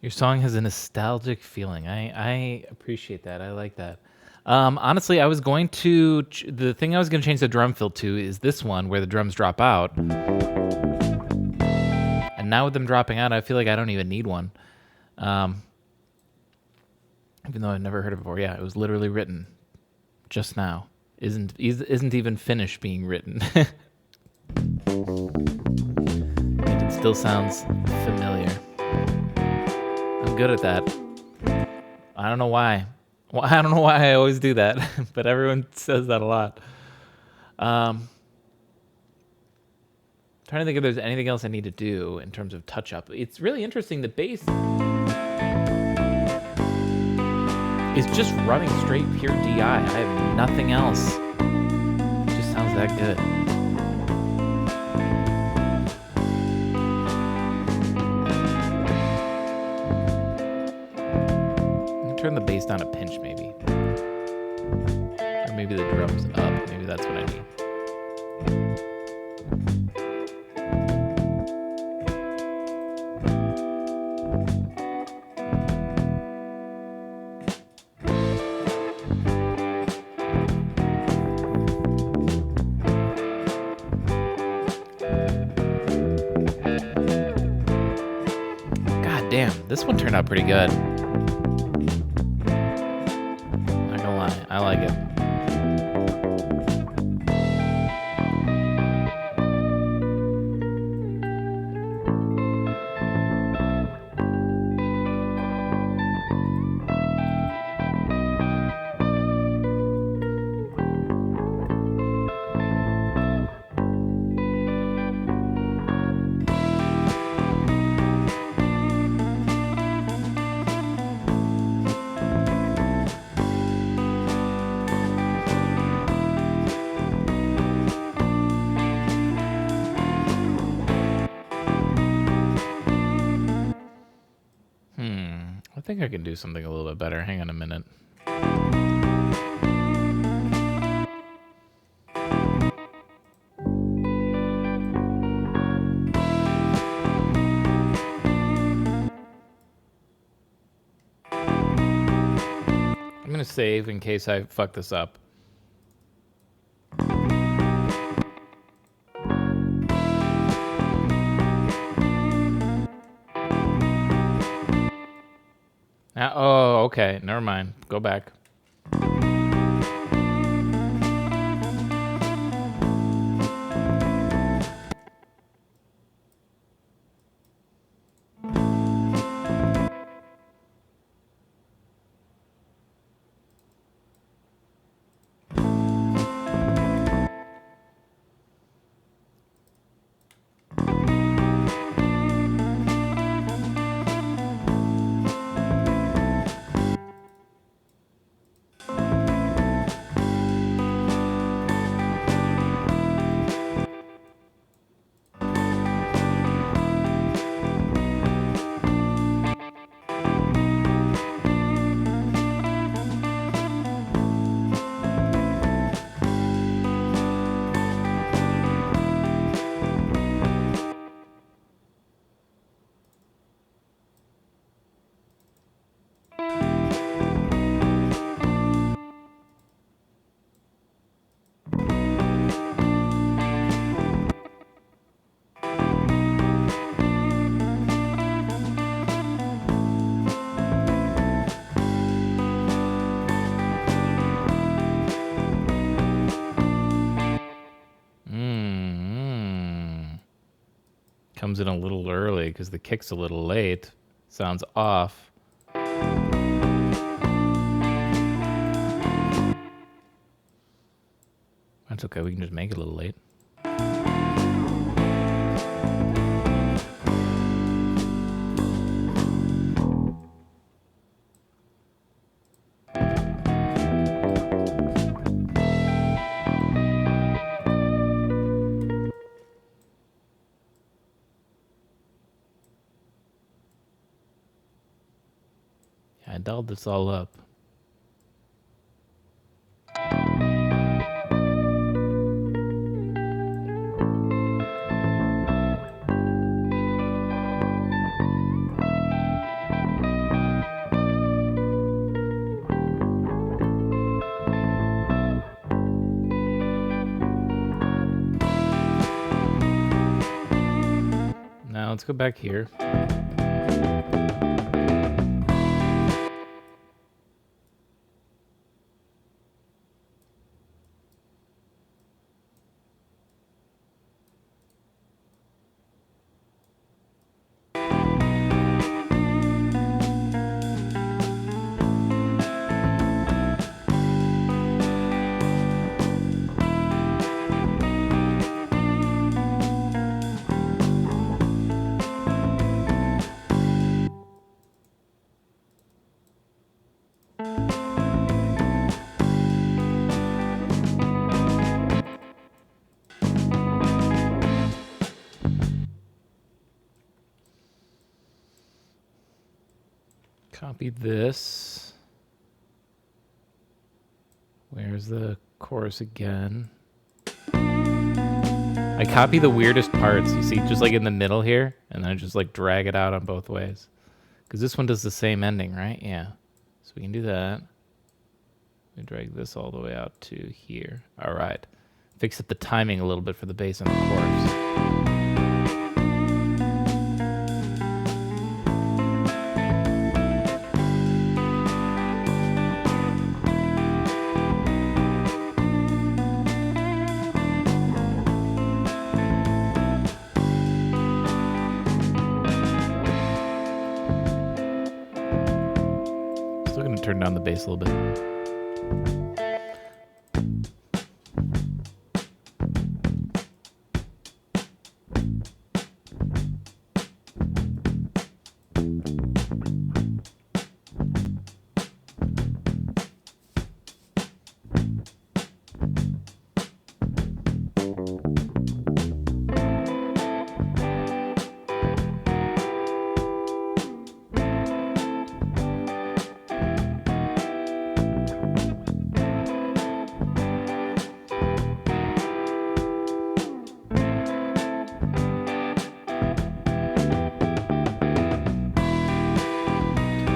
S1: Your song has a nostalgic feeling. I appreciate that. I like that. Honestly, I was going to the thing I was going to change the drum fill to is this one where the drums drop out. And now with them dropping out, I feel like I don't even need one. Even though I've never heard it before. Yeah, it was literally written just now. Isn't even finished being written. And it still sounds familiar. I'm good at that. I don't know why. Well, I don't know why I always do that, but everyone says that a lot. Trying to think if there's anything else I need to do in terms of touch up. It's really interesting. The bass is just running straight pure DI. I have nothing else. It just sounds that good. Turn the bass down a pinch, maybe. Or maybe the drums up. Maybe that's what I need. God damn, this one turned out pretty good. I like it. I think I can do something a little bit better. Hang on a minute. I'm gonna save in case I fuck this up. Oh, okay. Never mind. Go back. Comes in a little early because the kick's a little late. Sounds off. That's okay. We can just make it a little late. I dialed this all up. Now let's go back here. Copy this. Where's the chorus again? I copy the weirdest parts, you see, just like in the middle here, and then I just like drag it out on both ways. Because this one does the same ending, right? Yeah. So we can do that. We drag this all the way out to here. All right. Fix up the timing a little bit for the bass and the chorus. Still gonna turn down the bass a little bit.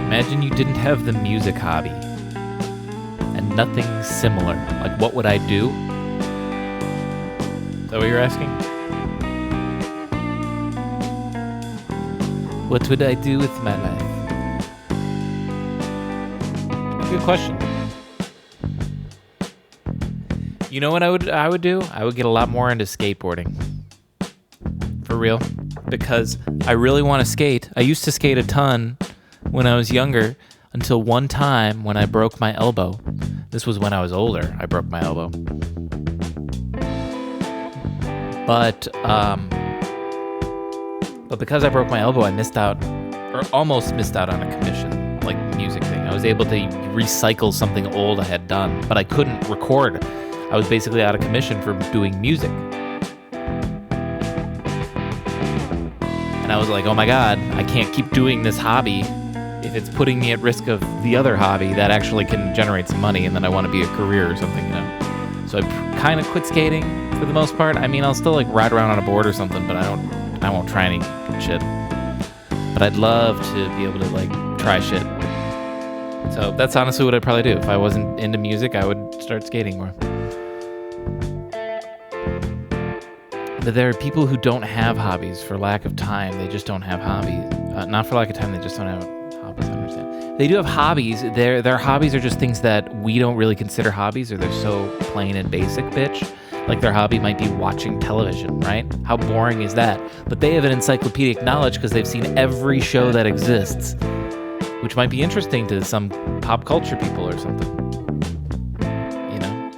S1: Imagine you didn't have the music hobby and nothing similar. Like, what would I do? Is that what you're asking? What would I do with my life? Good question. You know what I would do? I would get a lot more into skateboarding. For real. Because I really want to skate. I used to skate a ton when I was younger, until one time when I broke my elbow. This was when I was older, I broke my elbow. But because I broke my elbow, I missed out, or almost missed out on a commission, like music thing. I was able to recycle something old I had done, but I couldn't record. I was basically out of commission for doing music. And I was like, oh my God, I can't keep doing this hobby if it's putting me at risk of the other hobby that actually can generate some money, and then I want to be a career or something, you know. So I kind of quit skating for the most part. I mean, I'll still like ride around on a board or something, but I won't try any shit. But I'd love to be able to like try shit. So that's honestly what I'd probably do. If I wasn't into music, I would start skating more. But there are people who don't have hobbies for lack of time. They just don't have hobbies. Not for lack of time, they just don't have hobbies, I understand. They do have hobbies. Their hobbies are just things that we don't really consider hobbies, or they're so plain and basic, bitch. Like their hobby might be watching television, right? How boring is that? But they have an encyclopedic knowledge because they've seen every show that exists, which might be interesting to some pop culture people or something. You know?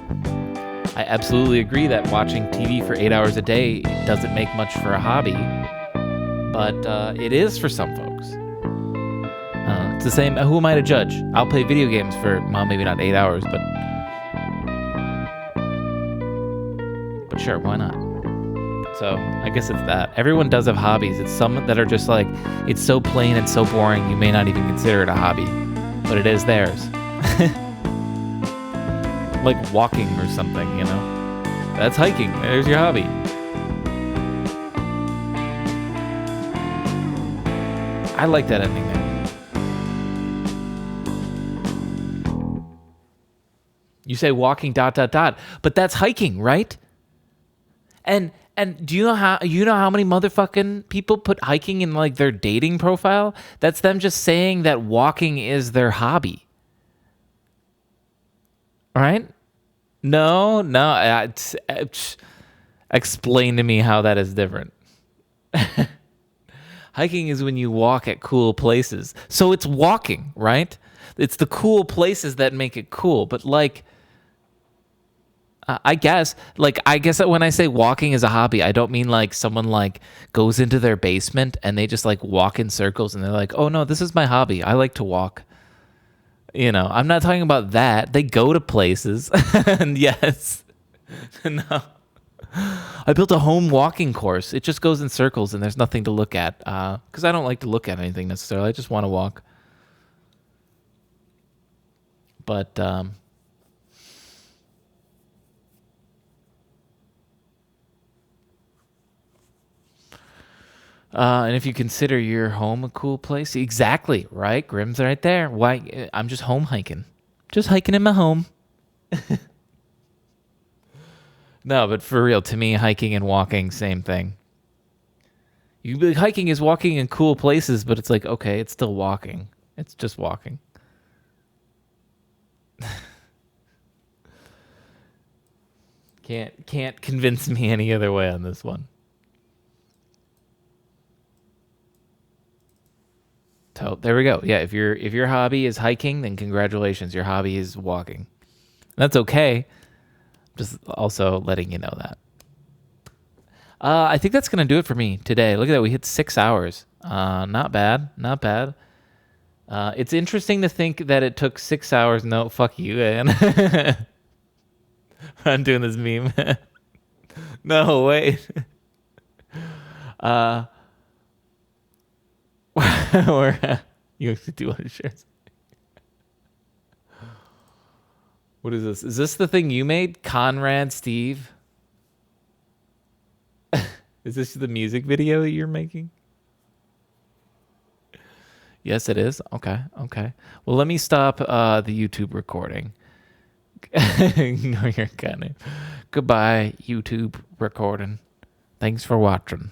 S1: I absolutely agree that watching TV for 8 hours a day doesn't make much for a hobby, but it is for some folks. It's the same. Who am I to judge? I'll play video games for, well, maybe not 8 hours, but sure, why not? So I guess it's that. Everyone does have hobbies. It's some that are just like, it's so plain and so boring, you may not even consider it a hobby, but it is theirs. Like walking or something, you know? That's hiking. There's your hobby. I like that ending there. You say walking ... but that's hiking, right? And And do you know how many motherfucking people put hiking in like their dating profile? That's them just saying that walking is their hobby. Right? No, no. Explain to me how that is different. Hiking is when you walk at cool places. So it's walking, right? It's the cool places that make it cool. But like, I guess that when I say walking is a hobby, I don't mean like someone like goes into their basement and they just like walk in circles and they're like, oh no, this is my hobby. I like to walk. You know, I'm not talking about that. They go to places. And yes. No. I built a home walking course. It just goes in circles and there's nothing to look at. Because I don't like to look at anything necessarily. I just want to walk. But and if you consider your home a cool place, exactly, right? Grim's right there. Why? I'm just home hiking. Just hiking in my home. No, but for real, to me, hiking and walking, same thing. Hiking is walking in cool places, but it's like, okay, it's still walking. It's just walking. Can't convince me any other way on this one. So there we go. Yeah, if your hobby is hiking, then congratulations, your hobby is walking. That's okay. Just also letting you know that. I think that's gonna do it for me today. Look at that, we hit 6 hours. Not bad, not bad. It's interesting to think that it took 6 hours. No, fuck you, man. I'm doing this meme. No, wait. Or you actually do want to share something. What is this? Is this the thing you made? Conrad Steve? Is this the music video that you're making? Yes, it is. Okay, okay. Well, let me stop the YouTube recording. Ignore your kind of. Goodbye, YouTube recording. Thanks for watching.